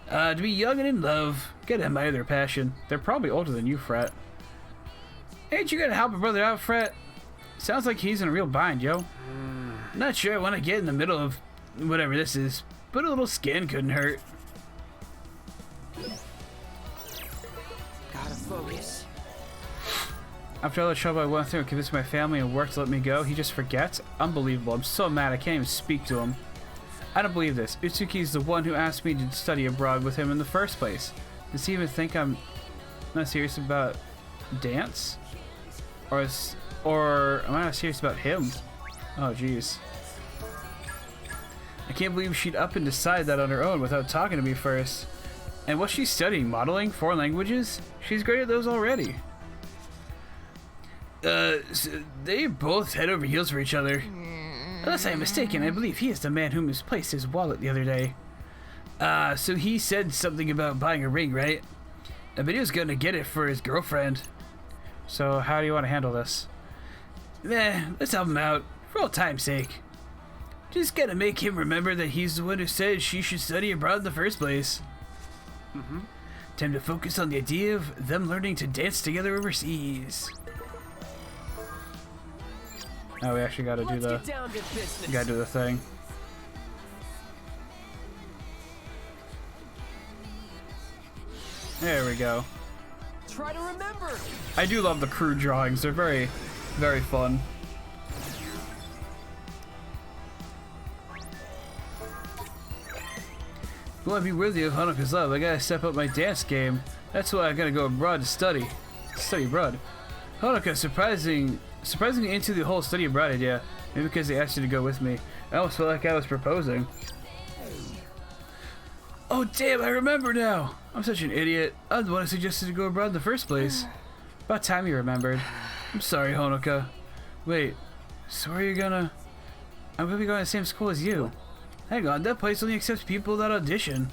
[SPEAKER 5] To be young and in love. Gotta admire their passion. They're probably older than you, Fret. Ain't you gonna help a brother out, Fret? Sounds like he's in a real bind, yo. Not sure I want to get in the middle of whatever this is, but a little skin couldn't hurt.
[SPEAKER 19] Gotta focus.
[SPEAKER 5] After all the trouble I went through and convinced my family and work to let me go, he just forgets? Unbelievable. I'm so mad I can't even speak to him. I don't believe this. Utsuki's the one who asked me to study abroad with him in the first place. Does he even think I'm not serious about dance? Or am I not serious about him? Oh, jeez. I can't believe she'd up and decide that on her own without talking to me first. And what's she studying? Modeling? 4 languages? She's great at those already. So they both head over heels for each other. Unless I am mistaken, I believe he is the man who misplaced his wallet the other day. So he said something about buying a ring, right? But he was gonna get it for his girlfriend. So how do you want to handle this? Let's help him out, for old time's sake. Just gotta make him remember that he's the one who said she should study abroad in the first place. Time to focus on the idea of them learning to dance together overseas. Oh, we actually gotta do the... We gotta do the thing. There we go.
[SPEAKER 6] Try to remember.
[SPEAKER 5] I do love the crew drawings. They're very, very fun. If I want to be worthy of Honoka's love, I gotta step up my dance game. That's why I gotta go abroad to study. Study abroad. Honoka surprisingly into the whole study abroad idea. Maybe because they asked you to go with me. I almost felt like I was proposing. Oh damn, I remember now! I'm such an idiot. I was the one who suggested to go abroad in the first place. About time you remembered. I'm sorry, Honoka. Wait, so are you gonna... I'm gonna be going to the same school as you. Hang on, that place only accepts people that audition.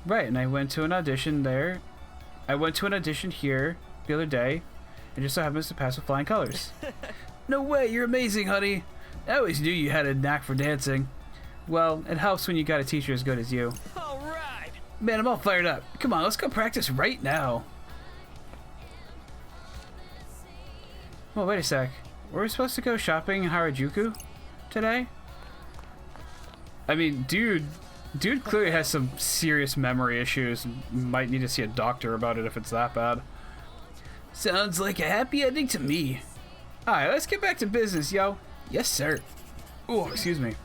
[SPEAKER 5] Right, and I went to an audition there. I went to an audition here the other day, and just so happens to pass with flying colors. No way, you're amazing, honey. I always knew you had a knack for dancing. Well, it helps when you got a teacher as good as you.
[SPEAKER 6] Alright!
[SPEAKER 5] Man, I'm all fired up. Come on, let's go practice right now. Well, wait a sec. Were we supposed to go shopping in Harajuku today? I mean, dude clearly has some serious memory issues. Might need to see a doctor about it if it's that bad. Sounds like a happy ending to me. Alright, let's get back to business, yo. Yes, sir. Oh, excuse me.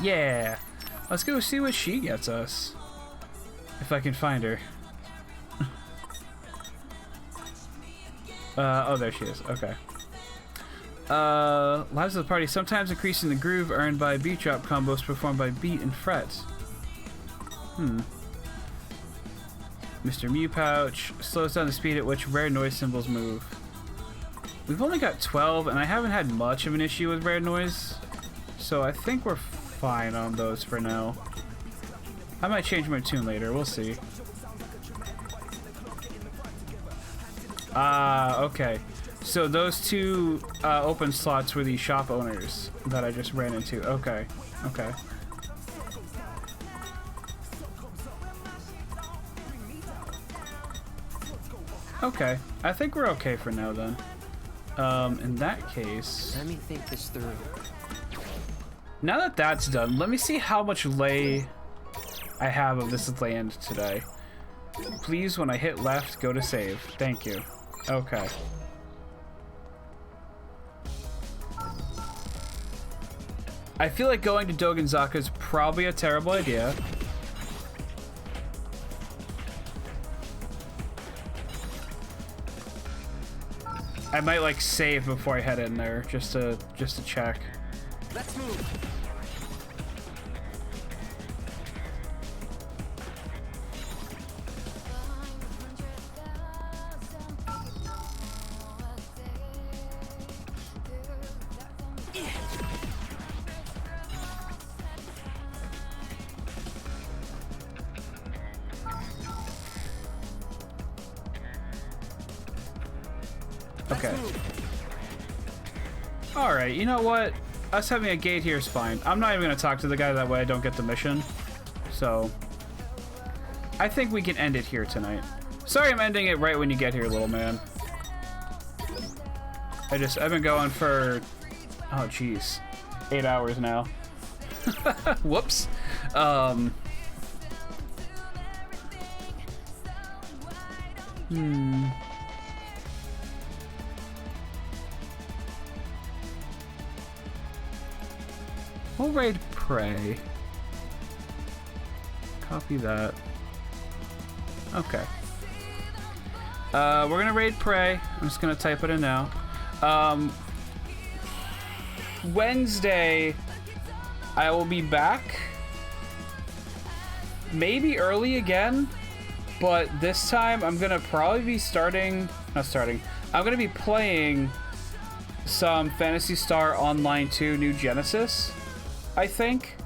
[SPEAKER 5] Yeah. Let's go see what she gets us. If I can find her. Oh, there she is. Okay. Lives of the party, sometimes increasing the groove earned by beat drop combos performed by beat and fret. Mr. Mew Pouch slows down the speed at which rare noise symbols move. We've only got 12, and I haven't had much of an issue with rare noise, so I think we're fine on those for now. I might change my tune later, we'll see. Okay. So those two open slots were the shop owners that I just ran into. Okay. Okay. Okay. I think we're okay for now then. In that case...
[SPEAKER 19] Let me think this through.
[SPEAKER 5] Now that that's done, let me see how much lay I have of this land today. Please, when I hit left, go to save. Thank you. Okay. I feel like going to Dogenzaka is probably a terrible idea. I might like save before I head in there just to check.
[SPEAKER 6] Let's move.
[SPEAKER 5] Okay. Alright, you know what? Us having a gate here is fine. I'm not even going to talk to the guy, that way I don't get the mission. So, I think we can end it here tonight. Sorry I'm ending it right when you get here, little man. I've been going for, oh jeez, 8 hours now. Whoops. We'll raid Prey. Copy that. Okay. We're gonna raid Prey. I'm just gonna type it in now. Wednesday, I will be back. Maybe early again, but this time I'm gonna probably be I'm gonna be playing some Phantasy Star Online 2 New Genesis, I think,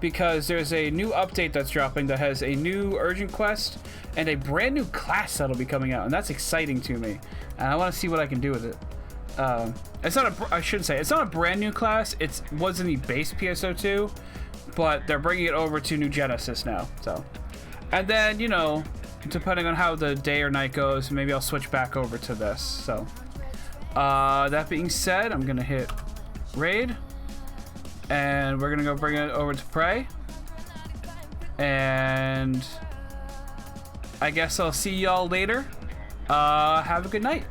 [SPEAKER 5] because there's a new update that's dropping that has a new urgent quest and a brand new class that'll be coming out, and that's exciting to me. And I want to see what I can do with it. It's not a, I shouldn't say, it's not a brand new class. It was in the base PSO2, but they're bringing it over to New Genesis now. So, and then, you know, depending on how the day or night goes, maybe I'll switch back over to this. So, that being said, I'm gonna hit raid, and we're gonna go bring it over to Prey, and I guess I'll see y'all later. Have a good night.